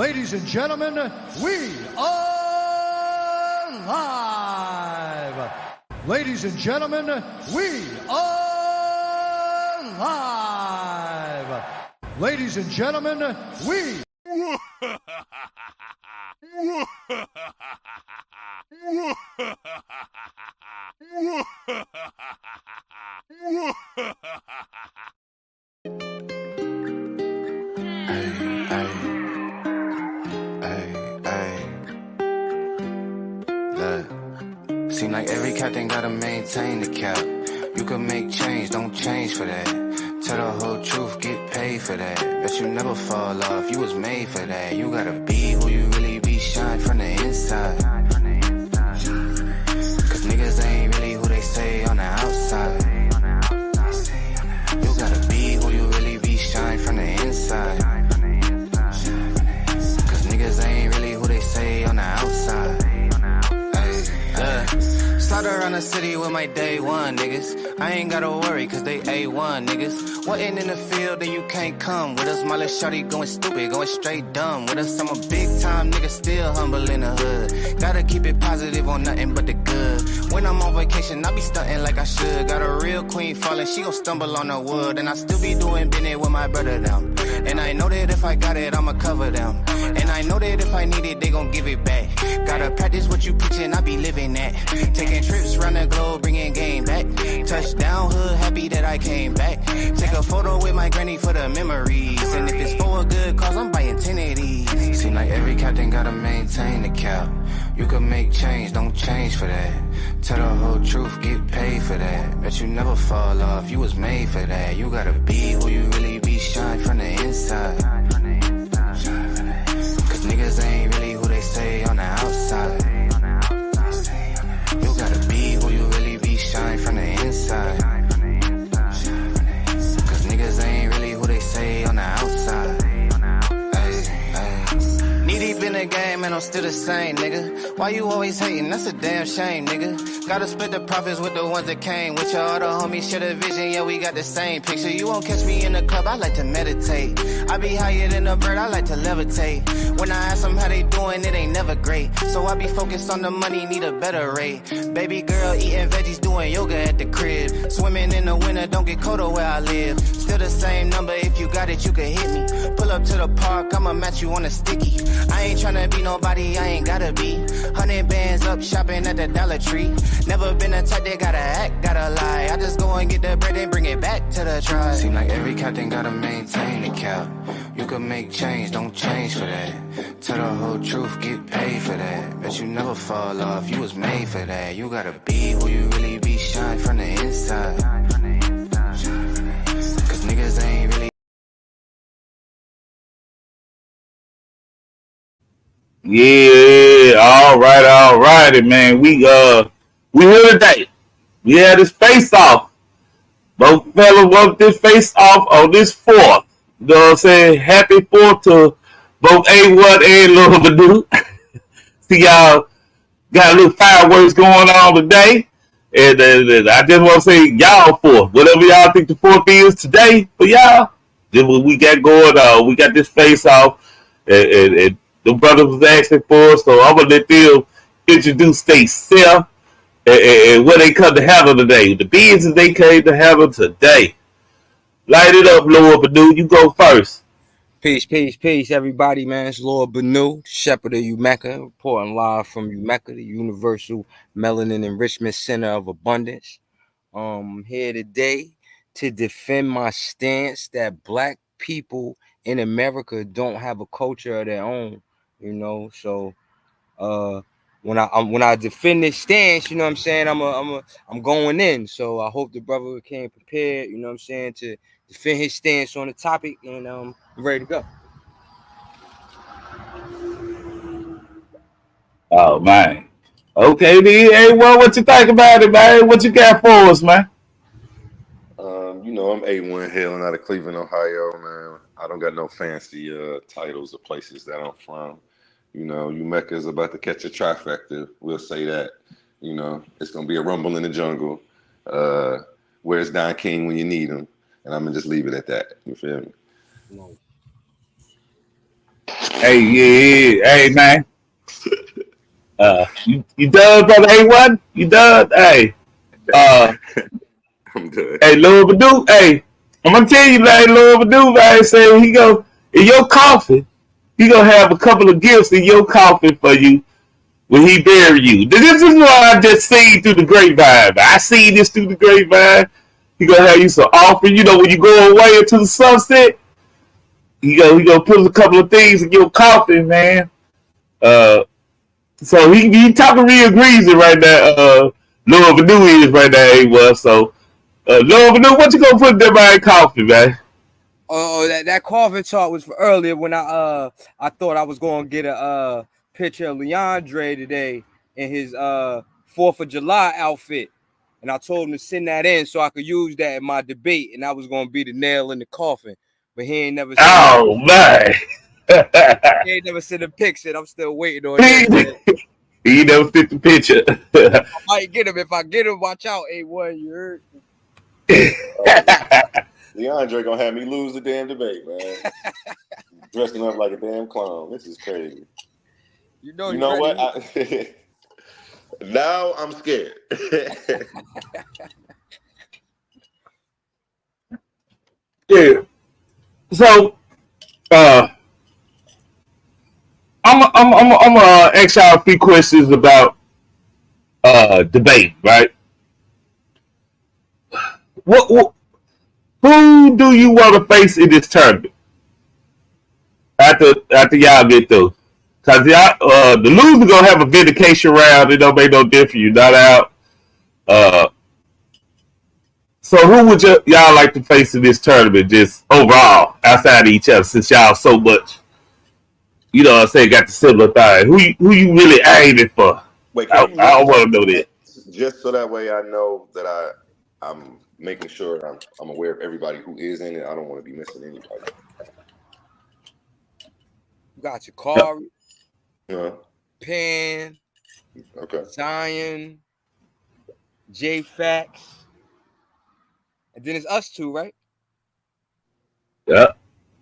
Ladies and gentlemen, we are live. Ladies and gentlemen, we are live. Ladies and gentlemen, we Seem like every captain gotta maintain the cap. You can make change, don't change for that. Tell the whole truth, get paid for that. Bet you never fall off, you was made for that. You gotta be who you really be, shine from the inside. Cause niggas ain't really who they say on the outside. You gotta be who you really be, shine from the inside. Cause niggas ain't really who they say on the outside. Slide around the city with my day one niggas. I ain't gotta worry cause they A1 niggas. Wasn't in the field then you can't come with us. My little shorty going stupid, going straight dumb with us. I'm a big time nigga, still humble in the hood. Gotta keep it positive on nothing but the good. When I'm on vacation, I be stunting like I should. Got a real queen falling, she gon' stumble on the wood. And I still be doing business with my brother down. And I know that if I got it, I'ma cover them. And I know that if I need it, they gon' give it back. Gotta practice what you preachin', I be living that. Taking trips round the globe, bringing game back. Touchdown hood, happy that I came back. Take a photo with my granny for the memories. And if it's for a good cause, I'm buying 10 of these. Seem like every captain gotta maintain the cap. You can make change, don't change for that. Tell the whole truth, get paid for that. Bet you never fall off, you was made for that. You gotta be who you really be, shine from the inside. Cause niggas ain't really who they say on the outside. You gotta be who you really be, shine from the inside. Cause niggas ain't really who they say on the outside. Knee deep in the game and I'm still the same, nigga. Why you always hating? That's a damn shame, nigga. Gotta split the profits with the ones that came with you. All the homies share the vision, yeah, we got the same picture. You won't catch me in the club, I like to meditate. I be higher than a bird, I like to levitate. When I ask them how they doing, it ain't never great. So I be focused on the money, need a better rate. Baby girl eating veggies, doing yoga at the crib. Swimming in the winter, don't get colder where I live. Still the same number, if you got it, you can hit me. Pull up to the park, I'ma match you on a sticky. I ain't tryna be nobody, I ain't gotta be. 100 bands up, shopping at the Dollar Tree. Never been a type that gotta act, gotta lie. I just go and get the bread and bring it back to the tribe. Seem like every captain gotta maintain the cap. You can make change, don't change for that. Tell the whole truth, get paid for that. Bet you never fall off, you was made for that. You gotta be who you really be, shine from the inside. Cause niggas ain't really. Yeah, all righty, man. We here today. We had this face off. Both fellas want this face off on this 4th. You know what I'm saying? Happy 4th to both A1 and Lil Bennu. See y'all got a little fireworks going on today. And I just want to say y'all 4th. Whatever y'all think the 4th is today for y'all, then what we got going on. We got this face off and the brothers was asking for us, so I'm going to let them introduce themselves and what they come to handle today. The business they came to handle today. Light it up, Lord Bennu. You go first. Peace, everybody, man. It's Lord Bennu, Shepherd of Umecca, reporting live from Umecca, the Universal Melanin Enrichment Center of Abundance. I'm here today to defend my stance that Black people in America don't have a culture of their own. You know, so when I defend this stance, you know what I'm saying, I'm going in. So I hope the brother came prepared, you know what I'm saying, to defend his stance on the topic, and I'm ready to go. Oh man. Okay, then. Hey, what you think about it, man? What you got for us, man? You know, I'm A1 hailing out of Cleveland, Ohio, man. I don't got no fancy titles or places that I'm from. You know, Umecca is about to catch a trifecta. We'll say that. You know, it's going to be a rumble in the jungle. Where's Don King when you need him? And I'm going to just leave it at that. You feel me? Hey, yeah. Hey, man. You done, brother A1? You done? Hey. I'm good. Hey, Lil Badu. Hey, I'm gonna tell you, man, Lil Badu, man, say he go in your coffin. He gonna have a couple of gifts in your coffin for you when he bury you. This is what I just seen through the grapevine. I seen this through the grapevine. He gonna have you some offering. You know, when you go away into the sunset, he gonna put a couple of things in your coffin, man. So he talking real greasy right now. Lil Badu is right now. He was so. Lil Badu, what you gonna put in that coffin, man? Oh, that coffin talk was for earlier when I thought I was gonna get a picture of Leandre today in his 4th of July outfit, and I told him to send that in so I could use that in my debate, and that was gonna be the nail in the coffin. But he ain't never sent Oh man, he ain't never sent a picture. I'm still waiting on that, man. he never fit the picture. I might get him. If I get him, watch out, A1. You heard? DeAndre gonna have me lose the damn debate, man. Dressing up like a damn clown. This is crazy. You know what? Now I'm scared. Yeah. So, I'm gonna ask y'all a few questions about debate, right? What who do you want to face in this tournament after y'all get through? Cause y'all, the loser gonna have a vindication round. It don't make no difference. You're not out. So who would y'all like to face in this tournament, just overall, outside of each other, since y'all so much, you know what I'm saying, got the similar thing? Who you really aiming for? Wait, I don't want to know that. Just so that way I know that I'm making sure I'm aware of everybody who is in it. I don't want to be missing anybody. You got your Kari, Pan, okay, Zion, Faqs, and then it's us two, right? Yeah.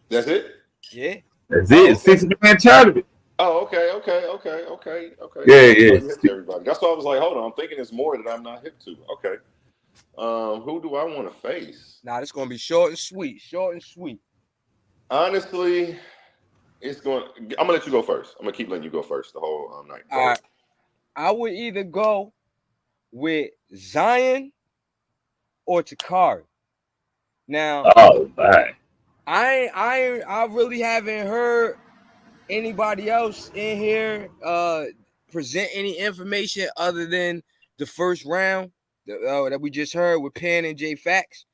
That's it? Yeah. That's it. Okay. 6-man tournament. Oh, okay. Yeah. Everybody. That's why I was like, hold on. I'm thinking it's more that I'm not hip to. Okay. Who do I want to face? Nah, it's gonna be short and sweet. Honestly, I'm gonna let you go first. I'm gonna keep letting you go first the whole night. All right. I would either go with Zion or Takari. Now, I really haven't heard anybody else in here present any information other than the first round that we just heard with Pan and Faqs.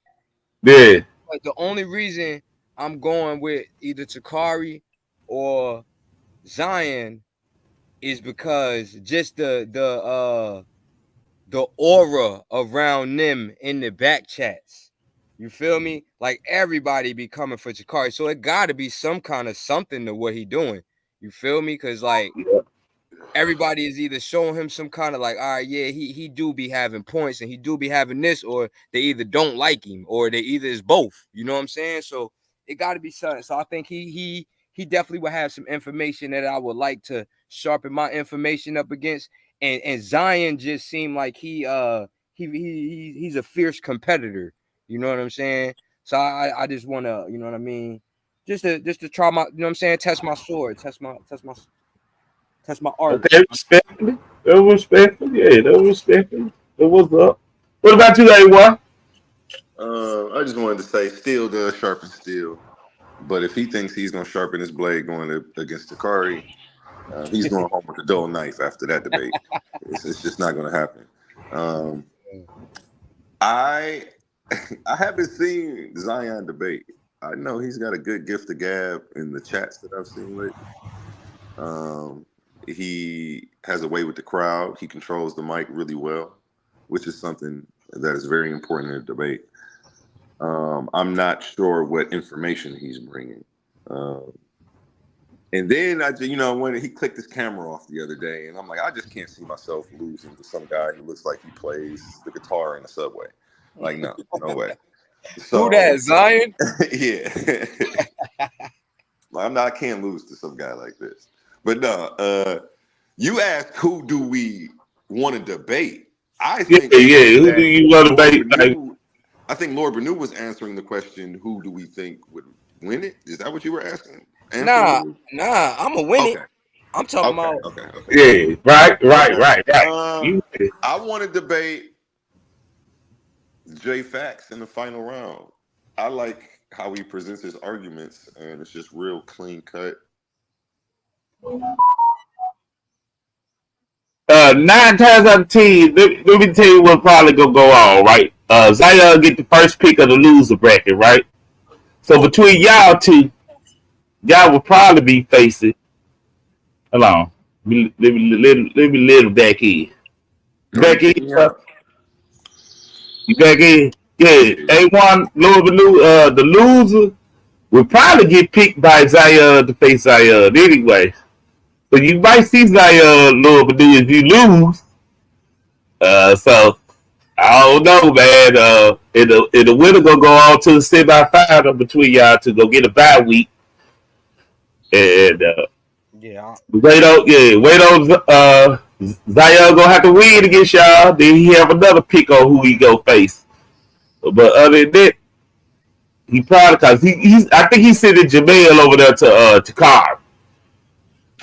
Yeah. But the only reason I'm going with either Takari or Zion is because just the aura around them in the back chats. You feel me? Like everybody be coming for Takari, so it got to be some kind of something to what he doing. You feel me? Because like everybody is either showing him some kind of like, all right, yeah, he do be having points and he do be having this, or they either don't like him, or they either is both. You know what I'm saying? So it got to be something. So I think he definitely will have some information that I would like to sharpen my information up against. And Zion just seemed like he's a fierce competitor. You know what I'm saying? So I just want to, you know what I mean? Just to try my, you know what I'm saying? Test my sword, test my art. Okay, respectfully. That was respectful. Yeah, that was respectful. That was up. What about you, A1? I just wanted to say steel does sharpen steel. But if he thinks he's going to sharpen his blade going against Takari, he's going home with a dull knife after that debate. It's just not going to happen. I haven't seen Zion debate. I know he's got a good gift of gab in the chats that I've seen lately. He has a way with the crowd. He controls the mic really well, which is something that is very important in a debate. I'm not sure what information he's bringing. And then when he clicked his camera off the other day, and I'm like, I just can't see myself losing to some guy who looks like he plays the guitar in a subway. Like, no way. So, who that, Zion? Yeah. I can't lose to some guy like this. But no, you asked who do we want to debate? I think Who do you want to debate? I think Lord Bennu was answering the question, who do we think would win it? Is that what you were asking? Nah, I'm gonna win it. I'm talking about. Okay. Yeah, right. I want to debate J Faqs in the final round. I like how he presents his arguments, and it's just real clean cut. 9 times out of 10, let me tell you what probably gonna go on, right? Zion get the first pick of the loser bracket, right? So between y'all two, y'all will probably be facing. Hold on, let me let him back in. Back in, you back in? Yeah, A1 Lord Bennu, the loser will probably get picked by Zion to face Zion anyway. So you might see Zion Lord Bennu if you lose. So I don't know, man. And the winner gonna go on to the semifinal between y'all to go get a bye week. And wait on Zion gonna have to win against y'all. Then he have another pick on who he go face. But other than that, he probably cause he's I think he's sending Jamel over there to Carb.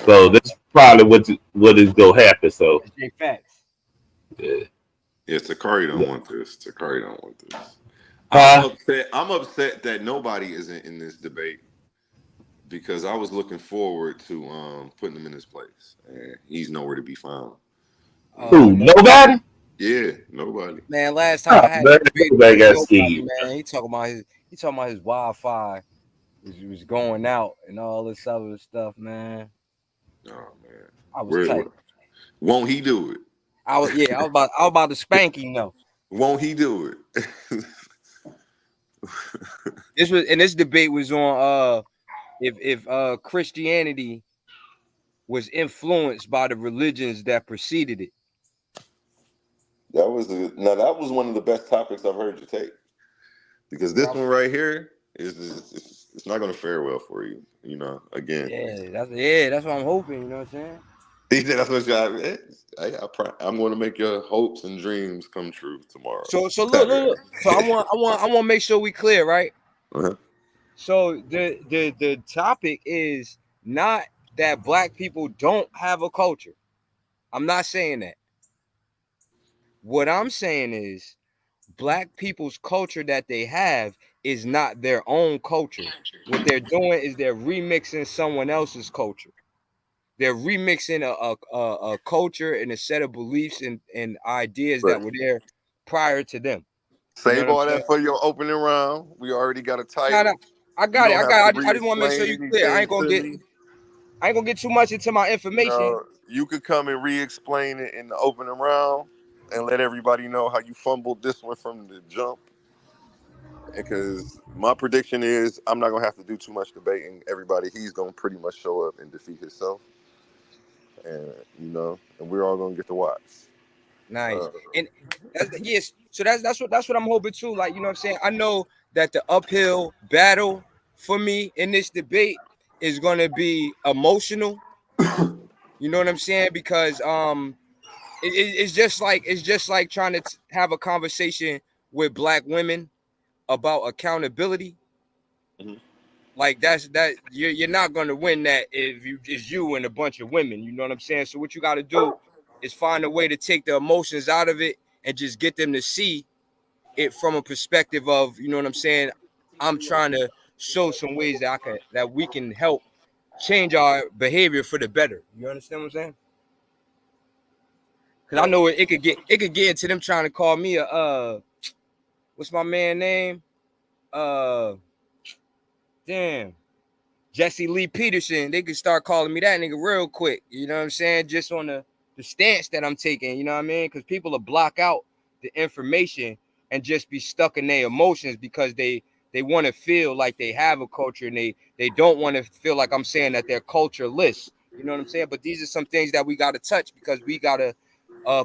So that's probably what is gonna happen. So yeah, Takari don't want this. Takari don't want this. I'm upset that nobody isn't in this debate because I was looking forward to putting him in his place, and he's nowhere to be found. Who? Nobody? Yeah, nobody. Man, last time I had a debate, man, he talking about his Wi-Fi was going out and all this other stuff, man. Oh man, I was tight. Won't he do it? I was about to spank him though. Won't he do it? This debate was on if Christianity was influenced by the religions that preceded it. That was one of the best topics I've heard you take, because this one right here is it's not going to fare well for you. You know, again. That's what I'm hoping. You know what I'm saying? He said that's what I'm going to make your hopes and dreams come true tomorrow. So look. So I want to make sure we clear, right? Uh-huh. So the topic is not that black people don't have a culture. I'm not saying that. What I'm saying is black people's culture that they have is not their own culture. What they're doing is they're remixing someone else's culture. They're remixing a culture and a set of beliefs and ideas that were there prior to them. Save all that for your opening round. We already got a title. I got it. I just want to make sure you clear. I ain't gonna get too much into my information. You could come and re-explain it in the opening round and let everybody know how you fumbled this one from the jump. Because my prediction is I'm not gonna have to do too much debating. He's gonna pretty much show up and defeat himself. And and we're all gonna get to watch. Nice. And so that's what I'm hoping too. Like, you know what I'm saying? I know that the uphill battle for me in this debate is gonna be emotional. You know what I'm saying? Because it's just like trying to have a conversation with black women about accountability. Mm-hmm. Like you're not gonna win that if it's you and a bunch of women. You know what I'm saying? So what you got to do is find a way to take the emotions out of it and just get them to see it from a perspective of, you know what I'm saying? I'm trying to show some ways that we can help change our behavior for the better. You understand what I'm saying? Because I know it could get into them trying to call me what's my man name? Jesse Lee Peterson. They could start calling me that nigga real quick. You know what I'm saying? Just on the stance that I'm taking. You know what I mean? Because people will block out the information and just be stuck in their emotions because they want to feel like they have a culture and they don't want to feel like I'm saying that they're cultureless. You know what I'm saying? But these are some things that we got to touch because we got a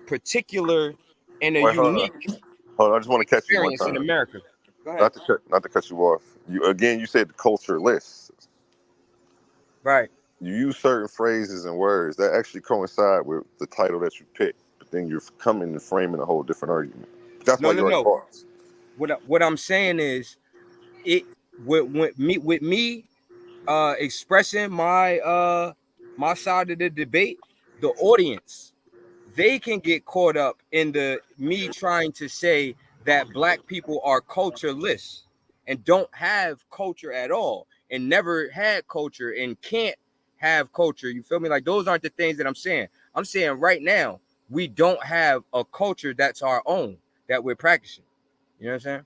particular and unique Hold on. I just want to catch you one experience time. in America. Go ahead. Not to cut you off. You said cultureless. Right. You use certain phrases and words that actually coincide with the title that you pick, but then you're coming and framing a whole different argument. That's why you already pause. What I'm saying is, it with me expressing my my side of the debate, the audience, they can get caught up in the me trying to say that black people are cultureless and don't have culture at all and never had culture and can't have culture. You feel me? Like, those aren't the things that I'm saying. I'm saying right now we don't have a culture that's our own that we're practicing. You know what I'm saying?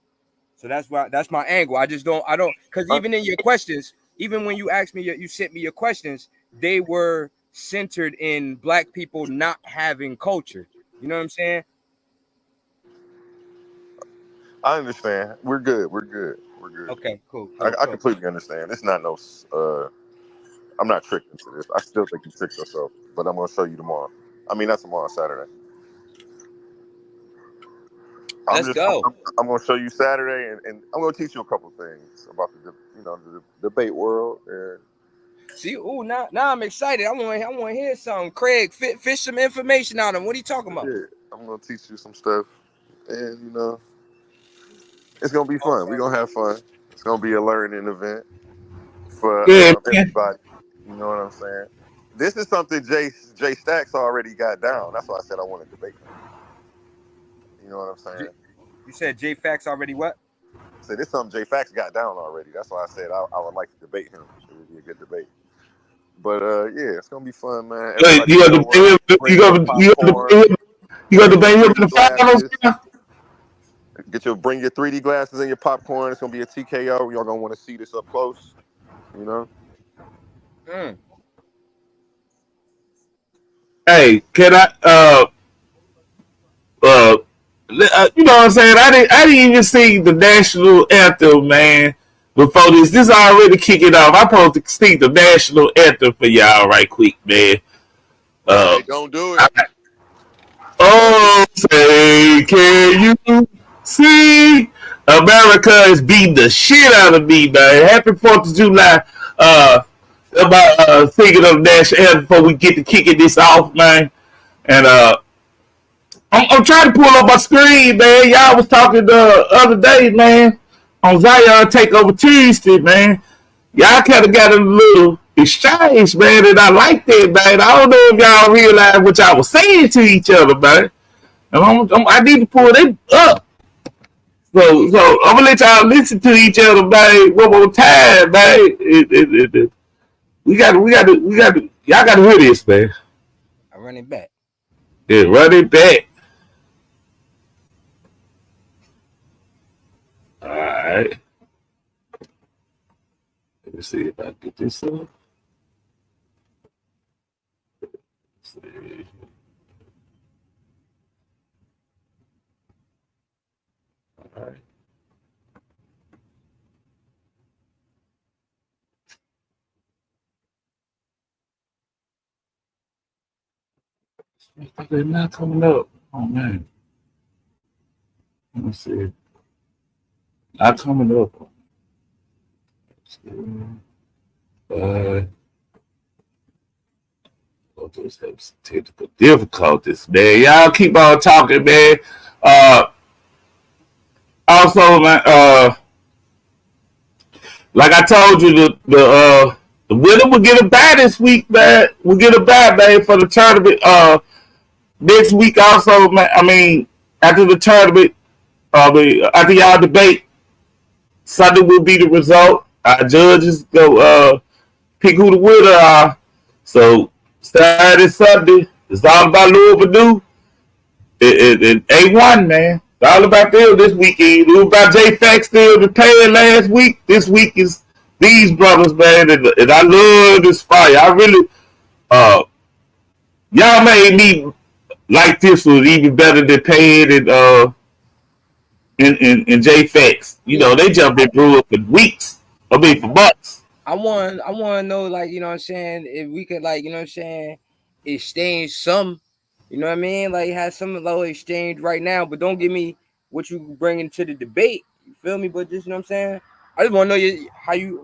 So that's my angle. I don't, because even in your questions, even when you asked me, you sent me your questions, they were centered in black people not having culture. You know what I'm saying? I understand. We're good. Okay, cool. I completely understand. It's not no. I'm not tricked into this. I still think you tricked yourself, but I'm gonna show you tomorrow. I mean, that's tomorrow, Saturday. Let's go. I'm gonna show you Saturday, and I'm gonna teach you a couple things about the debate world. And see, now I'm excited. I want to hear something. Craig, fish some information out of him. What are you talking about? yeah, I'm gonna teach you some stuff, and it's gonna be fun. We're gonna have fun. It's gonna be a learning event for everybody. You know what I'm saying? This is something Jay Stacks already got down. That's why I said I want to debate him. You know what I'm saying? You said J Faqs already what? I said this is something Jay Faqs got down already. That's why I said I would like to debate him. It would be a good debate. But yeah, it's gonna be fun, man. You got to debate him in the finals. Bring your 3D glasses and your popcorn. It's gonna be a TKO. Y'all gonna want to see this up close. You know. Hey, can I? You know what I'm saying? I didn't even see the national anthem, man. Before this already kicking off. I'm supposed to sing the national anthem for y'all right quick, man. Hey, don't do it. Oh, say, can you see? America is beating the shit out of me, man. Happy 4th of July. About singing of the national anthem before we get to kicking this off, man. And I'm trying to pull up my screen, man. Y'all was talking the other day, man, on Zion Takeover Tuesday, man. Y'all kind of got a little exchange, man, and I like that, man. I don't know if y'all realize what y'all was saying to each other, man. And I need to pull it up. So I'm gonna let y'all listen to each other, man, one more time, man. We got to. Y'all got to hear this, man. I run it back. Yeah, run it back. All right. Let me see if I get this up. Let's see. All right. They're not coming up. Oh man. Let me see. Not coming up. Just have some technical difficulties, man. Y'all keep on talking, man. Also, man, like I told you, the winner will get a bye this week, man. We'll get a bye, man, for the tournament. Next week also, man. I mean, after the tournament, after y'all debate, Sunday will be the result. Our judges go pick who the winner are. So Saturday, Sunday, it's all about Bennu and AONE, man. It's all about them this weekend. It was about J Faqs still paying last week. This week is these brothers, man, and I love this fire. I really, y'all made me like this was even better than Payne and J Faqs. You know, they jumped in through for weeks. I mean, for months. I want to know, like, you know what I'm saying, if we could, like, you know what I'm saying, exchange some, you know what I mean, like, have some low exchange right now, but don't give me what you bringing to the debate. You feel me? But just, you know what I'm saying, I just want to know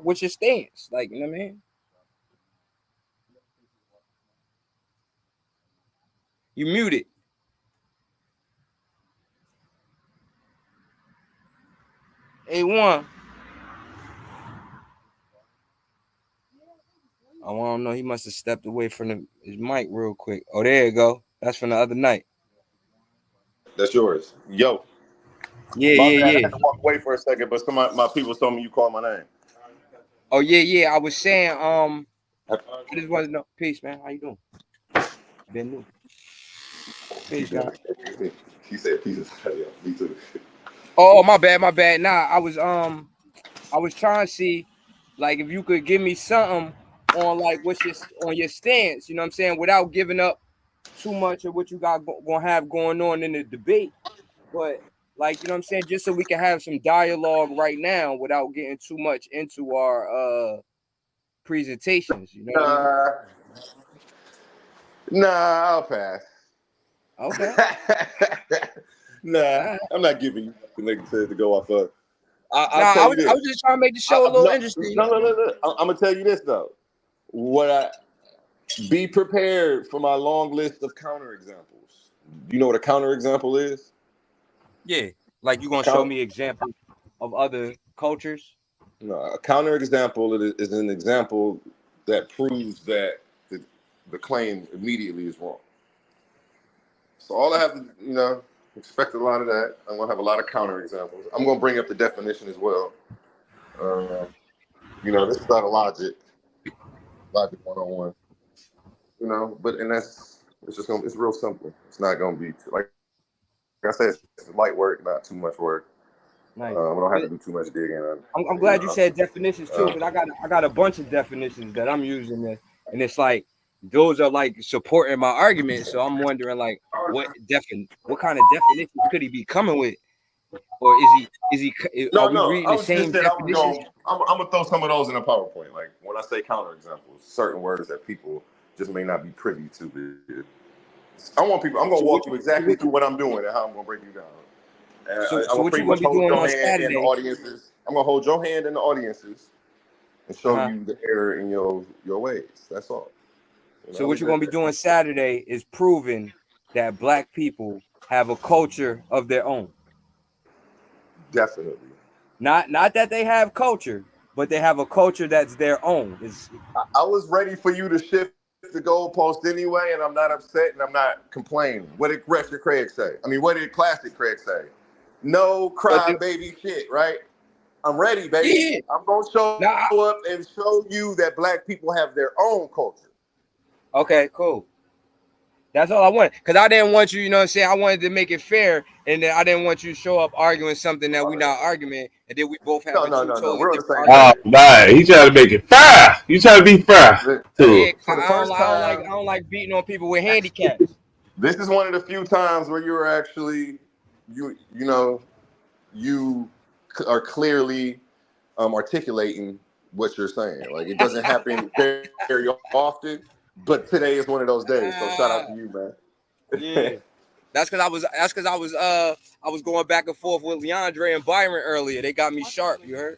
what's your stance, like, you know what I mean. You muted. A1. I don't know. He must have stepped away from his mic real quick. Oh, there you go. That's from the other night. That's yours. Yo. Yeah, My yeah, bad. I yeah. had to walk away for a second, but my people told me you called my name. Oh, yeah, yeah. I was saying, I just wanted to know. Peace, man. How you doing? Bennu. Peace, God. He said pieces. Yeah, me too. Oh, my bad, my bad. Nah, I was trying to see, like, if you could give me something on like what's your stance, you know what I'm saying, without giving up too much of what you got gonna have going on in the debate, but like, you know what I'm saying, just so we can have some dialogue right now without getting too much into our presentations, you know what I mean? Nah, I'll pass. Okay. Nah, I'm not giving you to go off of. I'll Nah, tell I you this. was just trying to make the show a little interesting. No. I'm gonna tell you this though. Be prepared for my long list of counterexamples. You know what a counterexample is? Yeah, like you gonna show me examples of other cultures? No, a counterexample is an example that proves that the claim immediately is wrong. So all I have to, expect a lot of that. I'm gonna have a lot of counterexamples. I'm gonna bring up the definition as well. This is not a logic 101. It's real simple. It's not gonna be like I said, it's light work, not too much work. Nice. We don't have to do too much digging. I'm glad you said definitions too, because I got a bunch of definitions that I'm using there, and it's like those are like supporting my argument. So I'm wondering like what kind of definitions could he be coming with, or is he? Are we reading the same definitions? I'm gonna throw some of those in a PowerPoint. Like when I say counterexamples, certain words that people just may not be privy to. I'm gonna walk you exactly through what I'm doing and how I'm gonna break you down. And so what you gonna be doing on Saturday? Audiences. I'm gonna hold your hand in the audiences and show you the error in your ways. That's all. So what you're gonna be doing Saturday is proving that Black people have a culture of their own. Definitely. Not that they have culture, but they have a culture that's their own. I was ready for you to shift the goalpost anyway, and I'm not upset and I'm not complaining. What did Retro Craig say? I mean, what did Classic Craig say? No cry baby shit, right? I'm ready, baby. Yeah. I'm gonna show up and show you that Black people have their own culture. Okay, cool. That's all I want. Because I didn't want you, you know what I'm saying? I wanted to make it fair, and then I didn't want you to show up arguing something that we're not arguing, and then we both have totally different argument. Oh, man, he trying to make it fair. You trying to be fair. Yeah, I don't like beating on people with handicaps. This is one of the few times where you're actually, you are clearly articulating what you're saying. Like it doesn't happen very, very often, but today is one of those days. So shout out to you, man. Yeah, that's because I was going back and forth with Leandre and Byron earlier. They got me sharp. You heard?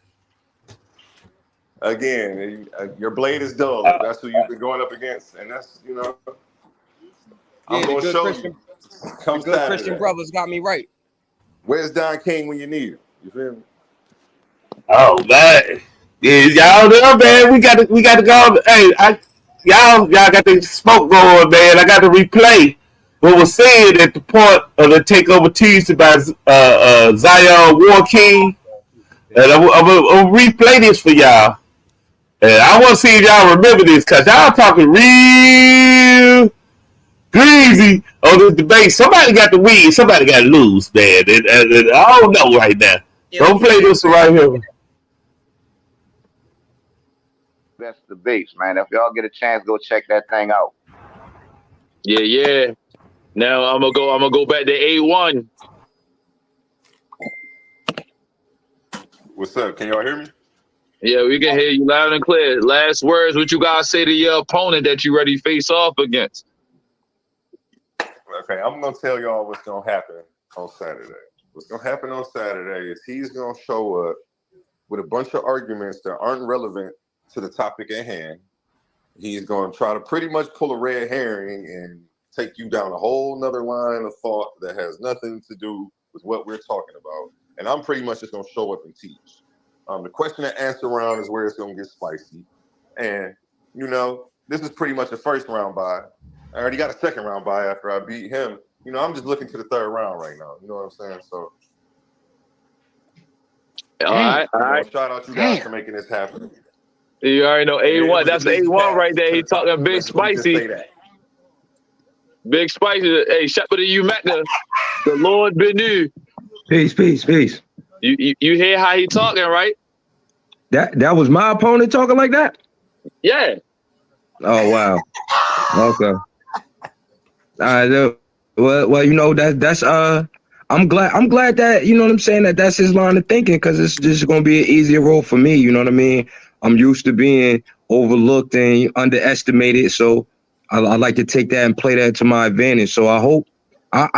Again, your blade is dull. That's who you've been going up against, and that's I'm gonna show you. The good Christian brothers got me right. Where's Don King when you need him? You feel me? Oh man, yeah, y'all there, man. We got to go. Hey, y'all got the smoke going, man. I got to replay what was said at the point of the takeover Tuesday by Zion War King, and I'm gonna replay this for y'all. And I want to see if y'all remember this, cause y'all talking real greasy on this debate. Somebody got to win, somebody got to lose, man. And I don't know right now. Don't play this right here. Best debates, man. If y'all get a chance, go check that thing out. Yeah. Now I'm gonna go back to A1. What's up? Can y'all hear me? Yeah, we can hear you loud and clear. Last words, what you guys say to your opponent that you ready to face off against? Okay, I'm gonna tell y'all what's gonna happen on Saturday. What's gonna happen on Saturday is he's gonna show up with a bunch of arguments that aren't relevant to the topic at hand. He's gonna try to pretty much pull a red herring and take you down a whole nother line of thought that has nothing to do with what we're talking about. And I'm pretty much just gonna show up and teach. The question and answer round is where it's gonna get spicy. And you know, this is pretty much a first round bye. I already got a second round bye after I beat him. You know, I'm just looking to the third round right now. You know what I'm saying? So All right. Shout out you guys for making this happen. You already know A1. That's A1 right there. He talking big spicy. Say that. Big spicy. Hey, Shepherd of you Mecca, the Lord Bennu. Peace. You hear how he talking, right? That was my opponent talking like that? Yeah. Oh wow. Okay. Well, you know, that's I'm glad that, you know what I'm saying, that's his line of thinking, because it's just gonna be an easier role for me, you know what I mean? I'm used to being overlooked and underestimated, so I like to take that and play that to my advantage. So I hope,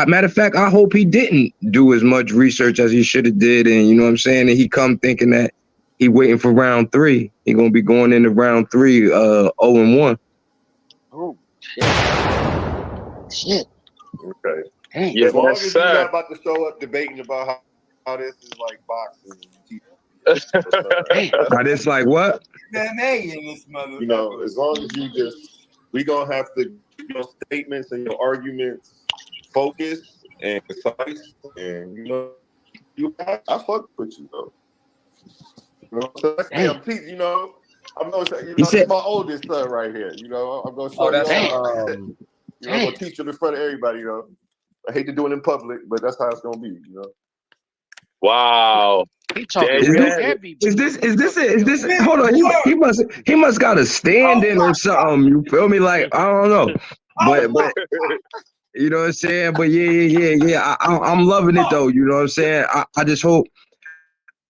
matter of fact, I hope he didn't do as much research as he should have did, and you know what I'm saying, and he come thinking that he waiting for round 3. He gonna be going into round 3 0-1. Oh shit. Okay. Dang. As long as you're not about to show up debating about how this is like boxing. It's like what? You know, as long as you just, we gonna have to, your statements and your arguments focus and concise, and you know, I fuck with you though. You know, so I'm teaching. You know, I'm gonna say, you know, this is my oldest son right here. You know, I'm gonna show you. You know, I'm gonna teach him in front of everybody. You know, I hate to do it in public, but that's how it's gonna be. You know. Wow. He talking real heavy. Is this hold on, he must got a stand-in or something, you feel me? Like, I don't know, but you know what I'm saying? But yeah, I'm loving it though, you know what I'm saying? I just hope,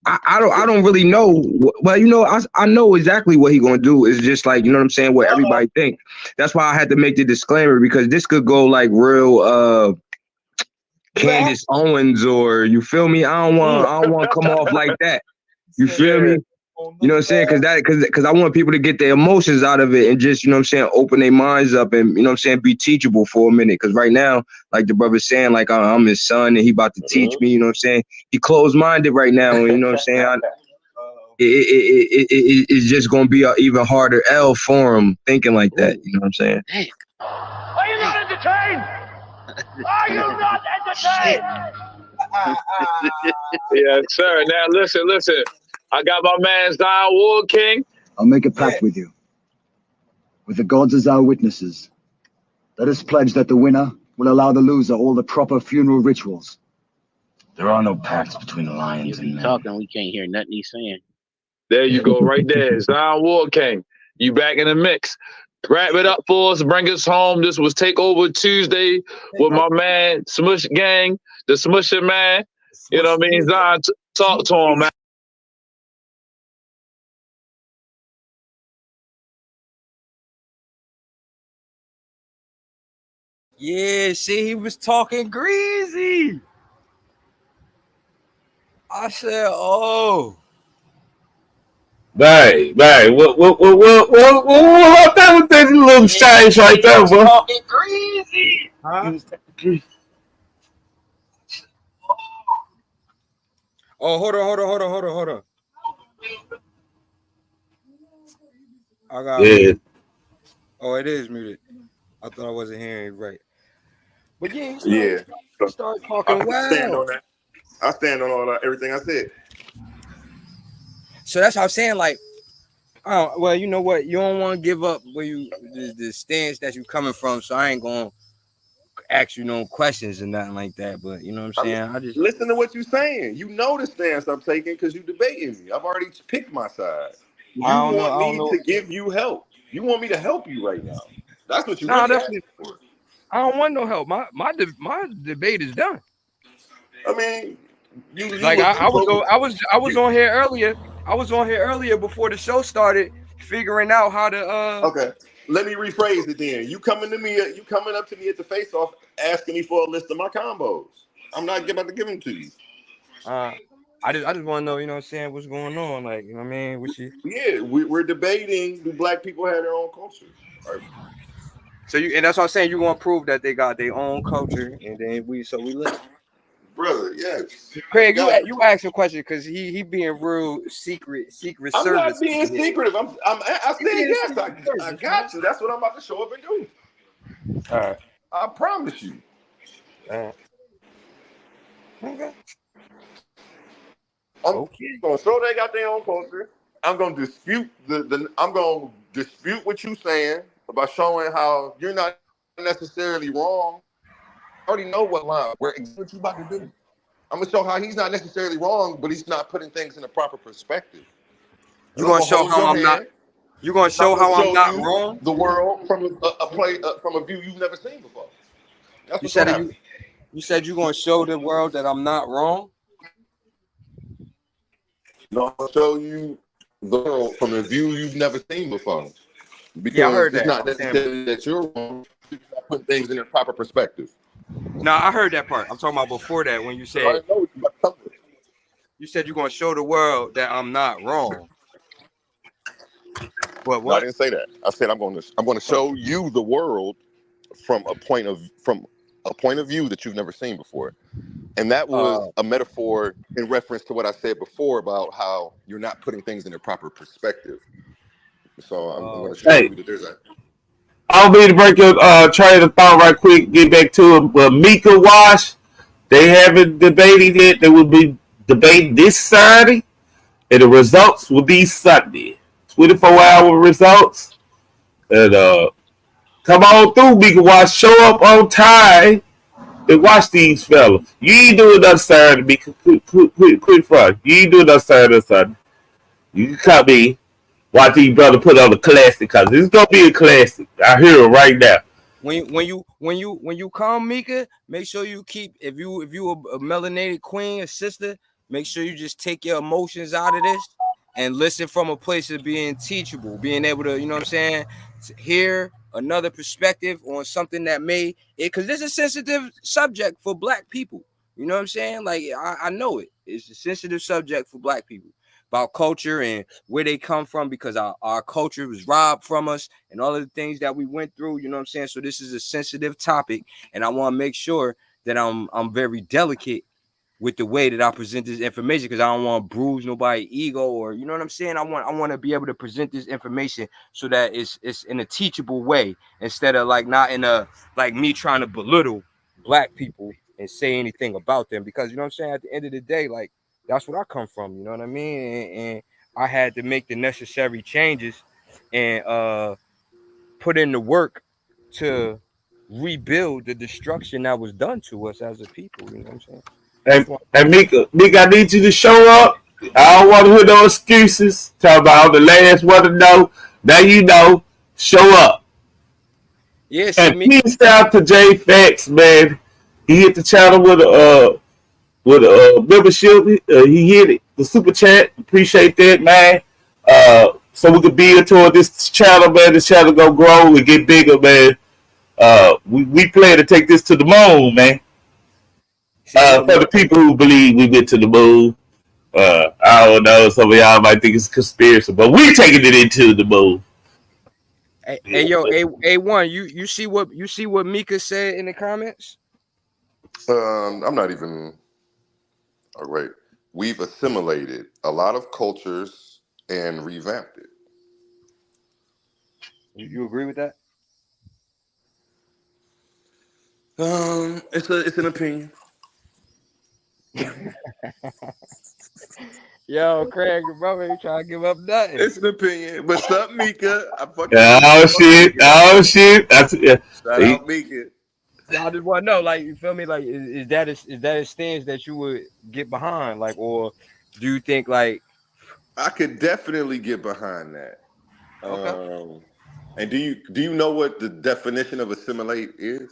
I don't really know, well, you know, I know exactly what he gonna do. It's just like, you know what I'm saying, what everybody think. That's why I had to make the disclaimer, because this could go like real Candace Owens, or you feel me? I don't want to come off like that. You feel me? You know what I'm saying? Because I want people to get their emotions out of it and just, you know what I'm saying, open their minds up and, you know what I'm saying, be teachable for a minute. Because right now, like the brother's saying, like I'm his son and he about to teach me, you know what I'm saying? He closed-minded right now, and you know what I'm saying? It's just going to be an even harder L for him thinking like that, you know what I'm saying? Are you not entertained? Are you not entertained? Yes, sir. Now listen. I got my man Zion Ward King. I'll make a pact with you. With the gods as our witnesses. Let us pledge that the winner will allow the loser all the proper funeral rituals. There are no pacts between the lions and men. Talking, we can't hear nothing he's saying. There you go, right there. Zion Ward King. You back in the mix. Wrap it up for us. Bring us home. This was Takeover Tuesday with my man Smush Gang, the Smusher man. You know what I mean? Zion, talk to him, man. Yeah, see, he was talking greasy. I said, oh. Right. What that was that little change right there, bro? Talking greasy. Huh? Oh, hold on. I got it. Oh, it is muted. I thought I wasn't hearing it right. But yeah, he started talking well. I stand on all that, everything I said. So that's what I'm saying. Like, well, you know what? You don't want to give up where the stance that you coming from. So I ain't gonna ask you no questions and nothing like that. But you know what I'm saying? I just listen to what you're saying. You know the stance I'm taking because you debating me. I've already picked my side. You want me to give you help. You want me to help you right now. That's what you really asking for. I don't want no help. My debate is done. I mean, I was on here earlier. I was on here earlier before the show started, figuring out how to. Okay, let me rephrase it then. You coming up to me at the FaceOff, asking me for a list of my combos. I'm not about to give them to you. I just want to know, you know what I'm saying, what's going on, like, you know what I mean? What you? Yeah, we're debating. Do black people have their own culture? Right. So and that's what I'm saying. You gonna prove that they got their own culture, and then we live. Brother, yeah. Craig, you asked a question because he being real secret I'm service. not being secretive. I said yes. I got you. That's what I'm about to show up and do. All right. I promise you. All right. Okay. I'm gonna show they got their own culture. I'm gonna dispute I'm gonna dispute what you saying about showing how you're not necessarily wrong. I already know what what you about to do. I'm gonna show how he's not necessarily wrong, but he's not putting things in the proper perspective. You gonna show how I'm not. You gonna show how I'm not wrong. The world from from a view you've never seen before. That's you said you gonna show the world that I'm not wrong. No, I'll show you the world from a view you've never seen before. Because I heard it's that. not necessarily that you're wrong. You're not putting things in their proper perspective. No, I heard that part. I'm talking about before that when you said you said you're gonna show the world that I'm not wrong. But what? No, I didn't say that. I said I'm going to show you the world from a point of view that you've never seen before. And that was a metaphor in reference to what I said before about how you're not putting things in their proper perspective. So I'm going to show you that there's a. I'll be to break your train of thought right quick. Get back to it. But Mika Wash, they haven't debated it. They will be debating this Saturday, and the results will be Sunday. 24-hour results. And come on through, Mika Wash. Show up on time. And watch these fellas. You ain't doing nothing Saturday, Mika. Quit front. You ain't doing nothing Saturday or Sunday. You can come in. Watch these brothers put on a classic because it's gonna be a classic. I hear it right now. When you come, Mika, make sure you keep if you a melanated queen, a sister, make sure you just take your emotions out of this and listen from a place of being teachable, being able to, you know what I'm saying, to hear another perspective on something that because it's a sensitive subject for Black people. You know what I'm saying? Like I know it's a sensitive subject for Black people about culture and where they come from because our culture was robbed from us and all of the things that we went through. You know what I'm saying? So this is a sensitive topic, and I want to make sure that I'm very delicate with the way that I present this information because I don't want to bruise nobody's ego or you know what I'm saying. I want to be able to present this information so that it's in a teachable way instead of like not in a like me trying to belittle Black people and say anything about them because you know what I'm saying. At the end of the day, like that's what I come from. You know what I mean? And I had to make the necessary changes and put in the work to rebuild the destruction that was done to us as a people. You know what I'm saying? And Mika, I need you to show up. I don't want to hear no excuses. Talk about the last one to know. Now you know. Show up. Yes. And peace out to J Faqs, man. He hit the channel with a membership. He hit it. The super chat. Appreciate that, man. So we can build toward this channel, man. This channel gonna grow and get bigger, man. We plan to take this to the moon, man. For the people who believe we went to the moon, I don't know. Some of y'all might think it's a conspiracy, but we're taking it into the moon. Hey yo, A1, you see what Mika said in the comments? I'm not even. All right, we've assimilated a lot of cultures and revamped it. You agree with that? It's an opinion. Yo, Craig, your brother ain't trying to give up nothing. It's an opinion. What's up, Mika? Oh shit! Shout out, Mika. I just want to know, like, you feel me? Like, is that a stance that you would get behind, like, or do you think like? I could definitely get behind that. Okay. And do you know what the definition of assimilate is?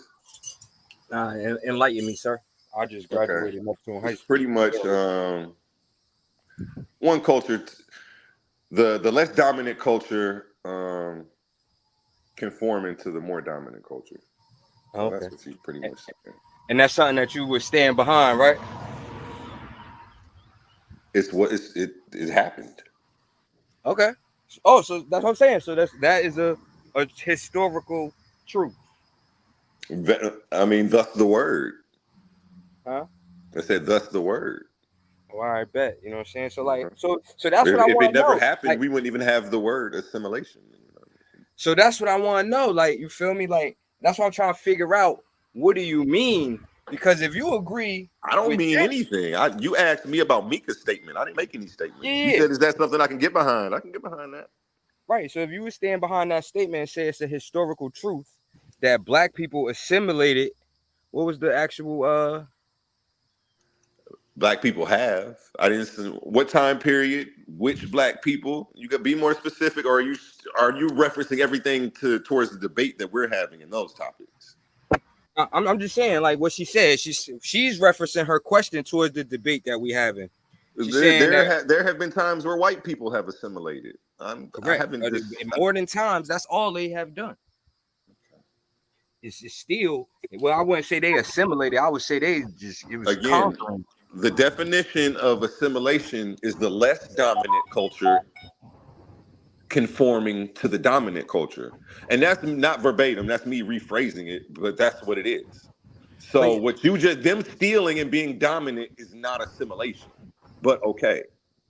Enlighten me, sir. I just graduated high school. It's pretty much one culture, the less dominant culture conform into the more dominant culture. So okay. That's what you pretty much saying. And that's something that you would stand behind, right? It happened. Okay. Oh, so that's what I'm saying. So that is a historical truth. I mean, thus the word. Huh? I said, thus the word. Oh, all right, bet. You know what I'm saying? So like, so that's what I If want it to never know. happened, Like, we wouldn't even have the word assimilation. so that's what I want to know. Like, you feel me? Like, that's what I'm trying to figure out. What do you mean? Because if you agree, I don't mean anything. You asked me about Mika's statement. I didn't make any statement. Yeah. You said, is that something I can get behind? I can get behind that. Right. So if you would stand behind that statement and say it's a historical truth that black people assimilated, what was the actual Black people have. I didn't. What time period? Which black people? You could be more specific, or are you referencing everything towards the debate that we're having in those topics? I'm just saying, like what she said. She's referencing her question towards the debate that we having. She's saying There have been times where white people have assimilated. Correct. More than times, that's all they have done. It's still, well, I wouldn't say they assimilated. I would say it was conquering. The definition of assimilation is the less dominant culture conforming to the dominant culture. And that's not verbatim, that's me rephrasing it, but that's what it is. So what you just, them stealing and being dominant is not assimilation, but okay.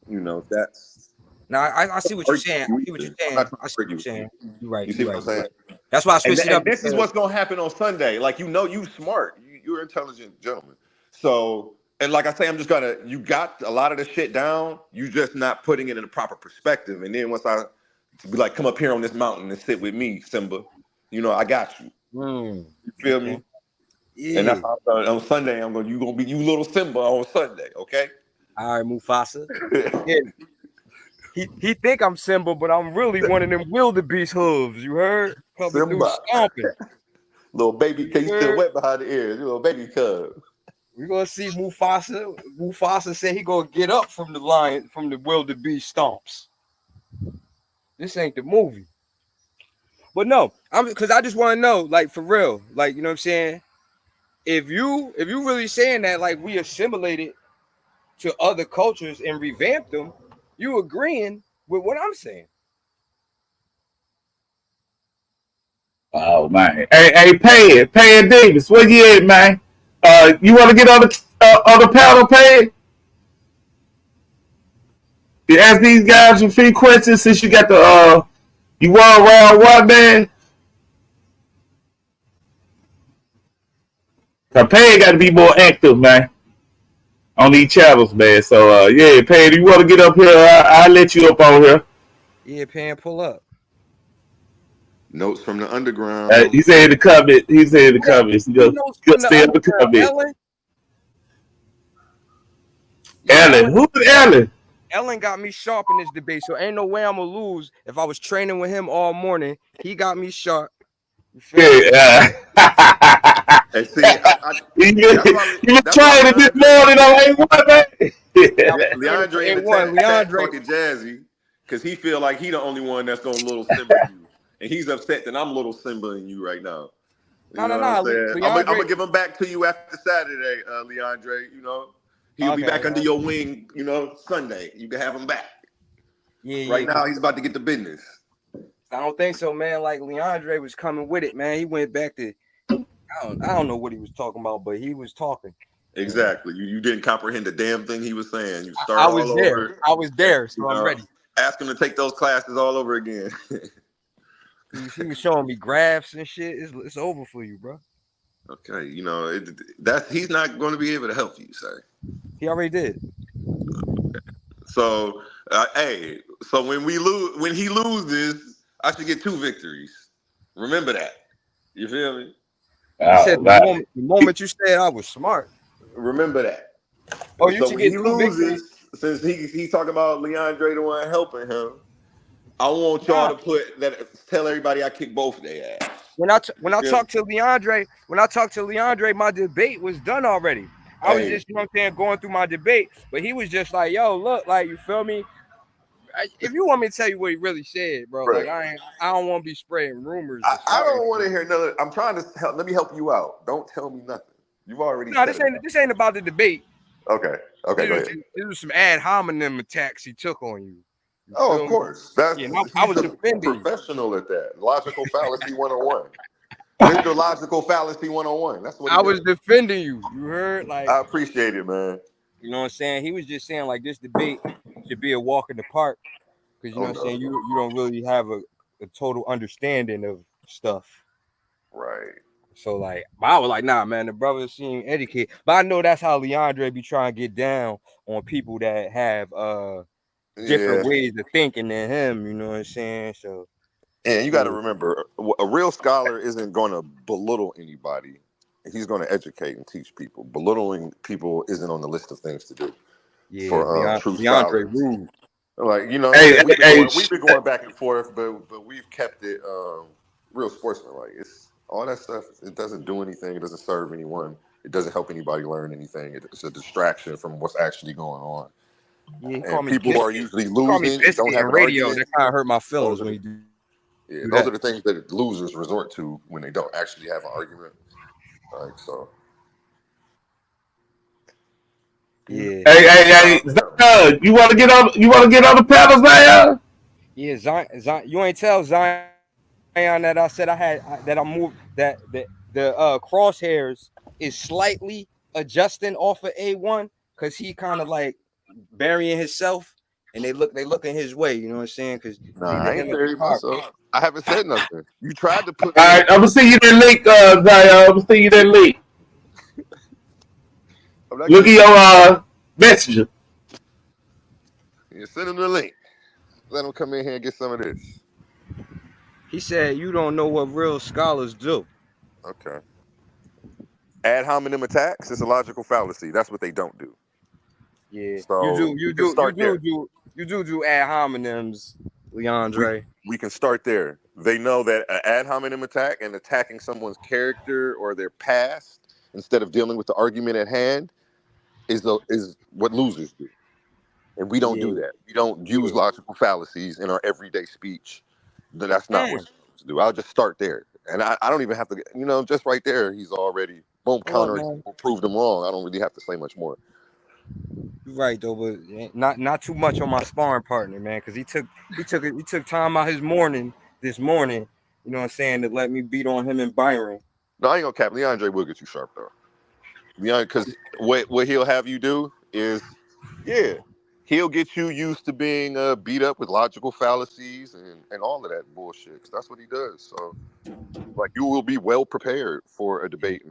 You know, that's. Now I see what you're saying. I see what you're saying. I see what you're saying. You're right. You see what I'm saying? That's why I switched it up. This is what's gonna happen on Sunday. Like, you know, you smart. You're an intelligent gentleman. So, and like I say, you got a lot of the shit down. You just not putting it in the proper perspective. And then once I be like, come up here on this mountain and sit with me, Simba. You know, I got you. You feel me? Yeah. And that's how on Sunday you gonna be you little Simba on Sunday, okay? All right, Mufasa. Yeah. He think I'm Simba, but I'm really one of them wildebeest hooves. You heard? Coming through stomping. Little baby, cause you still wet behind the ears. You little baby cub. We're gonna see Mufasa. Mufasa said he gonna get up from the lion, from the wildebeest stomps. This ain't the movie. But no, because I just want to know, like, for real, like, you know what I'm saying? If you really saying that, like, we assimilated to other cultures and revamped them, you agreeing with what I'm saying. Oh man. Hey, Pan Demus, where you at, man? You want to get on the panel, Pan? You ask these guys a few questions since you got the you won round one, man. Pan got to be more active, man, on these channels, man. So yeah, Pan, you want to get up here? I'll let you up on here. Yeah, Pan, pull up. Notes from the underground. He said in the comment. He said in the comments. He goes, stay in the comment. Ellen. Who's Ellen? Ellen got me sharp in this debate, so ain't no way I'm gonna lose. If I was training with him all morning, he got me sharp. Yeah. And see, you been trying it this morning on A1, man. Leandre in the chat talking jazzy because he feel like he the only one that's gonna little Simba you, and he's upset that I'm little Simba in you right now. You know what I'm gonna give him back to you after Saturday, Leandre. You know, he'll be back under your wing. You know, Sunday you can have him back. Yeah. Right now he's about to get the business. I don't think so, man. Like Leandre was coming with it, man. He went back to I don't know what he was talking about, but he was talking. Exactly. You didn't comprehend the damn thing he was saying. You started I was there, so I'm ready. Ask him to take those classes all over again. He was showing me graphs and shit. It's over for you, bro. Okay, you know he's not going to be able to help you, sir. He already did. So, so when he loses, I should get 2 victories. Remember that. You feel me? You said the moment you said I was smart. Remember that. Oh, you should get 2 loses, since he's talking about Leandre the one helping him. I want y'all to tell everybody I kick both of their ass. When I talked to Leandre, my debate was done already. I was just, you know what I'm saying, going through my debate, but he was just like, yo, look, like, you feel me? If you want me to tell you what he really said, bro, like I don't want to be spreading rumors. I don't want to hear none. I'm trying to help. Let me help you out. Don't tell me nothing. You've already. No, this ain't about the debate. Okay. Go ahead. This was some ad hominem attacks he took on you. Oh, of course. I was defending. Professional at that. Logical fallacy 101. Mr. Logical Fallacy 101. That's what I was defending you. You heard? Like, I appreciate it, man. you know what I'm saying? He was just saying like this debate should be a walk in the park because you know what I'm saying. You don't really have a total understanding of stuff. Right. So like, I was like, nah, man, the brother seem educated. But I know that's how Leandre be trying to get down on people that have different ways of thinking than him. You know what I'm saying? So. And you got to remember, a real scholar isn't going to belittle anybody. He's going to educate and teach people. Belittling people isn't on the list of things to do. Yeah, for true Leandre scholars. rude. Like, you know, we've been going back and forth, but we've kept it real sportsmanlike. It's all that stuff. It doesn't do anything. It doesn't serve anyone. It doesn't help anybody learn anything. It's a distraction from what's actually going on. Yeah, and people who are usually losing don't have an radio. argument. That kind of hurt my feelings when you do. Yeah, those are the things that losers resort to when they don't actually have an argument. Like so. Yeah. Hey, you want to get on? You want to get on the panel, Zion? Yeah, Zion. You ain't tell Zion that I said that I moved that the crosshairs is slightly adjusting off of A1 because he kind of like burying himself, and they looking his way. You know what I'm saying? Because I ain't burying myself. I haven't said nothing. You tried to put. All right, I'm gonna see you that link, Zion. I'm gonna see you that link. Look at your messenger. You send him the link. Let him come in here and get some of this. He said, "You don't know what real scholars do." Okay. Ad hominem attacks is a logical fallacy. That's what they don't do. Yeah. So you do ad hominems, Leandre. We can start there. They know that an ad hominem attack and attacking someone's character or their past instead of dealing with the argument at hand is what losers do. And we don't do that. We don't use logical fallacies in our everyday speech. That's not what we're supposed to do. I'll just start there. And I don't even have to, just right there, he's already, boom, counter, proved him wrong. I don't really have to say much more. You're right, though, but not too much on my sparring partner, man, because he took time out this morning, you know what I'm saying, to let me beat on him and Byron. No, I ain't gonna cap. Leandre will get you sharp, though. Because what he'll have you do is, he'll get you used to being beat up with logical fallacies and all of that bullshit. Because that's what he does. So, like, you will be well prepared for a debate.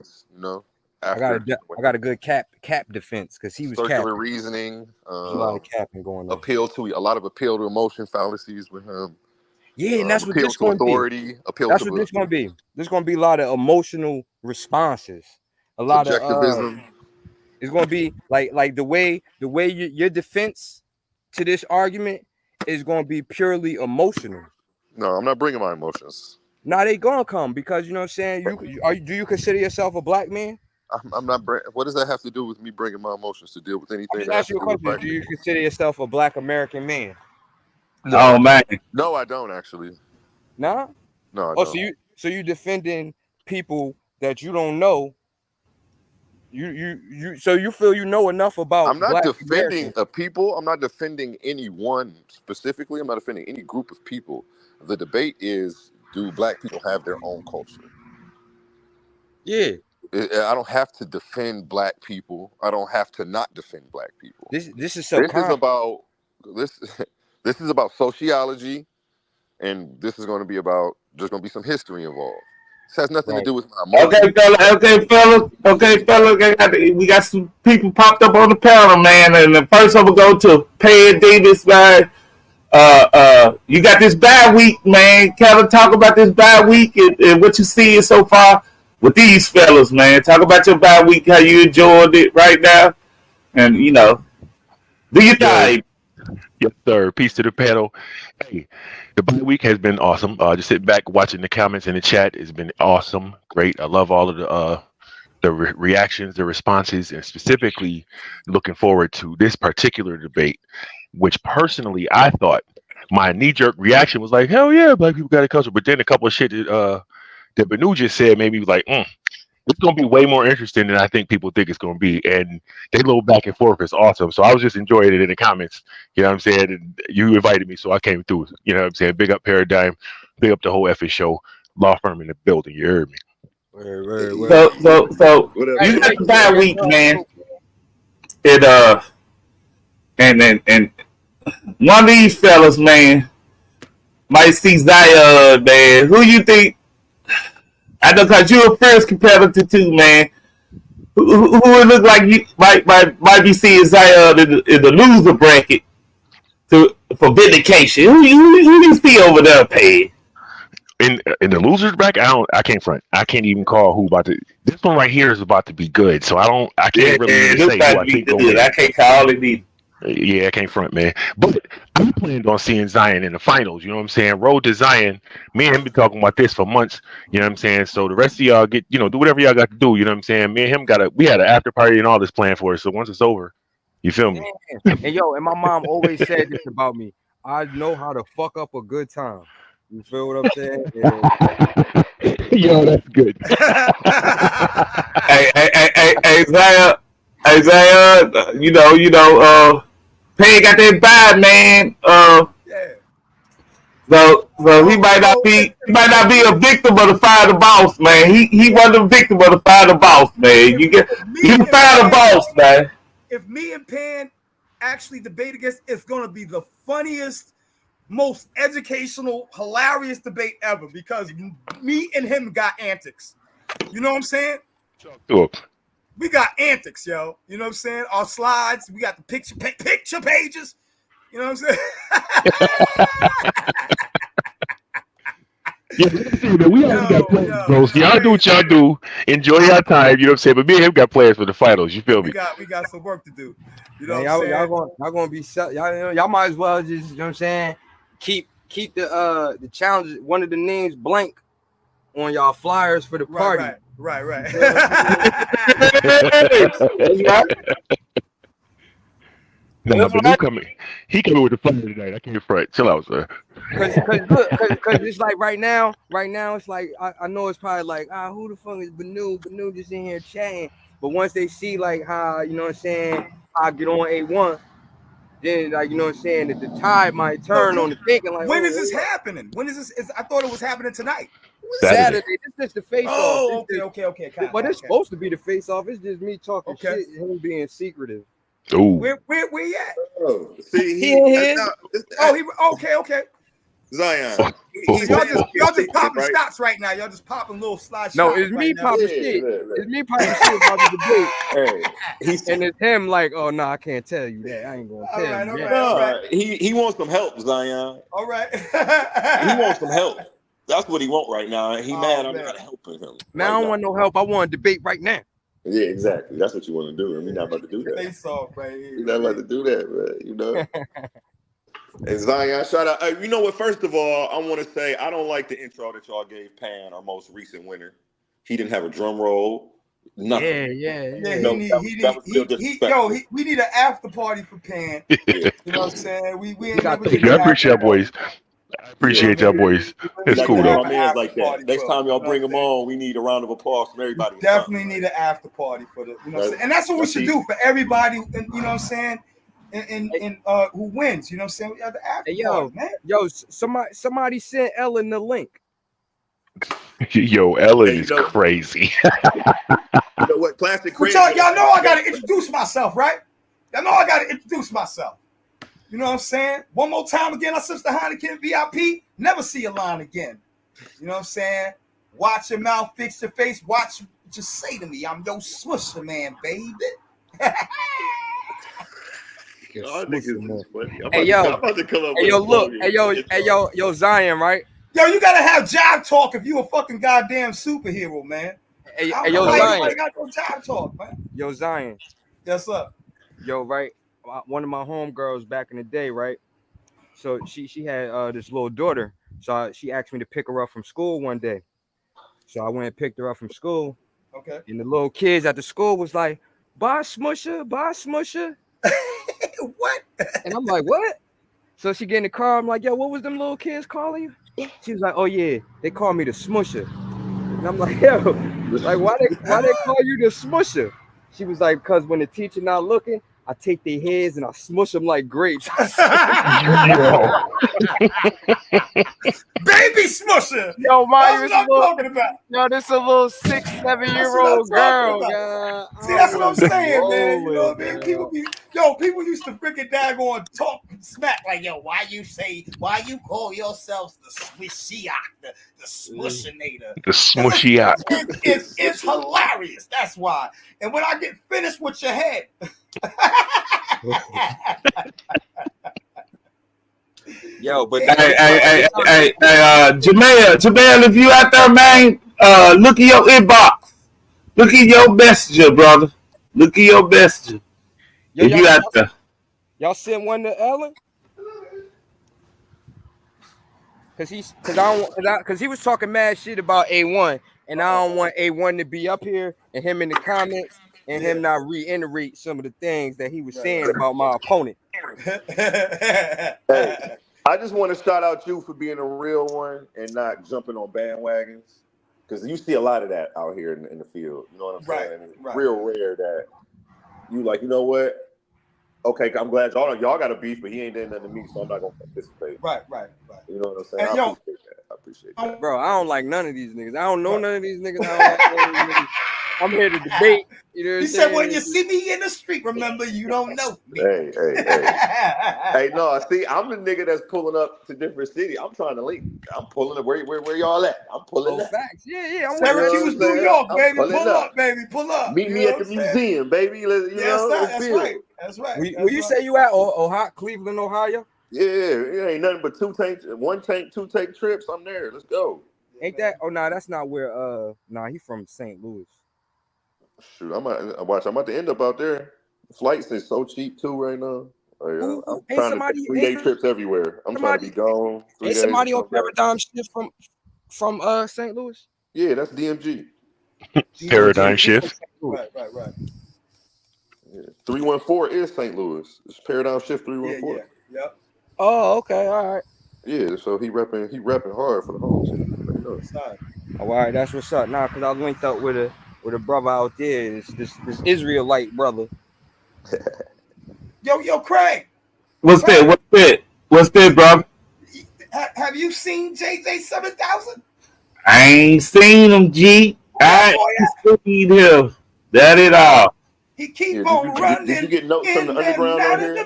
I got a good cap defense because he was circular reasoning. A lot of capping going on. A lot of appeal to emotion fallacies with him. Yeah, and that's what this going to be. That's what this going to be. There's going to be a lot of emotional responses. A lot of it's going to be like the way your defense to this argument is going to be purely emotional. No, I'm not bringing my emotions. Now they going to come because you know what I'm saying. Do you consider yourself a black man? I'm not. What does that have to do with me bringing my emotions to deal with anything? Ask you a question. Do you consider yourself a black American man? No. Oh man. No, I don't actually. Nah? No, I don't. So you defending people that you don't know. So you feel you know enough about. I'm not black defending Americans. a people. I'm not defending anyone specifically. I'm not defending any group of people. The debate is: do black people have their own culture? Yeah. I don't have to defend black people. I don't have to not defend black people. This is about this is about sociology, and this is going to be about there's going to be some history involved. This has nothing to do with my emotions. Okay, fella. We got some people popped up on the panel, man. And the first one will go to Pan Demus, man. You got this bye week, man. Kind of talk about this bye week and what you see so far with these fellas, man. Talk about your bye week, how you enjoyed it right now, and do your thing. Yes, sir. Peace to the panel. Hey, the bye week has been awesome. Just sitting back watching the comments in the chat has been awesome. Great. I love all of the reactions, the responses, and specifically looking forward to this particular debate, which personally I thought my knee-jerk reaction was like, hell yeah, black people got a culture. But then a couple of shit that Bennu just said made me like, it's going to be way more interesting than I think people think it's going to be. And they little back and forth is awesome. So I was just enjoying it in the comments. You know what I'm saying? And you invited me, so I came through. You know what I'm saying? Big up Paradigm. Big up the whole effing show. Law firm in the building. You heard me. So you got the bye week, man. And one of these fellas, man, might see Zion, man. Who you think? I know, cause you're a first competitor too, man. Who would look like you might be seeing Zion in the loser bracket for vindication? Who you see over there, Pay? In the losers bracket, I can't front. I can't even call who about to. This one right here is about to be good, so I can't really say who I think good. I can't call it either. Yeah, I can't front, man. But I planned on seeing Zion in the finals. You know what I'm saying? Road to Zion. Me and him been talking about this for months. You know what I'm saying? So the rest of y'all do whatever y'all got to do. You know what I'm saying? Me and him we had an after party and all this planned for us. So once it's over, you feel me? And and my mom always said this about me. I know how to fuck up a good time. You feel what I'm saying? Yo, that's good. Hey, Zion, Payne got that vibe, man. So he might not be a victim of the fire the boss, man. He wasn't a victim of the fire the boss, man. You fire the boss, man. If me and Pan actually debate against, it's gonna be the funniest, most educational, hilarious debate ever because me and him got antics. You know what I'm saying? We got antics, yo. You know what I'm saying? Our slides, we got the picture pages. You know what I'm saying? Yeah, we already got plans, bro. So y'all do what y'all do. Enjoy your time. You know what I'm saying? But me and him got plans for the finals. You feel me? We got some work to do. You know what I'm saying? Y'all gonna be y'all might as well just, you know what I'm saying? Keep the challenge, one of the names blank on y'all flyers for the party. Right. Nah, but he coming with the flyer tonight. I can't front. Chill out, sir. Cause it's like right now it's like I know it's probably like who the fuck is Bennu just in here chatting. But once they see like how, you know what I'm saying, I get on A1, then like, you know what I'm saying, that the tide might turn on the thinking like, when is this happening? When is this? I thought it was happening tonight. Saturday. This is the face off. Oh, okay. But it's supposed to be the face off. It's just me talking shit and him being secretive. Ooh. Where you at? Oh, see, okay. Zion. Y'all just popping shots right now. Y'all just popping little slide shots. No, it's me popping shit. It's me popping shit about the debate. And it's him like, oh no, I can't tell you that. I ain't gonna tell you. All right. He wants some help, Zion. All right. He wants some help. That's what he wants right now. He mad I'm not helping him. Man, I don't want no help. I want to debate right now. Yeah, exactly. That's what you want to do, and we're not about to do that. Face off, right? We're not about to do that, man. You know. And Zion, shout out. You know what? First of all, I want to say I don't like the intro that y'all gave Pan, our most recent winner. He didn't have a drum roll. Nothing. Yeah. We need an after party for Pan. Yeah. You know what I'm saying? We I appreciate y'all boys. I appreciate y'all boys. It's cool though. My man's like that. Next time y'all bring them on, we need a round of applause from everybody. We definitely need an after party for the, you know what I'm saying? And that's what we should do for everybody, you know what I'm saying? And who wins, you know what I'm saying? We have the after party, man. Yo, somebody sent Ellen the link. Yo, Ellen is crazy. You know what? Classic crazy. Y'all know I gotta introduce myself, right? Y'all know I gotta introduce myself. You know what I'm saying? One more time again, our sister Heineken VIP. Never see a line again. You know what I'm saying? Watch your mouth, fix your face. Watch, just say to me, I'm your swisher man, baby. Yo, Zion, right? Yo, you gotta have job talk if you a fucking goddamn superhero, man. Yo, Zion. Got no job talk, man. Yo, Zion. Yes, up. Yo, right. One of my homegirls back in the day, right? So she had this little daughter. So she asked me to pick her up from school one day. So I went and picked her up from school. Okay. And the little kids at the school was like, bye, Smusher, bye, Smusher. What? And I'm like, what? So she get in the car. I'm like, yo, what was them little kids calling you? She was like, oh yeah, they call me the Smusher. And I'm like, yo, like why they call you the Smusher? She was like, because when the teacher not looking, I take their heads and I smush them like grapes. Baby Smusher. Yo, Maya, That's what I'm talking about. Yo, this a little 6, 7-year-old girl, God. See, that's what I'm saying, man. You know what I mean? Man. People used to freaking daggone talk smack like, yo, why you call yourselves the Swishiak, the Smushinator? The smushy out. It's hilarious. That's why. And when I get finished with your head, Yo, but Hey, Jamel, if you out there, man, look at your inbox. Look at your messenger, brother. Look at your messenger. Yo, if you out there. Y'all sent one to Ellen? Cause he was talking mad shit about A1, and I don't want A1 to be up here and him in the comments and him not reiterate some of the things that he was saying about my opponent. Hey, I just want to shout out you for being a real one and not jumping on bandwagons, because you see a lot of that out here in the field. You know what I'm saying? It's real rare that you like, you know what? Okay, I'm glad y'all got a beef, but he ain't done nothing to me, so I'm not gonna participate. Right. You know what I'm saying? Hey, I appreciate that. Bro, I don't like none of these niggas. I don't know none of these niggas. I don't like none of these niggas. I'm here to debate. You know what I'm He said, when you see me in the street, remember you don't know me. Hey. Hey, no, see, I'm the nigga that's pulling up to different cities. I'm trying to link. I'm pulling up. Where y'all at? I'm pulling up. Facts. Yeah. I'm Syracuse, New York, baby. Pull up, baby. Pull up. Meet me at the museum, baby. That's right. Where you say you at? Ohio, Cleveland, Ohio? Yeah, it ain't nothing but two tank trips. I'm there. Let's go. Ain't that? Oh, no, that's not where. He from St. Louis. Shoot, I'm about to end up out there. Flights is so cheap too right now. I'm trying to take 3-day trips everywhere. I'm trying to be gone. Ain't somebody on Paradigm Shift from St. Louis? Yeah, that's DMG. Paradigm Shift. Right. Yeah. 314 is St. Louis. It's Paradigm Shift 314. Yeah. Yep. Oh, okay, all right. Yeah, so he repping hard for the home team. All right, that's what's up. Now, because I linked up with a brother out there, this Israelite brother. Yo, Craig. What's that, bro? Have you seen JJ 7000? I ain't seen him, G. I ain't seen him. That it all. He keep on running. Did you get notes from the underground on here?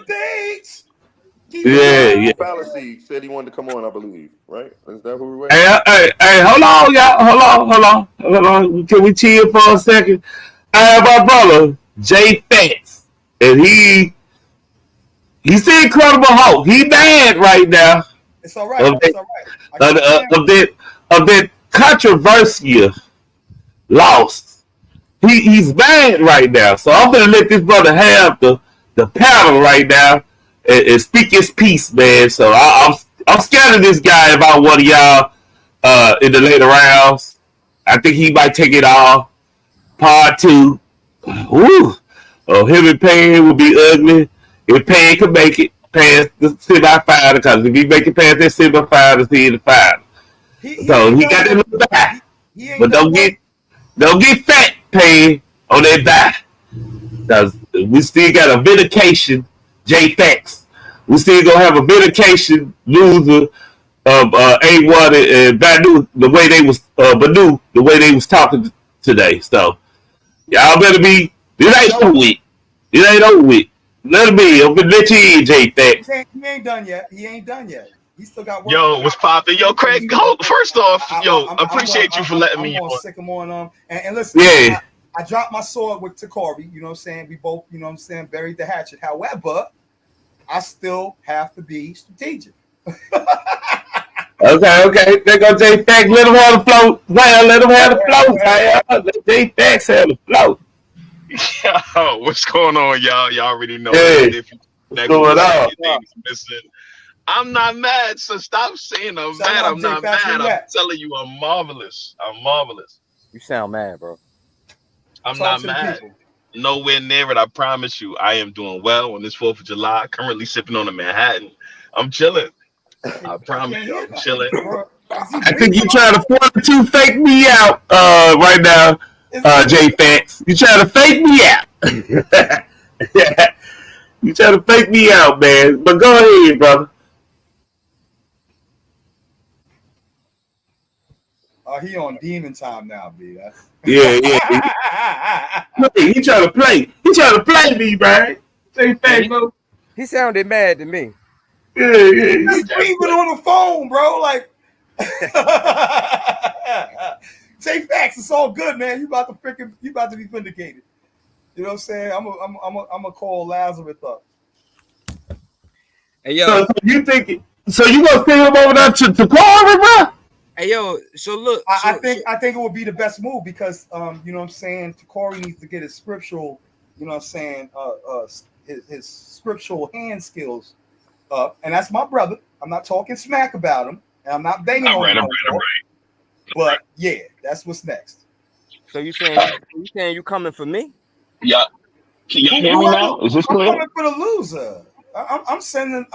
Yeah. Fallacy said he wanted to come on, I believe. Right? Is that who we were? Hey, hold on, y'all. Hold on. Can we chill for a second? I have my brother, Jay Faqs, and he's the Incredible Hulk. He bad right now. It's all right. Of that controversial lost. He's bad right now. So I'm gonna let this brother have the paddle right now and speak his piece, man. So I'm scared of this guy about one of y'all in the later rounds. I think he might take it all. Part 2. Woo. Oh, him and Payne will be ugly. If Payne can make it past the semifinal, because if he make it past that semifinal, he's in the final. So he got that little back. But don't get fat, Payne, on that back. Because we still got a vindication, J Faqs. We still gonna have a vindication loser of A1 and Bennu, the way they was Bennu, the way they was talking today. So y'all better be. It ain't over with. Let him be. I'm gonna let you in, J Faqs. He ain't done yet. He still got work. Yo, what's poppin'? Yo, Craig, first off, appreciate you for letting me on. Sick him on and listen, yeah. I dropped my sword with Takari, you know what I'm saying? We both, you know what I'm saying, buried the hatchet. However, I still have to be strategic. Okay. There go J Faqs. Let him have the float. Well, let him have the float. Let J Faqs have the float. Yo, what's going on, y'all? Y'all already know. Hey, what's going on? I'm not mad, so stop saying I'm mad. I'm not mad. I'm telling you, I'm marvelous. You sound mad, bro. I'm not mad. Nowhere near it. I promise you. I am doing well on this 4th of July. Currently sipping on a Manhattan. I'm chilling. I promise you, I'm chilling. I think you trying to 42 fake me out right now, J Faqs. You trying to fake me out. You trying to fake me out, man. But go ahead, brother. He on demon time now, B. Yeah. He trying to play. He trying to play me, man. Say thanks, bro. He sounded mad to me. Yeah. He's screaming on the phone, bro. Like, say facts. It's all good, man. You about to be vindicated. You know what I'm saying? I'm gonna call Lazarus up. Hey yo, so you think? So you gonna send him over there to Corey, bro? Hey yo, so look, I think it would be the best move because you know what I'm saying, Corey needs to get his scriptural, you know what I'm saying, his scriptural hand skills up, and that's my brother. I'm not talking smack about him, and I'm not banging on him. But yeah, that's what's next. So you saying you coming for me? Yeah. Can you hear me now? Is this clear? I'm coming for the loser. I'm sending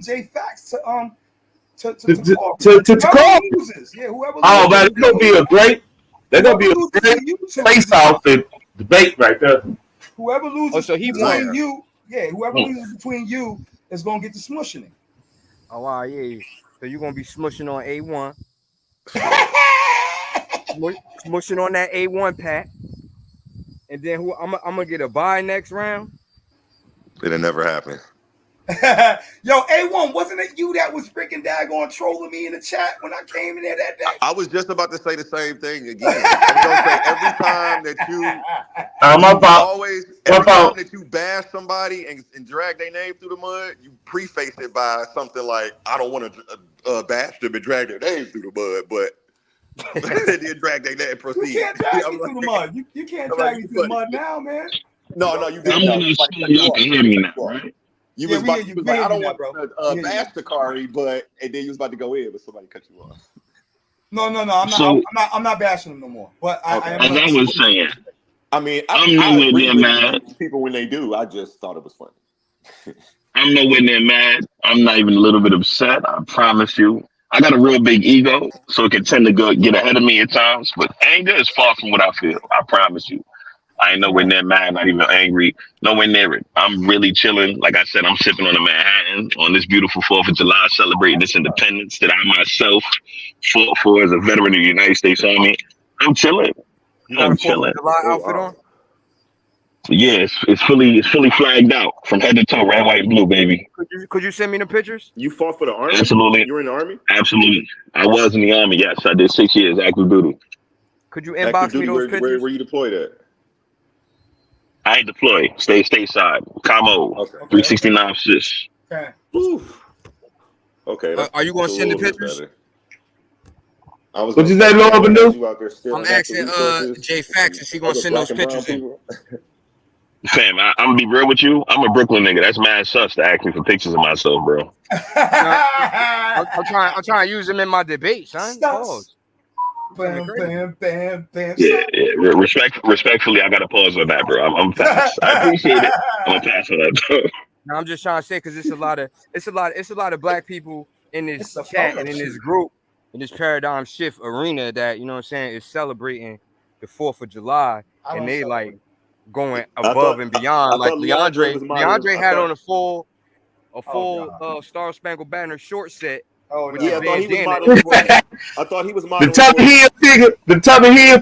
J Faqs to Corey. Yeah, whoever. Oh man, it's gonna be a great. They're gonna be a great face-off and debate right there. Whoever loses so he between won. you, yeah, whoever loses between you is gonna get the smushing. Oh wow, yeah. So you're gonna be smushing on A1. Smushing on that A1 pack. And then who I'm gonna get a bye next round. It'll never happen. Yo, A1, wasn't it you that was freaking daggone trolling me in the chat when I came in there that day? I was just about to say the same thing again. I'm gonna say every time that you every time that you bash somebody and drag their name through the mud, you preface it by something like, I don't want to bash them and drag their name through the mud, but they did drag their name and proceed. You can't drag me through the mud. You can't drag me through the mud now, man. No, you I'm gonna assume y'all can hear me now, right? You was like, I don't want to bash Takari, and then you was about to go in, but somebody cut you off. No, I'm not bashing him no more. But I am. As I was saying, I mean, I'm nowhere near mad. People when they do, I just thought it was funny. I'm nowhere near mad. I'm not even a little bit upset. I promise you. I got a real big ego, so it can tend to get ahead of me at times. But anger is far from what I feel. I promise you. I ain't nowhere near mad, not even angry, nowhere near it. I'm really chilling. Like I said, I'm sipping on a Manhattan on this beautiful 4th of July, celebrating this independence that I myself fought for as a veteran of the United States Army. I'm chilling. I'm chilling. July outfit on? Yeah, it's fully flagged out from head to toe, red, white, and blue, baby. Could you send me the pictures? You fought for the Army? Absolutely. You were in the Army? Absolutely. I was in the Army, yes. I did 6 years active duty. Could you inbox me those pictures? Where were you deployed at? I ain't deployed. Stay stateside. Camo. 369 sis. Okay. Okay. Are you going to send the pictures? What'd you say, Lord Bennu? I'm asking J Faqs, is he going to send those pictures in? Fam, I'm going to be real with you. I'm a Brooklyn nigga. That's mad sus to ask me for pictures of myself, bro. I'm trying to use them in my debate, son. Bam. Yeah. Respectfully, I got to pause on that, bro. I'm fast. I appreciate it. I'm going to pass on that, bro. No, I'm just trying to say, because it's a lot of black people in this chat and in this group, in this paradigm shift arena that, you know what I'm saying, is celebrating the 4th of July, and they like going above and beyond. Like DeAndre had on a full Star Spangled Banner short set. Oh yeah, I thought he was modeling. The Tommy Hill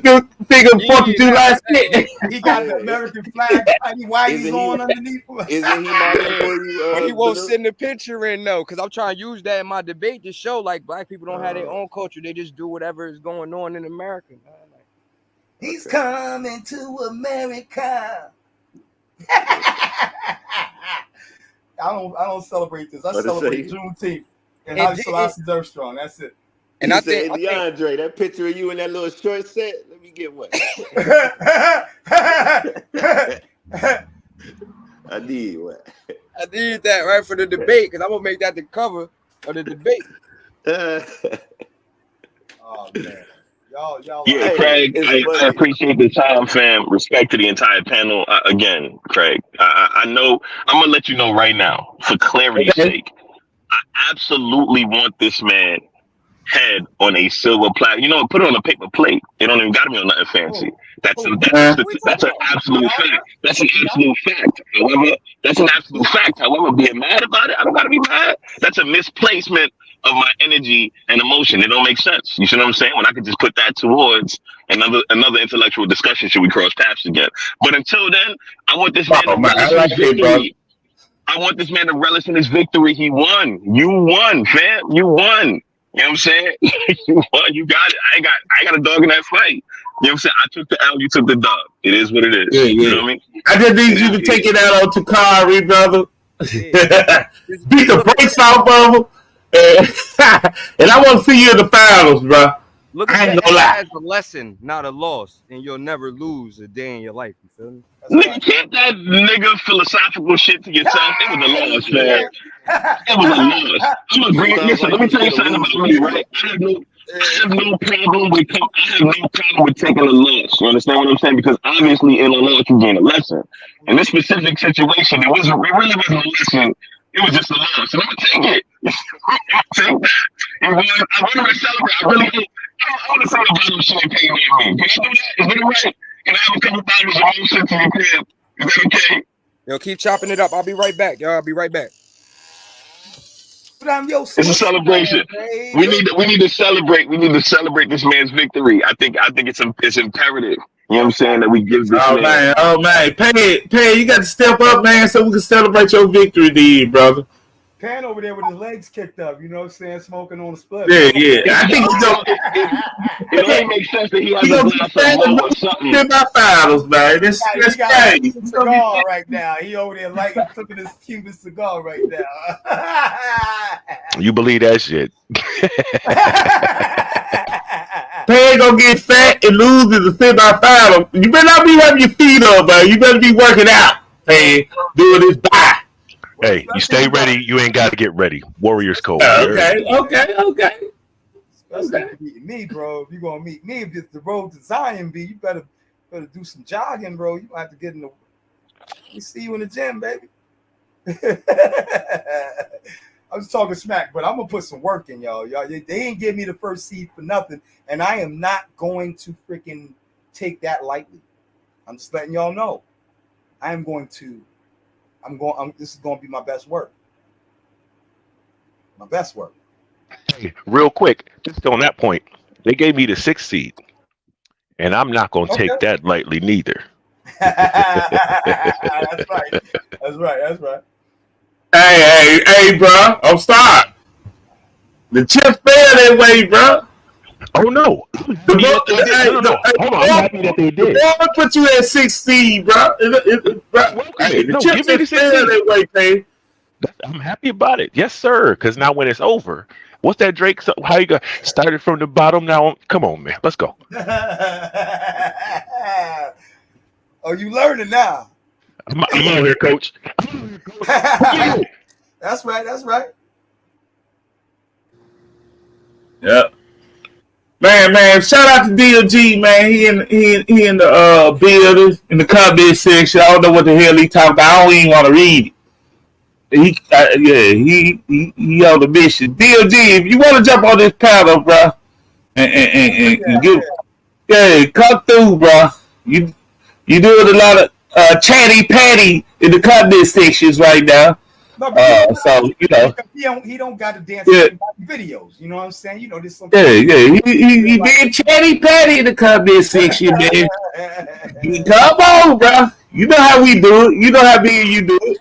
figure 4th of July skit. He got the American flag, whitey's on underneath. Isn't he modeling for you? But he won't send the picture in though, because I'm trying to use that in my debate to show like black people don't have their own culture. They just do whatever is going on in America. He's coming to America. I don't celebrate this. I celebrate Juneteenth. And Haile Selassie Armstrong. That's it. And I think DeAndre, that picture of you in that little short set. Let me get one. I need one. I need that right for the debate because I'm gonna make that the cover of the debate. Oh man, y'all. Yeah, Craig. I appreciate the time, fam. Respect to the entire panel. Again, Craig. I know. I'm gonna let you know right now, for clarity's sake. I absolutely want this man head on a silver platter. You know, put it on a paper plate. It don't even got to be on nothing fancy. That's an absolute fact. That's an absolute fact. However, being mad about it, I don't got to be mad. That's a misplacement of my energy and emotion. It don't make sense. You see what I'm saying? When I could just put that towards another intellectual discussion, should we cross paths again? But until then, I want this man to relish in his victory. I want this man to relish in his victory. He won. You won, fam. You won. You know what I'm saying? You won. You got it. I got a dog in that fight. You know what I'm saying? I took the L, you took the dub. It is what it is. Yeah, You know what I mean? I just need you to take it out on Takari, brother. Beat the brakes off of him. And I want to see you in the finals, bro. Look at that as a lesson, not a loss, and you'll never lose a day in your life. You feel me? Nigga, keep that nigga philosophical shit to yourself. It was a loss, man. It was a loss. I'm agreeing. Listen, let me tell you something about me, right? I have no problem with taking a loss. You understand what I'm saying? Because obviously in a loss you gain a lesson. In this specific situation, it really wasn't a lesson. It was just a loss. And I'm gonna take it. Take that. I want to celebrate. I really do. I want to celebrate a bottle of champagne with me. Can I do that? Is that right? Can I have a couple bottles of old shit to your crib? Is that okay? Yo, keep chopping it up. I'll be right back. Y'all, I'll be right back. It's a celebration. We need to celebrate. We need to celebrate this man's victory. I think it's imperative. You know what I'm saying? That we give this man. Oh man, Pay, you got to step up, man, so we can celebrate your victory, dude, brother. Pan over there with his legs kicked up, you know what I'm saying, smoking on the split. Yeah. I think it only makes sense that he has a glass of more or something. Semi-finals, man. That's crazy. Cigar right now. He over there lighting, flipping his Cuban cigar right now. You believe that shit? Pan gonna get fat and lose in the semi-final. You better not be having your feet up, man. You better be working out, Pan. Doing this bye. Hey, you stay ready. You ain't got to get ready. Warriors code. Okay. Especially meeting me, bro. If you're gonna meet me, if it's the road to Zion, you better do some jogging, bro. You have to get in the. We see you in the gym, baby. I'm just talking smack, but I'm gonna put some work in, y'all. They ain't give me the first seed for nothing, and I am not going to freaking take that lightly. I'm just letting y'all know. This is going to be my best work. My best work. Hey, real quick, just on that point, they gave me the 6th seed, and I'm not going to take that lightly neither. That's right. Hey, bro, I'm sorry. The chips fell that way, bro. Oh no! Hold on, I'm happy that they did. They put you at 6 seed, bro. The chips fell that way, man. I'm happy about it. Yes, sir. Because now when it's over, what's that Drake? How you got started from the bottom? Now, come on, man. Let's go. Oh, you learning now? I'm out here, coach. That's right. Yep. Man, shout out to DLG, man. He in the building in the comment section. I don't know what the hell he talking about. I don't even want to read it. He on the mission. DLG, if you want to jump on this panel, bro, and come through, bro. You doing a lot of chatty patty in the comment sections right now. No, so you know he don't got to dance videos. You know what I'm saying? You know this. He being chatty patty in the comment section, man. Come on, bro. You know how we do it. You know how me and you do it.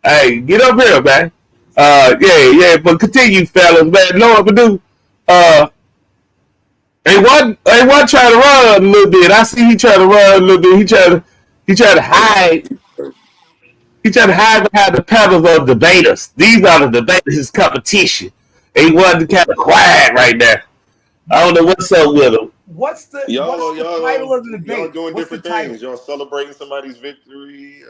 Hey, get up here, man. Yeah. But continue, fellas, man. Know what to do. Ain't one trying to run a little bit. I see he trying to run a little bit. He trying to hide. He trying to hide behind the pedals of debaters. These are the debaters' competition. He wasn't kind of quiet right now. I don't know what's up with him. What's the title of the debate? Y'all doing different things. Y'all celebrating somebody's victory.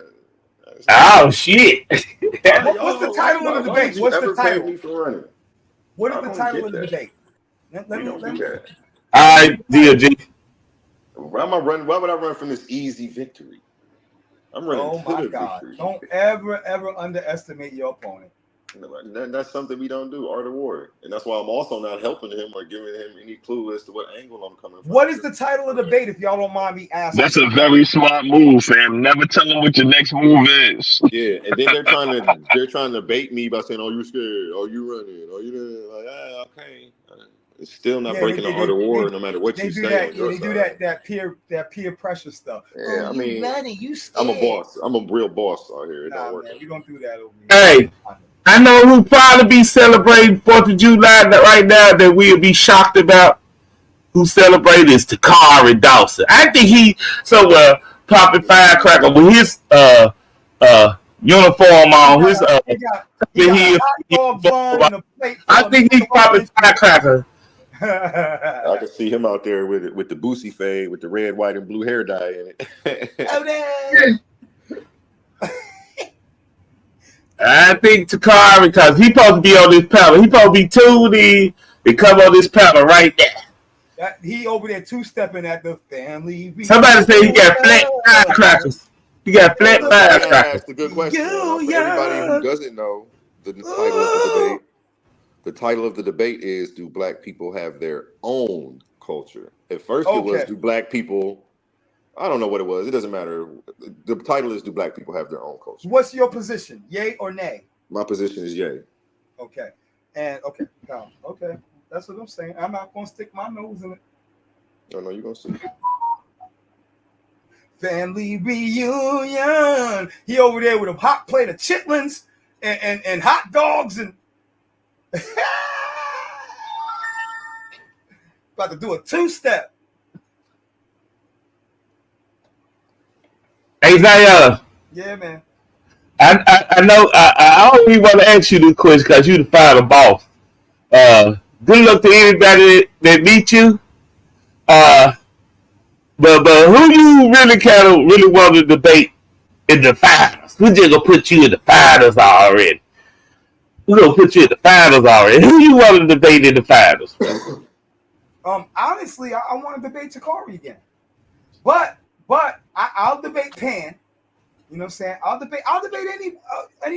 Oh shit! What's the title of the debate? What's the title? What is the title of the debate? Let me. All right, DLG. Why would I run from this easy victory? I'm running. Oh my God! Victory. Don't ever underestimate your opponent. That's something we don't do, art of war. And that's why I'm also not helping him or giving him any clue as to what angle I'm coming from. What is the title of the debate, if y'all don't mind me asking? That's a very smart move, fam. Never tell them what your next move is. Yeah, and then they're trying to bait me by saying, "Oh, you scared? Oh, you running? Oh, you like, okay." It's still not breaking the art of war, no matter what you say. They do that peer pressure stuff. Yeah, oh, I mean, you I'm a boss. I'm a real boss out here. It don't work. Man, we don't do that over Hey, here. I know who probably be celebrating 4th of July right now that we'll be shocked about. Who celebrated is Takari Dawson. I think he somewhere popping firecracker with his uniform on. I think he's popping firecracker. I can see him out there with the Boosie fade with the red, white, and blue hair dye in it. I think Takari, because he supposed to be on this panel. He supposed to be tuned in to come on this panel right there. He over there two-stepping at the family. Somebody say he got flat firecrackers. He got flat firecrackers. That's a good question. For everybody who doesn't know the title of the debate, the title of the debate is, do black people have their own culture? At first it was, do black people, I don't know what it was. It doesn't matter. The title is, do black people have their own culture? What's your position? Yay or nay? My position is yay. Okay. And okay. That's what I'm saying. I'm not going to stick my nose in it. Oh, no, you're going to see. Family reunion. He over there with a hot plate of chitlins and hot dogs and about to do a two-step. Hey, Zaya. Yeah, man. I know. I don't even want to ask you this question because you the final boss. Good luck to anybody that meet you. But who you really want to debate in the finals? Who just gonna put you in the finals already? Who gonna put you in the finals already? Who you want to debate in the finals? Honestly, I want to debate Takari again, but I'll debate Pan. You know what I'm saying? I'll debate any.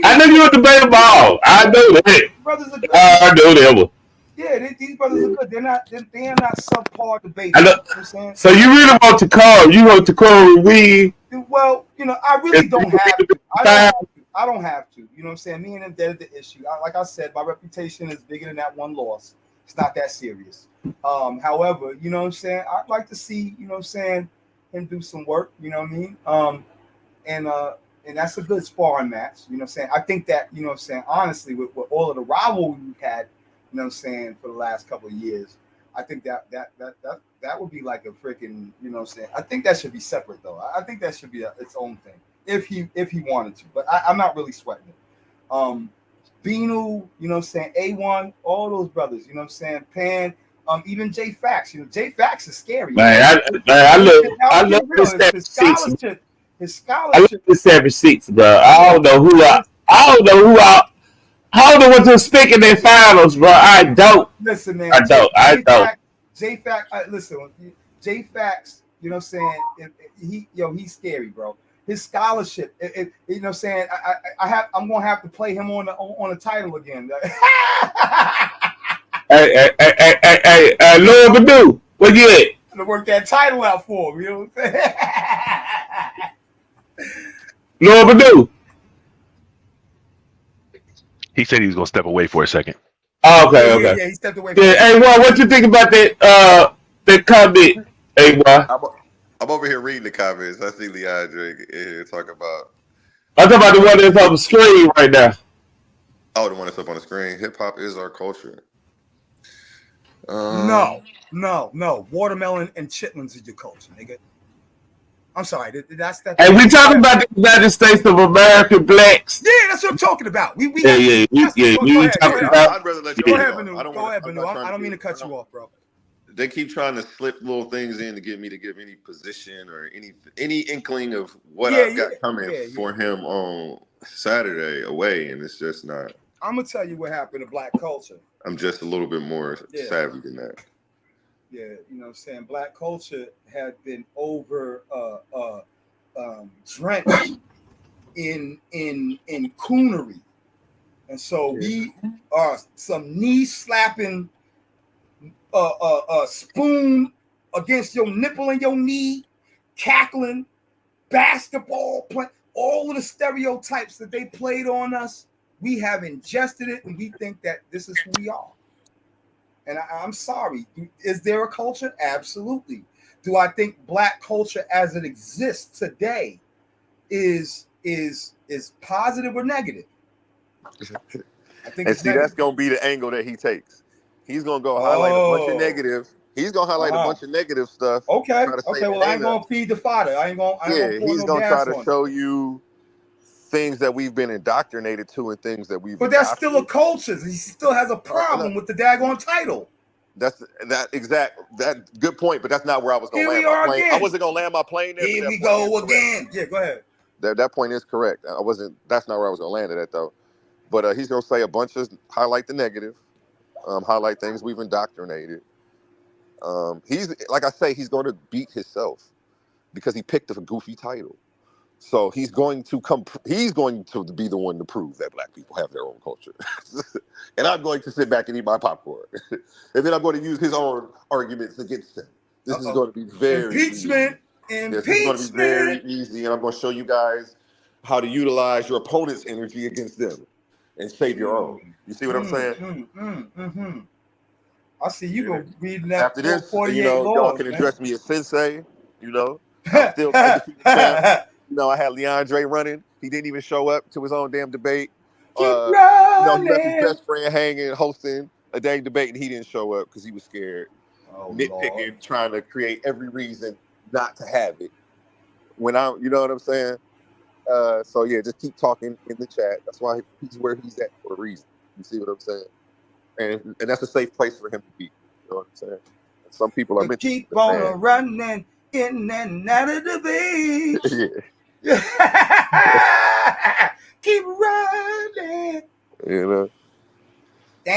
I know you'll debate them all. I know that. Brothers are good. I know that one. Yeah, these brothers are good. They're not subpar debaters. I know. You know what I'm saying? So you really want Takari? You want Takari to win? Well, I really don't have to. I don't have to. You know what I'm saying? Me and him, that's the issue. Like I said, my reputation is bigger than that one loss. It's not that serious. However, you know what I'm saying? I'd like to see, you know what I'm saying, him do some work. You know what I mean? And that's a good sparring match. You know what I'm saying? I think that, you know what I'm saying, honestly, with all of the rivalry we've had, you know what I'm saying, for the last couple of years, I think that would be like a freaking, you know what I'm saying? I think that should be separate though. I think that should be its own thing if he wanted to. But I'm not really sweating it. Bennu, you know what I'm saying, A1, all those brothers, you know what I'm saying, Pan, even J Faqs. You know, J Faqs is scary. Man, I love his scholarship. His I love scholarship. the 7-6, bro. I don't know what to speak in their finals, bro. I don't. Listen, man. I don't. J Faqs, listen. J Faqs, you know what I'm saying? He's scary, bro. His scholarship, you know what I'm saying? I'm gonna have to play him on the title again. Hey, Lord Bennu, where you at? To work that title out for him, you know what I'm saying? Lord Bennu. He said he was gonna step away for a second. Oh, okay. Yeah, he stepped away. Hey, what you think about that comment? Hey, I'm over here reading the comments. I see Leandre in here talking about. I'm talking about the one that's on the screen right now. Oh, the one that's up on the screen. Hip hop is our culture. No. Watermelon and chitlins is your culture, nigga. I'm sorry. That's that. Hey, we talking about the United States of American blacks. Yeah, that's what I'm talking about. We talking about. I'd rather let you go ahead, Bennu. I don't mean to cut you off, bro. They keep trying to slip little things in to get me to give any position or any inkling of what I've got coming for him on Saturday away, and it's just not. I'm gonna tell you what happened to black culture. I'm just a little bit more savvy than that. Yeah, you know what I'm saying? Black culture had been over drenched in coonery And so we are some knee slapping, spoon against your nipple and your knee, cackling, basketball play, all of the stereotypes that they played on us. We have ingested it, and we think that this is who we are. And I'm sorry. Is there a culture? Absolutely. Do I think Black culture as it exists today is positive or negative? I think and see, negative. That's gonna be the angle that he takes. He's gonna go highlight a bunch of negative. He's gonna highlight a bunch of negative stuff. Okay. Okay. Well, I ain't gonna feed the fodder. I ain't gonna. He's gonna try to show you things that we've been indoctrinated to and things that we've. But that's still a culture. He still has a problem with the daggone title. That's that good point, but that's not where I was gonna land my plane. I wasn't gonna land my plane there. Here we go again. Yeah, go ahead. That point is correct. That's not where I was gonna land it at though. But he's gonna say a bunch of highlight the negative, highlight things we've indoctrinated. He's like I say, he's going to beat himself because he picked a goofy title. So he's going to be the one to prove that Black people have their own culture. And I'm going to sit back and eat my popcorn. And then I'm going to use his own arguments against him. This is going to be very impeachment. This is going to be very easy, and I'm going to show you guys how to utilize your opponent's energy against them and save your own. You see what I'm saying? I see you go reading that. After this, y'all can address me as sensei. I'm still undefeated champ. I had Leandre running. He didn't even show up to his own damn debate. He left his best friend hanging, hosting a dang debate, and he didn't show up because he was scared. Nitpicking, trying to create every reason not to have it. You know what I'm saying? So yeah, just keep talking in the chat. That's why he's where he's at for a reason. You see what I'm saying? And that's a safe place for him to be. You know what I'm saying? And some people are meant to keep on running in and out of the beach. Keep running. Damn.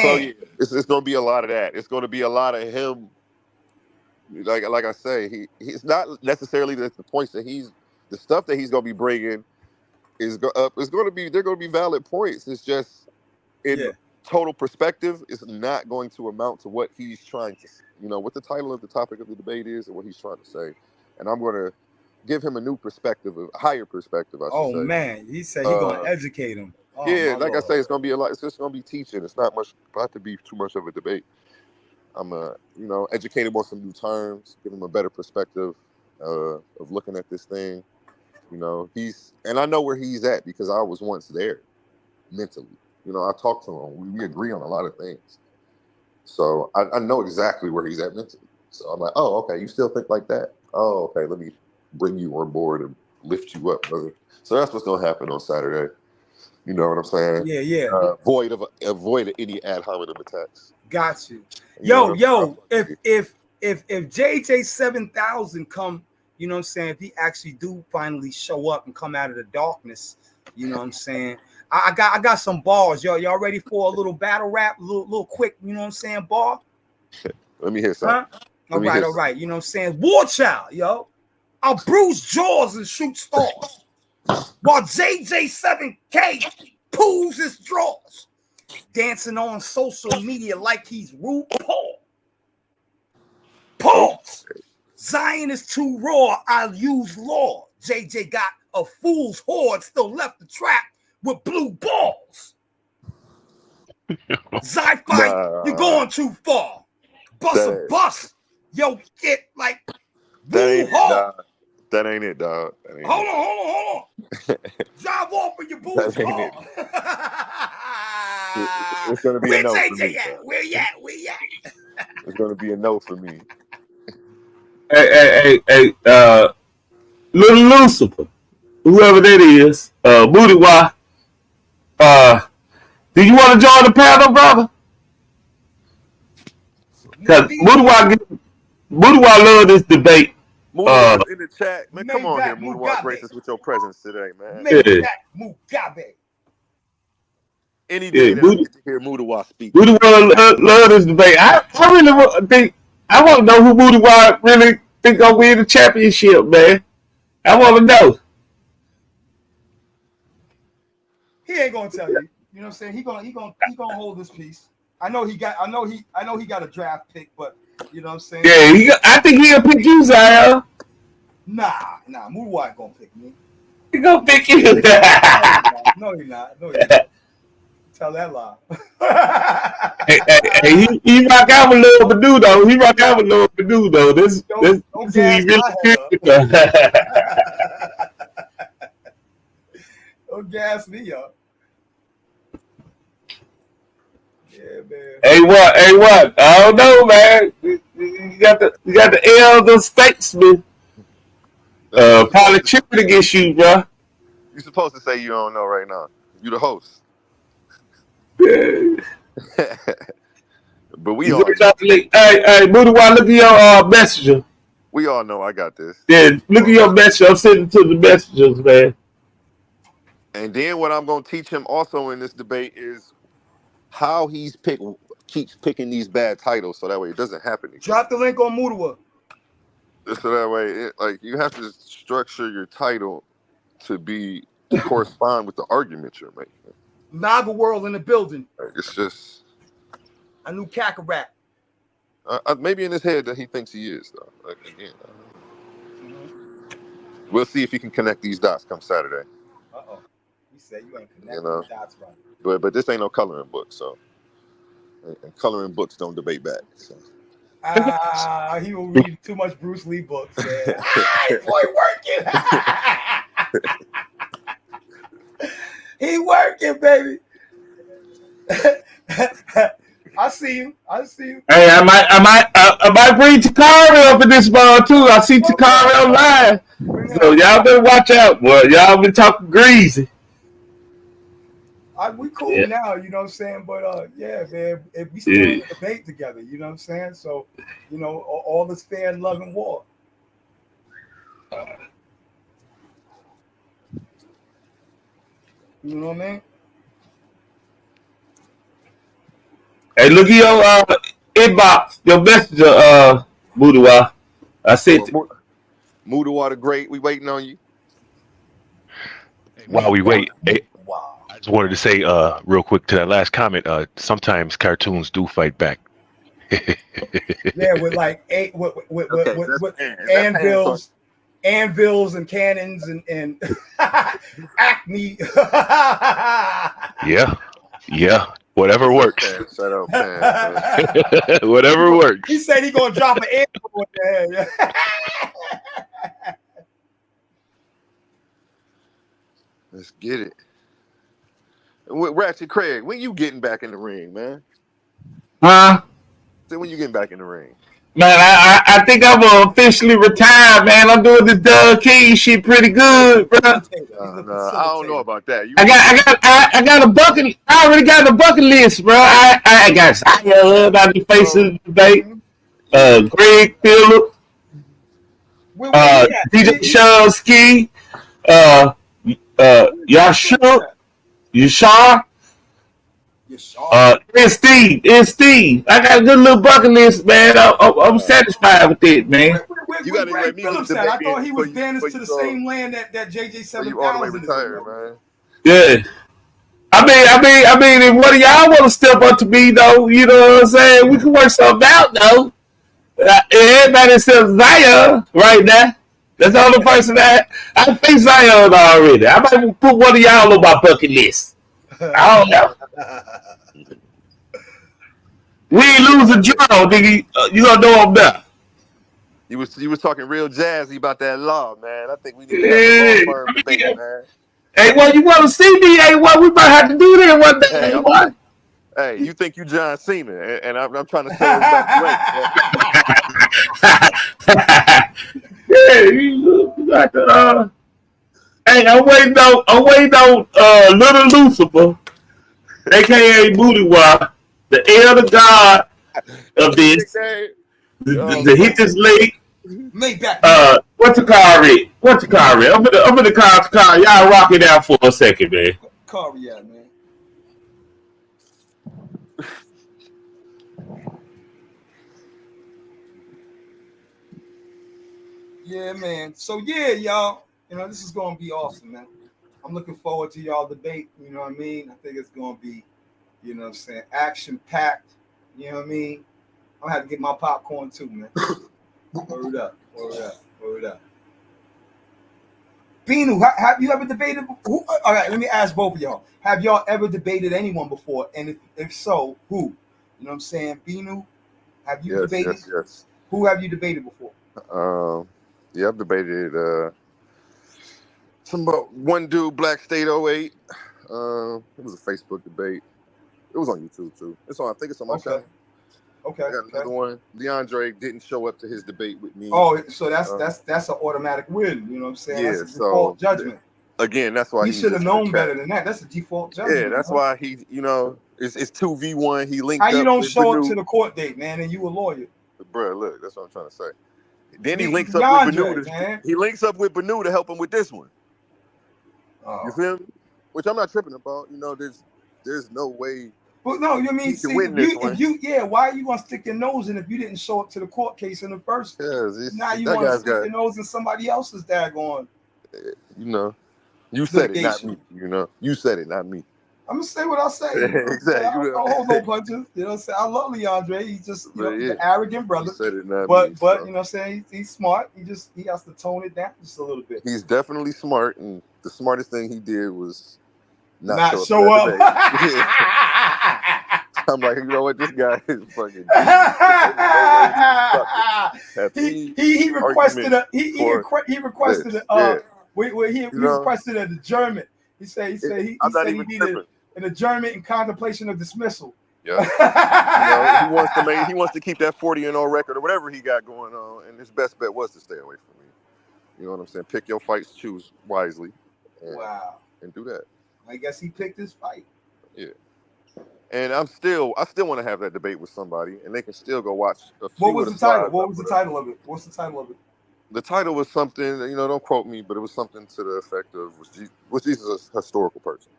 So yeah, it's gonna be a lot of that. It's gonna be a lot of him. Like I say, he's not necessarily the points that the stuff that he's gonna be bringing is gonna be, they're gonna be valid points. It's just in total perspective, it's not going to amount to what he's trying to, what the title of the topic of the debate is and what he's trying to say. And I'm gonna give him a new perspective, a higher perspective. I should say. Man, he said he's gonna educate him. I say, it's gonna be a lot. It's just gonna be teaching. It's not about to be too much of a debate. I'm educate him on some new terms, give him a better perspective of looking at this thing. And I know where he's at because I was once there mentally. I talked to him. We agree on a lot of things. So I know exactly where he's at mentally. So I'm like, oh, okay, you still think like that? Oh, okay, let me bring you on board and lift you up, brother. So that's what's gonna happen on Saturday. You know what I'm saying? Yeah. Void of any ad hominem attacks. Got you. Yo, if JJ 7000 come, you know what I'm saying, if he actually do finally show up and come out of the darkness, you know what I'm saying? I got some bars. Y'all ready for a little battle rap, little quick, you know what I'm saying, bar? Let me hear something. All right. You know what I'm saying? War Child, yo. I'll bruise jaws and shoot stars. While JJ7K pulls his drawers. Dancing on social media like he's RuPaul. Pause. Zion is too raw. I'll use law. JJ got a fool's horde, still left the trap with blue balls. Zi-Fi, you're going too far. Bust a bus. Yo, get like that ain't it, dog. Hold on. Drive off with your boots. It's gonna be a no for me. Where you at? It's gonna be a no for me. Hey, Little Lucifer, whoever that is, Booty Why, do you want to join the panel, brother? Because Booty Why love this debate. Mugabe in the chat, man. Come on here, Mugabe. Grace us with your presence today, man. Mugabe. Any day that I get to hear Mugabe speak. Mugabe love this debate. I really think I want to know who Mugabe really think gonna win the championship, man. I want to know. He ain't gonna tell you. You know what I'm saying? He gonna hold his peace. I know he got a draft pick, but you know what I'm saying? Yeah, I think he'll pick you, Zion. Nah, Muruwa ain't gonna pick me. He gonna pick you. No, you're not. Tell that lie. hey, he rock out with Lil Bennu though. This is who he really picked. Don't gas me up. Yeah, man. Hey, what? I don't know, man. You got the elder statesman. Probably tripping against you, bro. You're supposed to say you don't know right now. You the host. But we all hey, Muruwa, look at your messenger. We all know I got this. Yeah, look at your messenger. I'm sending to the messengers, man. And then what I'm gonna teach him also in this debate is how keeps picking these bad titles, so that way it doesn't happen again. Drop the link on Muruwa. So that way, you have to structure your title to correspond with the argument you're making. Naga World in the building. It's just a new Kakarot. Maybe in his head that he thinks he is, though. Again, we'll see if he can connect these dots come Saturday. Uh-oh. You said you ain't connecting the dots right. But this ain't no coloring book, so and coloring books don't debate back. So. He will read too much Bruce Lee books. Boy, working. He working, baby. I see you. Hey, I might bring Takari up in this ball too. I see Takari online. So y'all better watch out, boy. Y'all been talking greasy. We cool now, you know what I'm saying? But yeah, man, if we still in the debate together, you know what I'm saying? So, you know, all this fair and love and war. You know what I mean? Hey, look at your inbox, your messenger, Muruwa. I said Muruwa the Great, we waiting on you. While we wait, I just wanted to say real quick to that last comment, sometimes cartoons do fight back. Yeah, with like anvils and cannons and acme. Yeah. Whatever works. Shut up, man. Whatever works. He said he gonna drop an anvil in there. Let's get it. Ratchet Craig, when you getting back in the ring, man? Huh? So when you getting back in the ring? Man, I think I'm gonna officially retire, man. I'm doing this Doug King shit pretty good, bro. I don't know about that. I got a bucket. I already got a bucket list, bro. I got Zion. I be facing the debate. Greg Phillip, DJ Sean Ski, Yashar. It's Steve. I got a good little bucket list, man. I'm satisfied with it, man. You got to let me Phillips said. I thought he was banished to the same land that JJ 7000 you all the way retired, man. Yeah. I mean, if one of y'all want to step up to me, though, you know what I'm saying? We can work something out, though. Everybody except Zion right now. That's the only person that I think Zion already. I might put one of y'all on my bucket list. I don't know. We ain't losing draw, nigga. You gonna know I'm there. You was talking real jazzy about that law, man. I think we need to have a firm debate, man. Hey, well, you want to see me? Hey, what we might have to do that one day. Hey, you think you John Cena, and I'm trying to show him back yeah, you got the. Hey, I'm waiting on Little Lucifer, aka Muruwa, the elder god of this, to hit this lake. What's the car rate? I'm in the car. Y'all rock it out for a second, man. Car, yeah, man. Yeah, man. So yeah, y'all. You know, this is gonna be awesome, man. I'm looking forward to y'all debate. You know what I mean? I think it's gonna be, you know what I'm saying, action packed. You know what I mean? I'm gonna have to get my popcorn too, man. Word up. Bennu, have you ever debated? Who? All right, let me ask both of y'all. Have y'all ever debated anyone before? And if so, who? You know what I'm saying? Bennu, have you debated? Yes. Who have you debated before? Yeah, I've debated one dude, Black State 08. It was a Facebook debate. It was on YouTube too. I think it's on my channel. Okay. I got another one. DeAndre didn't show up to his debate with me. Oh, so that's an automatic win. You know what I'm saying? That's a default judgment. Again, that's why he should have known better than that. That's a default judgment. Yeah, that's why he, it's 2v1. He linked How up. you don't with show Bennu. up to the court date, man, and you a lawyer? Bro, look, that's what I'm trying to say. Then he links up with Bennu. He links up with Bennu to help him with this one. You feel me? Which I'm not tripping about. There's no way. But no, you mean why are you gonna stick your nose in if you didn't show up to the court case in the first? Now you want to stick your nose in somebody else's daggone. You said it, not me. You said it, not me. I'm gonna say what I say. Exactly. I don't hold no punches. You know what I'm saying? I love Leandre. He's just he's an arrogant brother. You said it, not but me, you know what I'm saying? He's smart. He has to tone it down just a little bit. He's definitely smart, and the smartest thing he did was not show up. I'm like, you know what? This guy is fucking. He requested an adjournment. He said he needed an adjournment in contemplation of dismissal. Yeah. He wants to keep that 40-0 record or whatever he got going on, and his best bet was to stay away from me. You know what I'm saying? Pick your fights, choose wisely. And do that. I guess he picked his fight. Yeah. And I still want to have that debate with somebody, and they can still go watch. What was the title? What's the title of it? The title was something, don't quote me, but it was something to the effect of, was Jesus a historical person?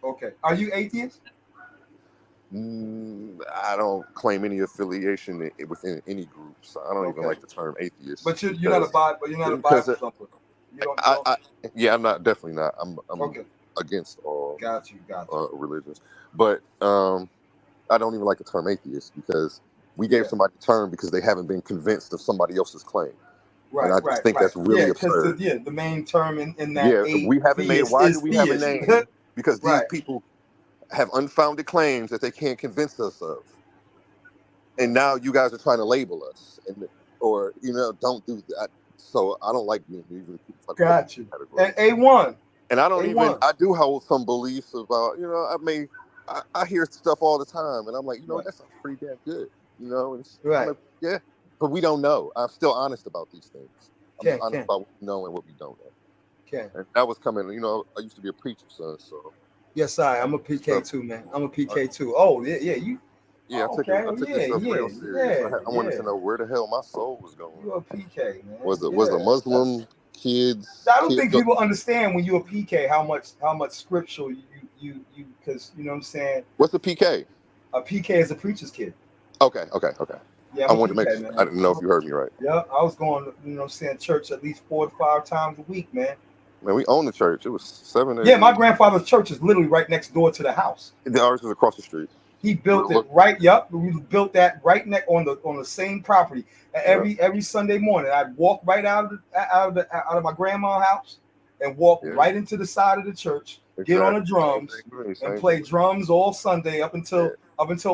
Okay. Are you atheist? I don't claim any affiliation within any group, so I don't even like the term atheist. But you're not a Bible thumper. I'm not. Definitely not. I'm against all religions, but I don't even like the term atheist because we gave somebody a term because they haven't been convinced of somebody else's claim. Right, and I just think that's really absurd. The main term in that we haven't made. Why do we have a name? Because these people have unfounded claims that they can't convince us of, and now you guys are trying to label us, don't do that. So I don't like being even. Got you. And A1. And I don't even. I do hold some beliefs about. I hear stuff all the time, and I'm like, that sounds pretty damn good. But we don't know. I'm still honest about these things. I'm honest about what we know and what we don't know. And that was coming. I used to be a preacher, son. So. Yes, I'm a PK too, man. I'm a PK too. Oh, yeah, you. Yeah, I took this stuff real serious. I wanted to know where the hell my soul was going. You're a PK, man. Was a Muslim kids? I don't think people understand when you're a PK how much scriptural you because you know what I'm saying. What's a PK? A PK is a preacher's kid. Okay. Yeah, I wanted to make sure. I didn't know if you heard me right. Yeah, I was going, church at least 4 to 5 times a week, man. Man, we own the church. It was 7. Yeah, my grandfather's church is literally right next door to the house. Ours was across the street. He built it right. Yep, we built that right next on the same property. Every Sunday morning, I'd walk right out of my grandma's house and walk right into the side of the church. Get on the drums and play drums all Sunday up until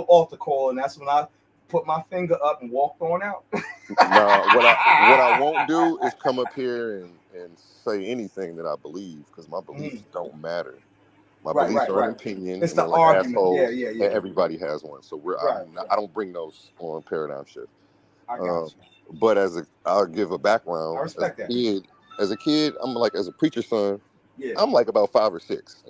altar call, and that's when I put my finger up and walked on out. No, what I won't do is come up here and say anything that I believe because my beliefs don't matter. My beliefs are an opinion. It's the argument. Yeah. And everybody has one, so I don't bring those on Paradigm Shift. I got you. But I'll give a background. I respect that. As a kid, I'm like as a preacher's son. Yeah. I'm like about 5 or 6.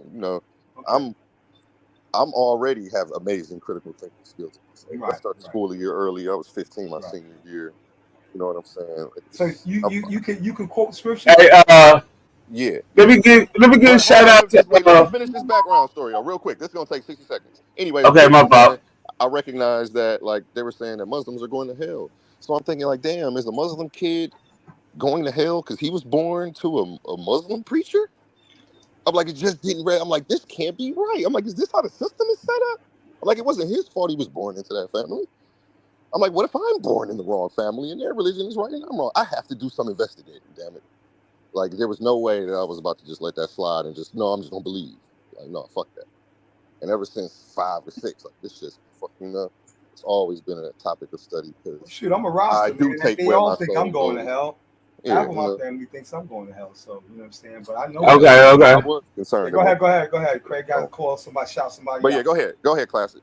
I'm already have amazing critical thinking skills. I started school a year early. I was 15 my senior year. You know what I'm saying? So you can quote scripture. Hey, yeah. Let me give a shout out to. Let me finish this background story real quick. This is gonna take 60 seconds. Anyway. Okay, my fault. I recognize that they were saying that Muslims are going to hell. So I'm thinking damn, is a Muslim kid going to hell because he was born to a Muslim preacher? I'm like, it just didn't read. I'm like, this can't be right. I'm like, is this how the system is set up? I'm like, it wasn't his fault he was born into that family. I'm like, what if I'm born in the wrong family and their religion is right and I'm wrong? I have to do some investigating, damn it. Like, there was no way that I was about to just let that slide and just, no, I'm just going to believe. Like, no, fuck that. And ever since 5 or 6, like, this shit's fucking up. It's always been a topic of study. Shoot, I'm a roster, I do man. take They where all my think soul I'm going to goes. hell. Yeah, Half of you my know. family thinks I'm going to hell, so you know what I'm saying. But I know. Okay. I was concerned. Go ahead. Craig got a call. Somebody shout somebody. But yeah, out. go ahead, Classic.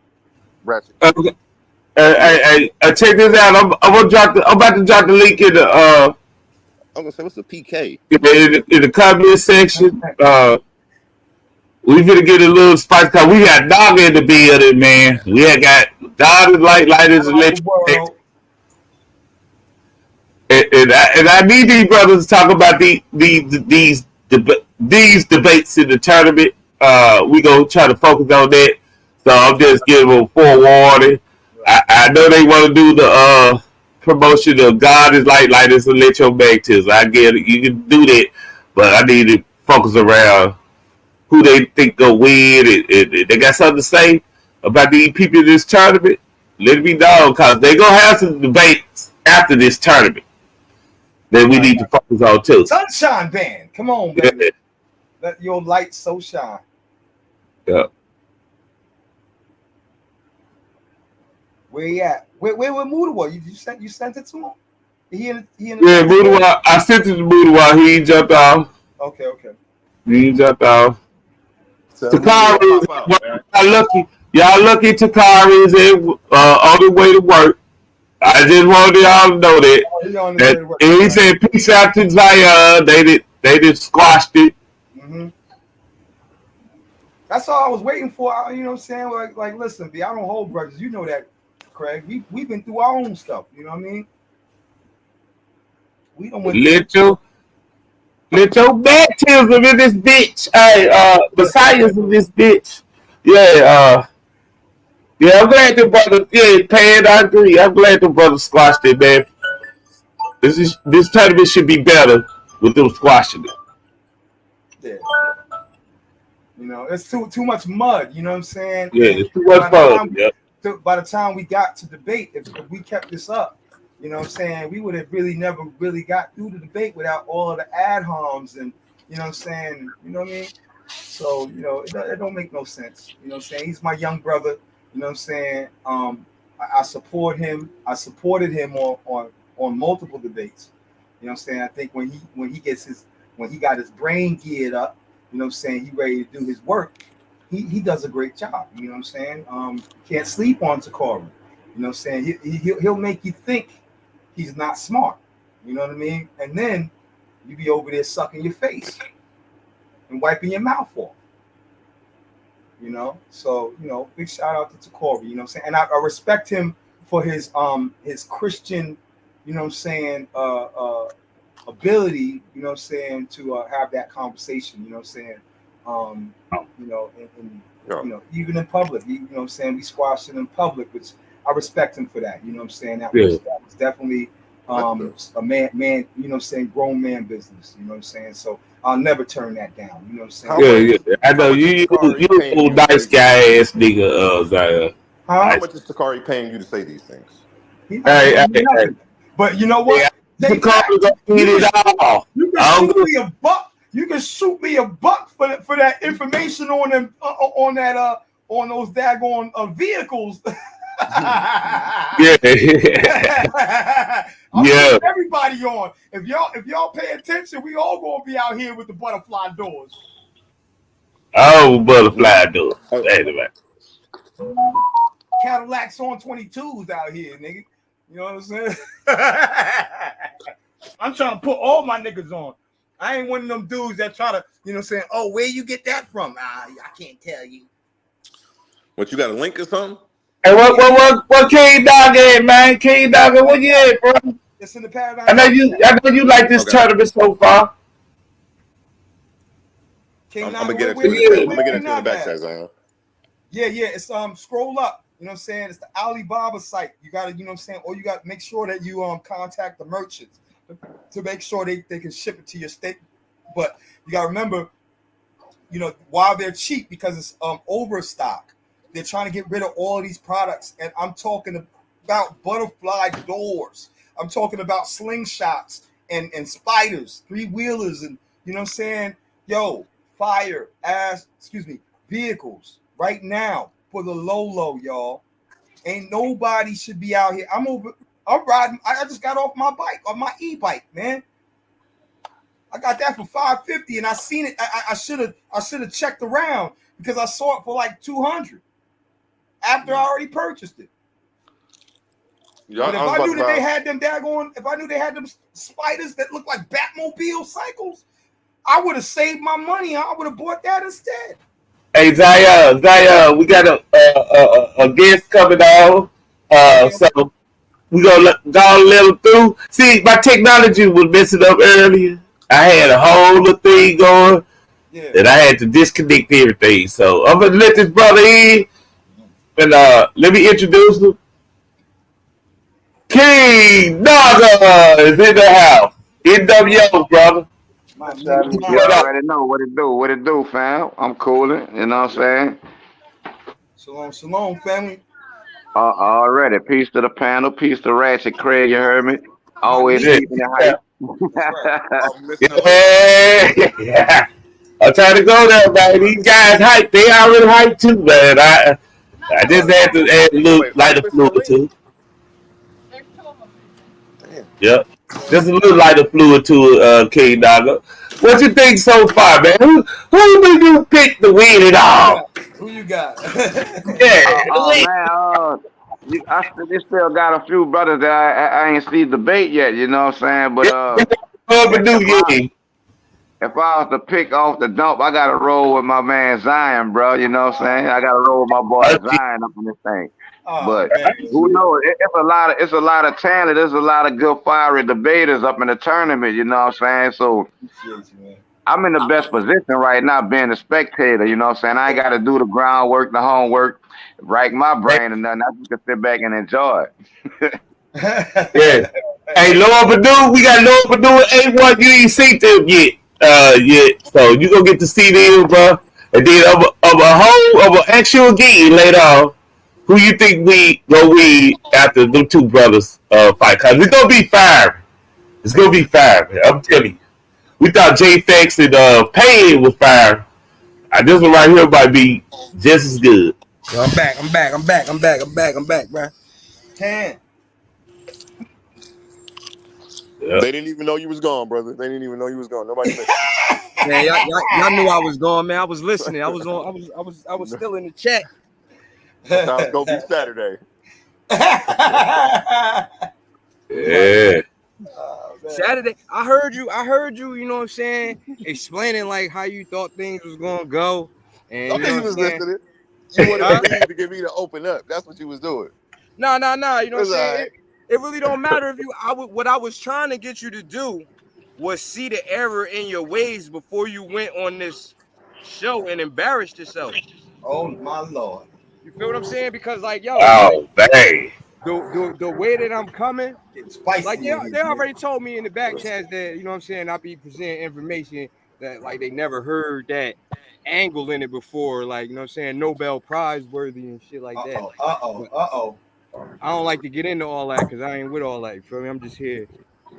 Ratchet. Okay. Hey, check this out. I'm about to drop the link in the I'm gonna say, what's the PK? in the comment section. We finna get a little spice because we got Dogger in the building, man. We had got Dogger, lighters, electric. And I need these brothers to talk about these debates in the tournament. We gonna try to focus on that. So I'm just giving them forewarning. I know they want to do the promotion of God is lighters and let your bag too. I get it. You can do that, but I need to focus around who they think go win. They got something to say about these people in this tournament. Let it be known because they gonna have some debates after this tournament that we need to focus on too. Sunshine Band, come on, baby. Let your light so shine. Yeah. Where he at? Where Mudawa? You sent it to him? He Mudawa. I sent it to Mudawa. He ain't jumped off. Okay. He ain't jumped off. Takari, y'all lucky Takari is on the way to work. I just wanted y'all to know that. And he said, peace out to Zion. They did squashed it. Mm-hmm. That's all I was waiting for. You know what I'm saying? Like listen, I don't hold grudges. You know that, Craig. We've been through our own stuff. You know what I mean? We don't want let your baptism in this bitch. Hey, Messiah's in this bitch. Yeah, I'm glad the brother. Yeah, Pan, I agree. I'm glad the brother squashed it, man. This tournament should be better with them squashing it. Yeah. You know, it's too much mud. You know what I'm saying? Yeah, it's too much fun. By the time we got to debate, if we kept this up, you know what I'm saying, we would have never really got through the debate without all of the ad homs and, you know what I'm saying, you know what I mean? So, you know, it don't make no sense. You know what I'm saying? He's my young brother. You know what I'm saying? I support him. I supported him on multiple debates. You know what I'm saying? I think when he got his brain geared up, you know what I'm saying, he ready to do his work, he does a great job. You know what I'm saying? Can't sleep on Takari. You know what I'm saying? He'll make you think he's not smart. You know what I mean? And then you be over there sucking your face and wiping your mouth off. You know? So, you know, big shout out to Takari, you know what I'm saying? And I respect him for his Christian, you know what I'm saying, ability, you know what I'm saying, to have that conversation, you know what I'm saying? You know, and you know, even in public, you know what I'm saying, we squashed it in public, which I respect him for that. You know what I'm saying? That was definitely a man, you know what I'm saying, grown man business. You know what I'm saying? So I'll never turn that down. You know what I'm saying? Yeah. I know you old nice guy ass nigga, Zion. How much is Takari paying you to say these things? Hey. But you know what? You can shoot me a buck. You can shoot me a buck for that information on them on those daggone vehicles. Yeah. I'll put everybody on. If y'all pay attention, we all gonna be out here with the butterfly doors. Oh, butterfly doors. Anyway. Cadillacs on 22s out here, nigga. You know what I'm saying? I'm trying to put all my niggas on. I ain't one of them dudes that try to, you know what I'm saying, oh, where you get that from? I can't tell you. What, you got a link or something? Hey, what King Dog at, man? King Dog, what you at, bro? It's in the paradigm. I know you like this tournament so far. I'm gonna get into it. I'm gonna get into the back chat, Zion. Yeah. It's scroll up. You know what I'm saying? It's the Alibaba site. You gotta, you know what I'm saying, or you gotta make sure that you contact the merchants to make sure they can ship it to your state. But you gotta remember, you know, while they're cheap because it's overstock, they're trying to get rid of all of these products. And I'm talking about butterfly doors. I'm talking about slingshots and spiders, 3-wheelers, and you know what I'm saying? Yo, vehicles right now for the low, y'all. Ain't nobody should be out here. I'm riding. I just got off my bike, on my e-bike, man. I got that for $550, and I seen it. I should have checked around because I saw it for like $200 after I already purchased it. Yeah, But if I knew that they had them if I knew they had them spiders that look like Batmobile cycles, I would have saved my money. I would have bought that instead. Hey, Zaya, we got a guest coming on. So we gonna go let him through. See, my technology was messing up earlier. I had a whole little thing going, and I had to disconnect everything. So I'm gonna let this brother in, and let me introduce him. King Naga is in the house. NWO, brother. You already know what it do. What it do, fam? I'm cooling. You know what I'm Shalom, saying? shalom, family. Already. Peace to the panel. Peace to Ratchet Craig. You heard me? Always keeping it hype. Yeah. I'm trying to go there, man. These guys hype. They already hype too, man. I just had to add a little lighter fluid too. Yep. Just a little lighter fluid to King Naga. What you think so far, man? Who do you pick to win it all? Who you got? I still got a few brothers that I ain't see debate yet, you know what I'm saying? But if I was to pick off the dump, I gotta roll with my man Zion, bro. You know what I'm saying? I gotta roll with my boy Zion up in this thing. But who knows? It's a lot of talent. There's a lot of good fiery debaters up in the tournament. You know what I'm saying? So I'm in the best position right now, being a spectator. You know what I'm saying? I ain't got to do the groundwork, the homework, rack my brain and nothing. I just can sit back and enjoy it. Yeah. Hey, Lord Bennu, we got Lord Bennu and A1. You ain't seen them yet. So you gonna get to see them, bro. And then of an actual game later on. Who you think we gonna win after them two brothers fight? Cause it's gonna be fire. It's gonna be fire, man. I'm telling you. We thought Faqs and Payne was fire. This one right here might be just as good. Yo, I'm back, bro. Can. Yep. They didn't even know you was gone, brother. They didn't even know you was gone. Nobody missed it. Man, y'all knew I was gone, man. I was listening. I was still in the chat. I thought it was gonna be Saturday. Yeah. Saturday, I heard you, you know what I'm saying, explaining like how you thought things was gonna go. And I think you was listening. You wanted me to get me to open up. That's what you was doing. No, you know what I'm saying? It really don't matter if what I was trying to get you to do was see the error in your ways before you went on this show and embarrassed yourself. Oh my Lord. You feel what I'm saying? Because like, yo, dang. The way that I'm coming, it's spicy. Like they already told me in the back chats that, you know what I'm saying, I be presenting information that like they never heard that angle in it before, like, you know what I'm saying, Nobel Prize worthy and shit like that. I don't like to get into all that because I ain't with all that. You feel me? I'm just here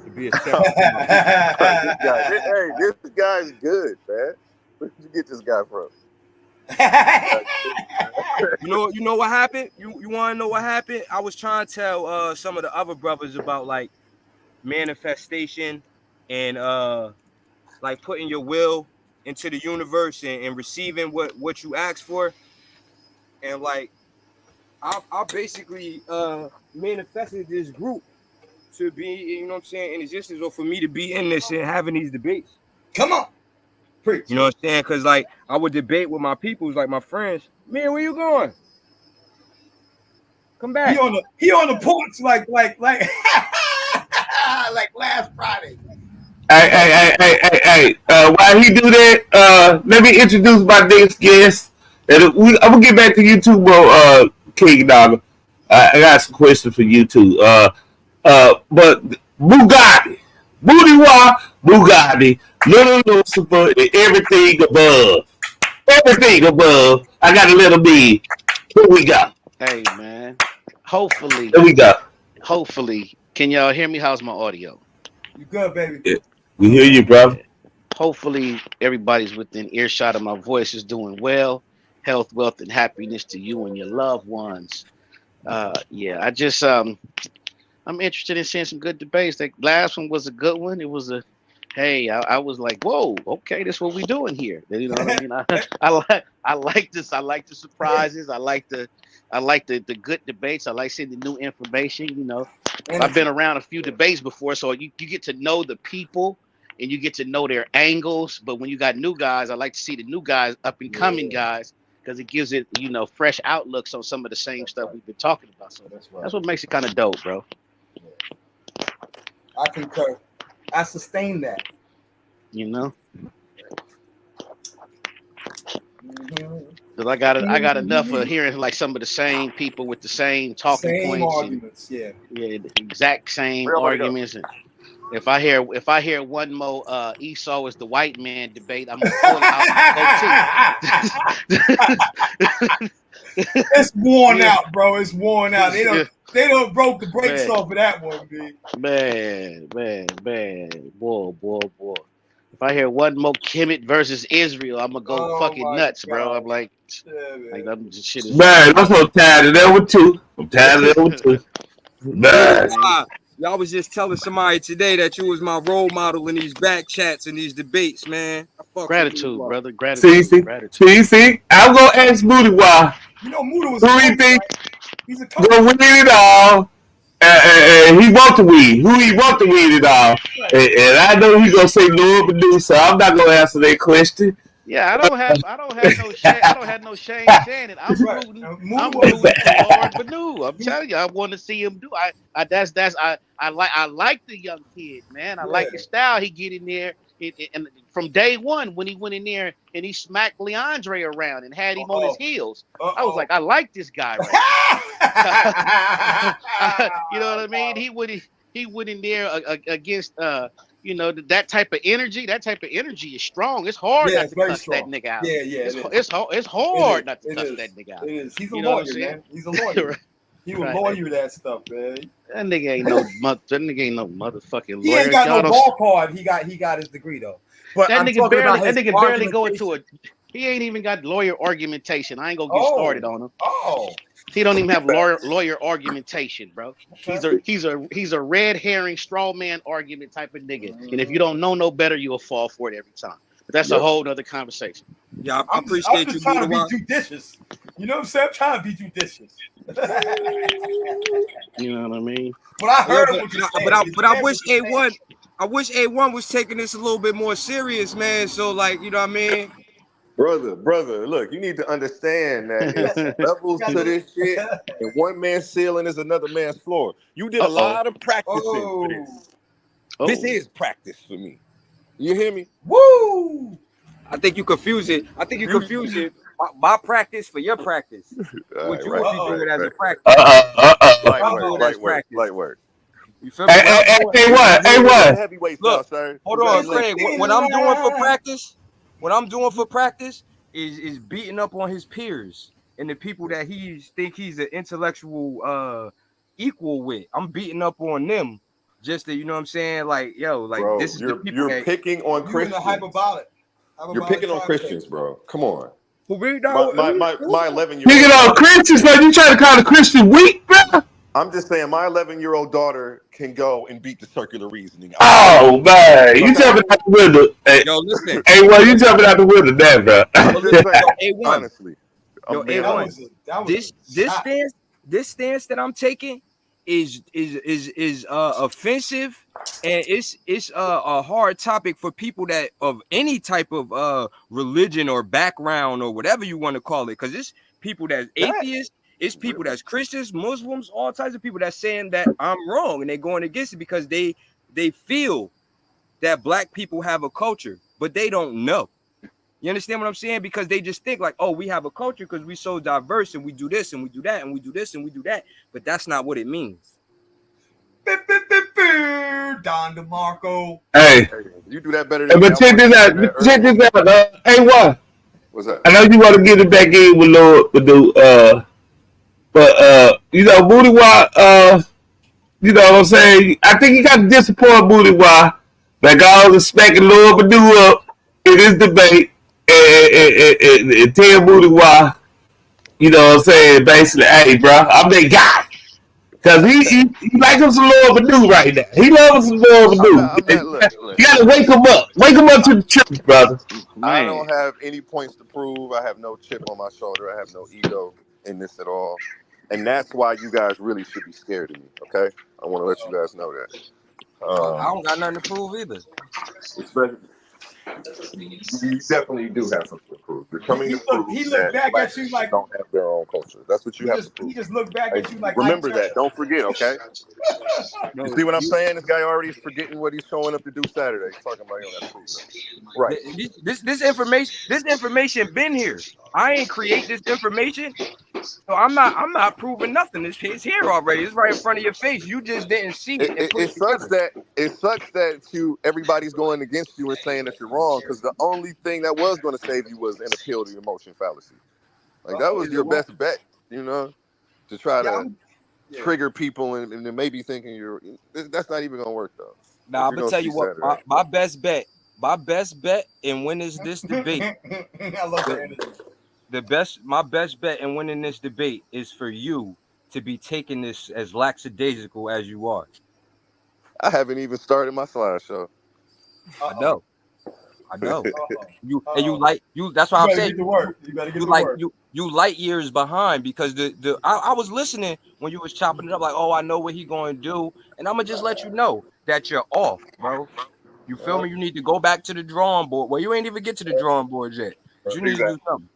to be a separate. This guy's good, man. Where did you get this guy from? You know what happened? You want to know what happened? I was trying to tell some of the other brothers about like manifestation and like putting your will into the universe and receiving what you ask for. And like I basically manifested this group to be, you know what I'm saying, in existence, or for me to be in this and having these debates. Come on. Preach. You know what I'm saying? Because like I would debate with my peoples, like my friends. Man, where you going? Come back. He on the porch like like last Friday. Hey. While he do that, let me introduce my next guest. And I'm gonna get back to you too, bro. King Naga. I got some questions for you too. But Bugatti, Booty Bugatti, Little Lucifer, and everything above. Everything above. I got a little B. Here we go. Hey man. Hopefully. Here we go. Hopefully. Can y'all hear me? How's my audio? You good, baby? Yeah. We hear you, bro. Hopefully everybody's within earshot of my voice is doing well. Health, wealth, and happiness to you and your loved ones. Yeah, I just I'm interested in seeing some good debates. That last one was a good one. It was a hey, I was like, whoa, okay, this is what we doing here. You know what I mean? I like this. I like the surprises. I like the good debates. I like seeing the new information. You know, I've been around a few debates before, so you get to know the people and you get to know their angles. But when you got new guys, I like to see the new guys, up and coming guys, because it gives it, you know, fresh outlooks on some of the same stuff we've been talking about. So that's what makes it kind of dope, bro. I concur. I sustain that. You know, because I got enough of hearing like some of the same people with the same talking points, arguments, yeah, the exact same arguments. And if I hear one more Esau is the white man debate, I'm gonna pull out. It's worn out, bro. It's worn out. They don't broke the brakes off of that one, B. Man, boy. If I hear one more Kemet versus Israel, I'm gonna go fucking nuts, bro. I'm like, that shit is. Man, I'm so tired of that one too. I'm tired of that one too. Man. Y'all was just telling somebody today that you was my role model in these back chats and these debates, man. Gratitude, brother. Gratitude. See. I'm gonna ask Moody why. You know, Moody was. Who do you think he's a gonna win it all? And he want to win. Who he want to win it all? And I know he's gonna say Lord Bennu, so I'm not gonna answer that question. Yeah, I don't have no shame saying it. I'm rooting for Lord Bennu. I'm telling you, I want to see him do. I like the young kid, man. I like the style he get in there. And from day one, when he went in there and he smacked Leandre around and had him on his heels, I was like, I like this guy. Right you know what I mean? He went in there against you know, that type of energy. That type of energy is strong. It's hard not to cuss that nigga out. It's hard not to cuss that nigga out. It is. He's a lawyer, man. He's a lawyer. He will lawyer that stuff, man. That nigga ain't no motherfucking lawyer. He ain't got no ball card. He got his degree though. But that nigga barely go into a. He ain't even got lawyer argumentation. I ain't gonna get started on him. He don't even have lawyer argumentation, bro. He's a red herring straw man argument type of nigga. And if you don't know no better, you'll fall for it every time. But that's a whole nother conversation. Yeah, I appreciate you. I'm trying to be judicious. You know what I'm saying? I'm trying to be judicious. You know what I mean? But I heard but I wish A1. I wish A1 was taking this a little bit more serious, man. So, like, you know what I mean? Brother, look, you need to understand that it's levels to this shit, and one man's ceiling is another man's floor. You did a lot of practicing for this. This is practice for me. You hear me? Woo! I think you confuse it. My practice for your practice. What you would be doing as a practice. Light work. You feel me? Hey, what? Heavyweights now, Look, sir. Hold on, Craig. What I'm doing for practice is beating up on his peers and the people that he think he's an intellectual equal with. I'm beating up on them just to, you know what I'm saying? Like, yo, like, bro, this is the people you're picking on Christians. You're picking on Christians, bro. Come on. My 11-year-old. Picking on Christians, like you trying to call the Christian weak, bro? I'm just saying, my 11-year-old daughter can go and beat the circular reasoning. Oh man, you jumping out the window. Hey, yo, listen. Hey, well, you jumping out the window, there, bro. Honestly, this stance that I'm taking is offensive, and it's a hard topic for people that of any type of religion or background or whatever you want to call it, because it's people that's atheists. It's people that's Christians, Muslims, all types of people that's saying that I'm wrong, and they're going against it because they feel that black people have a culture, but they don't know. You understand what I'm saying? Because they just think like, oh, we have a culture because we so diverse and we do this and we do that and we do this and we do that, but that's not what it means. Don DeMarco. Hey, you do that better than but check this out. Hey, what? What's that? I know you want to get it back in with Lord Badu, but you know, Booty Wah, you know what I'm saying? I think you got to disappoint Booty Wah. Like I was smacking Lord Badu up in this debate and tell Booty Wah, you know what I'm saying? Basically, hey, bro, I'm that guy. Because he like him some Lord Badu right now. He loves some Lord Badu. Look. You got to wake him up. Wake him up to the truth, brother. I don't have any points to prove. I have no chip on my shoulder. I have no ego in this at all. And that's why you guys really should be scared of me, okay? I want to let you guys know that. I don't got nothing to prove either. You definitely do have something to prove. You're coming to prove he looked that back at you like don't have their own culture. That's what you have to prove. He just looked back at you like. Remember that. Don't forget, okay? You see what I'm saying? This guy already is forgetting what he's showing up to do Saturday. He's talking about he don't have to prove that. Right. This information been here. I ain't create this information, so I'm not proving nothing. It's here already. It's right in front of your face. You just didn't see it. It sucks that everybody's going against you and saying that you're wrong, because the only thing that was going to save you was an appeal to your motion fallacy. Like that was your best bet, you know, to try to trigger people and maybe thinking that's not even gonna work though. Nah, I'm gonna tell you what, my best bet in winning this debate. I love that. My best bet in winning this debate is for you to be taking this as lackadaisical as you are. I haven't even started my slideshow. I know. That's why I'm saying you light years behind, because I was listening when you was chopping it up like, oh, I know what he going to do, and I'm gonna just let you know that you're off, bro. You feel me? You need to go back to the drawing board. Well, you ain't even get to the drawing board yet. But you need to do something.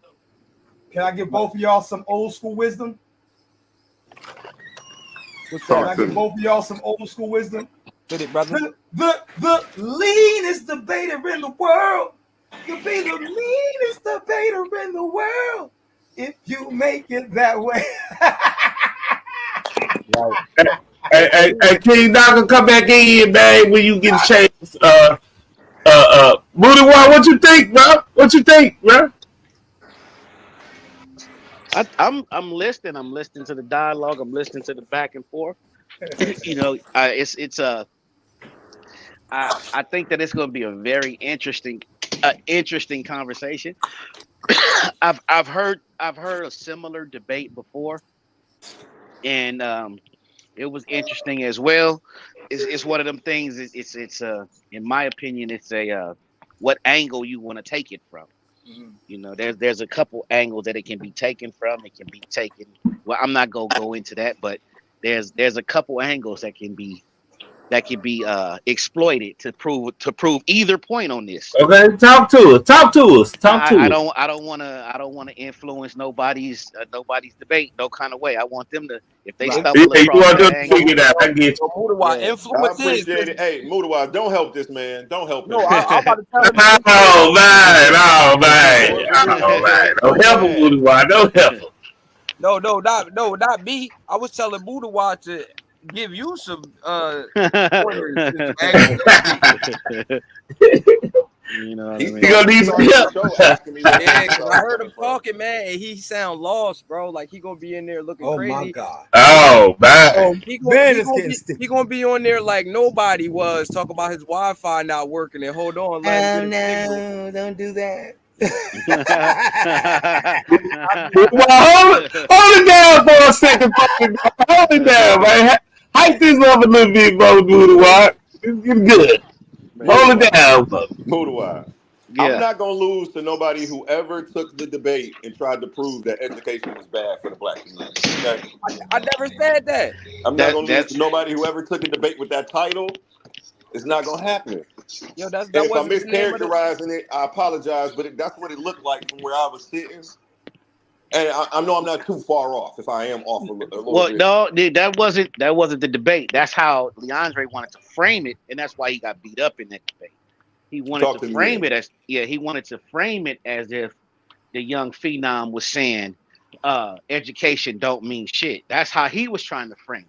Can I give both of y'all some old school wisdom? Can I give both of y'all some old school wisdom? Hit it, brother. The leanest debater in the world. You'll be the leanest debater in the world if you make it that way. Hey, King Knocker, come back in, man, when you get a chance. Booty Wah, what you think, bro? What you think, bro? I'm listening. I'm listening to the dialogue. I'm listening to the back and forth. You know, I think that it's going to be a very interesting conversation. I've heard a similar debate before, and it was interesting as well. It's one of them things. It's in my opinion, it's what angle you want to take it from. Mm-hmm. You know, there's a couple angles that it can be taken from. It can be taken. Well, I'm not gonna go into that, but there's a couple angles that can be exploited to prove either point on this. Okay, talk to us. I don't want to influence nobody's debate no kind of way. I want them to, if they stumble across that angle, figure it out. I get you. I appreciate it. Hey, Mudawa, don't help this man. Don't help him. No, I'm about to tell him. Oh man. Don't help him, Mudawa. Don't help him. No, not me. I was telling Mudawa to give you some you know what I mean? You gonna need some help. I heard him talking, man, and he sound lost, bro. Like he gonna be in there looking crazy. Oh my god. Oh man. He gonna be on there like nobody was, talk about his Wi-Fi not working, and hold on. No, don't do that. Well, hold it down for a second. Hold it down, man. Hype this up a little bit, bro, Mudawa. It's good. Hold it down, bro. Mudawa. Yeah. I'm not gonna lose to nobody who ever took the debate and tried to prove that education is bad for the black community. Okay? I never said that. I'm not gonna lose to nobody who ever took a debate with that title. It's not gonna happen. Yo, that if I'm mischaracterizing it, I apologize, but that's what it looked like from where I was sitting. And I know I'm not too far off if I am off a little well, bit. no, that wasn't the debate. That's how Leandre wanted to frame it, and that's why he got beat up in that debate. He wanted to frame it as if the young phenom was saying education don't mean shit. That's how he was trying to frame it.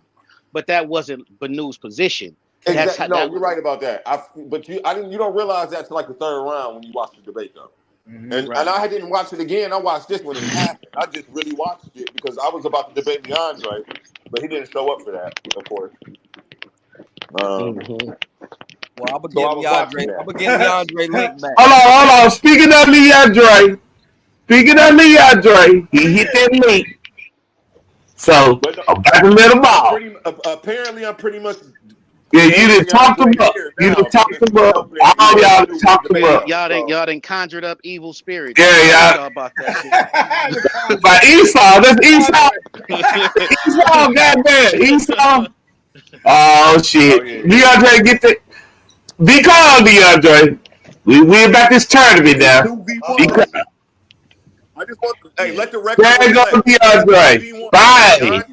But that wasn't Bennu's position. Exactly. You're right about that. But you don't realize that till like the third round when you watch the debate, though. And I didn't watch it again. I watched this one in passing. I just really watched it because I was about to debate DeAndre, but he didn't show up for that, of course. Well, I'm gonna get Leandre link back. Hold on. Speaking of Leandre, he hit that link. So I'm back to let him out. Apparently, I'm pretty much. Yeah, you done talked him up. You done talked him up. All y'all talked him up. Y'all done conjured up evil spirits. Yeah, y'all about that shit. By Esau, that's Esau. Esau, goddamn, Esau. Oh shit, DeAndre, get the. Be calm, DeAndre. We about this tournament now. Because I just want to, hey, let the record. there goes DeAndre. Bye. There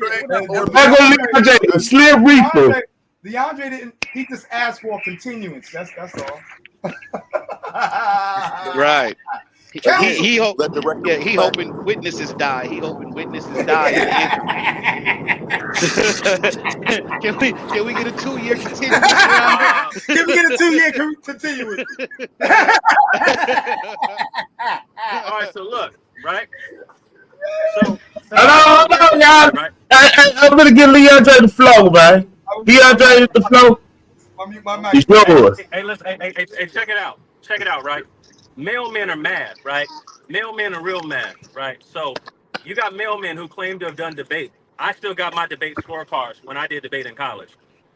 goes DeAndre, Slim Reaper. DeAndre didn't. He just asked for a continuance. That's all. Right. He hoping witnesses die. He hoping witnesses die. Can we get a 2-year continuance? Can we get a 2-year continuance? All right. So look, right. So hold on, y'all. Right? I'm gonna give Leandre the flow, man. DeAndre the flow. It's yours. Hey, listen. Hey, check it out. Check it out, right? Male men are mad, right? Male men are real mad, right? So you got male men who claim to have done debate. I still got my debate scorecards when I did debate in college.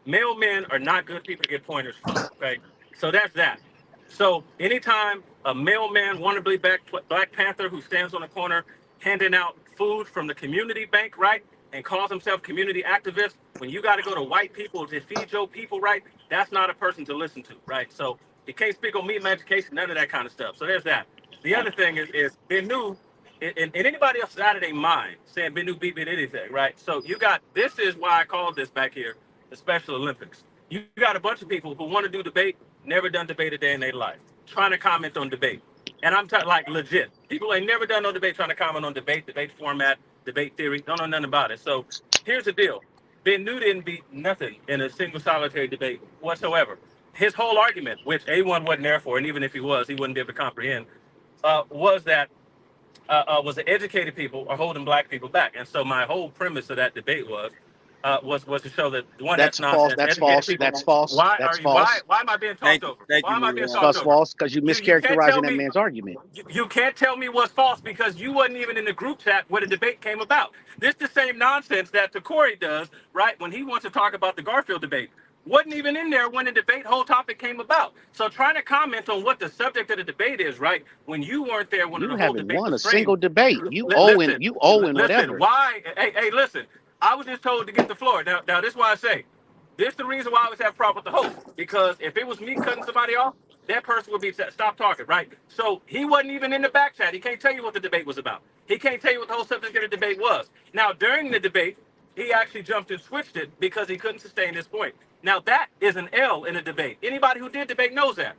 Male men are not good people to get pointers from, okay? So that's that. So anytime a male man, wannabe Black Panther who stands on the corner handing out food from the community bank, right? And calls himself community activist, when you got to go to white people to feed your people, right? That's not a person to listen to, right? So you can't speak on me, my education, none of that kind of stuff. So there's that. The other thing is Bennu, and anybody else out of their mind saying Bennu beat me at anything, right? So you got, this is why I called this back here, the Special Olympics. You got a bunch of people who want to do debate, never done debate a day in their life, trying to comment on debate. And I'm like legit. People ain't never done no debate trying to comment on debate format, debate theory, don't know nothing about it. So here's the deal. Bennu didn't beat nothing in a single solitary debate whatsoever. His whole argument, which A1 wasn't there for, and even if he was, he wouldn't be able to comprehend, was that the educated people are holding black people back. And so my whole premise of that debate was to show that one, that's false. nonsense. That's false. Why That's are you? Why Why am I being talked over? Why am I being talked That's over? false because you mischaracterizing that me, man's argument. You can't tell me what's false because you wasn't even in the group chat where the debate came about. This the same nonsense that Corey does, right? When he wants to talk about the Garfield debate. Wasn't even in there when the debate whole topic came about. So trying to comment on what the subject of the debate is, right? When you weren't there when the whole debate won was a single debate. You listen, whatever. Why? Hey, listen. I was just told to get the floor. Now this is why I say, this is the reason why I always have a problem with the host. Because if it was me cutting somebody off, that person would be stop talking, right? So he wasn't even in the back chat. He can't tell you what the debate was about. He can't tell you what the whole subject of the debate was. Now during the debate, he actually jumped and switched it because he couldn't sustain his point. Now that is an L in a debate. Anybody who did debate knows that.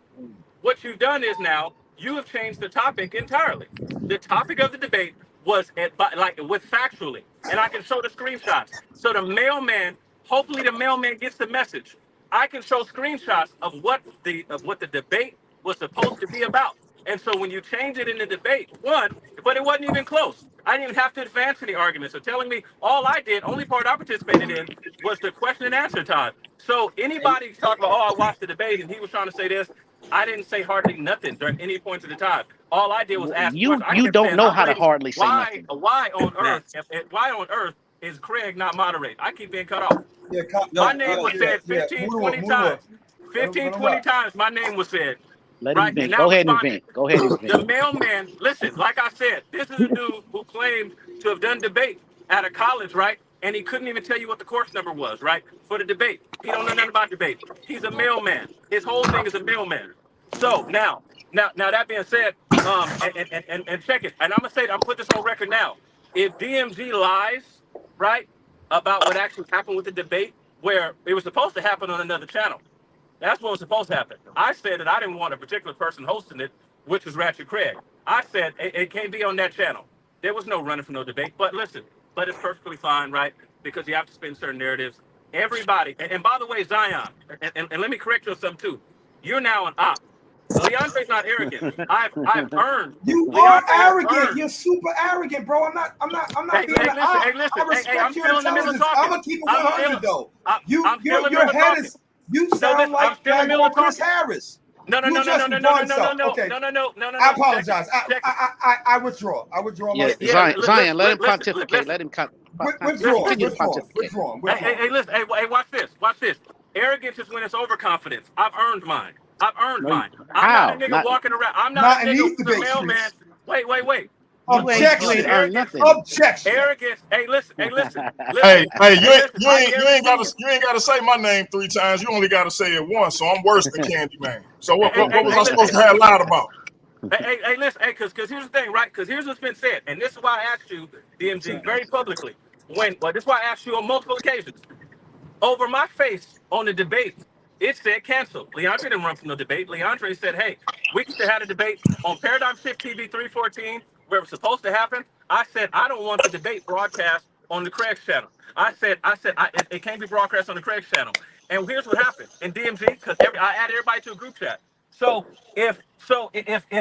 What you've done is now you have changed the topic entirely. The topic of the debate was with factually, and I can show the screenshots. So the mailman, hopefully the mailman gets the message. I can show screenshots of what the debate was supposed to be about. And so when you change it in the debate, but it wasn't even close. I didn't even have to advance any arguments. So telling me all I did, only part I participated in was the question and answer time. So anybody talking about, I watched the debate and he was trying to say this, I didn't say hardly nothing during any points of the time. All I did was ask questions. You don't know how to hardly say nothing. Why on earth is Craig not moderate? I keep being cut off. My name was said 15, 20 times. 15, 20 times my name was said. Let him vent. Go ahead and vent. The mailman, listen, like I said, this is a dude who claimed to have done debate at a college, right? And he couldn't even tell you what the course number was, right? For the debate. He don't know nothing about debate. He's a mailman. His whole thing is a mailman. So now that being said, and check it. And I'm gonna put this on record now. If DMG lies, right, about what actually happened with the debate, where it was supposed to happen on another channel. That's what was supposed to happen. I said that I didn't want a particular person hosting it, which was Ratchet Craig. I said it can't be on that channel. There was no running for no debate. But listen, it's perfectly fine, right? Because you have to spin certain narratives. Everybody, and by the way, Zion, and let me correct you on something too. You're now an op. Leandre's not arrogant. I've earned. You are arrogant. You're super arrogant, bro. I'm not being listen, I respect your intelligence. I'm gonna keep it 100 though. Your head is. You sound like Chris Harris. No. Okay. No. I apologize. I withdraw. Yeah, Zion, let him pontificate. Let him withdraw. Hey, listen. Hey, watch this. Arrogance is when it's overconfidence. I've earned mine. I'm not a nigga walking around. I'm not a nigga with the mailman. Wait. Objection. Arrogance. Hey, listen. Hey, you ain't gotta say my name 3 times. You only gotta say it once. So I'm worse than Candyman. So what was I supposed to have lied about? Hey, listen. Hey, because here's the thing, right? Because here's what's been said, and this is why I asked you, DMG, very publicly. This is why I asked you on multiple occasions. Over my face on the debate, it said cancel. Leandre didn't run from the debate. Leandre said, hey, we could have had a debate on Paradigm Shift TV 314 where it was supposed to happen. I said, I don't want the debate broadcast on the Craig's channel. I said, it can't be broadcast on the Craig's channel. And here's what happened in DMG, because I added everybody to a group chat. So if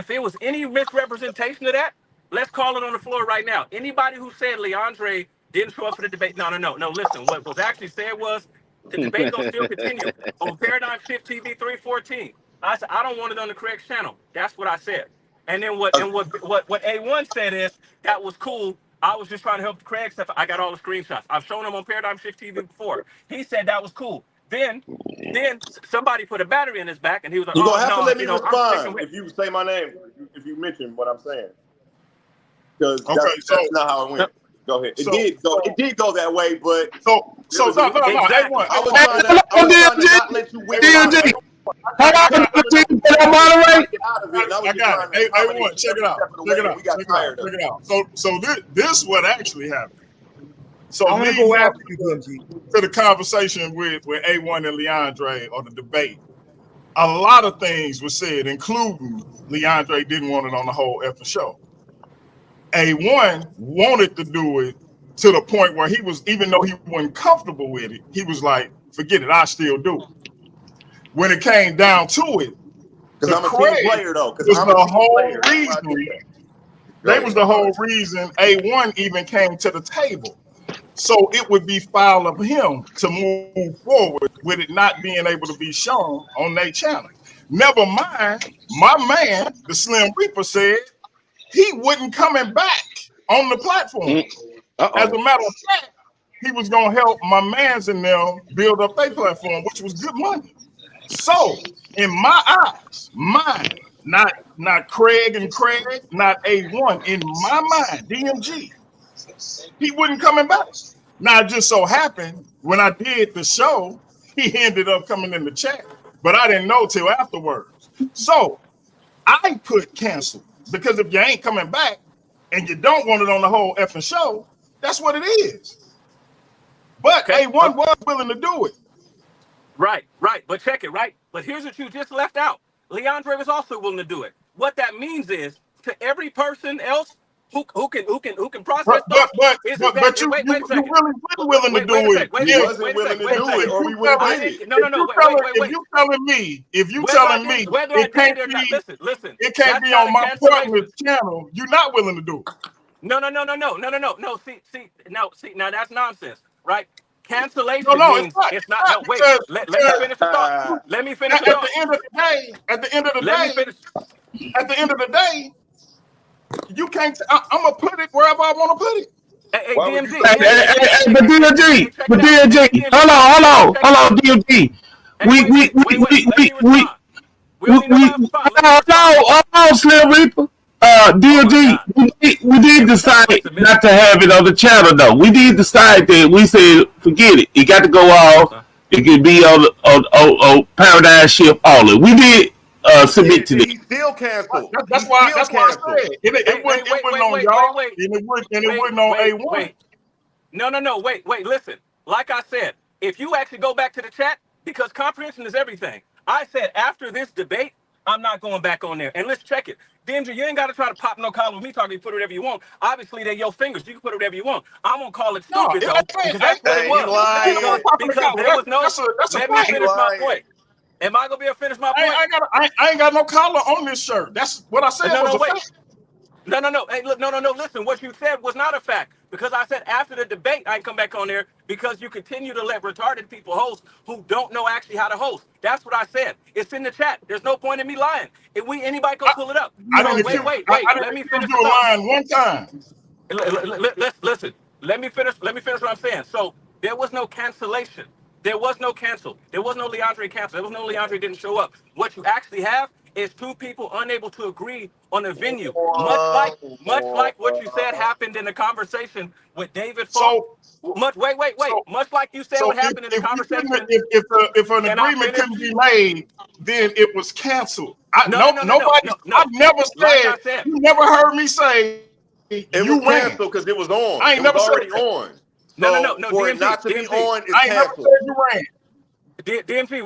it was any misrepresentation of that, let's call it on the floor right now. Anybody who said Leandre didn't show up for the debate, no. Listen, what was actually said was the debate gonna still continue on Paradigm Shift TV 314. I said I don't want it on the correct channel. That's what I said. And then what A1 said is that was cool. I was just trying to help Craig stuff. I got all the screenshots. I've shown him on Paradigm Shift TV before. He said that was cool. Then somebody put a battery in his back, and he was like, "You're gonna have to let me respond if you say my name, if you mention what I'm saying." Because so that's not how it went. Go ahead. It did go that way, but no. I was trying to not let you win. I got it. A1, check it out. So this what actually happened. So I'm gonna go after you, to the conversation with A1 and Leandre on the debate. A lot of things were said, including Leandre didn't want it on the whole effing show. A1 wanted to do it to the point where he was, even though he wasn't comfortable with it, he was like, forget it, I still do it. When it came down to it, because I'm a team player though. They was the whole reason A1 even came to the table. So it would be foul of him to move forward with it not being able to be shown on their channel. Never mind, my man, the Slim Reaper, said he wasn't coming back on the platform. As a matter of fact, he was going to help my mans and them build up their platform, which was good money. So, in my eyes, mine, not Craig, not A1, in my mind, DMG, he wasn't coming back. Now, it just so happened, when I did the show, he ended up coming in the chat, but I didn't know till afterwards. So, I put cancel, because if you ain't coming back, and you don't want it on the whole effing show, that's what it is. But A1 was willing to do it. Right. But check it, right? But here's what you just left out. Leandre was also willing to do it. What that means is to every person else who can process thoughts. But you really wasn't willing to do it. He wasn't willing to do it, or we would have did it. No. If you telling me it can't be on my partner's channel, you're not willing to do it. No. See, now that's nonsense, right? Cancellation means it's not. No, wait. Let me finish the thought. Let me finish the thought. At the end of the day, you can't. I'm gonna put it wherever I want to put it. Hey, DMG. But DMG, hold on, DMG. We Slim Reaper. DMG, we did decide not to have it on the channel though. We did decide that we said forget it. It got to go off. It could be on Paradigm Shift all of. We did submit to He still canceled. That's why I said it wasn't on y'all. And it wasn't on A1. No. Wait. Listen. Like I said, if you actually go back to the chat, because comprehension is everything. I said after this debate, I'm not going back on there. And let's check it. Denver, you ain't got to try to pop no collar with me talking. You put whatever you want. Obviously, they're your fingers. You can put whatever you want. I'm going to call it stupid, though. Because that's what it was. Because there was no... Let me finish my point. Am I gonna be able to finish my point? I ain't got no collar on this shirt. That's what I said. No, was wait. a fact. No. Hey, look, no. Listen, what you said was not a fact because I said after the debate I come back on there because you continue to let retarded people host who don't know actually how to host. That's what I said. It's in the chat. There's no point in me lying. If anybody can pull it up. Wait. Let me finish the line one time. Listen. Let me finish what I'm saying. So there was no cancellation. There was no cancel. There was no Leandre cancel. There was no Leandre didn't show up. What you actually have is two people unable to agree on a venue. Much like what you said happened in the conversation with David Falk. Much like you said what happened in the conversation. If an agreement couldn't be made, then it was canceled. Nobody. I've never said. You never heard me say it was canceled because it was on. I ain't never already said on. No. For DMG, it not to be DMG. on, it's I ain't never canceled. said you ran. DMG,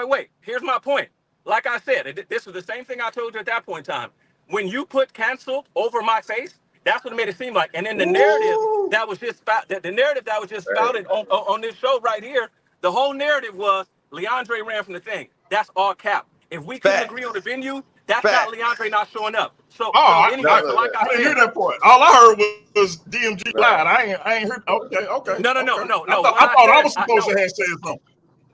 wait. Here's my point. Like I said, this was the same thing I told you at that point in time. When you put canceled over my face, that's what it made it seem like. And then the narrative that was just spouted on this show right here, the whole narrative was Leandre ran from the thing. That's all cap. If we couldn't agree on the venue, that's not Leandre not showing up. So anyway, like I didn't said, hear that part. All I heard was DMG lied. I ain't heard. Okay. No. I thought I was supposed to have said something.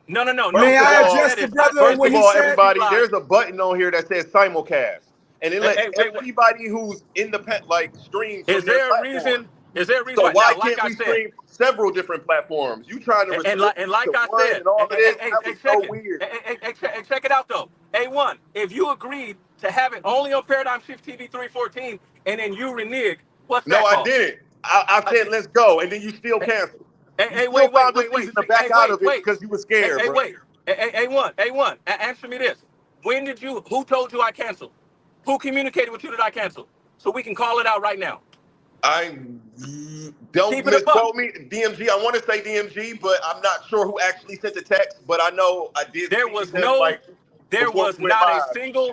No. May I address the brother when he said? Everybody, there's a button on here that says simulcast, and it lets everybody who's independent stream. Is there a reason? So why can't we stream several different platforms? You trying to and like I said, and all this? That was so weird. Check it out though. A1, if you agreed to have it only on Paradigm Shift TV 314, and then you reneged, what's that called? I didn't. I said let's go, and then you still canceled. Wait. To back out of it because you were scared. A1, answer me this. Who told you I canceled? Who communicated with you that I canceled? So we can call it out right now. Don't misquote me. DMG, I want to say DMG, but I'm not sure who actually sent the text, but I know I did. There was not a single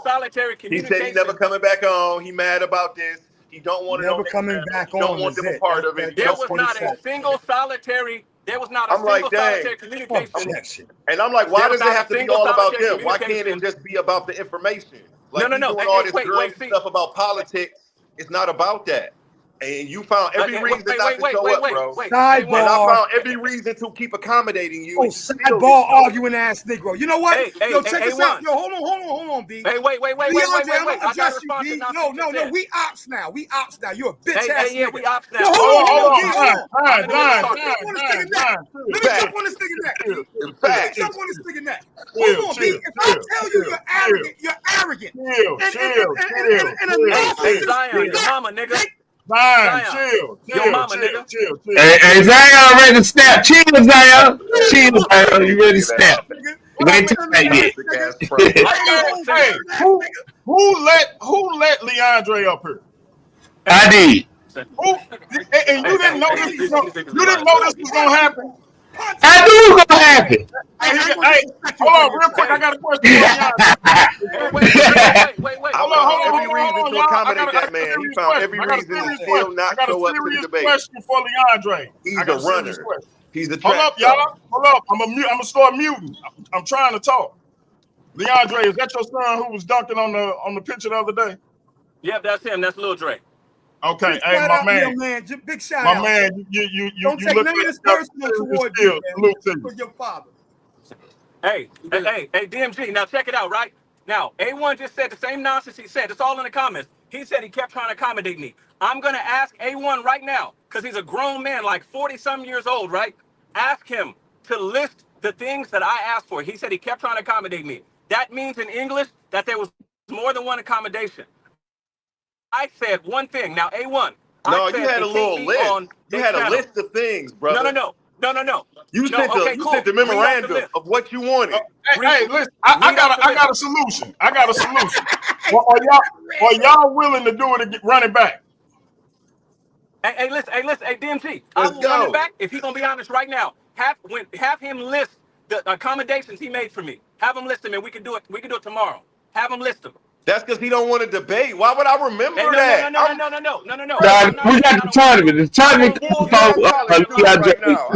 solitary communication. He said he's never coming back on. He mad about this. He don't want to never coming back on. Don't want them a part of it. There was not a single solitary. There was not a single solitary communication. And I'm like, why does it have to be all about them? Why can't it just be about the information? Like, no. Doing all this girl stuff about politics. It's not about that. And you found every reason not to show up, bro. And I found every reason to keep accommodating you. Sideball arguing ass Negro. You know what? Yo, check this out. Yo, hold on, B. Wait. I got you, B. No. We ops now. You're a bitch ass nigga. We ops now. Yo, hold on. Let me jump on this nigga neck. Hold on, B. If I tell you you're arrogant. Hey, Zion, your mama, nigga. Zion, chill. Hey, Zion ready to snap. Chill, Zion. You ready to snap. You ain't took that yet. Who let Leandre up here? I did. And you didn't know this was gonna happen. I knew it was gonna happen. Hey, hold on, real quick. I got a question. Wait. I found every reason to accommodate that man. He found every reason to still not show up to the debate. Question for Leandre. He's a runner. He's a Hold up, y'all. Hold up. I'm gonna start muting. I'm trying to talk. Leandre, is that your son who was dunking on the picture the other day? Yep, that's him. That's Lil Dre. Okay, hey, my man. Big shout out. My man, you don't take none of this personal towards you, for your father. Hey, DMG, now check it out, right? Now, A1 just said the same nonsense he said. It's all in the comments. He said he kept trying to accommodate me. I'm going to ask A1 right now, because he's a grown man, like 40-some years old, right? Ask him to list the things that I asked for. He said he kept trying to accommodate me. That means in English that there was more than one accommodation. I said one thing. Now, A1. No, you had a little list. You had a list of things, brother. No. You sent the memorandum of what you wanted. Hey, listen, I got a solution. Are y'all willing to do it? Run it back. Hey, listen, DMG. I will run it back if he's gonna be honest right now. Have him list the accommodations he made for me. Have him list them, and we can do it. We can do it tomorrow. Have him list them. That's because he don't want to debate. Why would I remember that? No. We got the tournament. The tournament.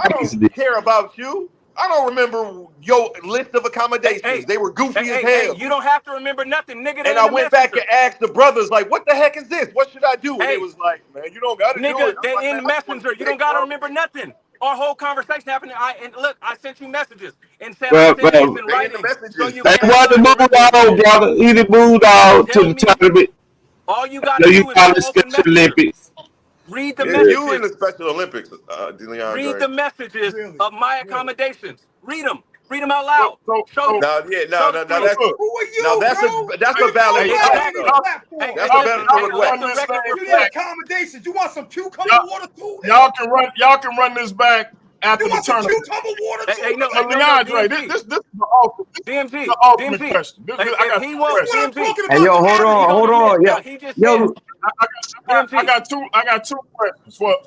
I don't care about you. I don't remember your list of accommodations. They were goofy as hell. Hey, you don't have to remember nothing, nigga. And I went back and asked the brothers, like, what the heck is this? What should I do? And it was like, man, you don't got to do Nigga, it. they in the messenger. You don't got to remember nothing. Our whole conversation happened. And look, I sent you messages and said I sent this in writing. So you They can want to move on, brother. He done moved on to the tournament. all you got to You do is call it go open Special messenger. Olympics. Read the Yeah, messages. you in the Special Olympics, DeLeandre. Read the messages of my accommodations. Read them. Read them out loud. Show you. No, that's Who are you, no, that's bro? that's a valid request. That's a better request. You need accommodations. You want some cucumber water too? Y'all can run this back after the tournament. Cucumber water too? DeAndre, this is the ultimate question. I got two questions. Hey, yo, hold on. Yo, I got two questions for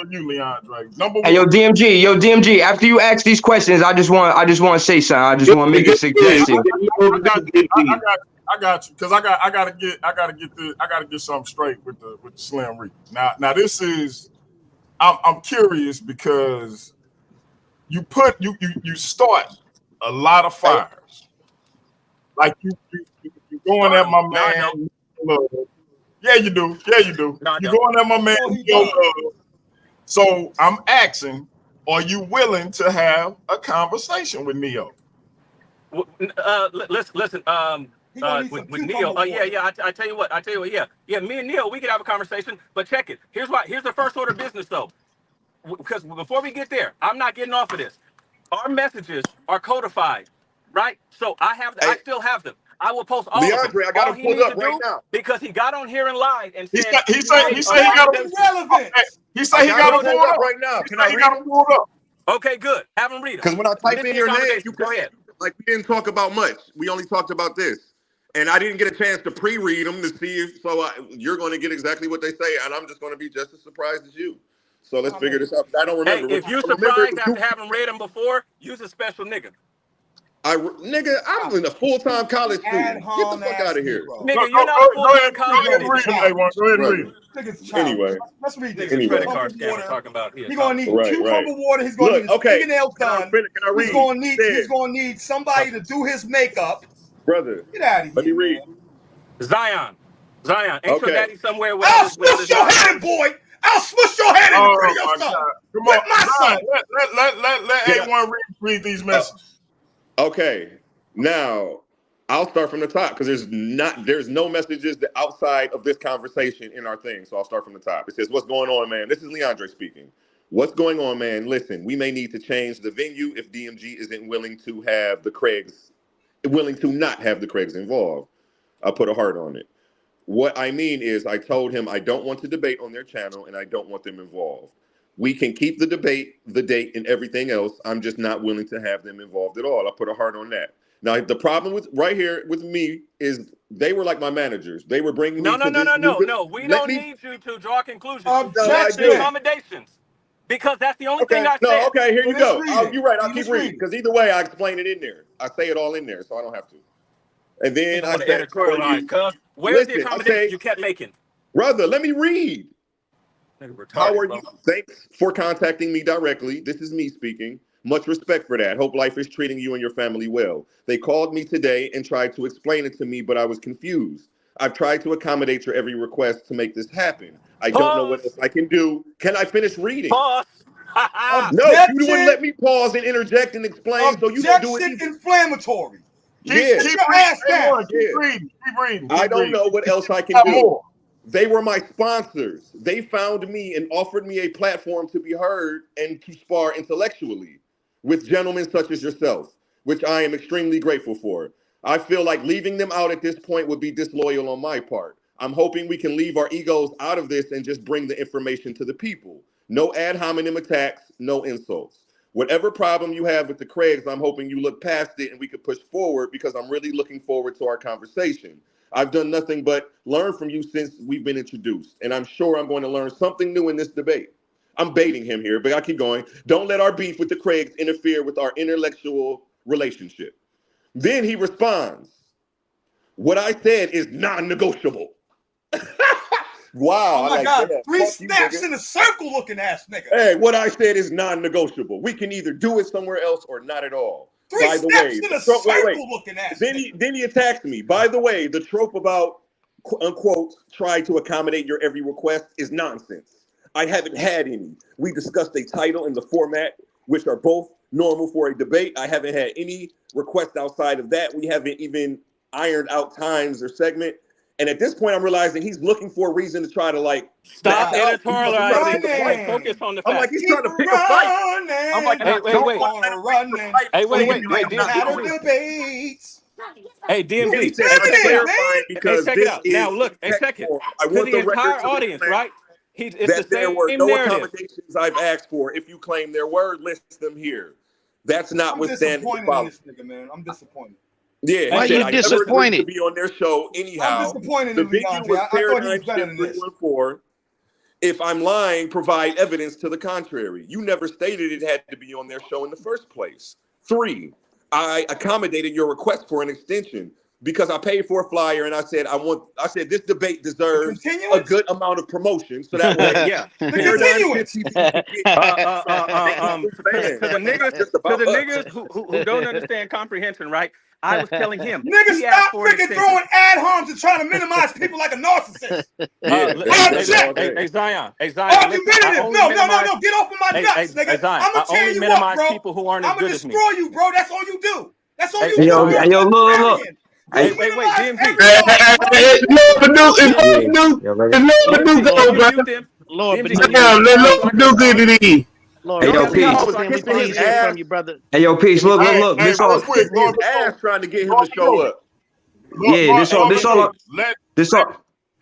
you, Leandre. Number one. Hey, yo, DMG. After you ask these questions, I just want to say something. I just want to make a suggestion. I got you, because I gotta get something straight with the Slim Reaper. Now this is, I'm curious because you start a lot of fires. Like you going at my man. Yeah, you do. No, you're going at my man. So I'm asking, are you willing to have a conversation with Neo? Listen. With Neo, I tell you what, yeah. Me and Neo, we could have a conversation, but check it. Here's the first order of business though, because before we get there, I'm not getting off of this. Our messages are codified, right? So I still have them. I will post all of them. DeAndre, I got him pulled up right now. Because he got on here and lied and said he said he got him relevant. He said he got him pulled up right now. Can I read him? Okay, good. Have him read it. Because when I type in your name, you go ahead. Like we didn't talk about much. We only talked about this, and I didn't get a chance to pre-read them to see if. So you're going to get exactly what they say, and I'm just going to be just as surprised as you. So let's figure this out. I don't remember. Hey, if you're surprised after having read them before, use a special nigga. Nigga, I'm in a full-time college student. Get the fuck out of here. Nigga, you're not a full-time college student. Go ahead and read it. Anyway. Let's read this. Credit card scam we're talking about here. He's gonna need cucumber water. He's gonna need his fingernails done. He's gonna need somebody to do his makeup. Brother, get out of here. Let me read. Zion, ain't your daddy somewhere? I'll smush your head, boy. I'll smush your head in the your son. Come on, let A1 read these messages. Okay, now I'll start from the top because there's no messages outside of this conversation in our thing. So I'll start from the top. It says, "What's going on, man?" This is Leandre speaking. "What's going on, man? Listen, we may need to change the venue if DMG isn't willing to not have the Craigs involved." I put a heart on it. What I mean is, I told him I don't want to debate on their channel and I don't want them involved. We can keep the debate, the date, and everything else. I'm just not willing to have them involved at all. I put a heart on that. Now, the problem with right here with me is they were like my managers. They were bringing me No. We don't need you to draw conclusions. Accommodations. Because that's the only thing I said. No, okay, here you go. You're right. I'll keep reading because either way, I explain it in there. I say it all in there, so I don't have to. And then I said, where's the accommodations you kept making? Brother, let me read. How are you? Thanks for contacting me directly. This is me speaking. Much respect for that. Hope life is treating you and your family well. They called me today and tried to explain it to me, but I was confused. I've tried to accommodate your every request to make this happen. I don't know what else I can do. Can I finish reading? Pause. No, you wouldn't let me pause and interject and explain, so you don't do it. Inflammatory. Keep reading. I don't know what else I can do. They were my sponsors. They found me and offered me a platform to be heard and to spar intellectually with gentlemen such as yourself, which I am extremely grateful for. I feel like leaving them out at this point would be disloyal on my part. I'm hoping we can leave our egos out of this and just bring the information to the people. No ad hominem attacks, no insults. Whatever problem you have with the Craigs, I'm hoping you look past it and we could push forward because I'm really looking forward to our conversation. I've done nothing but learn from you since we've been introduced, and I'm sure I'm going to learn something new in this debate. I'm baiting him here, but I keep going. Don't let our beef with the Craigs interfere with our intellectual relationship. Then he responds, what I said is non-negotiable. Wow. Oh my I like God. that. 3 Fuck you, snaps nigga. in a circle looking ass nigga. Hey, what I said is non-negotiable. We can either do it somewhere else or not at all. 3 By the steps way, in the a trope, circle looking ass Then he attacked me. By the way, the trope about unquote try to accommodate your every request is nonsense. I haven't had any. We discussed a title and the format, which are both normal for a debate. I haven't had any requests outside of that. We haven't even ironed out times or segment. And at this point, I'm realizing he's looking for a reason to try to like Stop back out. He's trying to pick a fight. Focus on the I'm fact. like, he's trying to pick a fight. I'm like, Hey, wait. Hey, wait. Debates. Hey, DMG. He said, I'm clarifying because check this it out. is Now, look, hey, check it. I To want the the record entire to audience, reflect right? It's that the there were same no narrative. accommodations I've asked for. If you claim there were, list them here. That's I'm notwithstanding the disappointed in problem. this nigga, man. I'm disappointed. Yeah, Why he said, you I never agreed disappointed? to be on their show anyhow. I'm disappointed The in venue Leandre. was I thought he Paradigm was better Shift than this. 314. If I'm lying, provide evidence to the contrary. You never stated it had to be on their show in the first place. 3, I accommodated your request for an extension because I paid for a flyer and I said this debate deserves a good amount of promotion so that way Yeah. Paradigm Shift people can get To the niggas who don't understand comprehension, right? I was telling him. Nigga, he asked stop for an freaking extension. throwing ad homs and trying to minimize people like a narcissist. Hey, Zion. Argumentative. No. Get off of my nuts, nigga. Zion, I'm going to tear you up, bro. people who aren't as I'm going good to as me. destroy you, bro. That's all you do. That's all you Hey, do. yo, look. Wait, DMG. Lord, Hey, yo, Billy, Peace. can we please hear from you, brother? Hey, yo, Peace. Look. This real all. quick, his ass trying to get him to show up. Yeah, this all.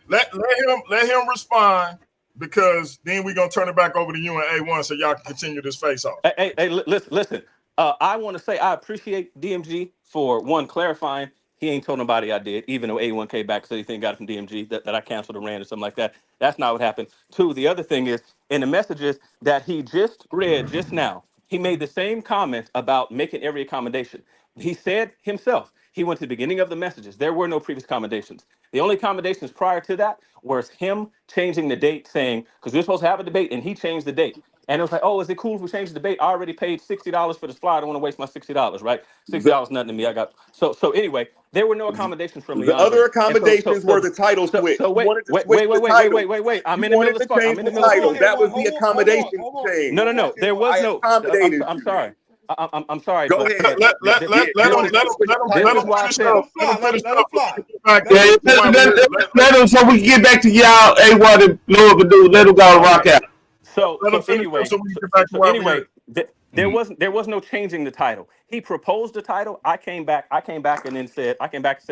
Let him respond because then we're gonna turn it back over to you and A1 so y'all can continue this face off. Hey, listen. I want to say I appreciate DMG for one clarifying. He ain't told nobody I did, even though A1 came back said he think got it from DMG that I canceled a rant or something like that. That's not what happened. 2, the other thing is in the messages that he just read just now, he made the same comments about making every accommodation. He said himself, he went to the beginning of the messages. There were no previous accommodations. The only accommodations prior to that was him changing the date, saying, because we were supposed to have a debate, and he changed the date. And it was like, oh, is it cool if we change the debate? I already paid $60 for this flyer. I don't want to waste my $60, right? $60 nothing to me. I got so anyway. There were no accommodations from Leandre. The other accommodations were the title switch. Wait. I'm in the middle of the title. That was the accommodation change. No. There was no. I'm sorry. I'm sorry. Go ahead. Let him Let him so we can get back to y'all. A1 and Lord Bennu. Let him go rock out. So anyway, there was no changing the title. He proposed the title. I came back and said,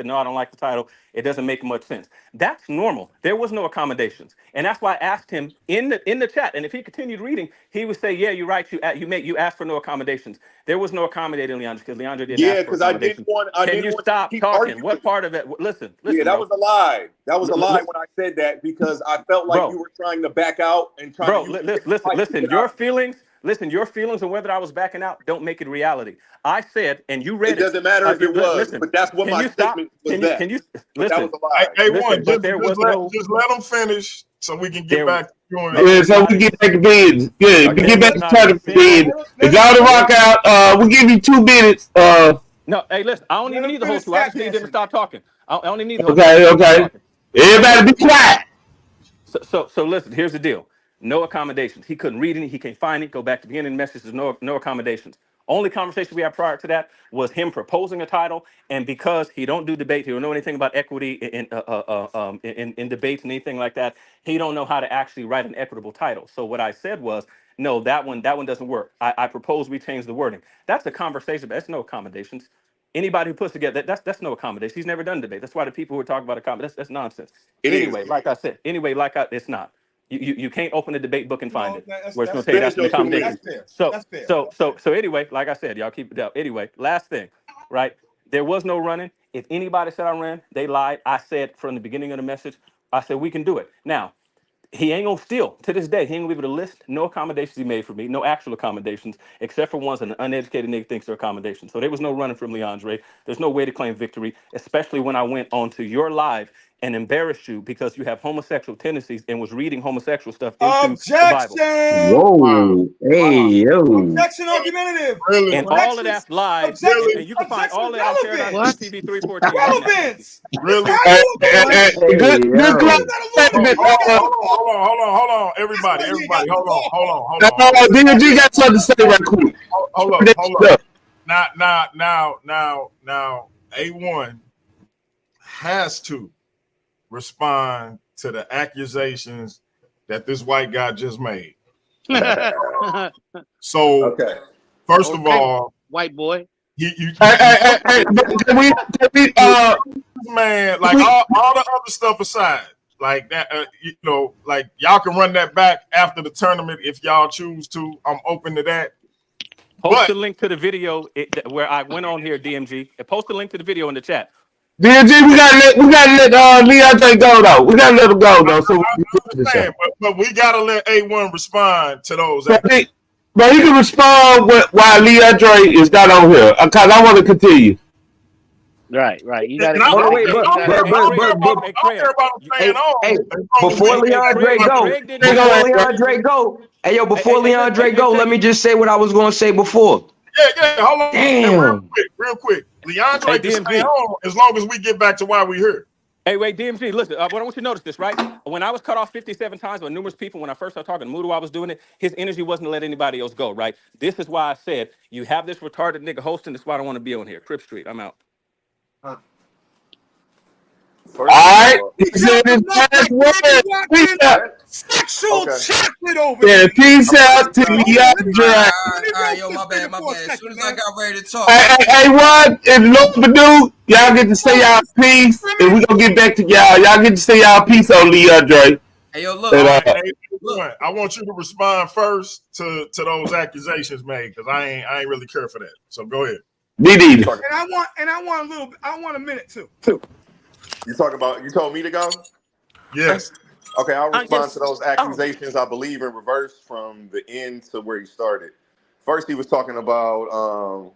no, I don't like the title. It doesn't make much sense. That's normal. There was no accommodations. And that's why I asked him in the chat. And if he continued reading, he would say, yeah, you're right. You asked for no accommodations. There was no accommodating Leandre because Leandre didn't ask for accommodations. Can you stop talking? What part of it? Listen. Yeah, that was a lie. That was a lie when I said that because I felt like you were trying to back out and trying to listen, your feelings. Listen, your feelings on whether I was backing out don't make it reality. I said, and you read it. It doesn't matter if it was, but that's what my statement was. Can you listen? That was a lie. A1, just let them finish so we can get back to doing it. Yeah, so we get back to bed. Good. We get back to trying to bed. If y'all to rock out, we'll give you 2 minutes. No, hey, listen, I don't even need the whole 2. I just need them to stop talking. I don't even need the whole 2. Okay. Everybody be quiet. So listen, here's the deal. No accommodations. He couldn't read any. He can't find it. Go back to the beginning of the message. There's no accommodations. Only conversation we had prior to that was him proposing a title, and because he don't do debate, he don't know anything about equity in debates and anything like that. He don't know how to actually write an equitable title. So what I said was, no, that one doesn't work. I propose we change the wording. That's a conversation, but that's no accommodations. Anybody who puts together that's no accommodation. He's never done debate. That's why the people who are talking about accommodation, that's nonsense. Like I said, it's not. You can't open the debate book and find it where it's going to tell you that's an accommodation. So anyway, like I said, y'all keep it up. Anyway, last thing, right? There was no running. If anybody said I ran, they lied. I said from the beginning of the message, I said we can do it. Now, he ain't gonna still, to this day, he ain't gonna be able to list no accommodations he made for me, no actual accommodations, except for ones that an uneducated nigga thinks are accommodations. So there was no running from Leandre. There's no way to claim victory, especially when I went onto your live and embarrassed you because you have homosexual tendencies and was reading homosexual stuff into the Bible. Objection! Whoa. Hey, yo. Objection argumentative. Really? And all of that's live. Objection. And you can find all that on Paradise Relevance. TV 314 right now. Relevance. Really? Good Hold on, everybody, hold on. DMG got something to say right quick. Hold on. Now, A1 has to respond to the accusations that this white guy just made. So, first of all, white boy, man, like all the other stuff aside, like that, like y'all can run that back after the tournament if y'all choose to. I'm open to that. Post the link to the video where I went on here, DMG, and post the link to the video in the chat. DMG, we gotta let Leandre go though. We gotta let him go though. So but we gotta let A1 respond to those. But he can respond while Leandre is not on here, because I want to continue. Right. You got to. Before Leandre go, let me just say what I was going to say before. Yeah. Hold on. Damn. Real quick. Leandre can stay on as long as we get back to why we here. Hey, wait, DMG, listen, I want you to notice this, right? When I was cut off 57 times by numerous people, when I first started talking to Mudu, I was doing it, his energy wasn't to let anybody else go, right? This is why I said, you have this retarded nigga hosting, that's why I don't want to be on here. Crip Street, I'm out. All right. He said his last word. Peace out. Sexual chocolate over there. Yeah, peace out to Leandre. All right, yo, my bad. As soon as I got ready to talk. Hey, what? And Lord Bennu, y'all get to say y'all peace, and we gonna get back to y'all. Y'all get to say y'all peace on Leandre. Hey, yo, look. I want you to respond first to those accusations made, because I ain't really care for that. So go ahead. DD. And I want a minute too. You told me to go? Yes. Okay, I'll respond to those accusations, I believe, in reverse from the end to where he started. First, he was talking about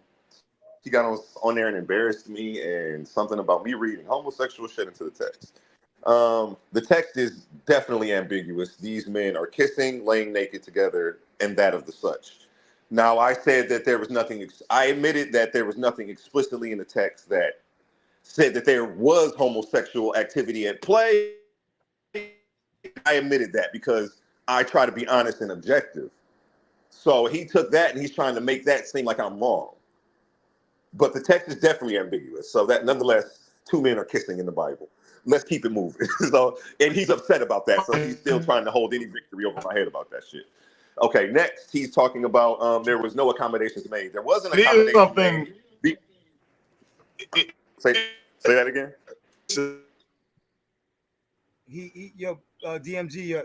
he got on there and embarrassed me and something about me reading homosexual shit into the text. The text is definitely ambiguous. These men are kissing, laying naked together, and that of the such. Now, I said that there was nothing, I admitted that there was nothing explicitly in the text that said that there was homosexual activity at play. I admitted that because I try to be honest and objective. So he took that and he's trying to make that seem like I'm wrong. But the text is definitely ambiguous. So that nonetheless, two men are kissing in the Bible. Let's keep it moving. And he's upset about that. So he's still trying to hold any victory over my head about that shit. Okay, next he's talking about there was no accommodations made. There wasn't accommodation made. Say that again. DMG.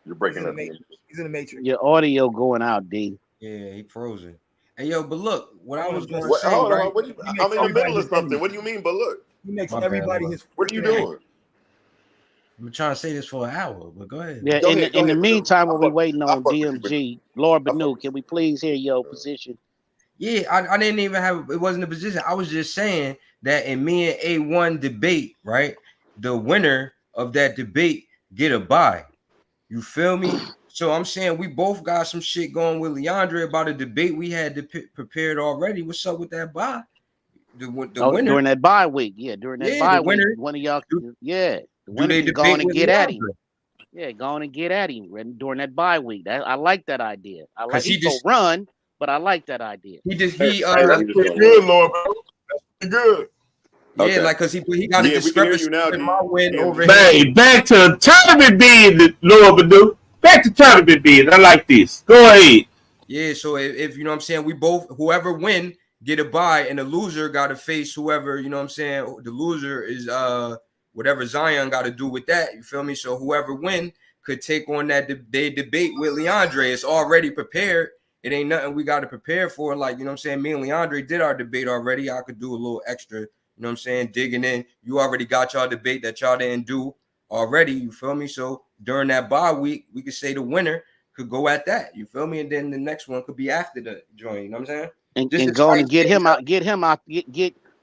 You're breaking up. He's in the matrix. Your audio going out, D. Yeah, he frozen. Hey, yo, but look, what I was going to say. Hold right? on. I'm in the middle of something. What do you mean? But look, he makes everybody his. What are you doing? I'm trying to say this for an hour, but go ahead. Yeah. In the meantime, while we're waiting on DMG, Lord Bennu, can we please hear your position? Yeah, I didn't even have. It wasn't a position. I was just saying that in me and A1 debate, right? The winner of that debate get a bye. You feel me? So I'm saying we both got some shit going with Leandre about a debate we had prepared already. What's up with that bye? The winner during that bye week, during that bye week, one of y'all, the winner can go on and get at him. Yeah, go on and get at him during that bye week. I like that idea. I like he just run, but I like that idea. That's pretty good, Lord. That's pretty good. Yeah, okay. Like because he got a discrepancy in my win over here. Back to tournament being Lord Bennu. Back to tournament being. I like this. Go ahead. Yeah, so if you know what I'm saying, we both whoever win get a bye, and the loser got to face whoever, you know what I'm saying. The loser is whatever Zion got to do with that. You feel me? So whoever win could take on that debate with Leandre. It's already prepared. It ain't nothing we got to prepare for. Like, you know what I'm saying? Me and Leandre did our debate already. I could do a little extra, you know what I'm saying, digging in. You already got y'all debate that y'all didn't do already. You feel me? So during that bye week, we could say the winner could go at that. You feel me? And then the next one could be after the joint. You know what I'm saying? And go and get him out. Get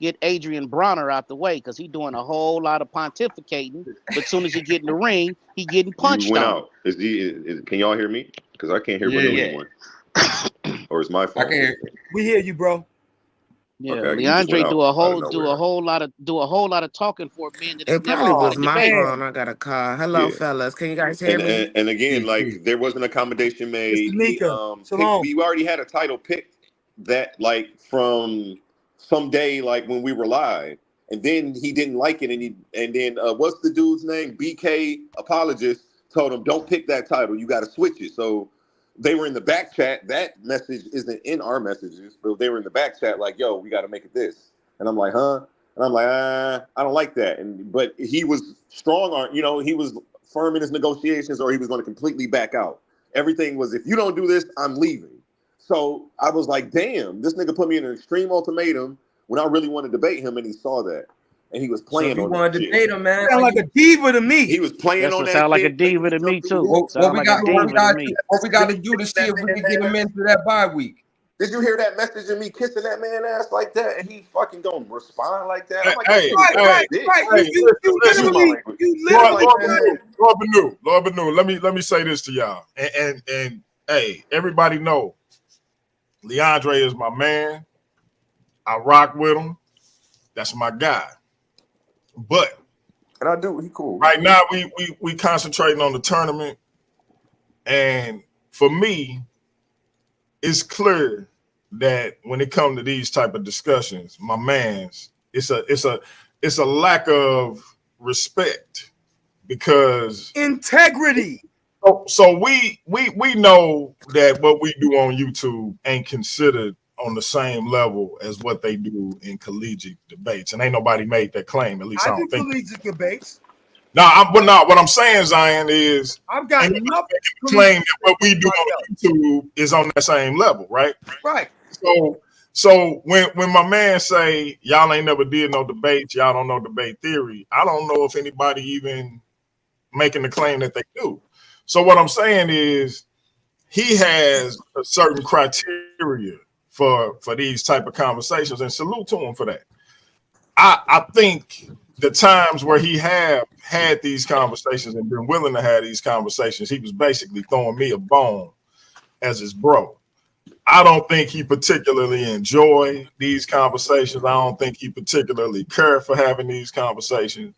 get Adrian Bronner out the way because he's doing a whole lot of pontificating. But as soon as he get in the ring, he getting punched You went on. out. Can y'all hear me? Because I can't hear Yeah, Bennu yeah. anymore. Or is my phone? We hear you, bro. Yeah, Okay, you just Leandre went do out a of whole nowhere. lot of talking for a man that has It never probably been was in my debate. phone. I got a call. Hello, Yeah. fellas. Can you guys hear me? And again, like there was an accommodation made. He we already had a title picked that like from some day like when we were live, and then he didn't like it, and then what's the dude's name? BK Apologist told him don't pick that title. You got to switch it. So they were in the back chat. That message isn't in our messages, but they were in the back chat like, yo, we got to make it this. And I'm like, huh? And I'm like, I don't like that. But he was strong on, he was firm in his negotiations, or he was going to completely back out. Everything was, if you don't do this, I'm leaving. So I was like, damn, this nigga put me in an extreme ultimatum when I really wanted to debate him, and he saw that. And he was playing if you on want that to shit. debate him, man, Sound like a diva to me. He was playing That's on what that sound like a shit. diva to me too. What we got to do to see if we can get him into that bye week. Did you hear that message of me kissing that man ass like that, and he fucking don't respond like that? I'm like, Hey, right. You literally, Lord Bennu, let me say this to y'all, and hey, everybody know, Leandre is my man. I rock with him. That's my guy. But and I do, he cool. Right now, we concentrating on the tournament, and for me, it's clear that when it comes to these type of discussions, my man's, it's a lack of respect because integrity. So we know that what we do on YouTube ain't considered on the same level as what they do in collegiate debates, and ain't nobody made that claim. At least I don't think. Collegiate debates. What I'm saying, Zion, is I've got ain't enough claim that what we do on YouTube is on that same level, right? Right. So when my man say y'all ain't never did no debates, y'all don't know debate theory, I don't know if anybody even making the claim that they do. So what I'm saying is he has a certain criteria for these type of conversations, and salute to him for that. I think the times where he have had these conversations and been willing to have these conversations, he was basically throwing me a bone as his bro. I don't think he particularly enjoy these conversations. I don't think he particularly care for having these conversations,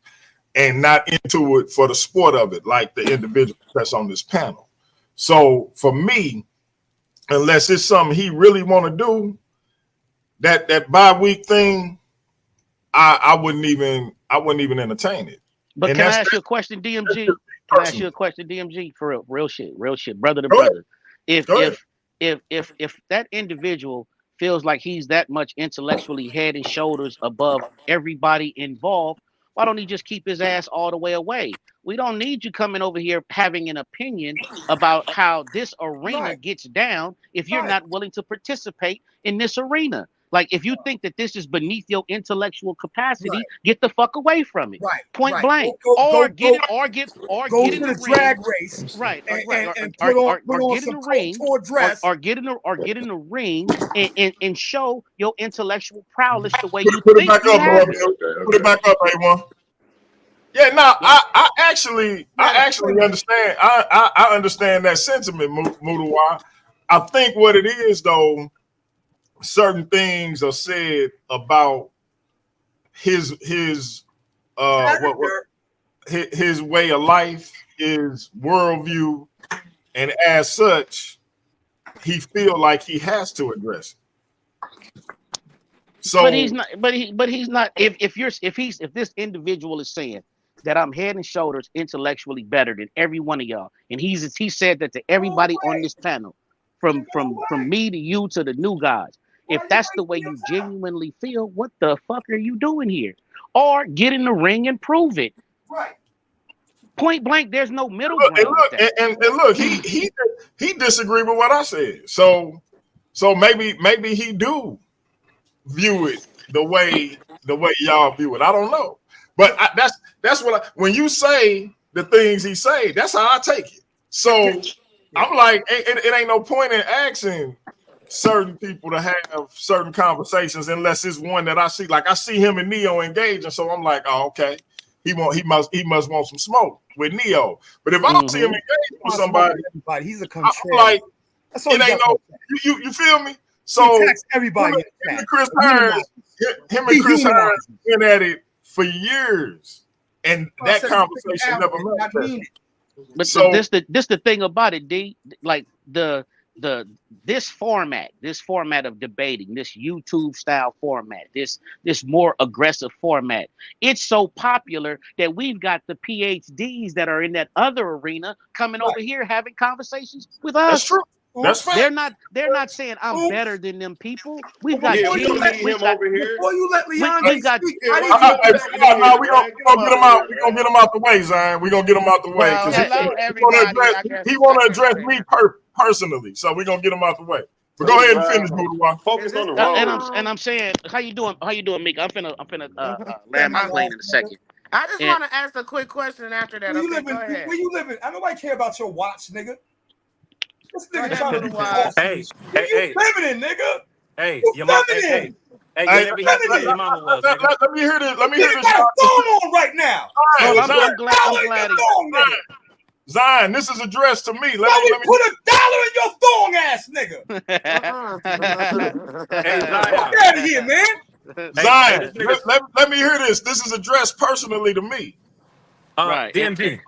and not into it for the sport of it, like the individual that's on this panel. So for me, unless it's something he really want to do, that bye-week thing, I wouldn't even entertain it. But can I ask you a question, DMG? Can I ask you a question, DMG? For real shit, brother to brother. If that individual feels like he's that much intellectually head and shoulders above everybody involved, why don't he just keep his ass all the way away? We don't need you coming over here having an opinion about how this arena gets down if you're not willing to participate in this arena. Like, if you think that this is beneath your intellectual capacity, get the fuck away from it. Point blank. Or get in the drag race. Or get in the ring and show your intellectual prowess the way you Put think it back you up, have bro. it. Put it back up, A1. Yeah, no, I actually understand. I understand that sentiment, Mudawa. I think what it is, though, certain things are said about his way of life, his worldview, and as such, he feel like he has to address it. So, but he's not. But he's not. If this individual is saying that I'm head and shoulders intellectually better than every one of y'all, and he said that to everybody on this panel, from me to you to the new guys. If that's the way you genuinely feel, what the fuck are you doing here? Or get in the ring and prove it. Right. Point blank, there's no middle ground. And look, he disagreed with what I said. So maybe he do view it the way y'all view it. I don't know. But that's what when you say the things he say, that's how I take it. So I'm like, it ain't no point in asking certain people to have certain conversations unless it's one that I see. Like I see him and Neo engaging, so I'm like, oh, okay. He must want some smoke with Neo. But if I don't see him engaging with somebody, he's a I'm like, that's all it ain't no. You feel me? So everybody. Him and Chris Harris been at it for years, and that conversation never manifested. But So- this the thing about it, D. Like this format of debating, this YouTube style format, this more aggressive format, it's so popular that we've got the PhDs that are in that other arena coming over here having conversations with us. That's true. That's fine. They're not saying I'm better than them people. We've got Yeah, we don't need him over here. Before you let Leandre we got. speak, we gonna get him out. We gonna get him out the way, Zion. We gonna get him out the way Well, because hello, everybody. he want to address me personally. So we gonna get him out the way. But go ahead and finish, Mudawa. Focus on the road. And I'm saying, how you doing, Meek? I'm finna land my plane in a second. I just want to ask a quick question after that. Where you Okay, living? go ahead. Where you living? I nobody care about your watch, nigga. This Go nigga ahead, trying to be Mudawa. awesome. Hey, Where hey, you feminine, nigga? Hey, You your mom. feminine. Hey, you never had to your mama was. Nigga. Let me hear this. Let me hear Nigga this. got a thong on right now. Well, Zion, I'm glad. Zion, this is addressed to me. Why we put $1 in your thong ass, nigga? Hey, Fuck Zion. out of here, man. Zion, let me hear this. This is addressed personally to me. Right. DMG.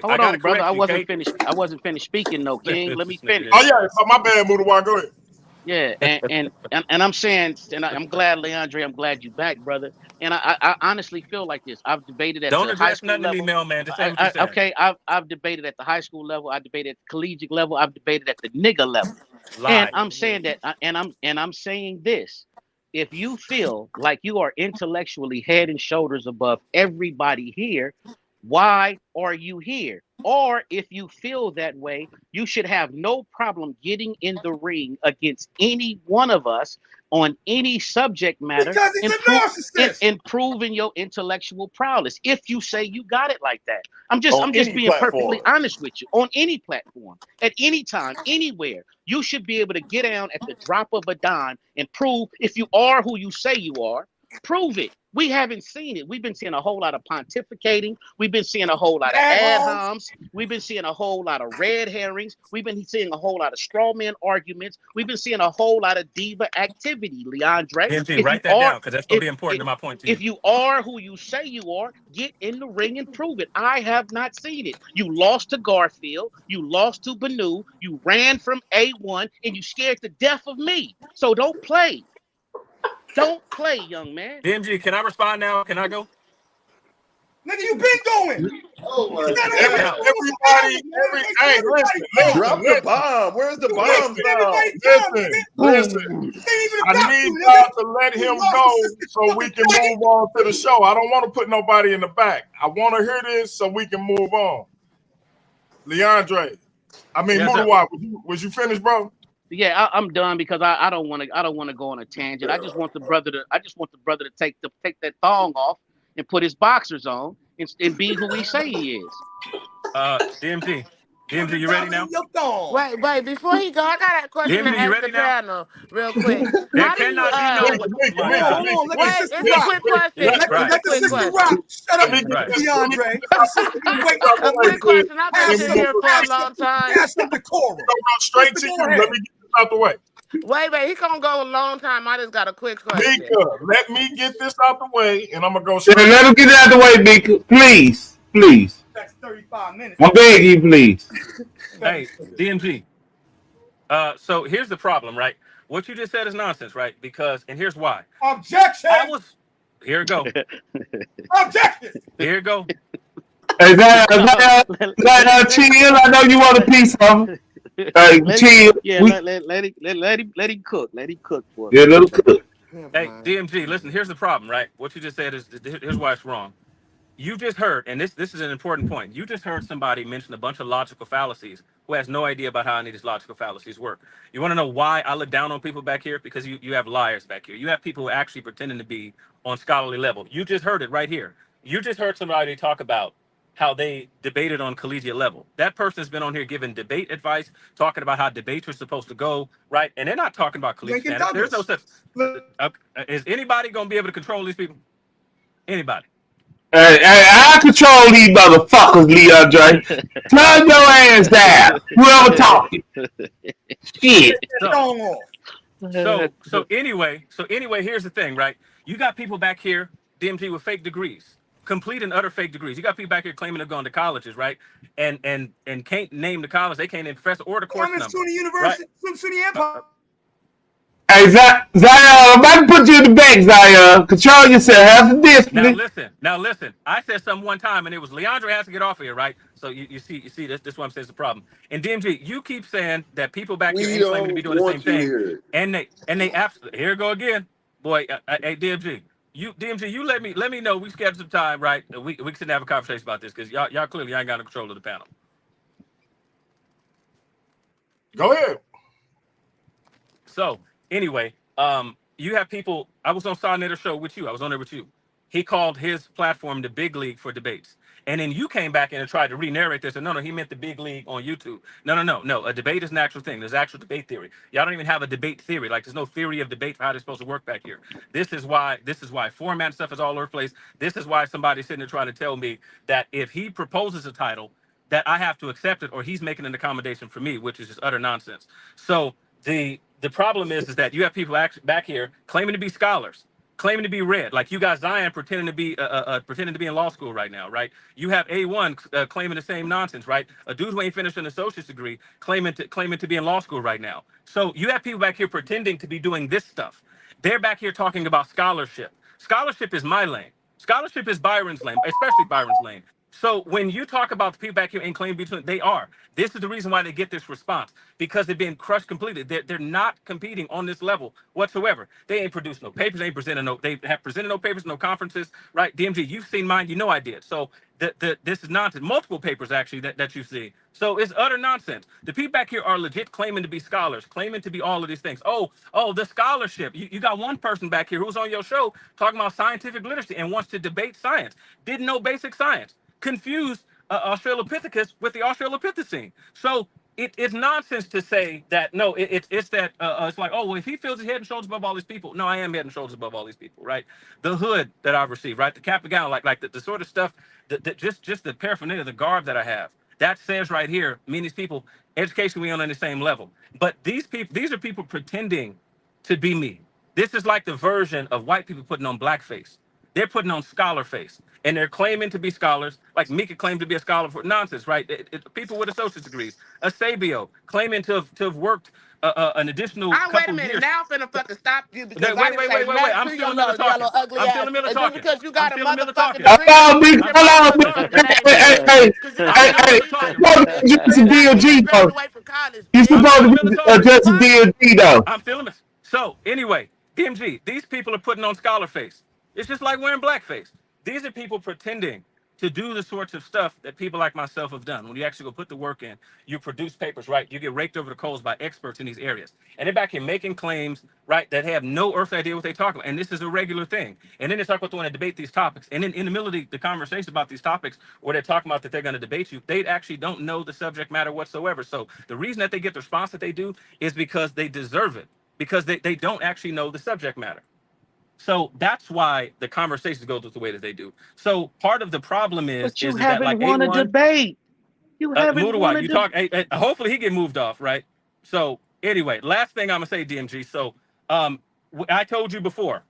Hold on, brother. I wasn't finished speaking, though, King. Let me finish. Oh yeah, my bad, Mudawa. Go ahead. Yeah, and I'm saying, and I'm glad, Leandre. I'm glad you back, brother. And I honestly feel like this. I've debated at Don't the high address school nothing to level. me, mailman. Just say what you said. Okay, I've debated at the high school level. I debated at the collegiate level. I've debated at the nigga level. Lie. And I'm saying that, I'm saying this. If you feel like you are intellectually head and shoulders above everybody here, why are you here? Or if you feel that way, you should have no problem getting in the ring against any one of us on any subject matter, Because he's a narcissist. improving your intellectual prowess. If you say you got it like that, I'm just any being platform. perfectly honest with you. On any platform, at any time, anywhere, you should be able to get down at the drop of a dime and prove if you are who you say you are. Prove it. We haven't seen it. We've been seeing a whole lot of pontificating. We've been seeing a whole lot of ad homs. We've been seeing a whole lot of red herrings. We've been seeing a whole lot of straw man arguments. We've been seeing a whole lot of diva activity, Leandre. DMG, write that down because that's going to be important to my point to you. If you are who you say you are, get in the ring and prove it. I have not seen it. You lost to Garfield. You lost to Bennu. You ran from A1 and you scared the death of me. So don't play. Don't play, young man. DMG, can I respond now? Can I go? Nigga, you been going. Oh my Everybody, hey, listen. Drop the bomb. Where's the bomb? Listen. I need y'all to let him go so we can move on to the show. I don't want to put nobody in the back. I want to hear this so we can move on. Leandre, Mudawa, was you finished, bro? Yeah, I'm done because I don't want to go on a tangent. I just want the brother to take that thong off and put his boxers on and be who he say he is. DMG, you ready now? Wait, before he go, I got a question to ask the panel real quick. How do you, wait, it's a quick question. Let the sister rock. Shut up, DeAndre. A quick question. I've been sitting here for a long time. Have some decorum. Straight to you. Let me get this out the way. Wait, he gonna go a long time. I just got a quick question. Mika, let me get this out the way, and I'm gonna go straight. Let him get it out the way, Mika. Please. That's 35 minutes. I'm begging you, please. Hey, DMG. So here's the problem, right? What you just said is nonsense, right? Because, and here's why. Objection. Here it go. Objection. Here it go. Hey, chill. I know you want a piece of him. Chill. Yeah, let him cook. Let him cook for us. Yeah, let him cook. Hey, DMG, listen, here's the problem, right? What you just said is, here's why it's wrong. You just heard, and this is an important point. You just heard somebody mention a bunch of logical fallacies who has no idea about how any of these logical fallacies work. You want to know why I look down on people back here? Because you have liars back here. You have people who are actually pretending to be on scholarly level. You just heard it right here. You just heard somebody talk about how they debated on collegiate level. That person has been on here giving debate advice, talking about how debates are supposed to go, right? And they're not talking about collegiate standards. There's no such. Is anybody going to be able to control these people? Anybody? Hey, I control these motherfuckers, Leandre. Turn your ass down. Whoever talking. Shit. So anyway, here's the thing, right? You got people back here, DMG, with fake degrees, complete and utter fake degrees. You got people back here claiming they're going to colleges, right? And can't name the college. They can't name the professor or the course number. SUNY University, SUNY Empire. Hey, Zion, I'm about to put you in the back, Zion. Control yourself. Have some discipline. Now listen. I said something one time, and it was Leandre has to get off here, right? So you see this is what I'm saying is the problem. And DMG, you keep saying that people back here ain't claiming to be doing the same thing, and they absolutely here we go again, boy. Hey DMG, you let me know. We schedule some time, right? We can have a conversation about this because y'all clearly ain't got no control of the panel. Go ahead. So anyway, you have people. I was on Sonnetta's show with you. I was on there with you. He called his platform the big league for debates. And then you came back in and tried to re-narrate this. And no, he meant the big league on YouTube. No. A debate is an actual thing. There's actual debate theory. Y'all don't even have a debate theory. Like there's no theory of debate for how they're supposed to work back here. This is why format stuff is all over the place. This is why somebody's sitting there trying to tell me that if he proposes a title, that I have to accept it or he's making an accommodation for me, which is just utter nonsense. So the problem is that you have people back here claiming to be scholars, claiming to be read, like you got Zion pretending to be in law school right now, right? You have A1 claiming the same nonsense, right? A dude who ain't finished an associate's degree claiming to be in law school right now. So you have people back here pretending to be doing this stuff. They're back here talking about scholarship. Scholarship is my lane. Scholarship is Byron's lane, especially Byron's lane. So when you talk about the people back here and claim between, they are. This is the reason why they get this response, because they're being crushed completely. They're not competing on this level whatsoever. They ain't produced no papers. They ain't presented no. They have presented no papers, no conferences. Right, DMG, you've seen mine. You know I did. So this is nonsense. Multiple papers actually that you see. So it's utter nonsense. The people back here are legit claiming to be scholars, claiming to be all of these things. Oh, the scholarship. You got one person back here who's on your show talking about scientific literacy and wants to debate science. Didn't know basic science. Confused Australopithecus with the Australopithecine. So it's nonsense to say that. No, it's that it's like, oh, well, if he feels he's head and shoulders above all these people. No, I am head and shoulders above all these people, right? The hood that I've received, right? The cap and gown, like the sort of stuff, just the paraphernalia, the garb that I have. That says right here, me and these people, education, we on the same level. But these are people pretending to be me. This is like the version of white people putting on blackface. They're putting on scholar face, and they're claiming to be scholars, like Mika claimed to be a scholar for nonsense, right? People with associate's degrees, a Sabio claiming to have worked an additional couple wait a minute, years. now I'm finna fucking stop you because Wait. I'm still in the middle of talking. I'm still in the middle of talking. Because you got a motherfucking You're supposed to be addressing DMG though. I'm still in the. So anyway, DMG, these people are putting on scholar face. It's just like wearing blackface. These are people pretending to do the sorts of stuff that people like myself have done. When you actually go put the work in, you produce papers, right? You get raked over the coals by experts in these areas. And they're back here making claims, right, that have no earthly idea what they talk about. And this is a regular thing. And then they talk about when they debate these topics. And then in the middle of the conversation about these topics, where they're talking about that they're going to debate you, they actually don't know the subject matter whatsoever. So the reason that they get the response that they do is because they deserve it, because they don't actually know the subject matter. So that's why the conversations go the way that they do. So part of the problem is, but you is haven't that like won a debate. You haven't won a debate. Hopefully he get moved off, right? So anyway, last thing I'm gonna say, DMG. So I told you before,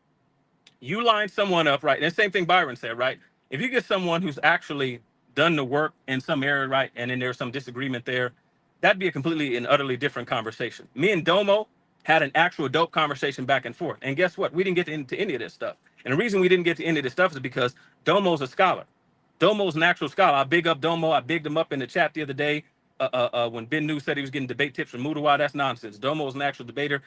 you line someone up, right? And the same thing Byron said, right? If you get someone who's actually done the work in some area, right, and then there's some disagreement there, that'd be a completely and utterly different conversation. Me and Domo had an actual dope conversation back and forth. And guess what? We didn't get into any of this stuff. And the reason we didn't get to any of this stuff is because Domo's a scholar. Domo's an actual scholar. I big up Domo. I bigged him up in the chat the other day when Bennu said he was getting debate tips from Mudawa. That's nonsense. Domo's an actual debater.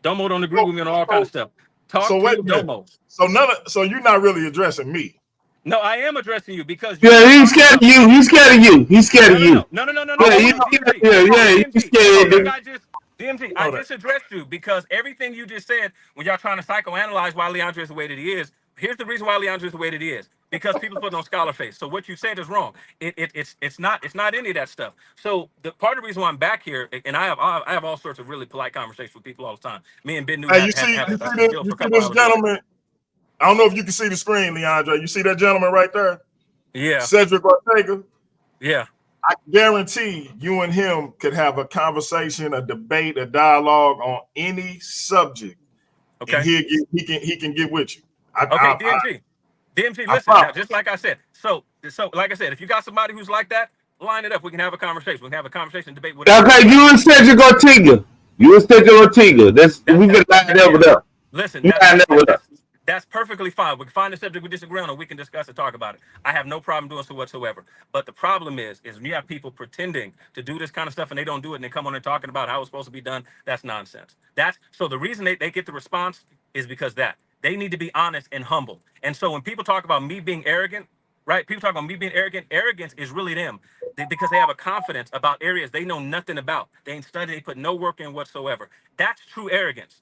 Domo don't agree with me on all kind of stuff. Talk to Domo. So you're not really addressing me. No, I am addressing you because he's scared of you. He's scared of you. He's scared of you. No. He's scared. DMG, I just addressed you because everything you just said when y'all trying to psychoanalyze why Leandre is the way that he is. Here's the reason why Leandre is the way that he is. because people put on scholar face. So what you said is wrong. It's not any of that stuff. So the part of the reason why I'm back here, and I have all sorts of really polite conversations with people all the time. Me and Bennu Hey, have you see for a couple this hours. gentleman? I don't know if you can see the screen, Leandre. You see that gentleman right there? Yeah. Cedric Ortega. Yeah. I guarantee you and him could have a conversation, a debate, a dialogue on any subject. Okay. And he can get with you. DMG, listen. Now, just like I said. So like I said, if you got somebody who's like that, line it up. We can have a conversation. We can have a conversation, debate. Okay, you and Cedric Ortega. We've been lined up with them. Listen, that's perfectly fine. We can find a subject we disagree on, and we can discuss and talk about it. I have no problem doing so whatsoever. But the problem is when you have people pretending to do this kind of stuff and they don't do it, and they come on and talking about how it's supposed to be done. That's nonsense. So the reason they get the response is because they need to be honest and humble. And so when people talk about me being arrogant, right? People talk about me being arrogant. Arrogance is really them because they have a confidence about areas they know nothing about. They ain't studied. They put no work in whatsoever. That's true arrogance.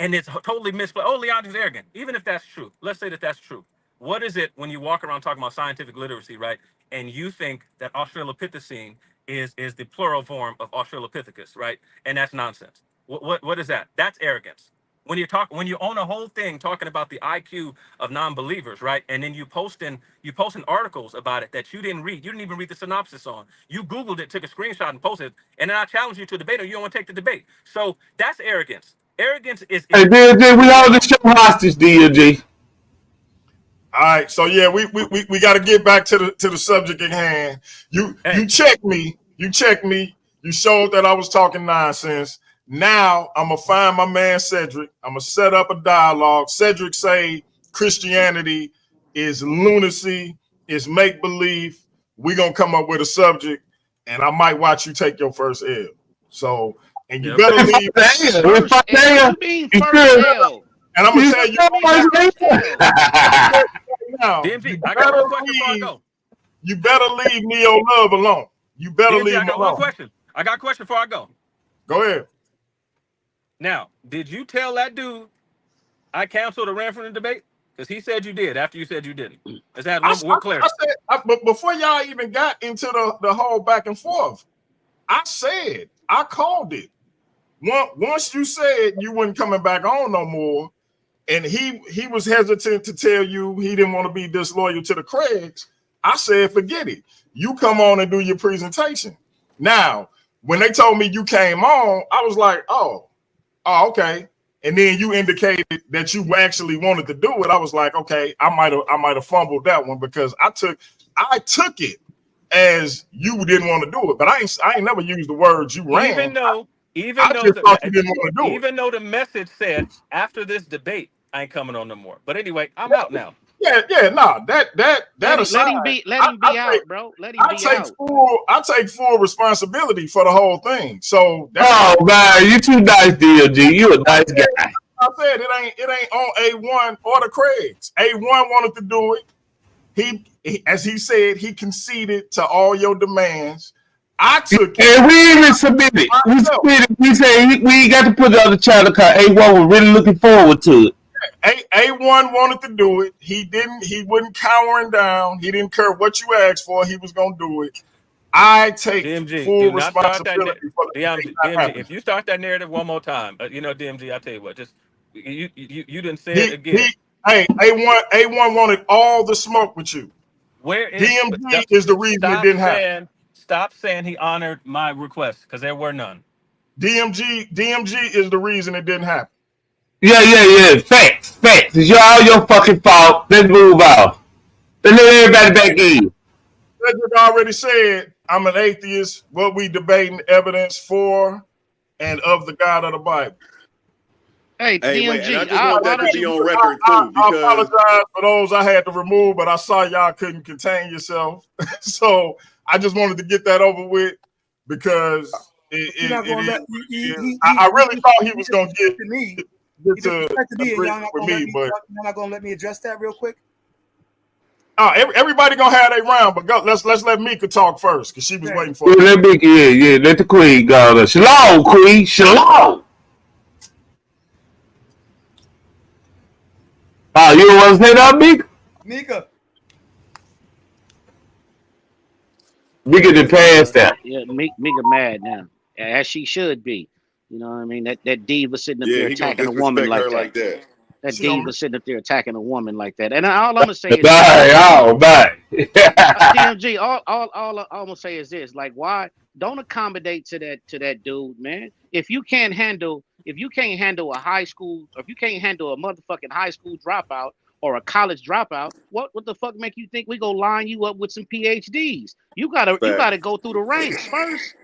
And it's totally misplaced. Oh, Leandre's arrogant. Even if that's true, let's say that that's true. What is it when you walk around talking about scientific literacy, right? And you think that Australopithecine is the plural form of Australopithecus, right? And that's nonsense. What is that? That's arrogance. When you own a whole thing talking about the IQ of non-believers, right? And then you posting articles about it that you didn't read. You didn't even read the synopsis on. You Googled it, took a screenshot, and posted it. And then I challenge you to a debate, or you don't want to take the debate. So that's arrogance. Arrogance is. Hey, DMG, we all the show hostage, DMG. All right, so yeah, we got to get back to the subject at hand. You checked me. You showed that I was talking nonsense. Now I'm gonna find my man Cedric. I'm gonna set up a dialogue. Cedric say Christianity is lunacy, is make believe. We gonna come up with a subject, and I might watch you take your first L. So, and you better leave. And I'm gonna tell you now. DMG, I got one question before I go. You better leave Neo Love alone. You better DMG, leave him I got alone. one question. I got a question before I go. Go ahead. Now, did you tell that dude I canceled or ran from the debate? Because he said you did after you said you didn't. Let's have one clarity. But before y'all even got into the whole back and forth, I called it. Once you said you weren't coming back on no more, and he was hesitant to tell you he didn't want to be disloyal to the Craigs, I said, forget it. You come on and do your presentation. Now, when they told me you came on, I was like, oh, okay. And then you indicated that you actually wanted to do it. I was like, okay, I might have fumbled that one because I took it as you didn't want to do it. But I ain't never used the words you ran. Even though the message said after this debate, I ain't coming on no more. But anyway, I'm out now. Yeah, no, that aside, let him be out, bro. Let him be out. I take full responsibility for the whole thing. So man, you too nice, DLG. You a nice guy. I said it ain't on A1 or the Craigs. A1 wanted to do it. He as he said, he conceded to all your demands. I took it. And we even submitted. We said we got to put the other child because A1 was really looking forward to it. A1 wanted to do it. He wasn't cowering down. He didn't care what you asked for. He was gonna do it. I take full responsibility for the DMG, if you start that narrative one more time, DMG, I tell you what, just you didn't say it again. A1 wanted all the smoke with you. DMG is the reason it didn't happen. Stop saying he honored my request because there were none. DMG is the reason it didn't happen. Yeah. Facts. It's all your fucking fault. Let's move on. Let's let everybody back in. Cedric already said, I'm an atheist. What we debating evidence for and of the God of the Bible. Hey, DMG, I just want that to be on record too. I apologize for those I had to remove, but I saw y'all couldn't contain yourself. So I just wanted to get that over with because I really thought he was going to get to with me, but you're not going to let me address that real quick? Everybody gonna have their round, but let's let Mika talk first because she was waiting for. Let Mika, let the queen go. Shalom, queen. Shalom. You don't want to say that, Mika? Mika, Mika did pass that. Yeah, Mika mad now, as she should be. You know what I mean? That diva sitting up Yeah, there he gonna attacking a woman disrespect like her that. like that. That diva sitting up there attacking a woman like that. And all I'm gonna say is Bye. DMG. All I'm gonna say is this: like, why don't accommodate to that dude, man? If you can't handle a high school, or if you can't handle a motherfucking high school dropout or a college dropout, what the fuck make you think we gonna line you up with some PhDs? You gotta go through the ranks first.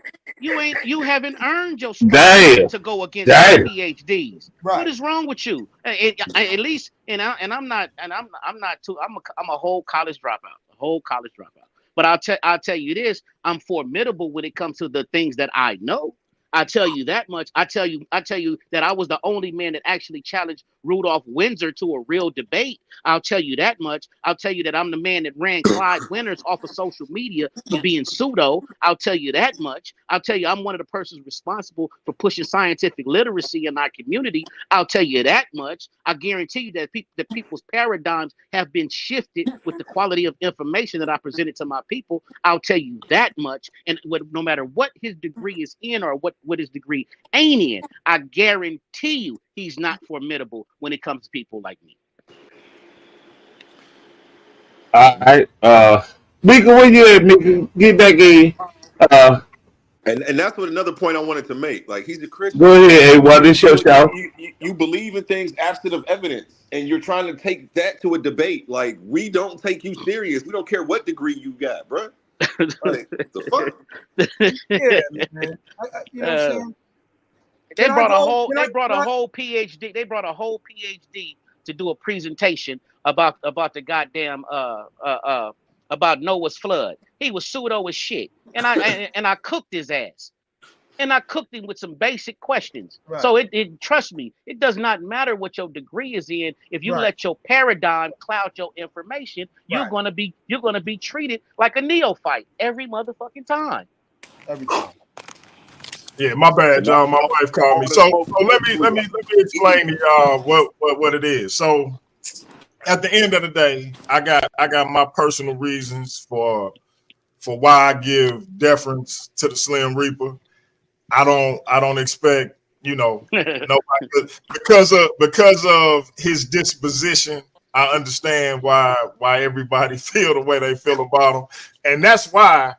You haven't earned your spot Damn. to go against these Damn. PhDs. Right. What is wrong with you? At least, I'm a whole college dropout. But I'll tell you this: I'm formidable when it comes to the things that I know. I tell you that much. I tell you that I was the only man that actually challenged Rudolph Windsor to a real debate. I'll tell you that much. I'll tell you that I'm the man that ran Clyde Winters off of social media for being pseudo. I'll tell you that much. I'll tell you I'm one of the persons responsible for pushing scientific literacy in our community. I'll tell you that much. I guarantee you that people's paradigms have been shifted with the quality of information that I presented to my people. I'll tell you that much. And no matter what his degree is in or what his degree ain't in, I guarantee you he's not formidable when it comes to people like me. All right. Mika, where you at, Mika? Get back in. And that's what another point I wanted to make. Like, he's a Christian. Go ahead, A1. This your show. You believe in things absent of evidence, and you're trying to take that to a debate. Like, we don't take you serious. We don't care what degree you got, bro. Like, the fuck? Yeah, man. You know what I'm saying? They brought a whole PhD. They brought a whole PhD to do a presentation about the goddamn about Noah's flood. He was pseudo as shit, and I cooked his ass, and I cooked him with some basic questions. Right. So it trust me, it does not matter what your degree is in. If you let your paradigm cloud your information, you're gonna be treated like a neophyte every motherfucking time. Every time. Yeah, my bad, John. My wife called me. So let me explain to y'all what it is. So at the end of the day, I got my personal reasons for why I give deference to the Slim Reaper. I don't expect, nobody because of his disposition. I understand why everybody feel the way they feel about him, and that's why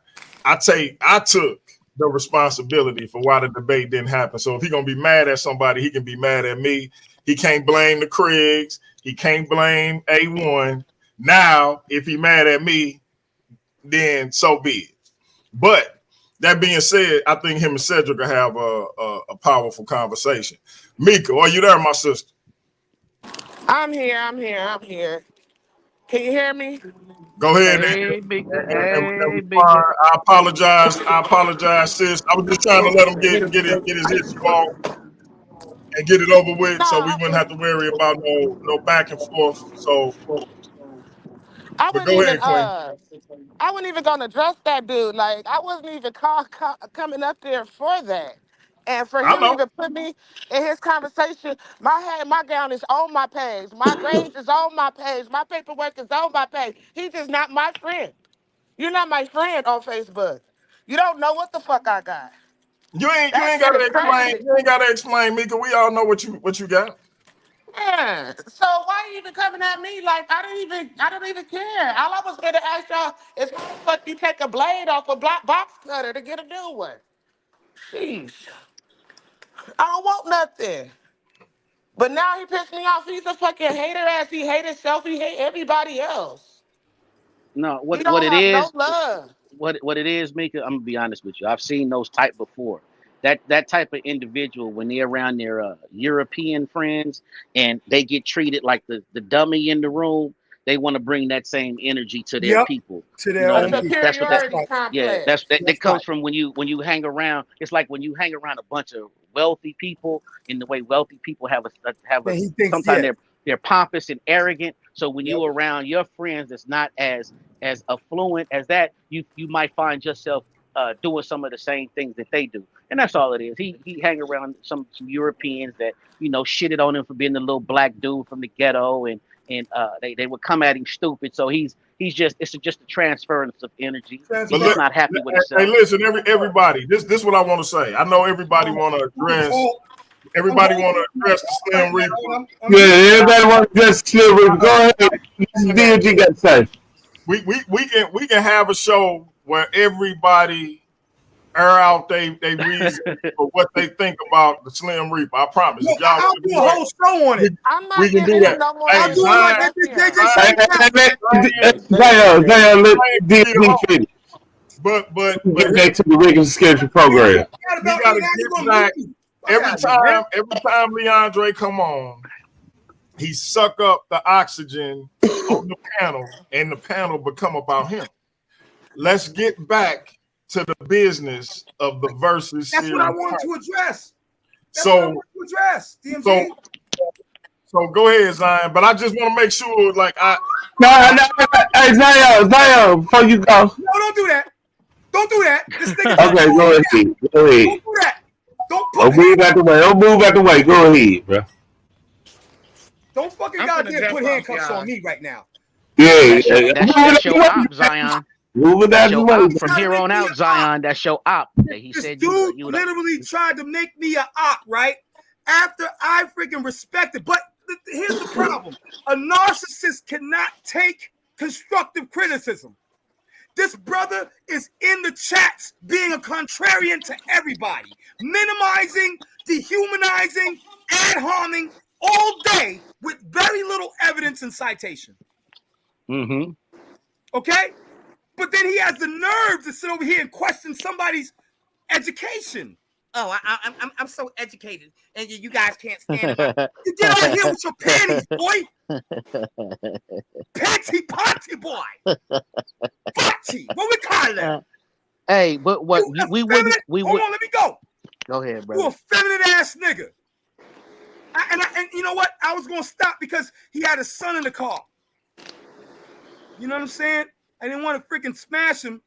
I took the responsibility for why the debate didn't happen. So if he's gonna be mad at somebody, he can be mad at me. He can't blame the Craigs. He can't blame A1. Now, if he mad at me, then so be it. But that being said, I think him and Cedric will have a powerful conversation. Mika, are you there, my sister? I'm here. Can you hear me? Go ahead. I apologize, sis. I was just trying to let him get his issue off and get it over with, so we wouldn't have to worry about no back and forth. So, I wasn't even gonna address that dude. Like, I wasn't even coming up there for that. And for him even put me in his conversation, my gown is on my page. My grades is on my page. My paperwork is on my page. He's just not my friend. You're not my friend on Facebook. You don't know what the fuck I got. You ain't gotta explain. You ain't gotta explain, Mika. We all know what you got. Yeah. So why are you even coming at me like I don't even care? All I was gonna ask y'all is how the fuck you take a blade off a box cutter to get a new one? Jeez. I don't want nothing. But now he pissed me off. He's a fucking hater ass. He hate himself. He hate everybody else. No, He don't have no love. What it is, Mika, I'm gonna be honest with you. I've seen those type before. That type of individual, when they're around their European friends and they get treated like the dummy in the room, they want to bring that same energy to their people. To their own people. That's what that comes from when you hang around. It's like when you hang around a bunch of wealthy people, in the way wealthy people sometimes they're pompous and arrogant. So when you around your friends that's not as affluent as that, you might find yourself doing some of the same things that they do. And that's all it is. He hang around some Europeans that, shitted on him for being the little black dude from the ghetto, and and they would come at him stupid. So it's just a transference of energy. He's just not happy with himself. Hey, listen, everybody. This what I want to say. I know everybody want to address. Everybody want to address the Slim Reaper. Yeah, everybody want to address Slim Reaper. Go ahead. DMG got to say. We can have a show where everybody air out they reason for what they think about the Slim Reaper. I promise. Look, I'll do a whole show on it. We can do that. No more. I'll do it like But get back to the regular schedule program. We gotta get back. Every time Leandre come on, he suck up the oxygen on the panel, and the panel become about him. Let's get back to the business of the versus. That's what I want to address. DMG. So go ahead, Zion. But I just want to make sure, like Hey, Zion, before you go. No, don't do that. Don't do that. Okay, go ahead. Go ahead. Don't do that. Don't move out the way. Don't move out the way. Go ahead, bro. Don't fucking goddamn put handcuffs on me right now. Yeah, that's your op, Zion. Moving out the way. From here on out, Zion, that's your op. He said dude literally tried to make me an op, right? After I freaking respected. But here's the problem. A narcissist cannot take constructive criticism. This brother is in the chats being a contrarian to everybody, minimizing, dehumanizing, ad homing all day with very little evidence and citation. Mm-hmm. Okay? But then he has the nerve to sit over here and question somebody's education. Oh, I'm so educated, and you guys can't stand it. You get out here with your panties, boy. Panty potty boy. Potty. What we call that? Hey, but what we wouldn't. Hold on, let me go. Go ahead, bro. You a feminine ass nigga. And you know what? I was gonna stop because he had a son in the car. You know what I'm saying? I didn't want to freaking smash him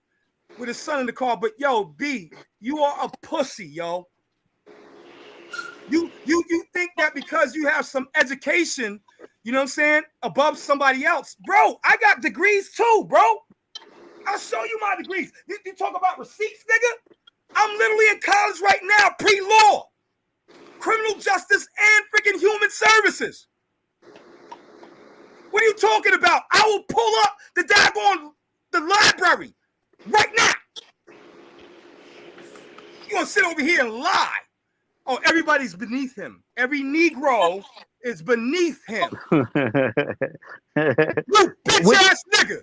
with his son in the car, but yo, B, you are a pussy, yo. You think that because you have some education, you know what I'm saying, above somebody else. Bro, I got degrees too, bro. I'll show you my degrees. You talk about receipts, nigga? I'm literally in college right now, pre-law, criminal justice, and freaking human services. What are you talking about? I will pull up the daggone the library right now. You're gonna sit over here and lie. Oh, everybody's beneath him. Every Negro is beneath him. You bitch ass nigga.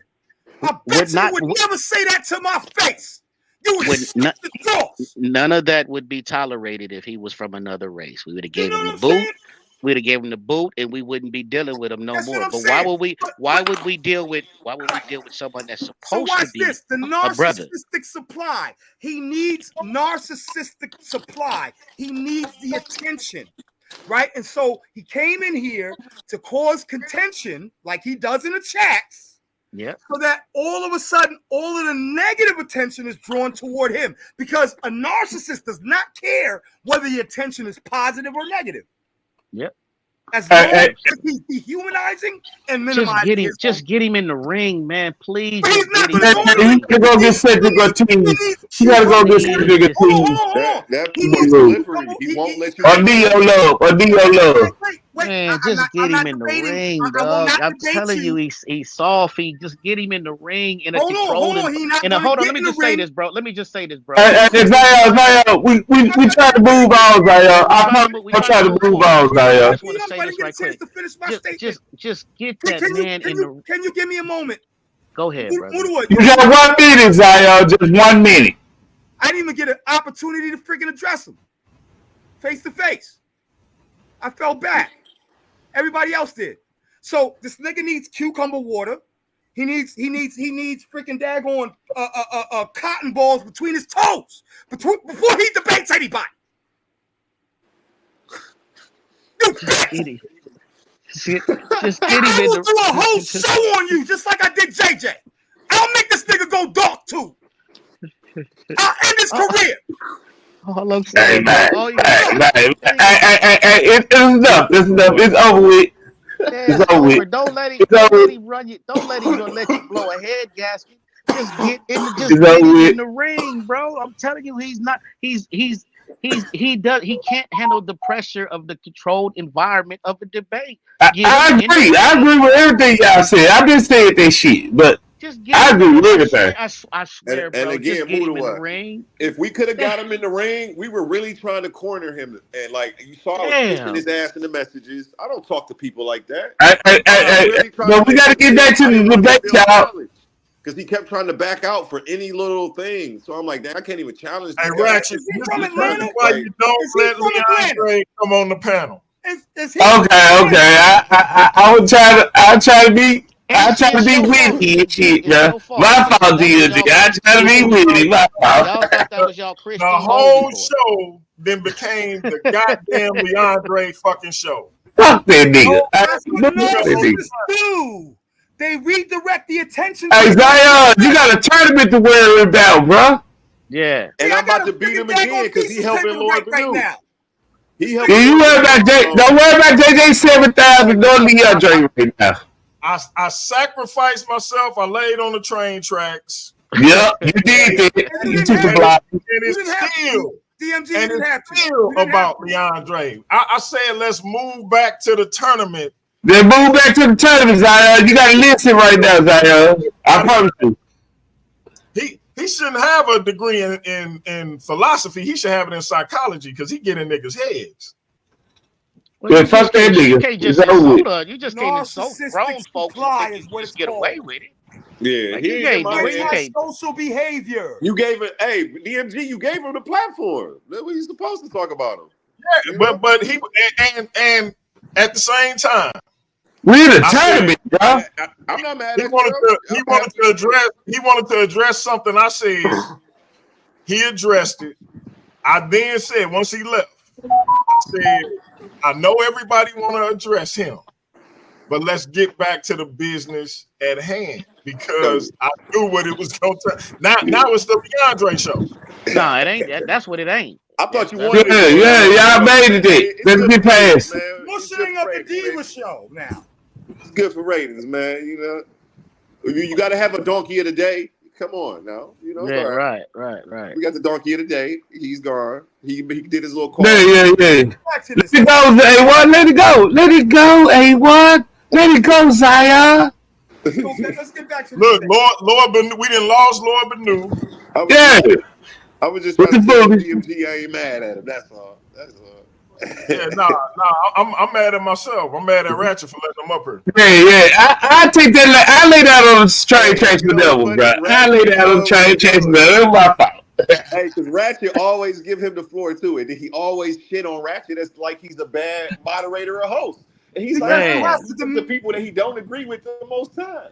I bet you would never say that to my face. You would shoot the doors. None of that would be tolerated if he was from another race. We would have gave him the boot. We'd have gave him the boot, and we wouldn't be dealing with him no more. But why would we? Why would we deal with someone that's supposed to be the narcissistic supply? He needs narcissistic supply. He needs the attention, right? And so he came in here to cause contention, like he does in the chats. Yeah. So that all of a sudden, all of the negative attention is drawn toward him, because a narcissist does not care whether the attention is positive or negative. Yep. As long as he's dehumanizing and minimizing. Just get him in the ring, man. Please. He gotta go get Cedric Ortiz. He gotta go get Cedric Ortiz. That slippery. He won't let you. Or Neo Love. Man, just get him in the ring, dog. I'm telling you, he's soft. Just get him in the ring in a controlled. Hold on, let me just say this, bro. Zion, we try to move on, Zion. I'm trying to move on, Zion. I just want to say this right quick. Just get that man in the. Can you give me a moment? Go ahead, brother. You got 1 minute, Zion. Just 1 minute. I didn't even get an opportunity to freaking address him face to face. I felt bad. Everybody else did. So this nigga needs cucumber water. He needs freaking daggone cotton balls between his toes before he debates anybody. Just get him I will do a whole show on you, just like I did JJ. I'll make this nigga go dark too. I'll end his career. All I'm saying, it's enough. It's enough. It's over with. It's over. Don't let him run you. Don't let him let you blow a head gasket. Just get in the ring, bro. I'm telling you, he can't handle the pressure of the controlled environment of a debate. I agree. I agree with everything y'all said. I've been saying that shit, but I agree with everything. I swear, and bro. again, just get him in the ring. If we could have got him in the ring, we were really trying to corner him. And like you saw, I was kissing his ass in the messages. I don't talk to people like that. But we got to get back to the debate, y'all. Because he kept trying to back out for any little thing. So I'm like, damn, I can't even challenge this Hey, guy. Ratchet, this is why you don't let Leandre come on the panel. Okay. I'll try to be witty and shit, man. My fault, DLG. I try to be witty. My fault. Y'all thought that was y'all Christian. The whole show then became the goddamn Leandre fucking show. Fuck that nigga. That's what narcissists do. They redirect the attention. Hey, Zion, you got a tournament to worry about, bro. Yeah. And I'm about to beat him again because he helping Lord Bennu. He helping. Don't worry about JJ 7,000. Don't Leandre right now. I sacrificed myself. I laid on the train tracks. Yep, you did that. You took the block. And it's still about Leandre. I said, let's move back to the tournament. Then move back to the tournament, Zion. You got to listen right now, Zion. I promise you. He shouldn't have a degree in philosophy. He should have it in psychology because he get in niggas' heads. Well, fuck that nigga. You can't just insult. You just can't insult grown folks. You just get away with it. Yeah, Like, he ain't social behavior. You gave it, hey, DMG, you gave him the platform. That's what he's supposed to talk about him. Yeah, but he and at the same time, we in a tournament, bro. I'm not mad at He wanted to address something I said. He addressed it. I then said, once he left, I said, I know everybody want to address him, but let's get back to the business at hand because I knew what it was going to. Now it's the Leandre show. No, it ain't. That's what it ain't. I thought you wanted. Yeah, y'all made it. Let's get past it. We're setting up the Diva show now. It's good for ratings, man. You know, you got to have a donkey of the day. Come on now, you know. Yeah, right. We got the donkey of the day. He's gone. He did his little call. Yeah. Let it go, A1. Let it go. Let it go, A1. Let it go, Zion. Let's get back to Lord Bennu. We didn't lost Lord Bennu. I was just trying to tell DMG I ain't mad at him. That's all. Yeah, I'm mad at myself. I'm mad at Ratchet for letting him up here. Yeah. I take that. I laid out on the train chasing the devil, bro. I laid out on the train chasing the devil. That's my fault. Hey, because Ratchet always give him the floor too, and he always shit on Ratchet. It's like he's a bad moderator or host, and he's like the people that he don't agree with the most time.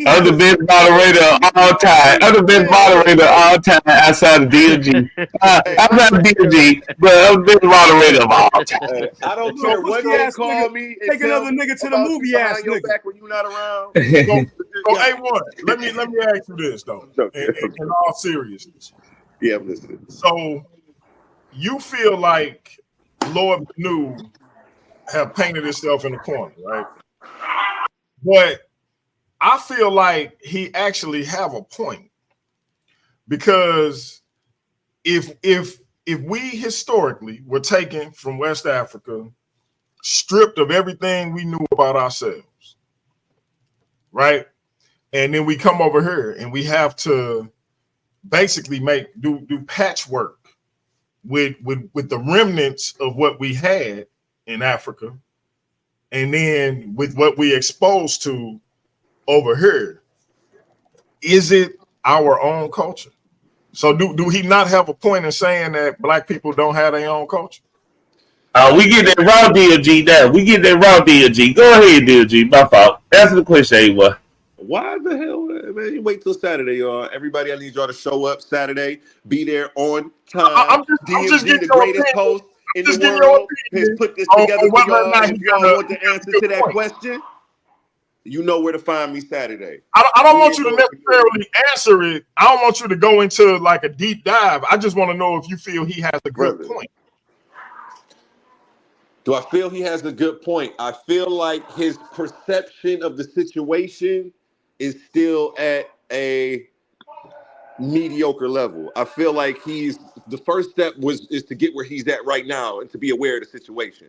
I'm the best moderator of all time. I'm the best moderator of all time outside of DLG. I'm not DLG, but I'm the best moderator of all time. I don't care what you call me. Take another nigga to the movie ass nigga. Back when you're not around. So A1, let me ask you this though, in all seriousness. Yeah, I'm listening. So you feel like Lord Bennu have painted himself in the corner, right? But I feel like he actually have a point because if we historically were taken from West Africa, stripped of everything we knew about ourselves, right? And then we come over here and we have to basically do patchwork with the remnants of what we had in Africa, and then with what we exposed to over here. Is it our own culture? So do he not have a point in saying that black people don't have their own culture? We get that raw DLG now. We get that raw DLG. Go ahead, DLG. My fault. Answer the question, A1. Why the hell, man? You wait till Saturday, y'all. Everybody, I need y'all to show up Saturday. Be there on time. I'm just DMG, the greatest host in the world, has put this together for y'all. If y'all want the answer to that question, you know where to find me Saturday. I don't want you to necessarily answer it. I don't want you to go into like a deep dive. I just want to know if you feel he has a good point. Do I feel he has a good point? I feel like his perception of the situation is still at a mediocre level. I feel like the first step is to get where he's at right now and to be aware of the situation.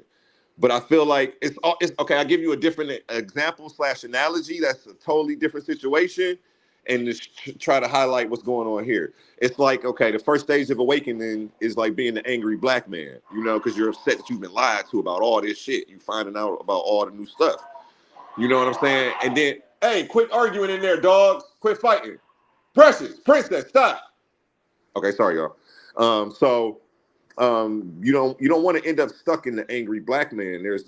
But I feel like it's okay. I'll give you a different example / analogy. That's a totally different situation, and just try to highlight what's going on here. It's like, okay, the first stage of awakening is like being the angry black man, you know, because you're upset that you've been lied to about all this shit. You finding out about all the new stuff. You know what I'm saying? And then, hey, quit arguing in there, dogs. Quit fighting. Precious, princess, stop. Okay, sorry, y'all. You don't want to end up stuck in the angry black man. There's,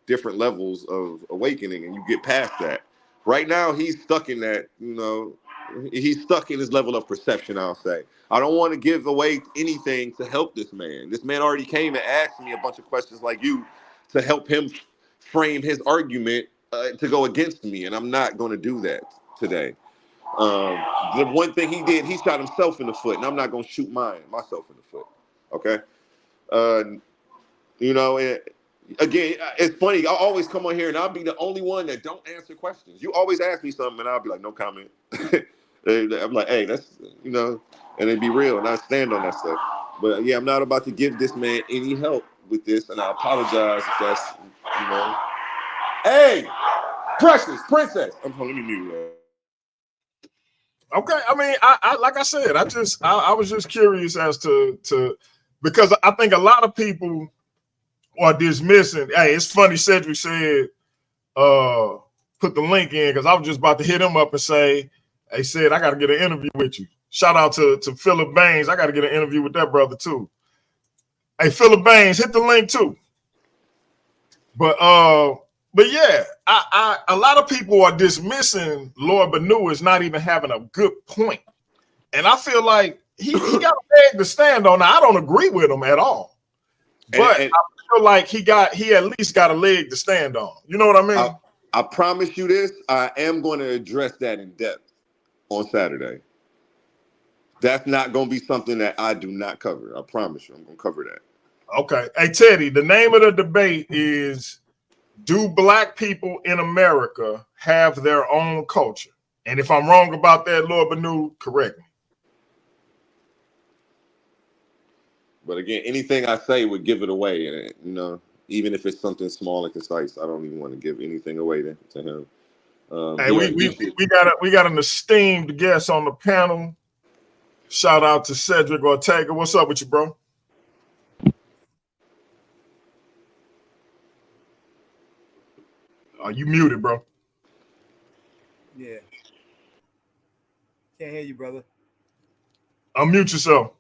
different levels of awakening, and you get past that. Right now, he's stuck in that, he's stuck in his level of perception, I'll say. I don't want to give away anything to help this man. This man already came and asked me a bunch of questions like you to help him frame his argument to go against me, and I'm not going to do that today. The one thing he did, he shot himself in the foot, and I'm not going to shoot myself in the foot. Okay? And again, it's funny. I always come on here, and I'll be the only one that don't answer questions. You always ask me something, and I'll be like, no comment. I'm like, hey, that's, and it'd be real, and I stand on that stuff. But, yeah, I'm not about to give this man any help with this, and I apologize if that's, Hey, Precious, princess. Let me mute that. Okay, I mean, I like I said, I was just curious as to because I think a lot of people are dismissing. Hey, it's funny Cedric said put the link in, because I was just about to hit him up and say, hey, said I got to get an interview with you. Shout out to Philip Baines. I got to get an interview with that brother too. Hey, Philip Baines, hit the link too. But yeah, a lot of people are dismissing Lord Bennu as not even having a good point. And I feel like he got a leg to stand on. Now, I don't agree with him at all. But I feel like he at least got a leg to stand on. You know what I mean? I promise you this, I am going to address that in depth on Saturday. That's not going to be something that I do not cover. I promise you, I'm going to cover that. Okay. Hey, Teddy, the name of the debate is, do black people in America have their own culture? And if I'm wrong about that, Lord Bennu, correct me. But again, anything I say would give it away. Even if it's something small and concise, I don't even want to give anything away to him. Hey, we got an esteemed guest on the panel. Shout out to Cedric Ortega. What's up with you, bro? Are you muted, bro? Yeah. Can't hear you, brother. Unmute yourself.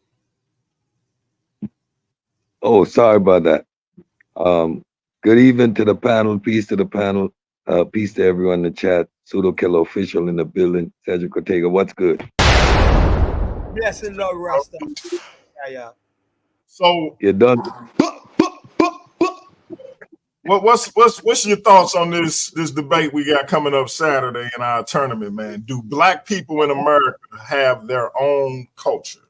Oh, sorry about that. Good evening to the panel. Peace to the panel. Peace to everyone in the chat. Pseudo Killer Official in the building. Cedric Ortega, what's good? Yes, and no Rasta. Yeah. So you're done. What's your thoughts on this debate we got coming up Saturday in our tournament, man? Do black people in America have their own culture?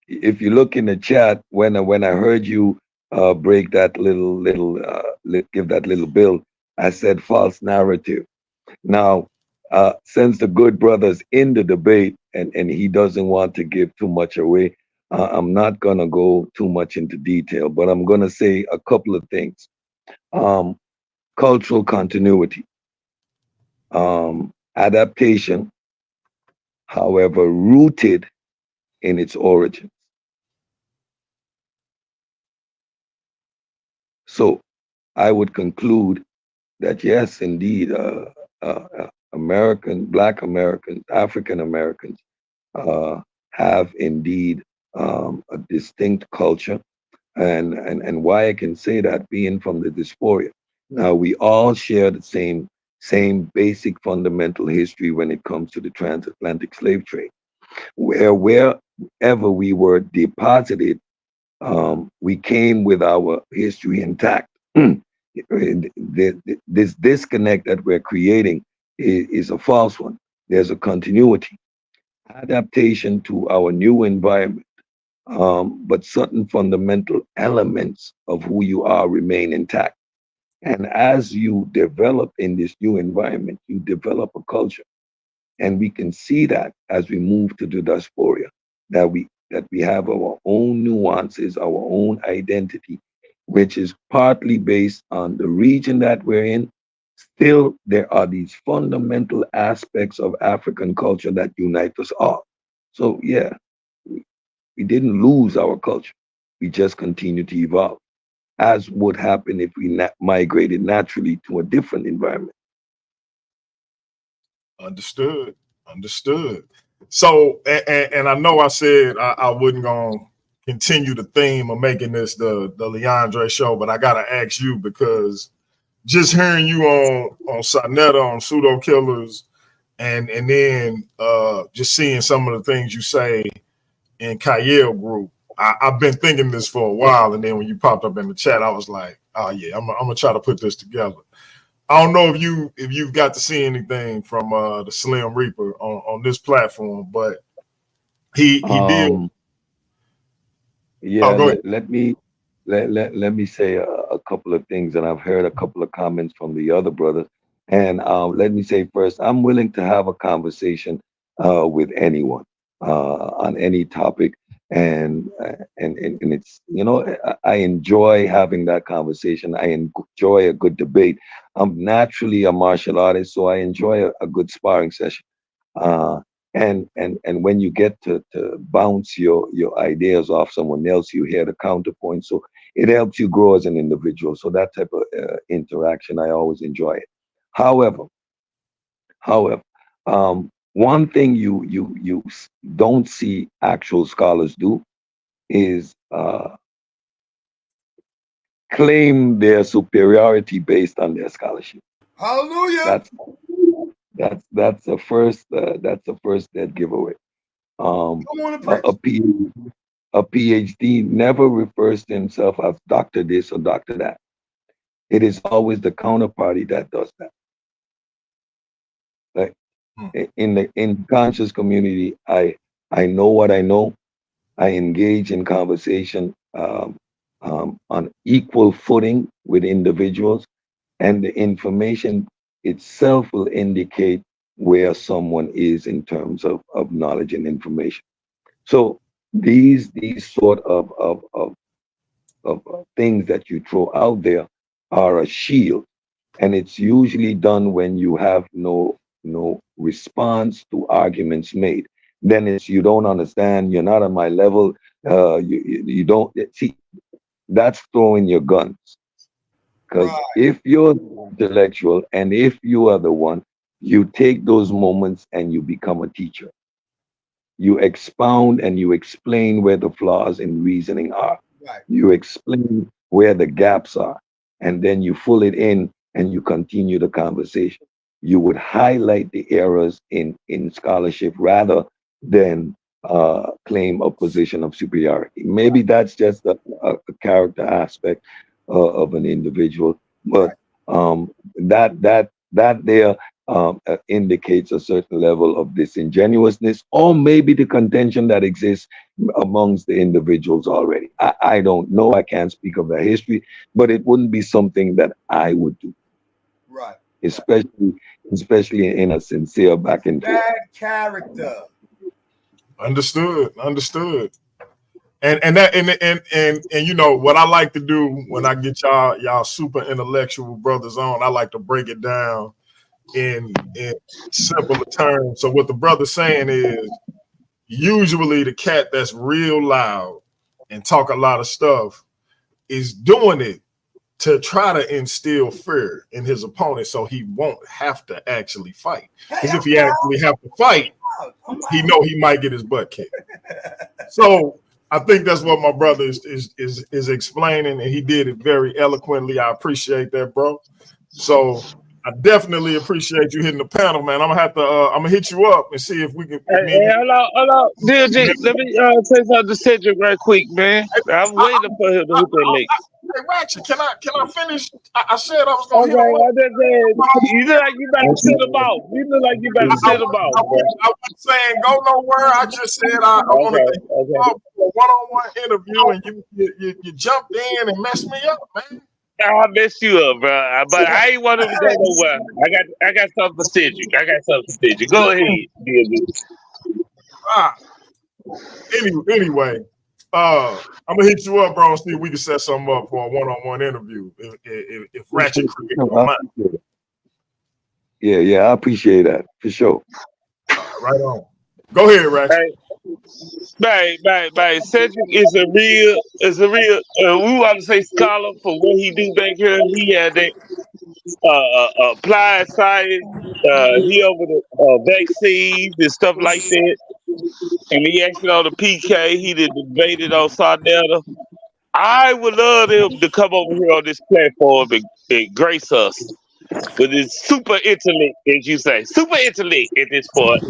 If you look in the chat, when I heard you break that give that little bill, I said false narrative. Now, since the good brother's in the debate and he doesn't want to give too much away, I'm not going to go too much into detail, but I'm going to say a couple of things. Cultural continuity, adaptation, however, rooted in its origins. So I would conclude that yes, indeed, Black Americans, African Americans have indeed a distinct culture. And why I can say that, being from the diaspora. Now, we all share the same basic fundamental history when it comes to the transatlantic slave trade. Wherever we were deposited, we came with our history intact. This disconnect that we're creating is a false one. There's a continuity. Adaptation to our new environment but certain fundamental elements of who you are remain intact. And as you develop in this new environment, you develop a culture. And we can see that as we move to the diaspora, that we have our own nuances, our own identity, which is partly based on the region that we're in. Still, there are these fundamental aspects of African culture that unite us all. So yeah, we didn't lose our culture. We just continue to evolve, as would happen if we migrated naturally to a different environment. Understood. So, and I know I said I wasn't gonna continue the theme of making this the Leandre show, but I gotta ask you, because just hearing you on Sonetta, on Pseudo Killers, and then just seeing some of the things you say in Kyle group, I've been thinking this for a while, and then when you popped up in the chat, I was like, oh yeah, I'm gonna try to put this together. I don't know if you've got to see anything from the Slim Reaper on this platform, but he did. Yeah, let me say a couple of things, and I've heard a couple of comments from the other brothers. And let me say first, I'm willing to have a conversation with anyone on any topic, and it's, you know, I enjoy having that conversation. I enjoy a good debate. I'm naturally a martial artist, so I enjoy a good sparring session. And when you get to bounce your ideas off someone else, you hear the counterpoint. So it helps you grow as an individual. So that type of interaction, I always enjoy it. However, one thing you don't see actual scholars do is claim their superiority based on their scholarship. Hallelujah. That's the first dead giveaway. A PhD never refers to himself as Dr. this or Dr. that. It is always the counterparty that does that. Like in the conscious community, I know what I know. I engage in conversation on equal footing with individuals, and the information itself will indicate where someone is in terms of knowledge and information. So these sort of things that you throw out there are a shield, and it's usually done when you have no response to arguments made. Then it's, you don't understand, you're not on my level, you don't see. That's throwing your guns. Because if you're intellectual and if you are the one, you take those moments and you become a teacher. You expound and you explain where the flaws in reasoning are. You explain where the gaps are, and then you fill it in and you continue the conversation. You would highlight the errors in scholarship rather than claim a position of superiority. Maybe that's just a character aspect of an individual, but that there indicates a certain level of disingenuousness, or maybe the contention that exists amongst the individuals already. I don't know. I can't speak of their history, but it wouldn't be something that I would do. Right. Especially in a sincere back and forth. Bad character. Understood. And you know what I like to do when I get y'all super intellectual brothers on, I like to break it down in simpler terms. So what the brother's saying is, usually the cat that's real loud and talk a lot of stuff is doing it to try to instill fear in his opponent so he won't have to actually fight. Because if he actually have to fight, he know he might get his butt kicked. So I think that's what my brother is explaining, and he did it very eloquently. I appreciate that, bro. So I definitely appreciate you hitting the panel, man. I'm gonna hit you up and see if we can. Hey, hold on. DLG, let me say something to Cedric right quick, man. I'm waiting for him to hit that link. Hey, Ratchet, can I finish? I said I was gonna hit Okay, him. I just said, you look like you about to sit him off. You look like you about to sit him off, bro. I wasn't saying go nowhere. I just said I want to get you up for a one-on-one interview, and you jumped in and messed me up, man. I messed you up, bro. But I ain't want him to go nowhere. I got something for Cedric. Go ahead, DMG. Anyway, I'm gonna hit you up, bro, and see if we can set something up for a one-on-one interview. If Ratchet Cricket don't mind. Yeah, I appreciate that for sure. Right on. Go ahead, Ratchet. Bang. Cedric is a real, we want to say scholar for what he do back here. He had that applied science. He over the vaccines and stuff like that. And he actually on the PK. He did debated on Sarnetta. I would love him to come over here on this platform and grace us with his super intellect, as you say. Super intellect at this point.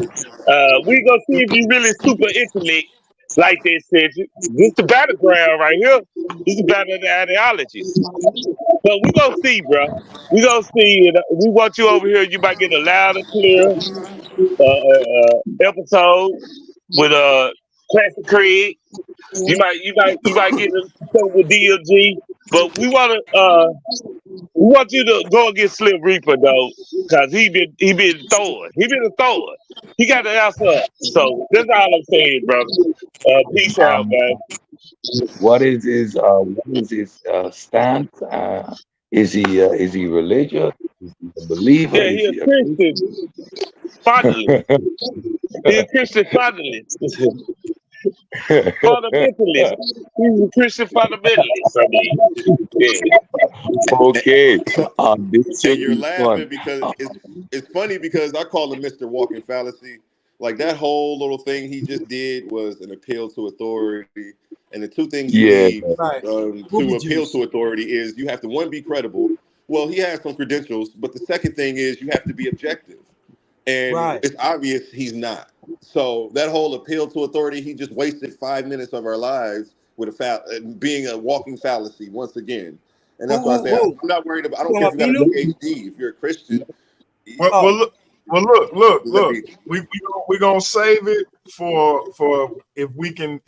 We gonna see if you really super intellect like they said. This the battleground right here. This is battle of the ideologies. But we gonna see, bro. We gonna see. We want you over here. You might get a loud and clear episode with Classic Craig. You might get something with DLG. But we want you to go against Slim Reaper though, cause he been throwing. He got the answer up. So that's all I'm saying, brother. Peace out, man. What is his stance? Is he religious? Is he a believer? Yeah, he a Christian. Finally. He a Christian fundamentalist. Fundamentalist. He's a Christian fundamentalist. I mean, yeah. Okay. And you're laughing because it's funny because I call him Mr. Walking Fallacy. Like that whole little thing he just did was an appeal to authority. And the two things you need to appeal to authority is you have to, one, be credible. Well, he has some credentials, but the second thing is you have to be objective. And it's obvious he's not. So that whole appeal to authority, he just wasted 5 minutes of our lives with being a walking fallacy once again. And that's why I say I'm not worried about. I don't care if you got a PhD. If you're a Christian, Look. We gonna save it for if we can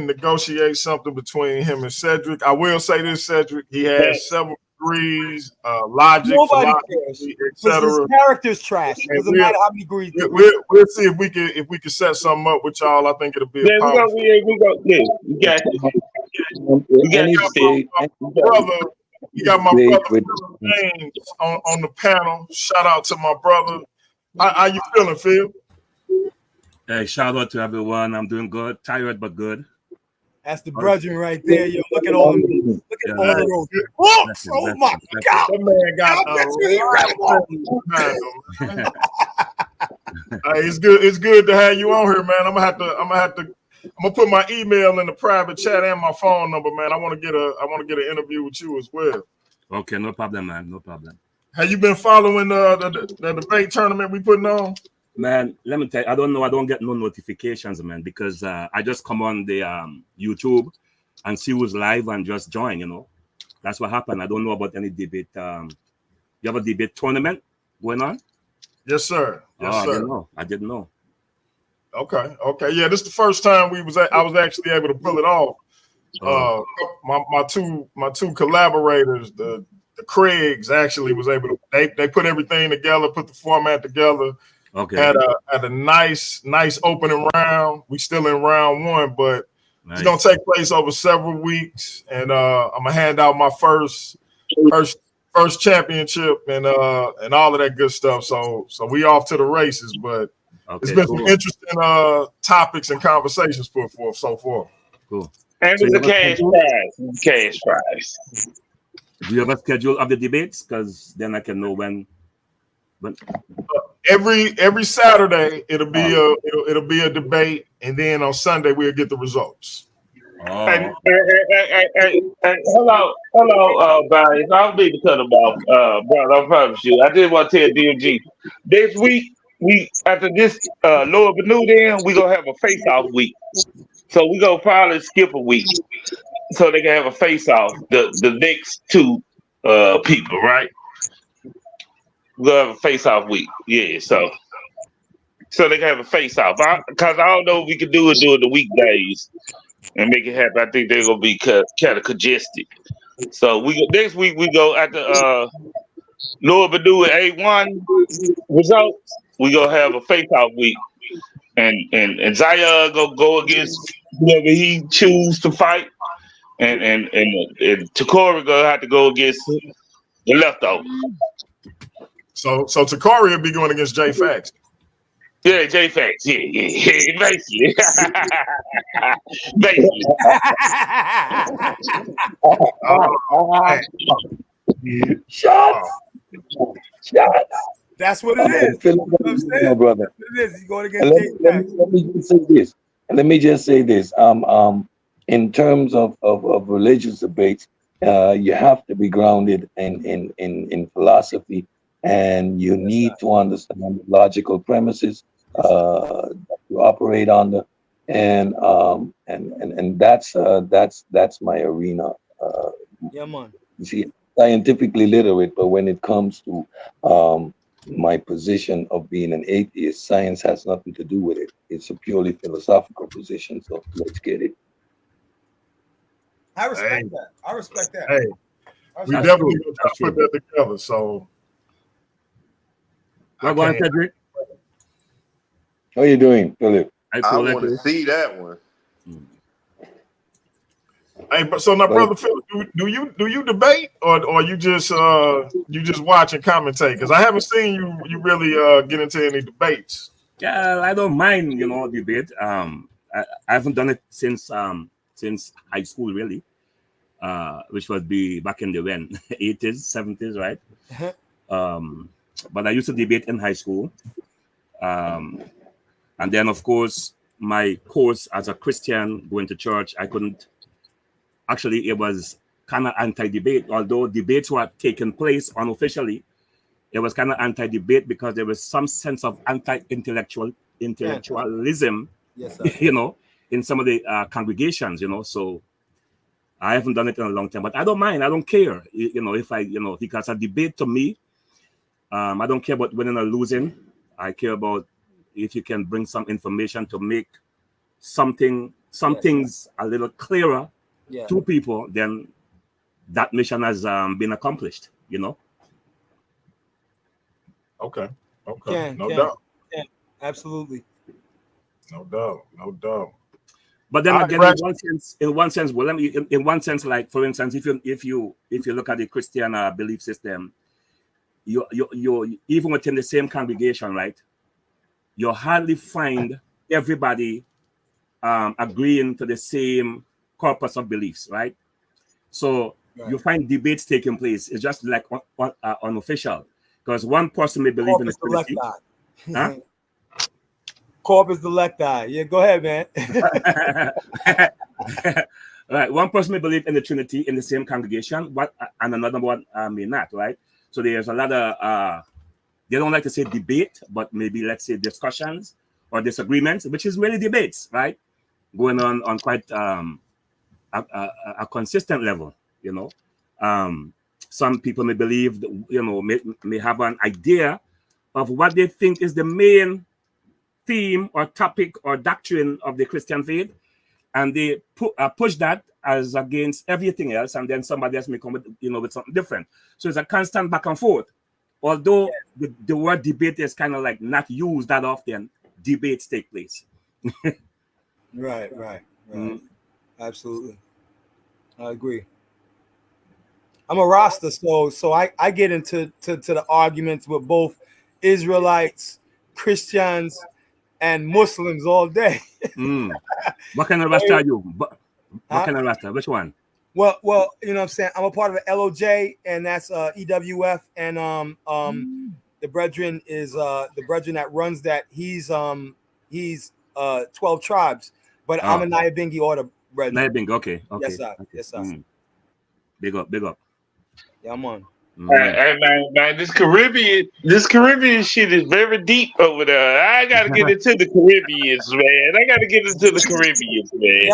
negotiate something between him and Cedric. I will say this, Cedric. He has several degrees, logic, philosophy, etc. His character's trash. It doesn't matter how many degrees. We'll see if we can set something up with y'all. I think it'll be a powerful. You got my brother James on the panel. Shout out to my brother. How you feeling, Phil? Hey, shout out to everyone. I'm doing good. Tired but good. That's the brethren right there. Yo, look at all of them. Look at all of those. Oh my God! That man got it's good. It's good to have you on here, man. I'm gonna put my email in the private chat and my phone number, man. I want to get an interview with you as well. Okay, no problem, man. No problem. Have you been following the debate tournament we putting on? Man, let me tell you, I don't know. I don't get no notifications, man, because I just come on the YouTube and see who's live and just join, you know. That's what happened. I don't know about any debate. You have a debate tournament going on? Yes, sir. Yes, sir. I didn't know. Okay. Yeah, this is the first time I was actually able to pull it off. My two collaborators, the Craigs, actually was able to. They put everything together, put the format together. Okay. Had a nice opening round. We still in round one, but it's gonna take place over several weeks, and I'm gonna hand out my first championship and all of that good stuff. So we off to the races, but it's been some interesting topics and conversations put forth so far. Cool. And it's a cash prize. Do you have a schedule of the debates? Because then I can know when. Every Saturday it'll be a debate, and then on Sunday we'll get the results. And hello, Barry. I'll be to cut them off, brother. I promise you. I just want to tell DMG this week. After this Lower Bennu, then we gonna have a FaceOff week. So we gonna probably skip a week. so they can have a face off. The next two people, right? We'll have a face off week. Yeah, so they can have a face off. Because I don't know if we can do it during the weekdays and make it happen. I think they're gonna be kind of congested. So next week we go after Lord Bennu and A1 results. We gonna have a face off week, and Zaya go against whoever he choose to fight, and Takori gonna have to go against the leftover. So Takori will be going against J Faqs. Yeah, J Faqs. Yeah, basically. Basically. Shots. That's what it is. You know what I'm saying? No, brother. That's what it is. He's going against J Faqs. Let me just say this. Let me just say this. In terms of religious debates, you have to be grounded in philosophy, and you need to understand the logical premises that you operate under, and that's my arena. Yeah, man. You see, scientifically literate, but when it comes to my position of being an atheist, science has nothing to do with it. It's a purely philosophical position. So let's get it. I respect that. I respect that. Hey, we definitely gonna try to put that together. So, go on, Cedric. How are you doing, Philip? I want to see that one. Hey, but so now, brother Philip, do you debate or you just watch and commentate? Because I haven't seen you really get into any debates. Yeah, I don't mind, debate. I haven't done it since high school, really, which would be back in the 80s, 70s, right? But I used to debate in high school, and then of course my course as a Christian going to church, I couldn't. Actually, it was kind of anti-debate, although debates were taking place unofficially. It was kind of anti-debate because there was some sense of intellectualism, yes, in some of the congregations, So I haven't done it in a long time, but I don't mind. I don't care, because a debate to me, I don't care about winning or losing. I care about if you can bring some information to make some things a little clearer to people, then that mission has been accomplished, Okay. No doubt. Yeah, absolutely. No doubt. But then again, in one sense, like for instance, if you look at the Christian belief system, you even within the same congregation, right? You hardly find everybody agreeing to the same corpus of beliefs, right? So you find debates taking place. It's just like unofficial, because one person may believe in the Trinity. Huh? Corpus delecti. Yeah, go ahead, man. Right. One person may believe in the Trinity in the same congregation, but and another one may not, right? So there's a lot of they don't like to say debate, but maybe let's say discussions or disagreements, which is really debates, right? Going on quite a consistent level, Some people may believe, may have an idea of what they think is the main theme or topic or doctrine of the Christian faith, and they push that as against everything else, and then somebody else may come with, with something different. So it's a constant back and forth. Although the word debate is kind of like not used that often, debates take place. Right. Absolutely. I agree. I'm a Rasta, so I get into the arguments with both Israelites, Christians, and Muslims all day. What kind of Rasta are you? What kind of Rasta? Which one? Well, you know what I'm saying? I'm a part of the LOJ, and that's EWF, and the brethren is the brethren that runs that. He's 12 tribes, but I'm a Nyabingi order brethren. Nyabingi, okay. Yes, sir. Yes, sir. Big up. Yeah, I'm on. Hey, man, this Caribbean shit is very deep over there. I gotta get into the Caribbeans, man. I gotta get into the Caribbeans, man.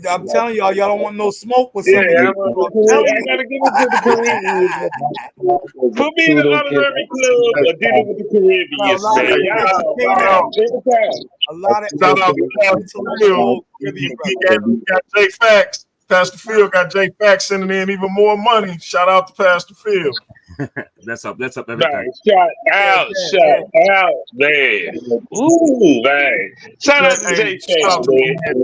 I'm telling y'all don't want no smoke with Yeah, some of I these. gotta get into the Caribbeans. Put me in the honorary club or dinner with the Caribbeans, man. A lot of shout out to Pastor Phil. He got J Faqs. Pastor Phil got J Faqs sending in even more money. Shout out to Pastor Phil. That's up every time. Shout out, man. Ooh, man. Shout out to J Faqs, man.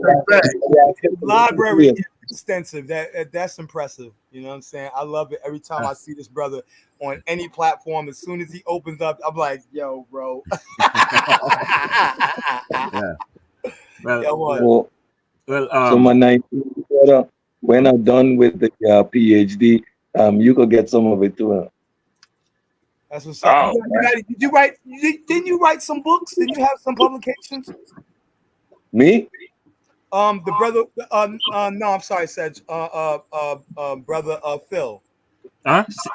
Library is extensive. That's impressive. You know what I'm saying? I love it every time I see this brother on any platform. As soon as he opens up, I'm like, yo, bro. Yeah. So my 19 brother, when I'm done with the PhD, you could get some of it too. That's what's up. Didn't you write some books? Didn't you have some publications? Me? The brother. No, I'm sorry, Sedge. Brother Phil.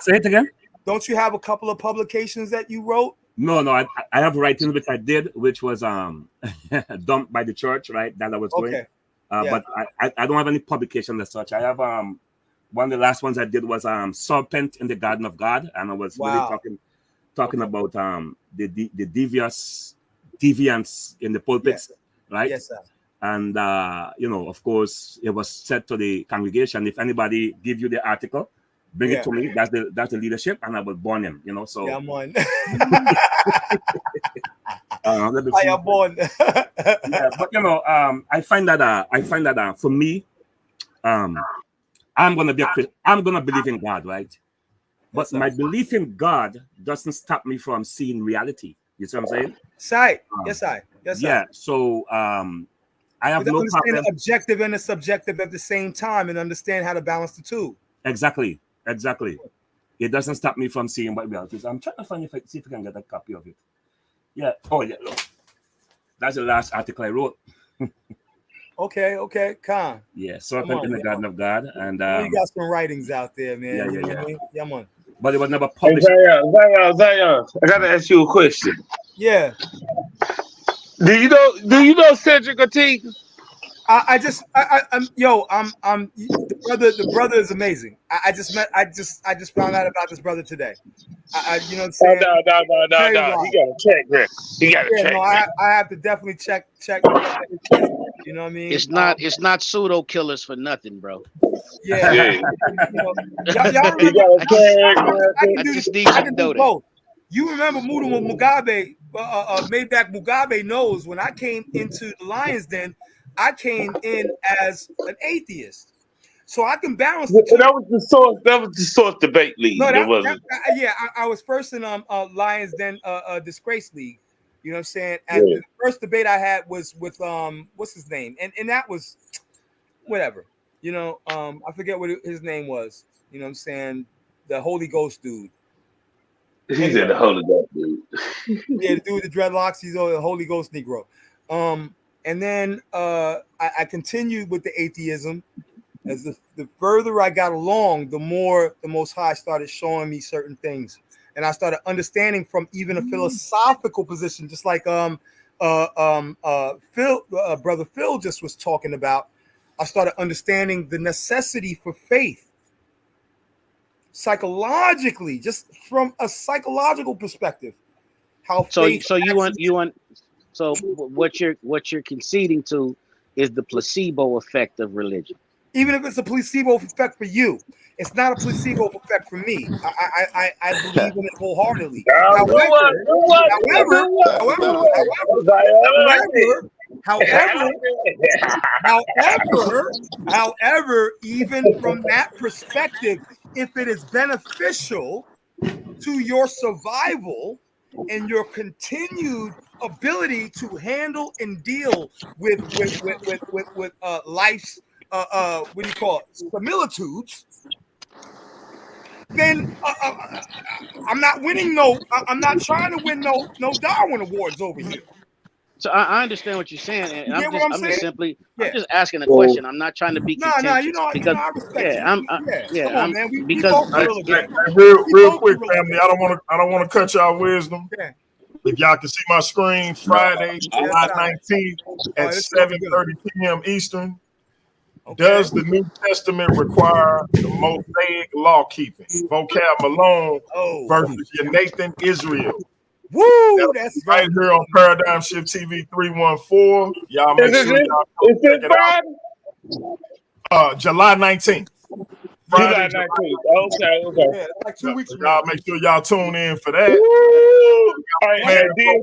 Say it again. Don't you have a couple of publications that you wrote? No. I have writing which I did, which was dumped by the church, right? That I was doing. Okay. But I don't have any publication as such. I have one of the last ones I did was Serpent in the Garden of God, and I was really talking about the deviance in the pulpits, right? Yes, sir. And of course, it was said to the congregation, if anybody give you the article, bring it to me. That's the leadership, and I will burn him. So. Yeah, I'm on. I am born. Yeah, but I find that for me, I'm gonna believe in God, right? But my belief in God doesn't stop me from seeing reality. You see what I'm saying? Yes, yeah. So I have no understand problem. the objective and the subjective at the same time, and understand how to balance the two. Exactly. It doesn't stop me from seeing what reality is. I'm trying to see if I can get a copy of it. Yeah. Oh, yeah. Look. That's the last article I wrote. Okay. Con. Yeah. Serpent in the Garden of God. And you got some writings out there, man. Yeah. I'm on. But it was never published. Zion, I gotta ask you a question. Yeah. Do you know Cedric Ortiz? I'm the brother is amazing. I just found out about this brother today. You know what I'm saying? No. He got a check record. I have to definitely check. You know what I mean? It's not pseudo killers for nothing, bro. Yeah. Y'all remember, you remember Mugabe, Maybach Mugabe knows when I came into the Lions Den, I came in as an atheist. So I can balance the two. That was the source debate league. No, I was first in Lions Den Disgrace League. You know what I'm saying? And the first debate I had was with what's his name? And that was whatever. I forget what his name was. You know what I'm saying? The Holy Ghost dude. He's in the Holy Ghost dude. Yeah, the dude with the dreadlocks, he's a Holy Ghost Negro. And then I continued with the atheism. As the further I got along, the more the Most High started showing me certain things. And I started understanding from even a philosophical position, just like Brother Phil just was talking about. I started understanding the necessity for faith psychologically, just from a psychological perspective. So what you're conceding to is the placebo effect of religion. Even if it's a placebo effect for you, it's not a placebo effect for me. I believe in it wholeheartedly. However, even from that perspective, if it is beneficial to your survival and your continued ability to handle and deal with life's what do you call it, similitudes, then I'm not winning I'm not trying to win no Darwin Awards over here. So I understand what you're saying, and You get what I'm I'm just saying? simply Yeah. I'm just asking a So, question. I'm not trying to be Nah, contentious because I respect you. yeah, Come on, man. We because both Hey, gorilla it gang. real We both quick, gorilla family. gang. I don't want to cut y'all wisdom. Yeah. If y'all can see my screen, Friday, July 19th at This gonna be 7:30 p.m. Eastern. Okay. Does the New Testament require the Mosaic law keeping? Vocab Malone versus your Nathan Israel. Woo! That's right here on Paradigm Shift TV 314. Y'all make sure y'all go check it out. July 19th. July 19th. Okay. Yeah, like 2 weeks from y'all now. make sure y'all tune in for that. That's gonna be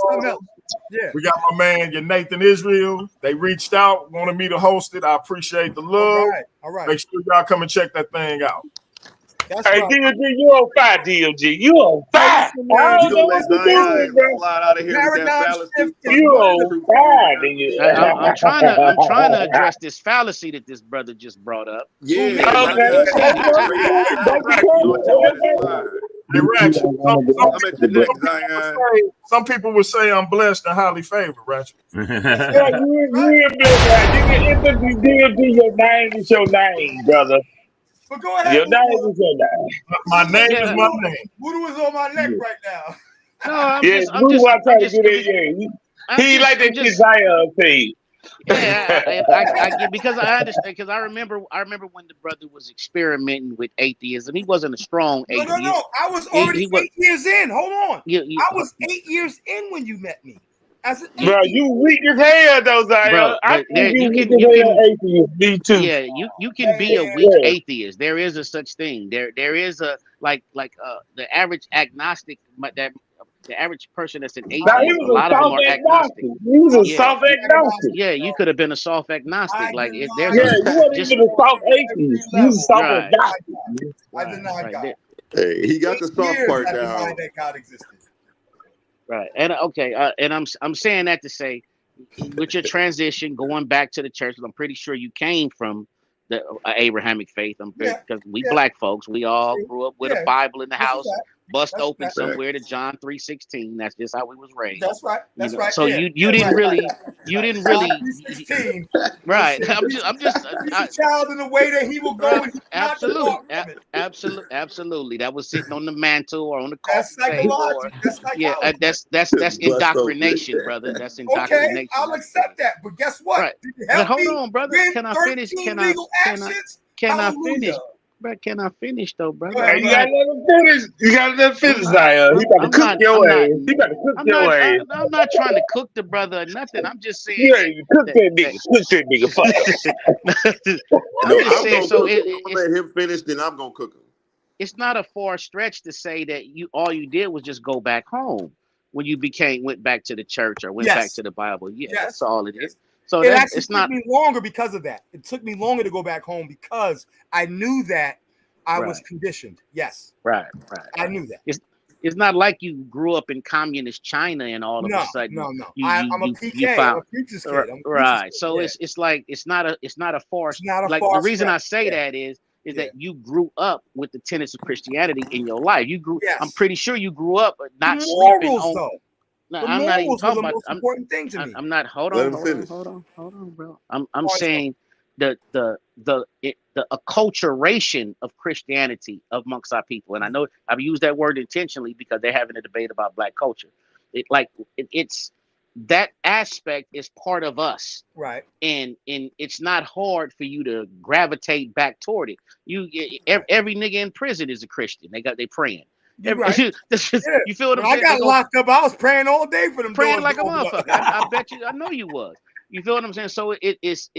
something else. Yeah. We got my man, your Nathan Israel. They reached out, wanted me to host it. I appreciate the love. All right. Make sure y'all come and check that thing out. That's hey, right. DOG, you on fire, DOG. You on fire. I don't know what to do, bro. Slide out of here with that fallacy. You on fire, nigga. I'm trying to address this fallacy that this brother just brought up. Yeah. Hey, Ratchet, some people would say I'm blessed and highly favored, Ratchet. Yeah, you blessed, right? DOG, your name is your name, brother. But go ahead. Your name is your name. My name is my name. Voodoo is on my neck right now. No, I'm He like that shit Zion page. Yeah, I get because I understand because I remember when the brother was experimenting with atheism. He wasn't a strong atheist. No. I was already 8 years in. Hold on. I was 8 years in when you met me. Bro, you weak as hell, though, Zion. Bro, I think you can atheist. Me too. Yeah, you can be a weak atheist. There is a such thing. There is a like the average agnostic the average person that's an atheist, he was a lot of them are agnostic. He was a soft agnostic. Yeah, you could have been a soft agnostic. Like if there's you weren't even a soft atheist. You was a soft agnostic. I deny God. Hey, he got the soft part I down. denied that God existed. Right, and and I'm saying that to say, with your transition going back to the church, I'm pretty sure you came from the Abrahamic faith. Because we black folks, we all grew up with a Bible in the house, bust open somewhere to John 3:16. That's just how we was raised. That's right. That's right. So you didn't really right. I'm just a child in the way that he will go. Absolutely. That was sitting on the mantle or on the coffee That's psychological. That's indoctrination, brother. That's indoctrination. Okay, I'll accept that. But guess what? Right. But hold on, brother. Can I finish? Can I finish? Bro, can I finish though, brother? Hey, you gotta let him finish. You gotta let him finish, Zion. He about to cook your ass. He about to cook your ass. I'm not trying to cook the brother or nothing. I'm just saying. You ain't cook that nigga. Cook that nigga. I'm just saying. So I'm gonna let him finish, then I'm gonna cook him. It's not a far stretch to say that all you did was just go back home when you went back to the church or went back to the Bible. Yeah, that's all it is. So it actually took me longer because of that. It took me longer to go back home because I knew that I was conditioned. Yes. Right. I knew that. It's not like you grew up in communist China and all of a sudden. No. I'm a PK. I'm a preacher's kid. Right. So it's like it's not a far. The reason I say that is that you grew up with the tenets of Christianity in your life. You grew. I'm pretty sure you grew up not sleeping on. No, I'm not even talking about. Important thing to me. I'm not. Hold on, bro. I'm saying the acculturation of Christianity amongst our people, and I know I've used that word intentionally because they're having a debate about black culture. It's that aspect is part of us, right? And it's not hard for you to gravitate back toward it. Every nigga in prison is a Christian. They praying. Right. You feel what I'm saying? I got locked up. I was praying all day for them. Praying like a motherfucker. I bet you. I know you was. You feel what I'm saying? So it's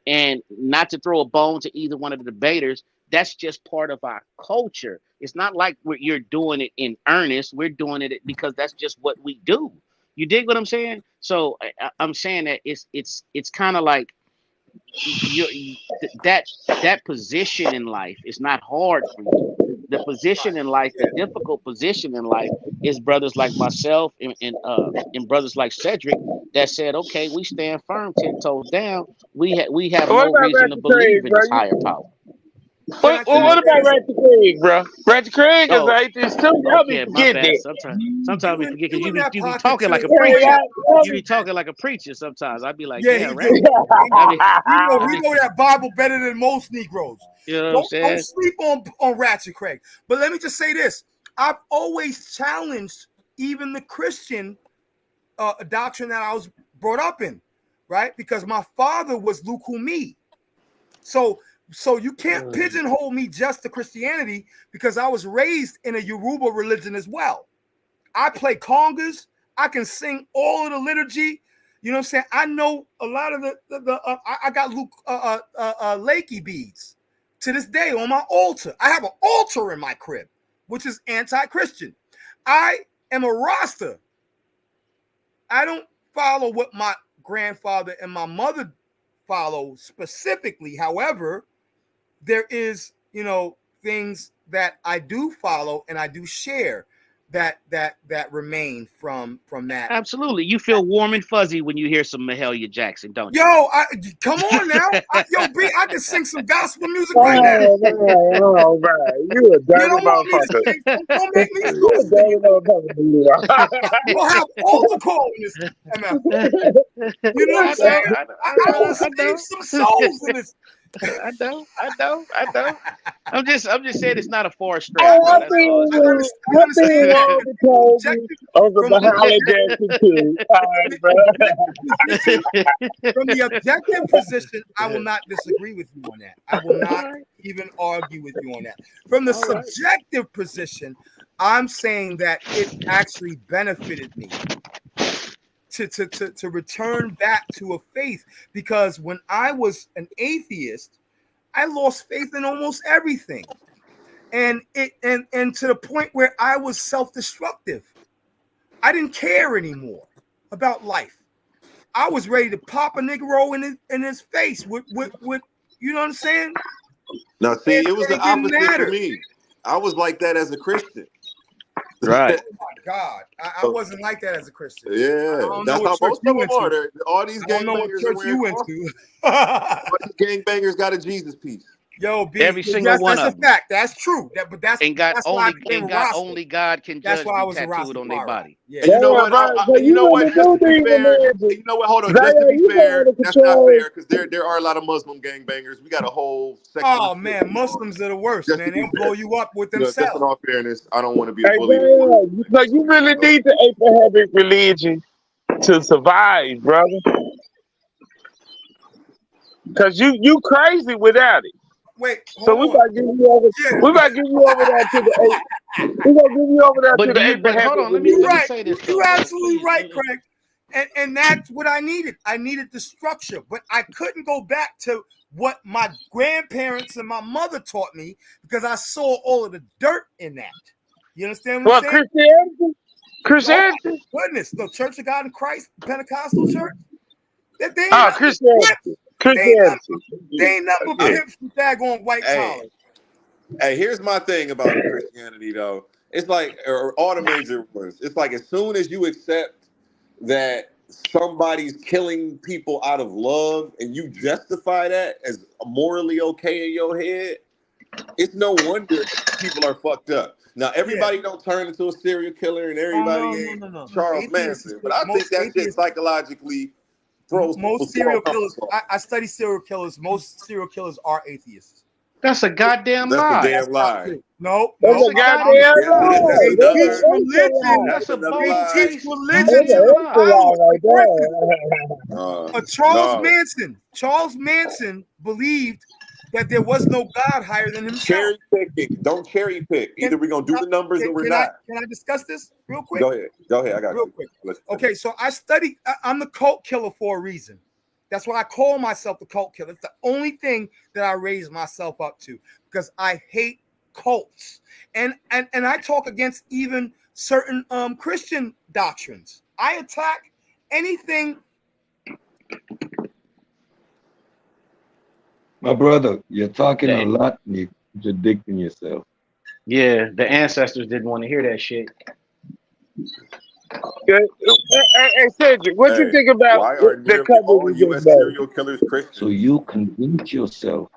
and not to throw a bone to either one of the debaters. That's just part of our culture. It's not like you're doing it in earnest. We're doing it because that's just what we do. You dig what I'm saying? So I'm saying that it's kind of like that position in life is not hard for you. The position in life, the difficult position in life, is brothers like myself and brothers like Cedric that said, "Okay, we stand firm, 10 toes down. We have no reason to believe in this higher power." What about Ratchet Craig, bro? Ratchet Craig is an atheist too. Y'all be Yeah, my forgetting bad. that. Sometimes we forget because You in that you be pocket talking too. like a Yeah, preacher. y'all- You be talking like a preacher sometimes. I'd be like, Yeah, yeah, he right. do. I be, We know that Bible better than most Negroes. you know what I'm saying? Don't sleep on Ratchet Craig. But let me just say this: I've always challenged even the Christian doctrine that I was brought up in, right? Because my father was Lukumi. So you can't pigeonhole me just to Christianity because I was raised in a Yoruba religion as well. I play congas. I can sing all of the liturgy. You know what I'm saying? I know a lot of I got Luke Lakey beads to this day on my altar. I have an altar in my crib, which is anti-Christian. I am a Rasta. I don't follow what my grandfather and my mother follow specifically. However, there is, things that I do follow and I do share that remain from that. Absolutely. You feel warm and fuzzy when you hear some Mahalia Jackson, don't you? Yo, come on now. B, I can sing some gospel music right now. Oh, man. You a dirty You don't want me to motherfucker. sing. Don't make me You a start dirty singing. motherfucker. We'll have altar call in this MF. You know what I'm saying? I will save some souls in this. I know. I'm just saying it's not a far stretch. Oh, Bro. I That's all. think Walt told me on the Mahalia Jackson too. All right, bro. From the objective position, I will not disagree with you on that. I will not even argue with you on that. From the subjective position, I'm saying that it actually benefited me to return back to a faith, because when I was an atheist, I lost faith in almost everything, and to the point where I was self-destructive. I didn't care anymore about life. I was ready to pop a Negro in his face with you know what I'm saying? Now, see, it was the It didn't opposite matter. for me. I was like that as a Christian. Right. Oh my God, I wasn't like that as a Christian. I Yeah, don't know that's what how church most you of them went are. to. All these I don't know what gangbangers are church wearing you went crosses. to. All these gangbangers got a Jesus piece. Yo, B, Every single one that's of a them. fact. That's true. That's why I became a Rasta. Only God can That's judge why I be was a tattooed on their Rastafari. body. Yeah. And you know Yeah, what? bro. So And you know really what? Just to be do fair, religion. you know what? Hold on. Zaya, Just to be you know fair, how to that's not control. fair because there are a lot of Muslim gangbangers. We got a whole section. Oh man, Muslims are the worst, Just to man. be They'll fair, blow you up with just in themselves. all fairness, I don't want to be a Hey, bully. Zaya, so you really need the Abrahamic religion to survive, brother. Cause you crazy without it. Wait, So we about to give you over. We about to give you over there to the. We gonna give you over there to the But hold Abrahamic on, let me religion. say this though, You're bro. absolutely Please, right, Craig. And that's what I needed. I needed the structure, but I couldn't go back to what my grandparents and my mother taught me because I saw all of the dirt in that. You understand what I'm saying? Christianity? Oh my goodness, the Church of God in Christ, Pentecostal church. They ain't nothing Christianity. but Christianity. they ain't nothing but pimps with daggone white collars. Hey, here's my thing about Christianity, though. It's like, or all the major ones. It's like as soon as you accept that somebody's killing people out of love and you justify that as morally okay in your head, it's no wonder that people are fucked up. Now, everybody don't turn into a serial killer and everybody ain't Charles Manson, but I think that shit psychologically throws Most serial killers. I study serial killers. Most serial killers are atheists. That's a goddamn lie. That's a damn lie. No, That's a goddamn lie. They teach religion. That's a They bold-faced teach religion to the powers. Charles Manson believed that there was no God higher than himself. Cherry picking. Don't cherry pick. Either we're gonna do the numbers or we're not. Can I discuss this real quick? Go ahead. I got real you. quick. Okay, so I study. I'm the cult killer for a reason. That's why I call myself the cult killer. It's the only thing that I raise myself up to because I hate cults, and I talk against even certain Christian doctrines. I attack anything. My brother, you're talking a lot and you're contradicting yourself. Yeah, the ancestors didn't want to hear that shit. Hey, Cedric, what you think about why are the nearly all cover we U.S. just made? serial killers Christians? So you convince yourself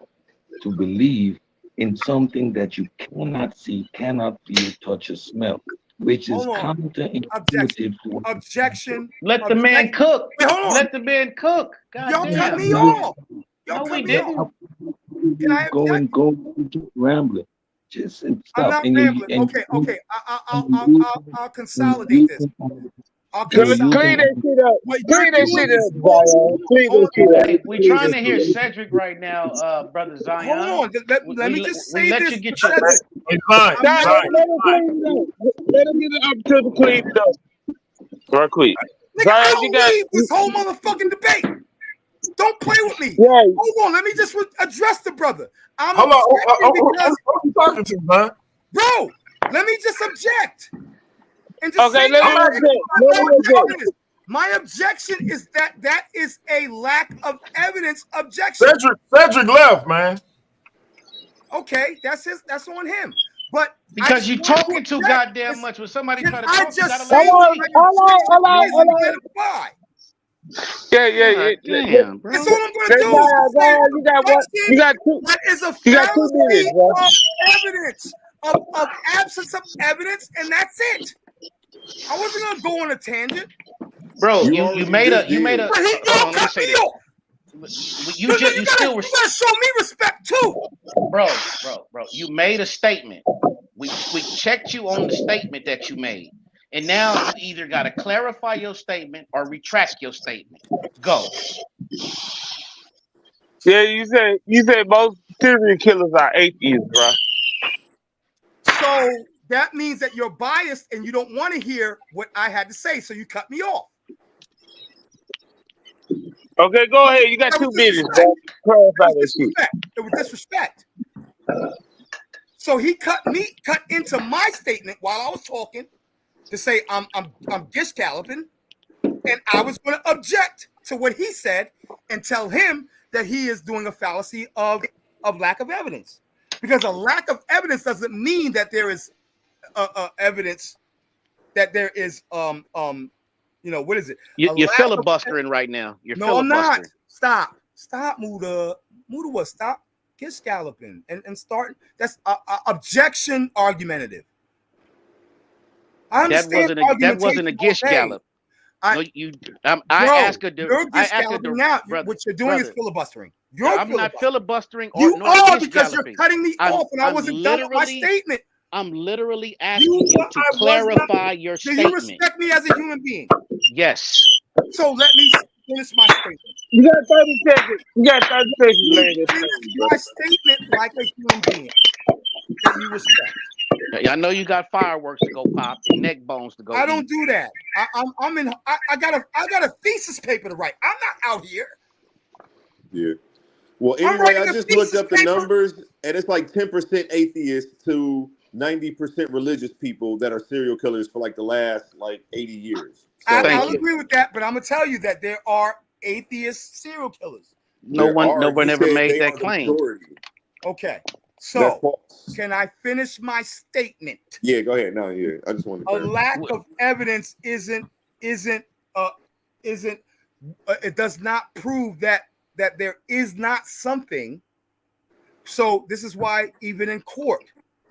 to believe in something that you cannot see, cannot feel, touch, or smell, which is counterintuitive to what Objection. Let the man cook. Wait, hold on. Let the man cook. Y'all Goddamn. cut me off. Y'all No, cut we me didn't. off. Can I object? Go keep rambling. Just I'm stop. not And rambling. Okay. I'll consolidate this. I'll Clean consolidate. that shit up. What Clean you're that shit doing up, is Zion. Clean that shit up. Hey, we're trying to hear Cedric right now, brother Zion. Hold on. Let me just say let this. you get your. Let him clean it up. Let him get an opportunity to clean it up. Right quick. Nigga, I don't leave this whole motherfucking debate. Don't play with me. Right. Hold on. Let me just address the brother. I'm Hold on. objecting because, Who you talking to, man? bro, let me just object. And just Okay, say let me object. my objection is that is a lack of evidence objection. Cedric left, man. Okay, that's on him. But because you talking too goddamn much. When somebody try to talk, I you just gotta say Hold on. Yeah. Damn, bro. That's all I'm gonna do. You got two. That is a You got 2 minutes, fallacy bro. of evidence, of absence of evidence, and that's it. I wasn't gonna go on a tangent. Bro, you made a But he hold on, let me say this. You gotta show me respect too. Bro, you made a statement. We checked you on the statement that you made. And now you either gotta clarify your statement or retract your statement. Go. Yeah, you said most serial killers are atheists, bro. So that means that you're biased and you don't want to hear what I had to say, so you cut me off. Okay, go ahead. You got 2 minutes, bro. Clarify that shit. It was disrespect. So he cut into my statement while I was talking to say I'm gish galloping, and I was going to object to what he said and tell him that he is doing a fallacy of lack of evidence, because a lack of evidence doesn't mean that there is evidence that there is what is it? You're filibustering right now. You're I'm not. filibustering. Stop, Muda. Muda was stop gish galloping and start. That's objection argumentative. I understand that wasn't a gish gallop. I ask a brother. What you're doing is filibustering. I'm not filibustering. You are, because you're cutting me off, and I wasn't done with my statement. I'm literally asking you to clarify your statement. Do you respect me as a human being? Yes. So let me finish my statement. You got 30 seconds. You got 30 seconds, man. Finish my statement like a human being that you respect. I know you got fireworks to go pop and neck bones to go. I don't do that. I got a thesis paper to write. I'm not out here. Yeah. Well, anyway, I just looked up the numbers, and it's like 10% atheists to 90% religious people that are serial killers for like the last 80 years. So, I'll agree with that, but I'm gonna tell you that there are atheist serial killers. No one ever made that claim. Okay. So, can I finish my statement? Yeah, go ahead. No, yeah, I just wanted to. A lack of evidence isn't it does not prove that there is not something. So this is why even in court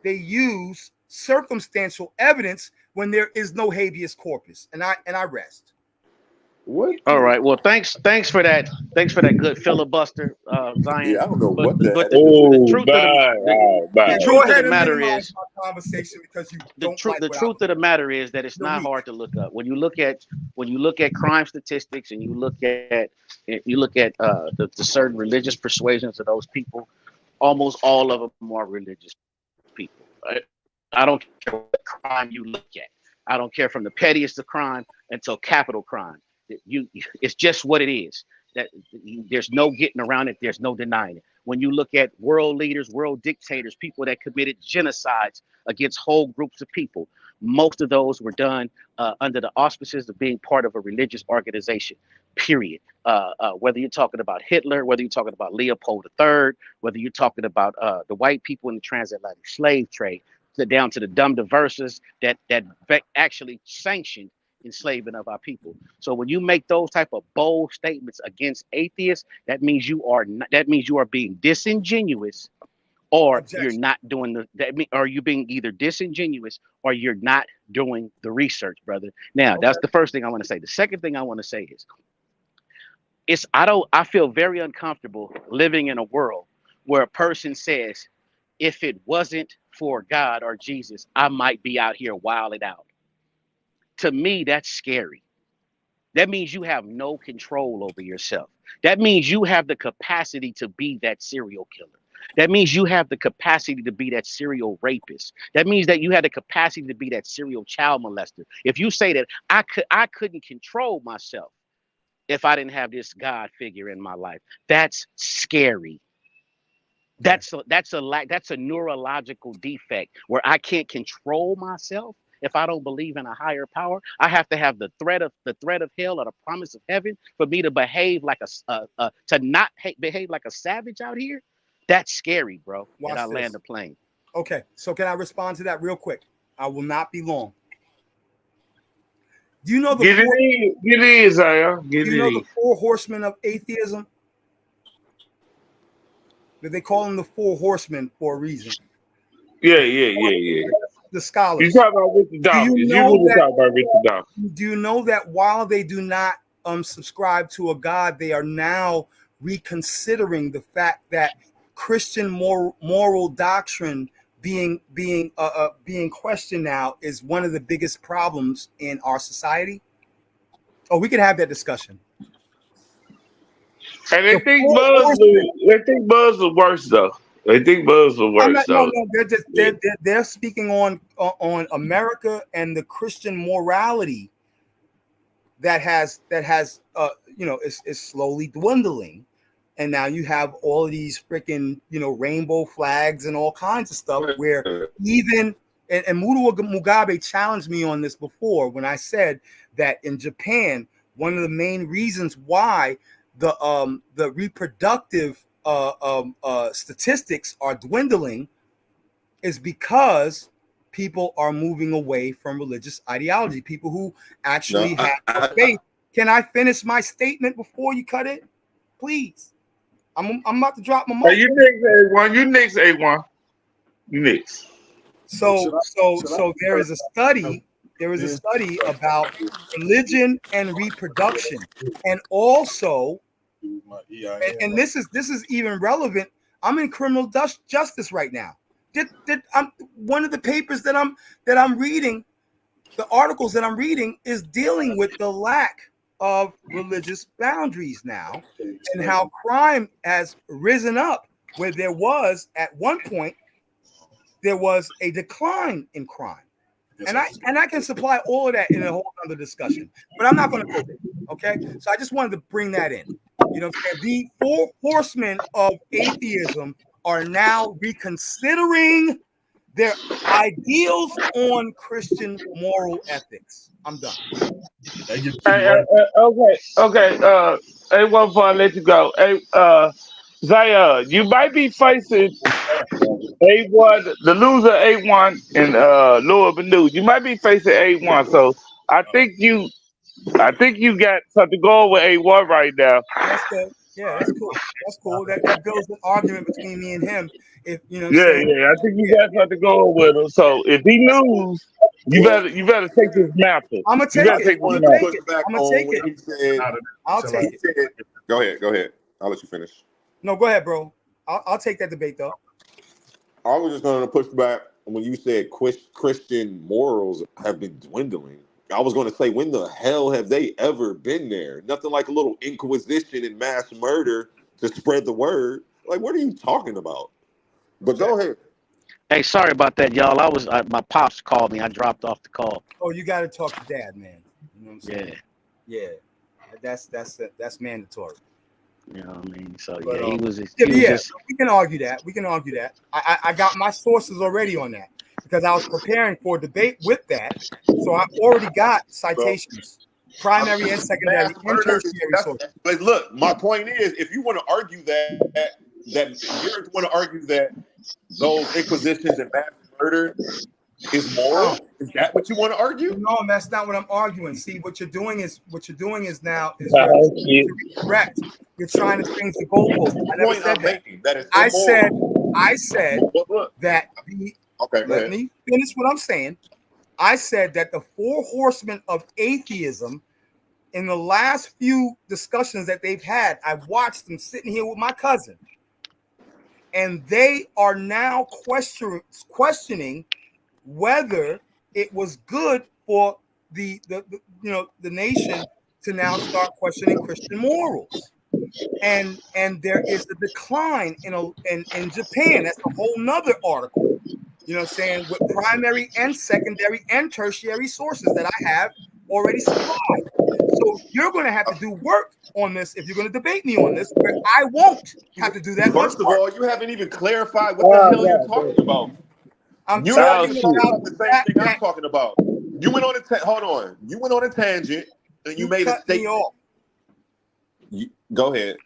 they use circumstantial evidence when there is no habeas corpus. And I rest. What? All right. Well, thanks for that. Thanks for that good filibuster, Zion. Yeah, I don't know what that. But the truth of the matter is, conversation because you the truth of the matter is that it's not hard to look up. When you look at crime statistics and you look at the certain religious persuasions of those people, almost all of them are religious people. Right? I don't care what crime you look at. I don't care from the pettiest of crime until capital crime. It's just what it is. That there's no getting around it. There's no denying it. When you look at world leaders, world dictators, people that committed genocides against whole groups of people, most of those were done under the auspices of being part of a religious organization, period. Whether you're talking about Hitler, whether you're talking about Leopold III, whether you're talking about the white people in the transatlantic slave trade, down to the dumb diverses that actually sanctioned enslavement of our people. So when you make those type of bold statements against atheists, that means you are being disingenuous or Objection. you're not doing or you being either disingenuous or you're not doing the research, brother. Now, that's the first thing I want to say. The second thing I want to say is I feel very uncomfortable living in a world where a person says, if it wasn't for God or Jesus, I might be out here wilding out. To me, that's scary. That means you have no control over yourself. That means you have the capacity to be that serial killer. That means you have the capacity to be that serial rapist. That means that you have the capacity to be that serial child molester. If you say that I couldn't control myself if I didn't have this God figure in my life, that's scary. That's a neurological defect where I can't control myself. If I don't believe in a higher power, I have to have the threat of hell or the promise of heaven for me to behave like behave like a savage out here. That's scary, bro. And I land the plane. Okay, so can I respond to that real quick? I will not be long. Do you know the the four horsemen of atheism? That they call them the four horsemen for a reason. Yeah. The scholars. You talk about Richard Dawkins. Do you know that while they do not subscribe to a God, they are now reconsidering the fact that Christian moral doctrine being questioned now is one of the biggest problems in our society? Oh, we can have that discussion. And they think Buzz was worse though. They think Buzz was worse. No, they're speaking on America and the Christian morality that has is slowly dwindling, and now you have all of these freaking rainbow flags and all kinds of stuff where even and Mugabe challenged me on this before when I said that in Japan one of the main reasons why the reproductive statistics are dwindling is because people are moving away from religious ideology. People who actually have faith. Can I finish my statement before you cut it, please? I'm about to drop my mic. Hey, you next A1. You next. So there is a study. There is a study about religion and reproduction, and also. And this is even relevant. I'm in criminal justice right now. One of the papers that I'm reading, the articles that I'm reading, is dealing with the lack of religious boundaries now, and how crime has risen up. Where there was at one point there was a decline in crime, and I can supply all of that in a whole other discussion, but I'm not going to go there. Okay, so I just wanted to bring that in. The four horsemen of atheism are now reconsidering their ideals on Christian moral ethics. I'm done. Okay. A1 before I let you go. Zaya, you might be facing A1, the loser A1 and Lower Bennu. You might be facing A1, so I think you got something going with A1 right now. That's good. Yeah, that's cool. That's cool. That builds an argument between me and him. If I think you got something going with him. So if he lose, you better take this mantle. I'm gonna take it. I'm gonna take it. I'll take it. Go ahead. I'll let you finish. No, go ahead, bro. I'll take that debate though. I was just going to push back when you said Christian morals have been dwindling. I was going to say, when the hell have they ever been there? Nothing like a little inquisition and mass murder to spread the word. Like, what are you talking about? But go ahead. Hey, sorry about that, y'all. My pops called me. I dropped off the call. Oh, you got to talk to Dad, man. You know what I'm saying? Yeah. That's mandatory. You know what I mean? So But, he was just. We can argue that. I got my sources already on that because I was preparing for a debate with that. So I already got citations, primary and secondary, and tertiary sources. But look, my point is, if you want to argue that you're going to argue that those inquisitions and mass murder is moral, is that what you want to argue? No, that's not what I'm arguing. See, what you're doing is now is correct. You're trying to change the goalpost. I never said that. That is I said I said that let me finish what I'm saying. I said that the four horsemen of atheism, in the last few discussions that they've had, I've watched them sitting here with my cousin, and they are now questioning whether it was good for the nation to now start questioning Christian morals. And there is a decline in Japan. That's a whole nother article. You know what I'm saying? With primary and secondary and tertiary sources that I have already supplied. So you're going to have to do work on this if you're going to debate me on this, where I won't have to do that. First of all, you haven't even clarified what the hell you're talking about. You're talking about the same thing I'm talking about. You went on a hold on. You went on a tangent and you made a statement. Go ahead.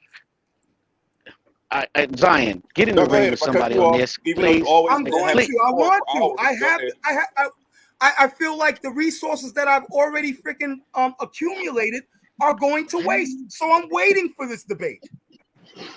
Zion, get in the ring with somebody on this, please. I'm going to. I want to. I feel like the resources that I've already freaking accumulated are going to waste. So I'm waiting for this debate.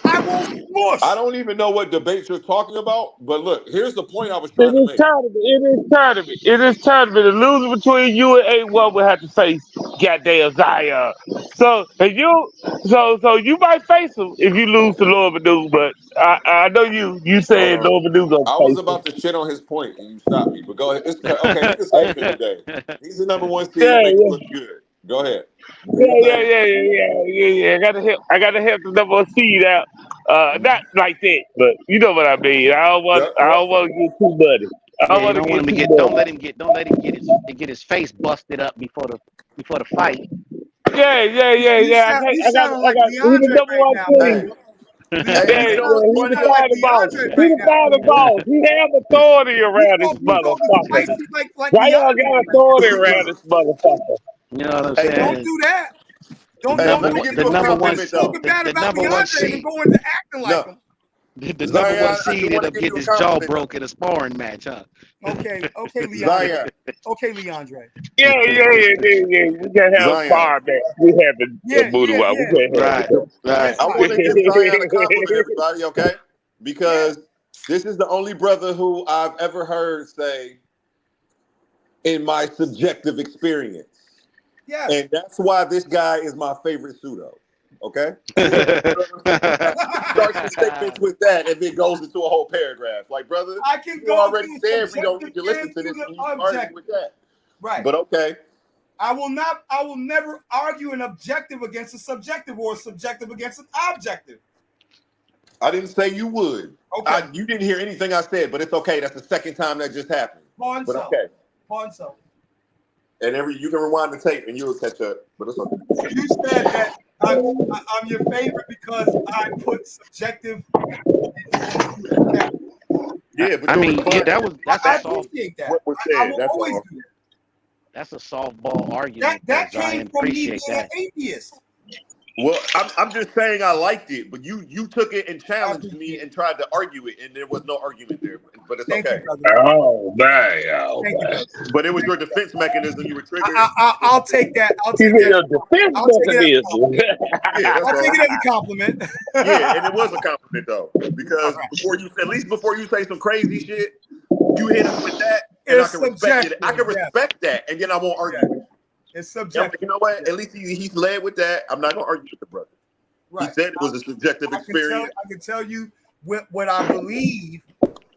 I won't smush. I don't even know what debates you're talking about, but look, here's the point I was trying to make. It is tournament. The loser between you and A1 will have to face goddamn Zion. So you might face him if you lose to Lord Bennu, but I know you said Lord Bennu gonna I was about to shit on his point and you stopped me, but go ahead. Okay, he can say it today. He's the number one seed. Make it look good. Go ahead. Yeah. I gotta help the number one seed out. Not like that, but you know what I mean. I don't want to get too muddy. Don't let him get his face busted up before the fight. Yeah. I got he's the number one seed. He's the final boss. He has authority around this motherfucker. Zion got authority around this motherfucker. You know what I'm saying? Don't do that. Don't the number one seed and go into acting like him. The number one seed ended up getting his jaw broke in a sparring match, huh? Okay, Leandre. Okay, Leandre. Yeah. We can have a spar match. We have a booty while. Right. I want to give Zion a compliment, everybody, okay? Because this is the only brother who I've ever heard say, in my subjective experience. Yeah. And that's why this guy is my favorite pseudo. Okay? Starts the statements with that and then goes into a whole paragraph. Like, brother, I can you go already said we don't need to listen to this and you started with that. Right. But okay. I will never argue an objective against a subjective or a subjective against an objective. I didn't say you would. Okay. You didn't hear anything I said, but it's okay. That's the second time that just happened. Okay. And you can rewind the tape and you'll catch up. But it's okay. You said that I'm your favorite because I put subjective. Yeah, but that's a soft. What was said? That's a softball argument. That came from me being an atheist. Well, I'm just saying I liked it, but you took it and challenged me and tried to argue it, and there was no argument there. But it's okay. Oh man! But it was your defense mechanism. You were triggered. I'll take that. I'll take that. I'll take it as a compliment. Yeah, and it was a compliment though, because before you say some crazy shit, you hit us with that, and I can respect it. I can respect that, and then I won't argue with you. It's subjective. You know what? At least he's led with that. I'm not gonna argue with the brother. Right. He said it was a subjective experience. I can tell you what I believe,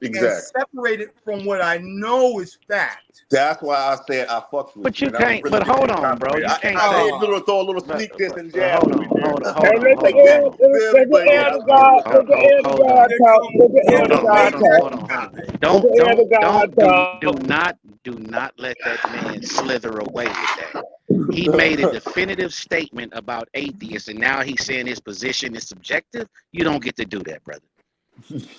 exactly, and separate it from what I know is fact. That's why I said I fucked with but you. You can't. But hold on, bro. You can't say throw a little sneak this and jab. Hold on. Do not let that man slither away with that. He made a definitive statement about atheists, and now he's saying his position is subjective. You don't get to do that, brother.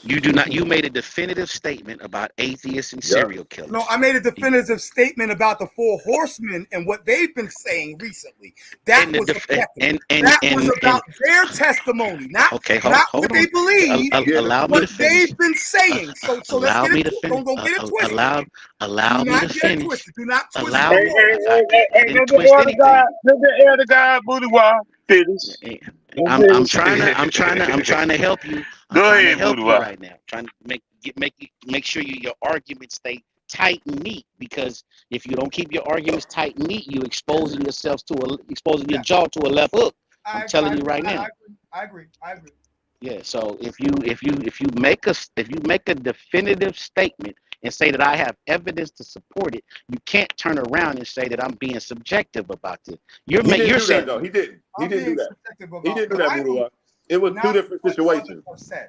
You do not. You made a definitive statement about atheists and serial killers. No, I made a definitive statement about the four horsemen and what they've been saying recently. That was about their testimony, not what they believe, what they've been saying. So let's get it. Don't get it twisted. Allow me to finish. Do not twist Let the elder God, booty wall, finish. I'm trying to help you. I'm Go trying ahead, to help you Buddha. right now. Trying to make sure your arguments stay tight and neat, because if you don't keep your arguments tight and neat, you exposing your jaw to a left hook. I'm telling you right now. I agree. Yeah. So if you make a definitive statement and say that I have evidence to support it, you can't turn around and say that I'm being subjective about this. He didn't do saying that though. He didn't. He didn't do that. He didn't do that, Buddha. It was two different situations.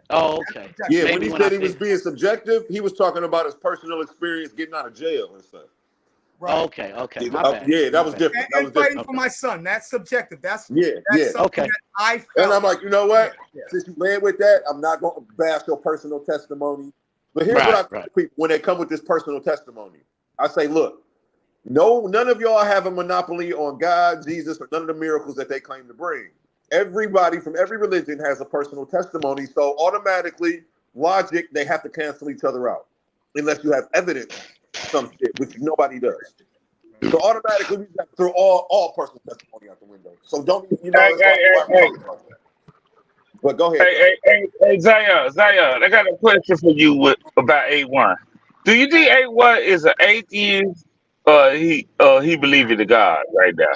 Oh, okay. Yeah, Maybe when he when said I he was said- being subjective, he was talking about his personal experience getting out of jail and stuff. Right. Okay. My bad. Yeah, that was different. That And was fighting different. for my son. That's subjective. That's Yeah. something that I felt. And I'm like, you know what? Since you land with that, I'm not going to bash your personal testimony. But here's what I tell people when they come with this personal testimony. I say, look, none of y'all have a monopoly on God, Jesus, or none of the miracles that they claim to bring. Everybody from every religion has a personal testimony. So automatically, logic, they have to cancel each other out. Unless you have evidence of some shit, which nobody does. So automatically, we have to throw all personal testimony out the window. So don't, that's why we talk about that. But go ahead. Hey, Zion, I got a question for you about A1. Do you think A1 is an atheist or he believes in God right now?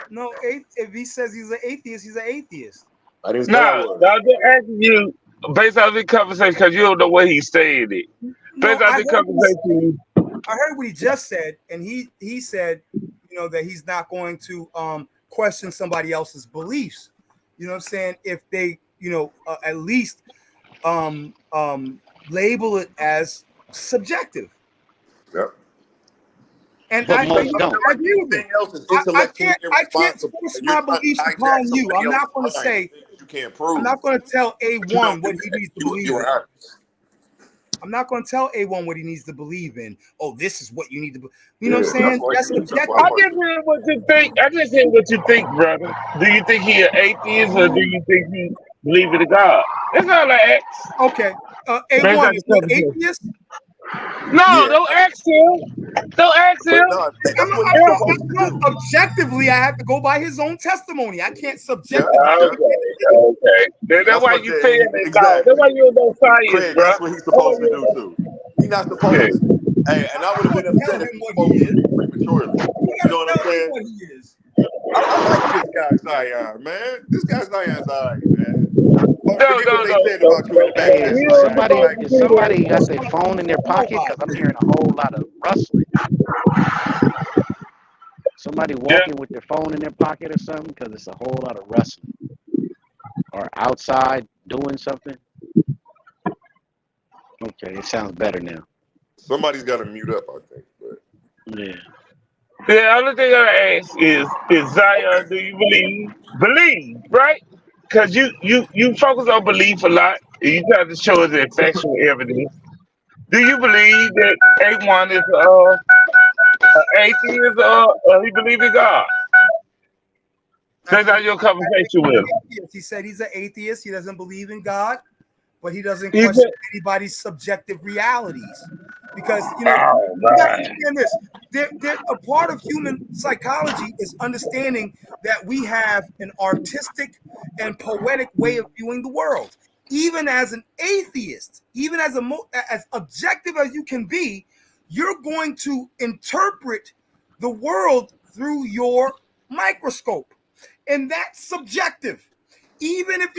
No, if he says he's an atheist, he's an atheist. I didn't say I No, was. I'm just asking you based on the conversation because you don't know what he's saying it. Based on the conversation. I heard what he just said, and he said, that he's not going to question somebody else's beliefs. You know what I'm saying? If they, at least label it as subjective. Yep. And But I most don't. agree with Anything else is I intellectually can't irresponsible. force And you're my trying to beliefs hijack upon you. somebody I'm not else's going to mind say. that you can't prove. I'm not going to tell But you A1 don't what do he that. needs to You believe were in. honest. I'm not going to tell A1 what he needs to believe in. Oh, this is what you need to. You Yeah, know what I'm saying? that's why That's you- that's subjective. why I just hear what you think. Brother. Do you think he an atheist or do you think he believe in God? That's all I ask. Okay. Based A1 on is the he conversation. atheist? No, Yeah. don't ask him. Don't ask him. But no, that's what he's supposed to do. Objectively, I have to go by his own testimony. I can't subjectively. Okay. That's That's why what you feel it. exactly. That's why you don't know science, Craig, bro. that's what he's supposed to do too. He's not supposed to. Hey, and I would have been upset if he spoke to me prematurely. You know what I'm saying? What he is. I like this guy Zion, man. This guy Zion's all right, man. Forget what they said about you in the back. Hey, is somebody got their phone in their pocket? Because I'm hearing a whole lot of rustling. Somebody walking with their phone in their pocket or something? Because it's a whole lot of rustling. Or outside doing something. Okay, it sounds better now. Somebody's got to mute up, I think. But Yeah, the only thing I ask is Zion, do you believe, right? Because you focus on belief a lot. And you try to show us the factual evidence. Do you believe that A1 is an atheist or he believe in God? That's how your conversation with him. He said he's an atheist. He doesn't believe in God, but he doesn't question anybody's subjective realities. Because you got to understand this. They're a part of human psychology is understanding that we have an artistic and poetic way of viewing the world. Even as an atheist, even as as objective as you can be, you're going to interpret the world through your microscope, and that's subjective. Even if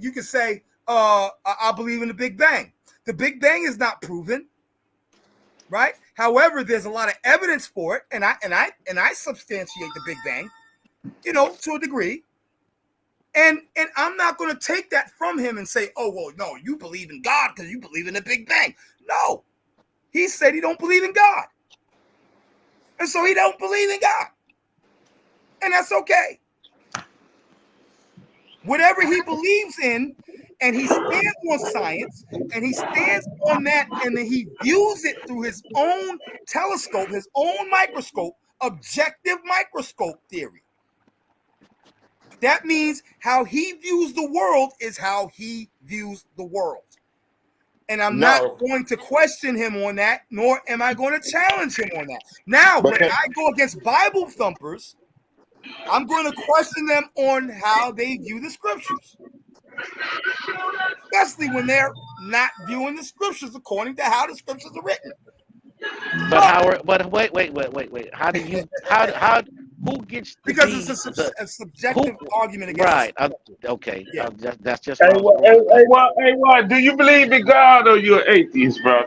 you can say, I believe in the Big Bang. The Big Bang is not proven. Right. However, there's a lot of evidence for it, and I substantiate the Big Bang, to a degree. And I'm not going to take that from him and say, oh well, no, you believe in God because you believe in the Big Bang. No, he said he don't believe in God, and so he don't believe in God, and that's okay. Whatever he believes in. And he stands on science, and he stands on that, and then he views it through his own telescope, his own microscope, objective microscope theory. That means how he views the world is how he views the world. And I'm not going to question him on that, nor am I going to challenge him on that. Now, when I go against Bible thumpers, I'm going to question them on how they view the scriptures, especially when they're not viewing the scriptures according to how the scriptures are written. But wait. How do you how who gets to because be it's a subjective argument against right? Okay, yeah. That's just Hey, what I was what? Do you believe in God or you're an atheist, bro?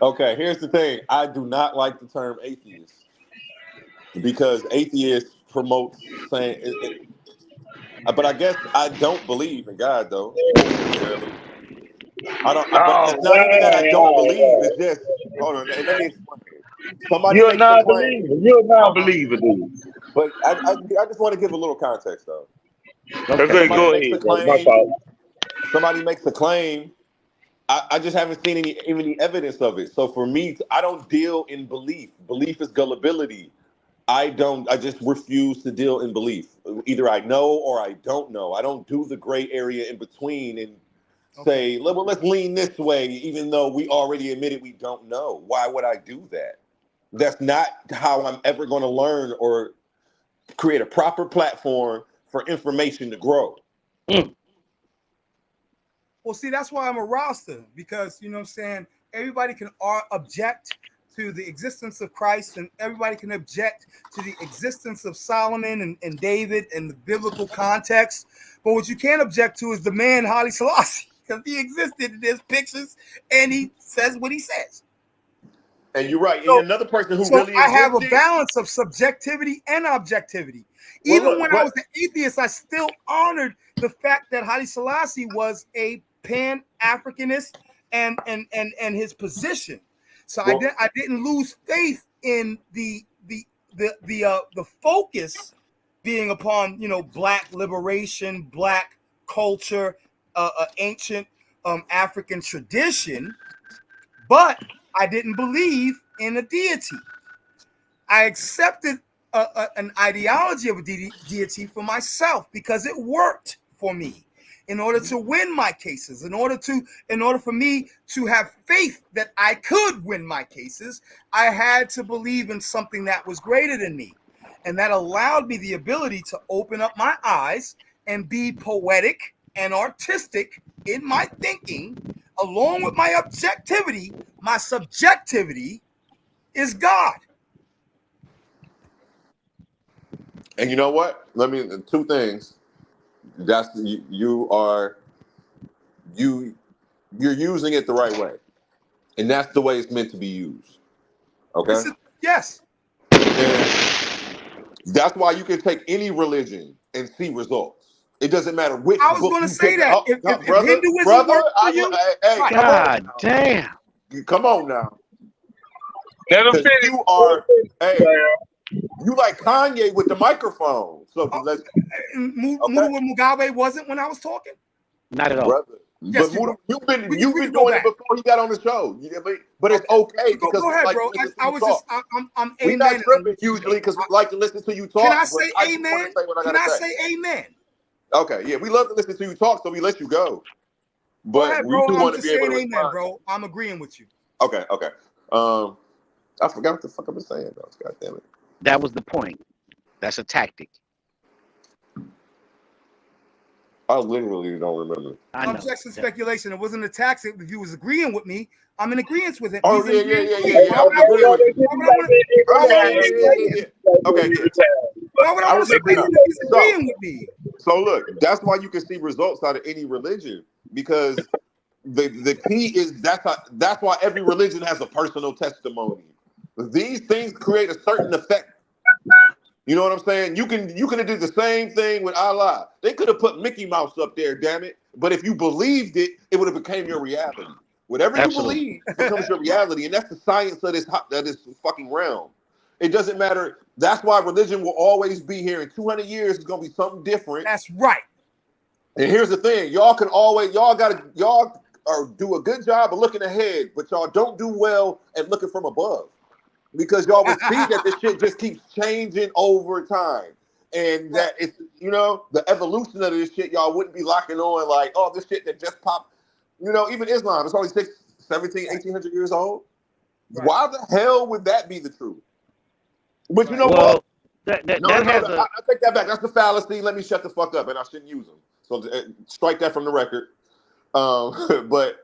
Okay, here's the thing. I do not like the term atheist because atheist promotes saying but I guess I don't believe in God though, necessarily. I don't but Oh, it's not even that I don't believe, man. it's just hold on, let me explain. Somebody You're makes a not claim. believer. You're not Hold on. believer, dude. But I just want to give a little context though. Okay, Somebody go makes a ahead, bro. My claim. fault. Somebody makes a claim. I just haven't seen any evidence of it. So for me, I don't deal in belief. Belief is gullibility. I just refuse to deal in belief. Either I know or I don't know. I don't do the gray area in between and say, well, let's lean this way, even though we already admitted we don't know. Why would I do that? That's not how I'm ever going to learn or create a proper platform for information to grow. Well, see, that's why I'm a roster, because you know what I'm saying, everybody can object to the existence of Christ, and everybody can object to the existence of Solomon and David and the biblical context. But what you can't object to is the man Haile Selassie, because he existed. There's pictures, and he says what he says. And you're right. And another person who really I have a existed. balance of subjectivity and objectivity. Well, Even look, when I was an atheist, I still honored the fact that Haile Selassie was a Pan-Africanist and his position. So I didn't lose faith in the focus being upon, you know, Black liberation, Black culture, ancient African tradition, but I didn't believe in a deity. I accepted an ideology of a deity for myself because it worked for me. In order to win my cases, in order for me to have faith that I could win my cases, I had to believe in something that was greater than me. And that allowed me the ability to open up my eyes and be poetic and artistic in my thinking, along with my objectivity. My subjectivity is God. And you know what? Two things. That's you're using it the right way, and that's the way it's meant to be used. Okay. Yes. And that's why you can take any religion and see results. It doesn't matter which I was book going to you say pick that up. if Brother, Hinduism works for you, hey, right. God damn. Come on now. Let him Because finish. you are, hey, you like Kanye with the microphone. So let's. Mudawa Mugabe wasn't when I was talking. Not at all. Brother. Yes, But you've been we doing can go it back. before he got on the show. But it's okay because Go we ahead, like bro. to listen to I you was talk. I'm We're not amen. tripping usually because we like to listen to you talk. Can I but say I just want amen? to say what I Can gotta I say. say amen? Okay, yeah, we love to listen to you talk, so we let you go. Go But ahead, we bro. do I'm want to just be able saying to amen, respond. bro. I'm agreeing with you. Okay. I forgot what the fuck I was saying, though. God damn it. That was the point. That's a tactic. I literally don't remember. Objection, speculation. It wasn't a tax. If you was agreeing with me, I'm in agreement with him. Oh, He's yeah. Why I was agreeing with you. would Okay, yeah. Why would I want to Look, space him if he's agreeing with me? So look, that's why you can see results out of any religion, because the key is that's why every religion has a personal testimony. These things create a certain effect. You know what I'm saying? You can have did the same thing with Allah. They could have put Mickey Mouse up there, damn it. But if you believed it, it would have became your reality. Whatever you believe becomes your reality, and that's the science of this fucking realm. It doesn't matter. That's why religion will always be here. In 200 years, it's gonna be something different. That's right. And here's the thing: y'all do a good job of looking ahead, but y'all don't do well at looking from above. Because y'all would see that this shit just keeps changing over time. And that it's, the evolution of this shit, y'all wouldn't be locking on like, oh, this shit that just popped. Even Islam, it's only 1,800 years old. Right. Why the hell would that be the truth? But you know what? I take that back. That's the fallacy. Let me shut the fuck up, and I shouldn't use them. So strike that from the record. But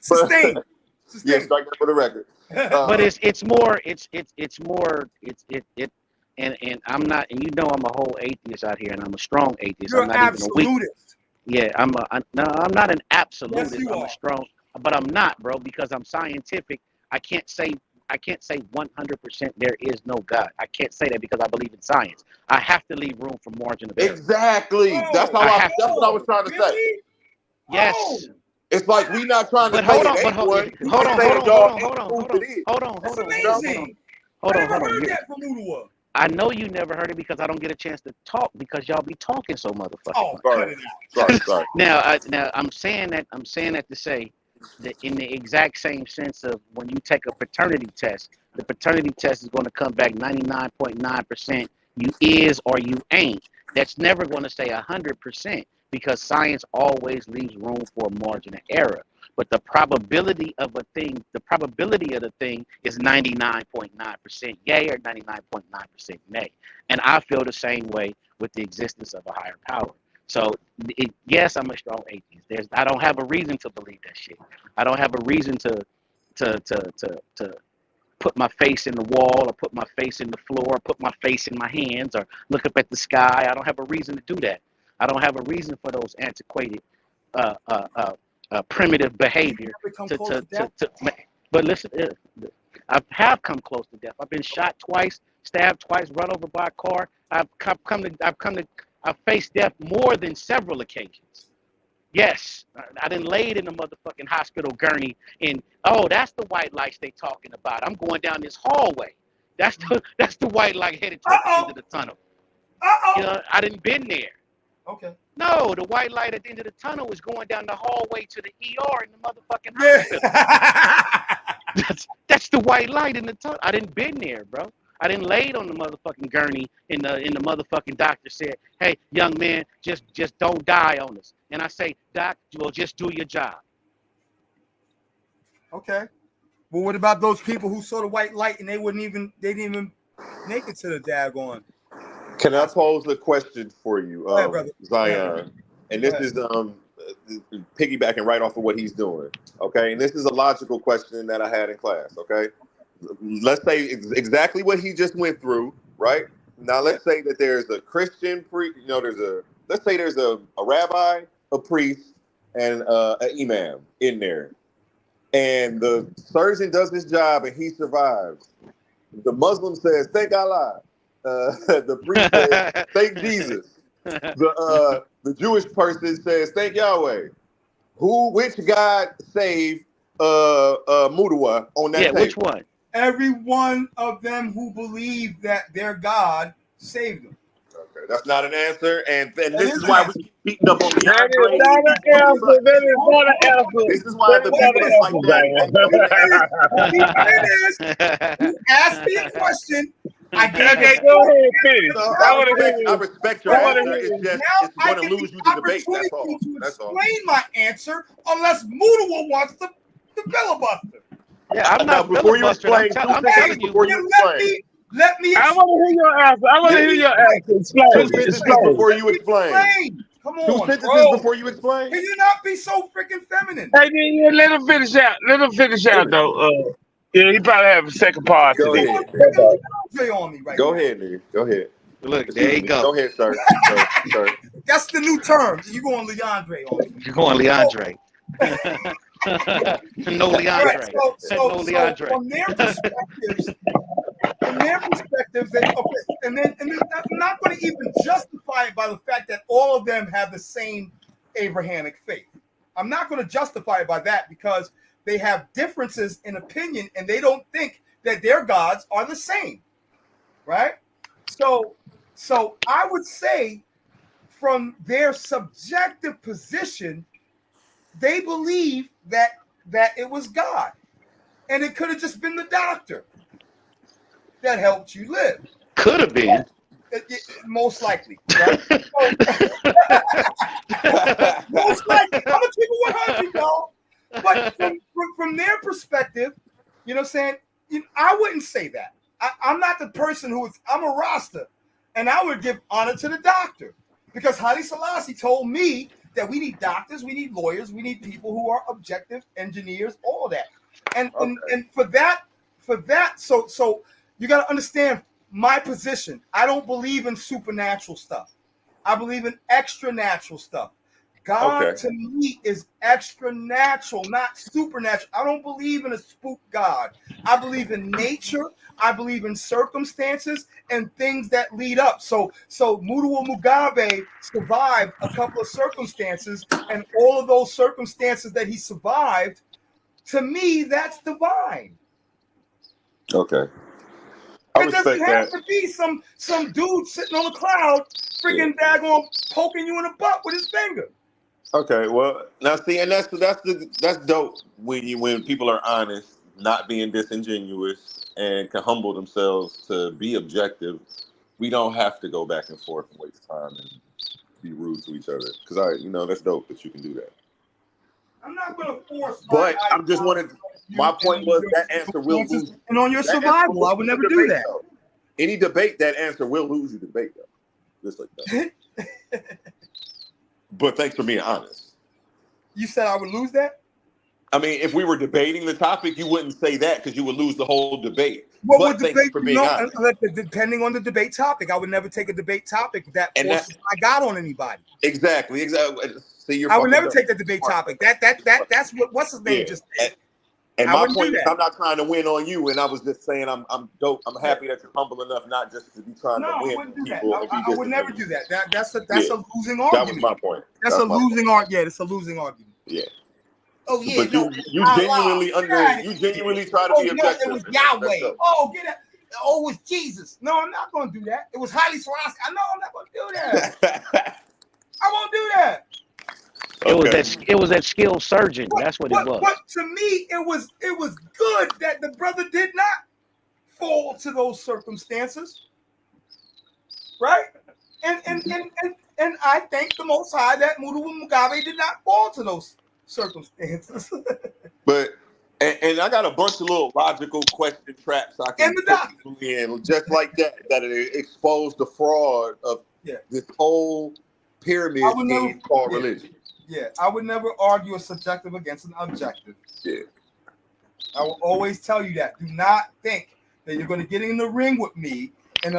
sustain. Yeah, strike that for the record. But it's more, and I'm not, and you know I'm a whole atheist out here, and I'm a strong atheist. You're I'm not even a weak. absolutist. Yeah, I'm not an absolutist. Yes, you I'm are. a strong, but I'm not, bro, because I'm scientific. I can't say 100% there is no God. I can't say that because I believe in science. I have to leave room for margin of error. Exactly. That's what I was trying to say. Yes. It's like we not trying to But say hold it on, ain't but hold one. on, We hold just on, saying hold y'all on, ain't proof it is. hold on. That's Hold amazing. I never heard that from Mudawa. I know you never heard it because I don't get a chance to talk because y'all be talking so motherfucking much. Cut it out. Sorry. Now I'm saying that to say that in the exact same sense of when you take a paternity test, the paternity test is going to come back 99.9% you is or you ain't. That's never going to say 100% because science always leaves room for a margin of error. But the probability of the thing is 99.9% yay or 99.9% nay. And I feel the same way with the existence of a higher power. So yes, I'm a strong atheist. I don't have a reason to believe that shit. I don't have a reason to put my face in the wall or put my face in the floor or put my face in my hands or look up at the sky. I don't have a reason to do that. I don't have a reason for those antiquated primitive behavior but listen, I have come close to death. I've been shot twice, stabbed twice, run over by a car. I've faced death more than several occasions. Yes, I done laid in the motherfucking hospital gurney and that's the white lights they talking about. I'm going down this hallway. That's the white light headed towards the end of the tunnel. You know, I didn't been there. Okay. No, the white light at the end of the tunnel is going down the hallway to the ER in the motherfucking hospital. That's the white light in the tunnel. I didn't been there, bro. I didn't laid on the motherfucking gurney and the motherfucking doctor said, "Hey, young man, just don't die on us." And I say, "Doc, well, just do your job." Okay. Well, what about those people who saw the white light and they didn't even make it to the daggone? Can I pose a question for you, Zion? And this is piggybacking right off of what he's doing. Okay, and this is a logical question that I had in class. Okay, let's say exactly what he just went through. Right now, let's say that there's a Christian let's say there's a rabbi, a priest, and an imam in there, and the surgeon does his job and he survives. The Muslim says, "Thank Allah." The priest says, "Thank Jesus." The Jewish person says, "Thank Yahweh." Which God saved Mudawa on that table? Which one? Every one of them who believe that their God saved them. Okay, that's not an answer, and this is why we keep beating up on Leandre. This is why the people is like that. You asked me a question. I respect your answer. It's just it's going to lose you the debate. That's all. Explain my answer unless Mudawa wants to filibuster. Yeah, I'm not before you explain. I'm telling you. Let me. I want to hear your answer. I want to hear your answer. Explain. 2 sentences before you explain. Come on, 2 sentences before you explain. Can you not be so freaking feminine? Hey, yeah, let him finish out. Though. Yeah, he probably have a second part to this. Go ahead, nigga. Go ahead. Look, there you go. Go ahead, sir. Sir. That's the new term. You going Leandre on me. You're going Leandre. No Leandre. So Leandre. From their perspectives, and then I'm not going to even justify it by the fact that all of them have the same Abrahamic faith. I'm not going to justify it by that because they have differences in opinion and they don't think that their gods are the same, right? So I would say from their subjective position, they believe that it was God, and it could have just been the doctor that helped you live. Could have been. Most likely, right? Most likely. I'm gonna keep it 100, y'all. But from their perspective, you know what I'm saying? I wouldn't say that. I'm not the person I'm a Rasta, and I would give honor to the doctor because Haile Selassie told me that we need doctors, we need lawyers, we need people who are objective engineers, all that. And for that, so you got to understand my position. I don't believe in supernatural stuff. I believe in extra natural stuff. God to me is extra natural, not supernatural. I don't believe in a spook God. I believe in nature. I believe in circumstances and things that lead up. So Mutual Mugabe survived a couple of circumstances, and all of those circumstances that he survived, to me, that's divine. Okay. It doesn't have to be some dude sitting on a cloud, freaking daggone poking you in the butt with his finger. Okay, well now see, and that's dope when people are honest, not being disingenuous, and can humble themselves to be objective. We don't have to go back and forth and waste time and be rude to each other because that's dope that you can do that. I'm not going to force. But I'm just wanting. My point was that answer will lose. And on your survival, I would never do that. Though. Any debate, that answer will lose you the debate, though. Just like that. But thanks for being honest. You said I would lose that? I mean, if we were debating the topic, you wouldn't say that because you would lose the whole debate. What but thanks for being honest. Depending on the debate topic, I would never take a debate topic that forces my God on anybody. Exactly. See, I would never take the debate topic. That's what's his name just said. And my point is, I'm not trying to win on you, and I was just saying I'm dope. I'm happy that you're humble enough not just to be trying to win people. I would never do that. That's a losing argument. That was my point. That's a losing argument. Yeah, it's a losing argument. Yeah. Oh yeah. But you genuinely try to be objective. It was Yahweh. Oh, get it. Oh, it was Jesus. No, I'm not going to do that. It was Haile Selassie. I know I'm not going to do that. I won't do that. It was that skilled surgeon. That's what it was. But to me, it was good that the brother did not fall to those circumstances, right? And I thank the Most High that Mutual Mugabe did not fall to those circumstances. But and I got a bunch of little logical question traps I can put in, just like that it exposed the fraud of this whole pyramid scheme called religion. Yeah, I would never argue a subjective against an objective. Yeah. I will always tell you that. Do not think that you're going to get in the ring with me and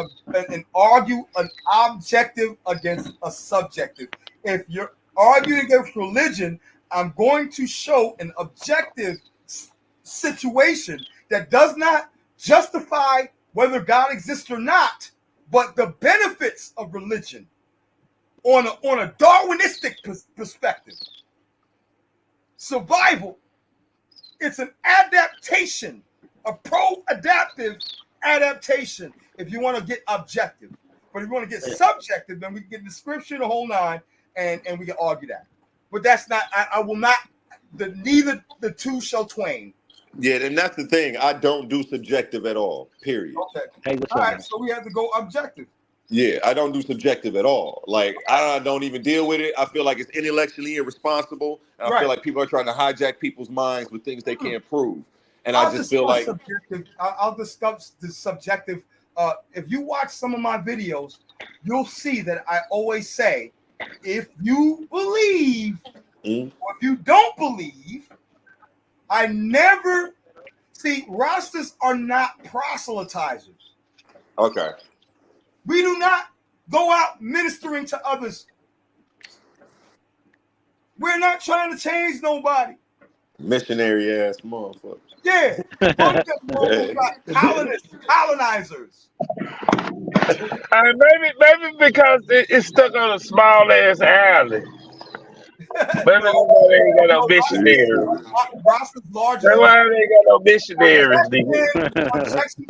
argue an objective against a subjective. If you're arguing against religion, I'm going to show an objective situation that does not justify whether God exists or not, but the benefits of religion. On a Darwinistic perspective, survival, it's an adaptation, a pro-adaptive adaptation, if you want to get objective. But if you want to get subjective, then we can get the scripture, the whole nine, and we can argue that. But that's not, I will not, neither the two shall twain. Yeah, and that's the thing. I don't do subjective at all, period. Okay. All right, so we have to go objective. Yeah, I don't do subjective at all. Like, I don't even deal with it. I feel like it's intellectually irresponsible. And I feel like people are trying to hijack people's minds with things they can't prove. And I just feel like I'll discuss the subjective. If you watch some of my videos, you'll see that I always say, if you believe or if you don't believe, I never see Rastas are not proselytizers. Okay. We do not go out ministering to others. We're not trying to change nobody. Missionary ass motherfucker. Yeah. Colonizers. Maybe because it's stuck on a small ass alley. Maybe they ain't got no missionaries. Rasta's larger. That's why they ain't got no missionaries.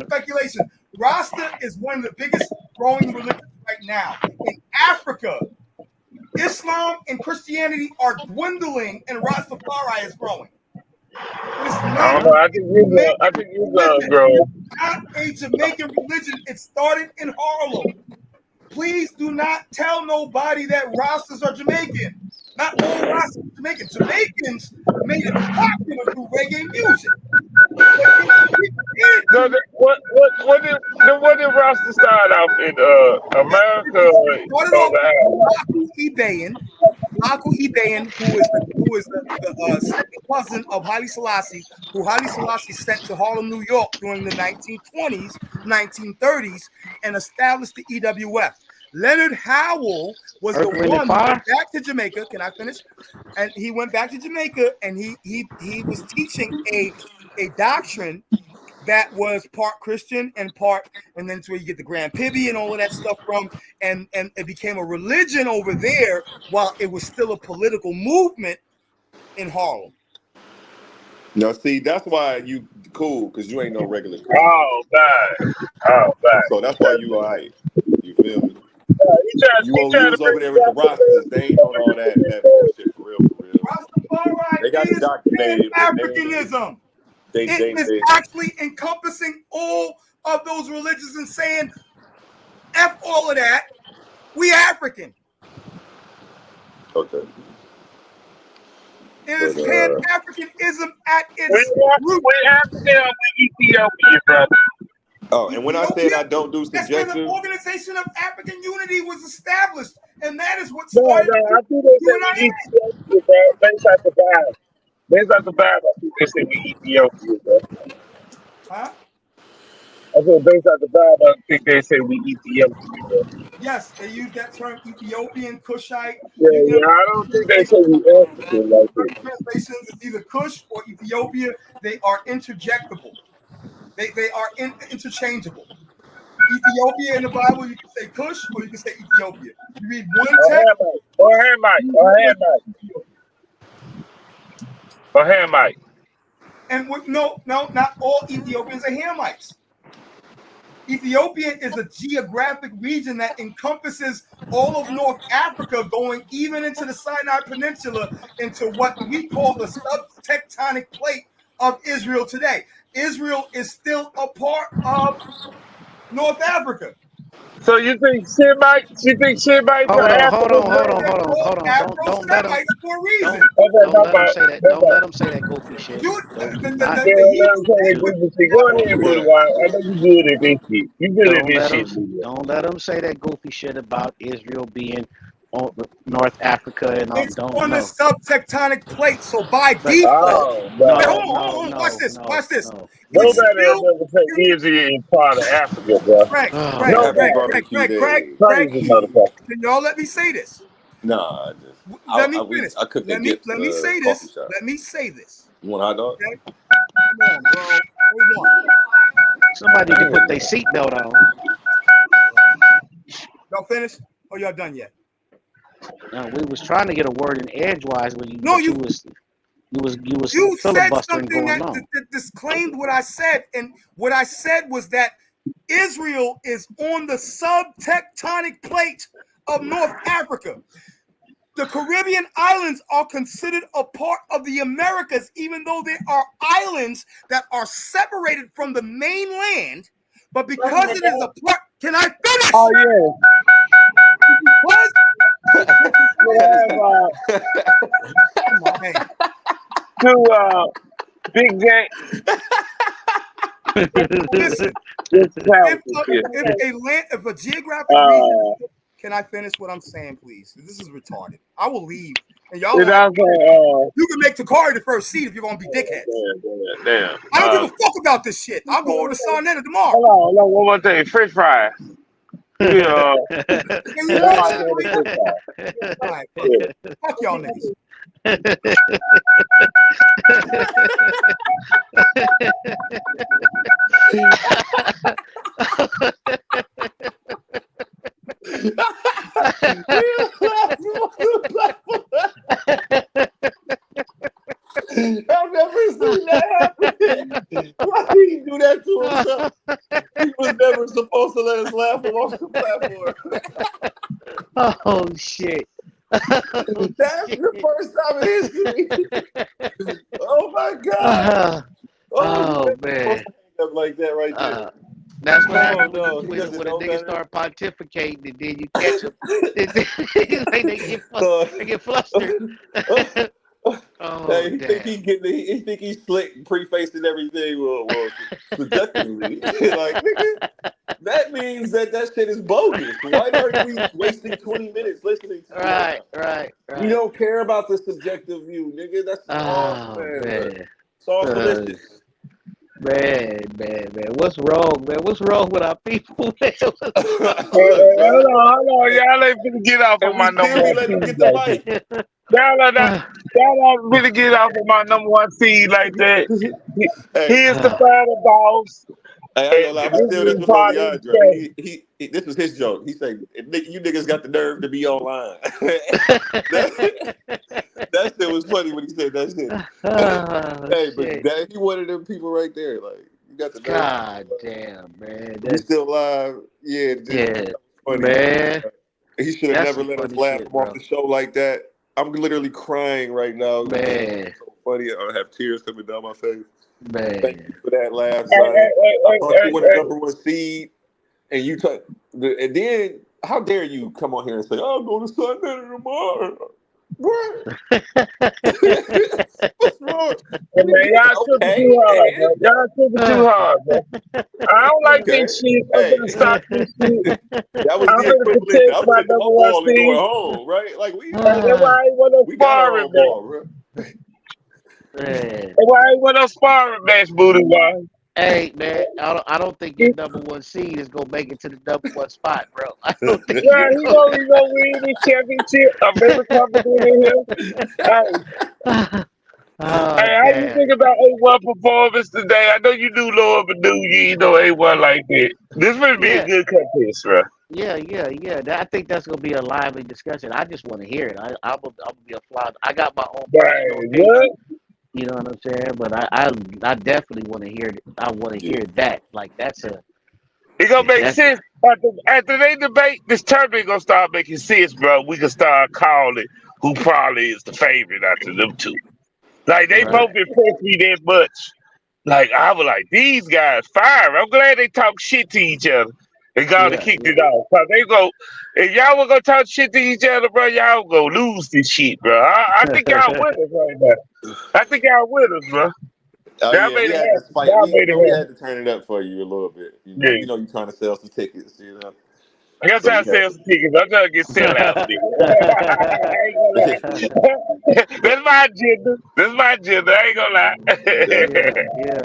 Speculation. Rasta is one of the biggest growing religions right now. In Africa, Islam and Christianity are dwindling, and Rastafari is growing. I don't know. I think you love growing. It's not a Jamaican religion. It started in Harlem. Please do not tell nobody that Rastas are Jamaican. Not all Rastas are Jamaican. Jamaicans made it popular through reggae music. But What did Rasta start off in America? Started off with Laku Ibeyan, who is the second cousin of Haile Selassie, who Haile Selassie sent to Harlem, New York during the 1920s, 1930s, and established the EWF. Leonard Howell was the one who went back to Jamaica. Can I finish? And he went back to Jamaica, and he was teaching a doctrine that was part Christian and then it's where you get the Grand Pibby and all of that stuff from, and it became a religion over there while it was still a political movement in Harlem. No, see, that's why you cool, because you ain't no regular Christian. Oh, God. So that's why you all right. You feel me? You was over there with the Rastas. They ain't on all that bullshit for real. They got indoctrinated. Africanism. It is actually encompassing all of those religions and saying, F all of that, we African. Okay. It is Pan-Africanism at its root. We African or we Ethiopian, brother. Oh, and when I said I don't do That's where subjective, the Organization of African Unity was established, and that is what No, started I think they said we Ethiopian, bro. Based off the Bible. Based off the Bible, I think they said we Ethiopian, bro. Huh? I said based off the Bible, I think they say we Ethiopian, bro. Yes, they use that term Ethiopian, Kushite. Yeah, I don't think they say we African like that. Translations is either Kush or Ethiopia. They are interjectable. They are interchangeable. Ethiopia in the Bible, you can say Kush or you can say Ethiopia. You read one text. Or Hamite. And no, not all Ethiopians are Hamites. Ethiopia is a geographic region that encompasses all of North Africa, going even into the Sinai Peninsula, into what we call the subtectonic plate of Israel today. Israel is still a part of North Africa. So you think Shemites Hold are on. Don't let him. Don't let him say that goofy shit. Go ahead, Buddha. I know you good at this shit. You good at this shit. Don't let him say that goofy shit about Israel being on North Africa and all. It's on the subtectonic plate, so by default. Hold on. Watch this. Nobody ever say Israel is part of Africa, bro. Greg, can y'all let me say this? Nah, let me finish. I couldn't let me say this. Let me say this. You want a hot dog? Okay? Come on, bro. Hold on. Somebody can put their seatbelt on. Y'all finished? Or y'all done yet? No, we was trying to get a word in edgewise when you said something that disclaimed what I said, and what I said was that Israel is on the subtectonic plate of North Africa. The Caribbean islands are considered a part of the Americas, even though there are islands that are separated from the mainland. But because it is a part, can I finish? Oh yeah. Big Jack. Listen, if a geographic region, can I finish what I'm saying, please? This is retarded. I will leave, and y'all. You can make Takari the first seat if you're gonna be dickheads. Damn. I don't give a fuck about this shit. I'll go over to Sarnetta tomorrow. Hold on, one more thing. French fries. Yeah. Fuck y'all niggas. I've never seen that happen. Why did he do that to himself? He was never supposed to let us laugh off the platform. Oh shit. That's the first time in history. Oh my god. Oh man. Like that right there. That's what happens when a nigga start pontificating and then you catch them. They get flustered. Hey, he think he think he's slick, prefacing everything. Well, subjectively, like nigga, that means that shit is bogus. Why are we wasting 20 minutes listening to you right now? Right. We don't care about the subjective view, nigga. That's all, Oh man. Look, man. it's all fallacious. Man. What's wrong, man? What's wrong with our people, man? Look, Hold on. Y'all ain't finna get off and on we my number still be one letting him seed get the like that. mic. Y'all not finna get off on my number one seed like that. Hey, Here's the final boss. hey, I ain't gonna lie. I'm This gonna steal this is one from part of the Leandro. show. This was his joke. He said, "You niggas got the nerve to be online." that shit was funny when he said that shit. Hey, but that, he one of them people right there. Like, you got the nerve. God damn, man. We still live. Yeah, that was funny. Man. He should have That's never some let us funny laugh shit, him off bro. the show like that. I'm literally crying right now. Man. It's so funny. I have tears coming down my face. Man. Thank you for that laugh, Zion. I thought you were the number one seed, and and then how dare you come on here and say, "I'll go to Sunday tomorrow." What? What's wrong? Man, y'all tripping too hard, bro. Y'all tripping too hard, bro. I don't like Okay. this shit. I'm Hey, gonna stop this shit. that was I'm the gonna equivalent protect to I'm my taking my number one ball and going seed. home, right? Like Hey, that's why I ain't want no we got our sparring own match. ball, bro. Man. That's why I ain't want no sparring match, booty boy. Hey man, I don't think your number one seed is gonna make it to the number one spot, bro. I don't think Yeah, he gonna win this championship. I'm very confident in him. Hey, Oh, hey, how you think about A1 performance today? I know you do Lord, but do you know A1 like that? This would be a good contest, bro. Yeah. I think that's gonna be a lively discussion. I just want to hear it. I'm gonna be a fly. I got my own personal Dang, opinion. what? You know what I'm saying? But I definitely want to hear it. I want to hear that. Like that's a. It gonna make sense after they debate. This tournament gonna start making sense, bro. We can start calling who probably is the favorite after them two. Like they both impressed me that much. Like I was like, these guys fire. I'm glad they talk shit to each other. And God kicked it off. Cause they go, if y'all were gonna talk shit to each other, bro, y'all gonna lose this shit, bro. I think y'all winners right now. I think y'all winners, bro. Oh Y'all yeah, made we it had to happen. spike. Y'all made it We happen. had to turn it up for you a little bit. Yeah. You know, you trying to sell some tickets. You know, I got so trying we to sell some tickets. I'm trying to get sellouts. That's my agenda. That's my agenda. I ain't gonna lie.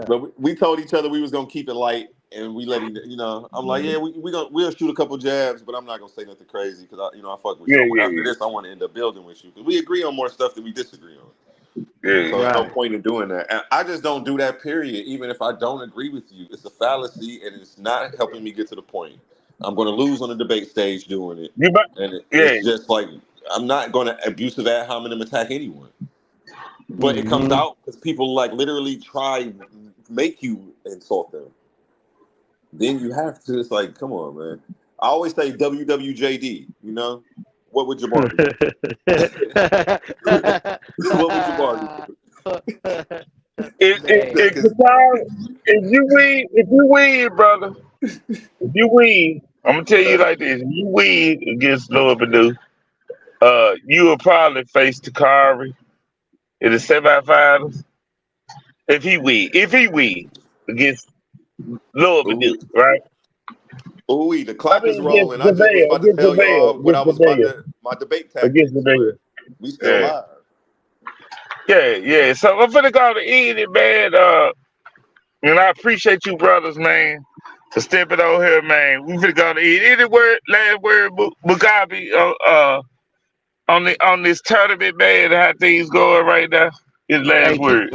But we told each other we was gonna keep it light, and we let you know. I'm like, yeah, we'll shoot a couple jabs, but I'm not gonna say nothing crazy because I fuck with you. After this, I want to end up building with you because we agree on more stuff than we disagree on. So there's no point in doing that. And I just don't do that, period. Even if I don't agree with you, it's a fallacy and it's not helping me get to the point. I'm going to lose on the debate stage doing it. It's just like, I'm not going to abusive ad hominem attack anyone. But it comes out because people like literally try make you insult them. Then you have to, it's like, come on, man. I always say WWJD, you know? What would Jabbar do? What would Jabbar do? If you win, brother, if you win, I'm gonna tell you like this: if you win against Lord Bennu, you will probably face Takari in the semifinals. If he win against Lord Bennu, right? Ooh, the clock is Against rolling. I just was about to Against tell y'all what I was about Javale, to my debate against tactics, Javale. but we still live. Yeah. So I'm finna go to end it, man. And I appreciate you, brothers, man, for stepping on here, man. We finna go to end. Any word, last word, Mugabe, on this tournament, man, how things going right now? His last word.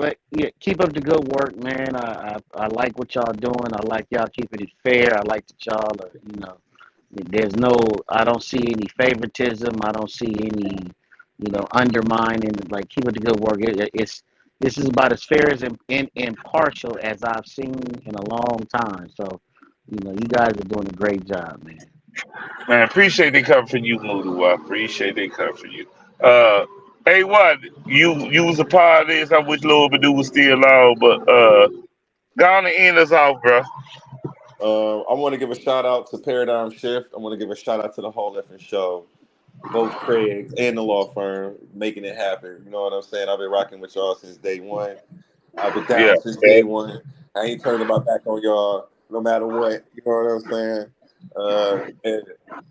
Keep up the good work, man. I like what y'all doing. I like y'all keeping it fair. I like that y'all are, I don't see any favoritism. I don't see any, undermining. Like, keep up the good work. This is about as fair as impartial as I've seen in a long time. So, you guys are doing a great job, man. Man, appreciate they come for you, Mudu. I appreciate they come for you. Hey, what? You was a part of this. I wish Lord Badu was still on, but go on and end us off, bro. I want to give a shout out to Paradigm Shift. I want to give a shout out to the whole effing show. both Craigs and the law firm, making it happen. You know what I'm saying? I've been rocking with y'all since day one. I've been down since day one. I ain't turning my back on y'all no matter what. You know what I'm saying? And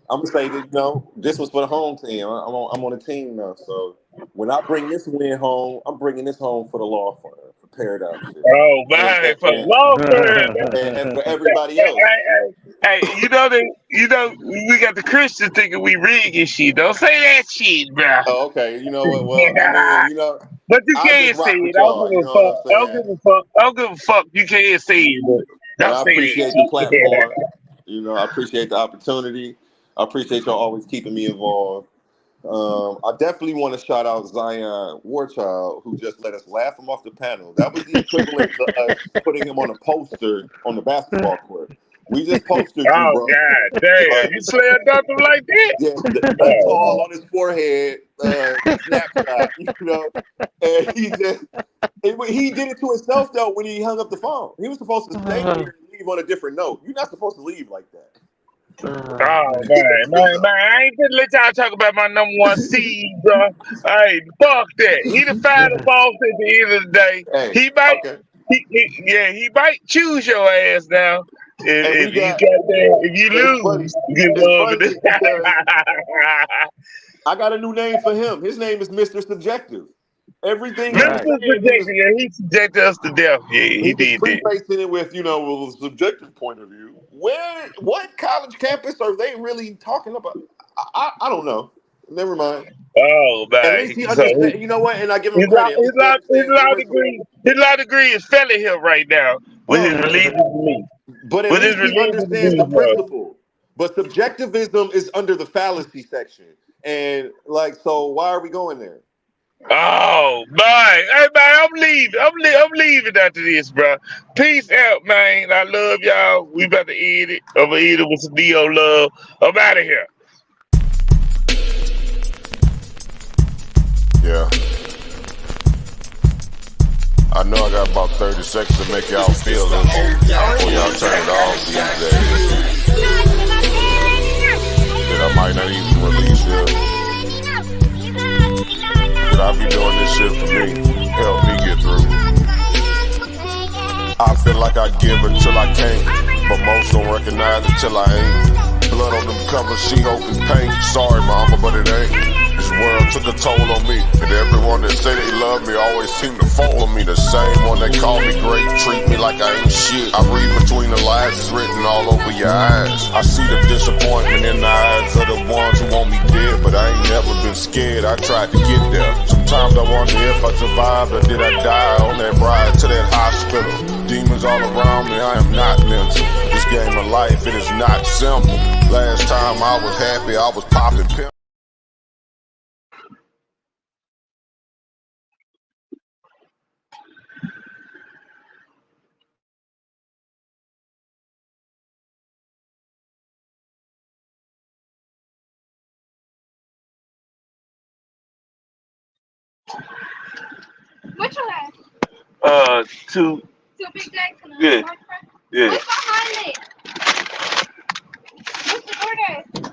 I'm gonna say that, you know, this was for the home team. I'm on a team now, so when I bring this win home, I'm bringing this home for the law firm, for Paradox shit. Oh man, for law firm. And for everybody else. Hey, you know, we got the Christians thinking we rigging shit. Don't say that shit, bro. Oh, okay. You know what? Well, I mean, you know, but you I can't just say rock it. with I don't y'all. give You a know what I'm fuck. I don't saying? give a fuck. I don't give a fuck. You can't say it, but But don't I say appreciate the that platform. shit. You know, I appreciate the opportunity. I appreciate y'all always keeping me involved. I definitely want to shout out Zion Warchild, who just let us laugh him off the panel. That was the equivalent to us putting him on a poster on the basketball court. We just postered you, Oh bro. God damn! You slam dunk him like that? Yeah, the tall on his forehead snapshot, you know. And he did it to himself though when he hung up the phone. He was supposed to stay here and leave on a different note. You're not supposed to leave like that. Oh man, I ain't gonna let y'all talk about my number one seed, bro. Hey, fuck that. He the final boss at the end of the day. Hey, He might, okay. he might choose your ass now. And we If you got, got there, if you it's funny. lose, good It's love funny it. because I got a new name for him. His name is Mr. Subjective. Everything he was Mr. saying, Subjective, yeah, he subjected us to death. Yeah, he he was did that. prefacing it with, you know, well, the subjective point of view. What college campus are they really talking about? I don't know. Never mind. Oh At man, least he so understands. You know what? And I give him credit. At least he his understands law degree is failing him right now with his religious belief. But at With his least he religious understands the belief, bro. principle. But subjectivism is under the fallacy section. And like, so why are we going there? Oh man, hey man, I'm leaving. I'm leaving after this, bro. Peace out, man. I love y'all. We about to eat it. I'm gonna eat it with some Neo love. I'm out of here. Yeah. I know I got about 30 seconds to make y'all feel this before y'all turn it off these days. That I might not even release here. But I be doing this shit for me. Help me get through. I feel like I give until I can't, but most don't recognize it till I ain't. Blood on them covers, she hope it's paint. Sorry mama, but it ain't. This world took a toll on me, and everyone that say they love me always seem to follow me. The same one that call me great, treat me like I ain't shit. I read between the lines, it's written all over your eyes. I see the disappointment in the eyes of the ones who want me dead, but I ain't never been scared, I tried to get there. Sometimes I wonder if I survived or did I die on that ride to that hospital. Demons all around me, I am not mental. This game of life, it is not simple. Last time I was happy, I was popping pills. Which one? Two. Two big jacks and a Yeah. large fry? Yeah. What's behind it? What's the DoorDash?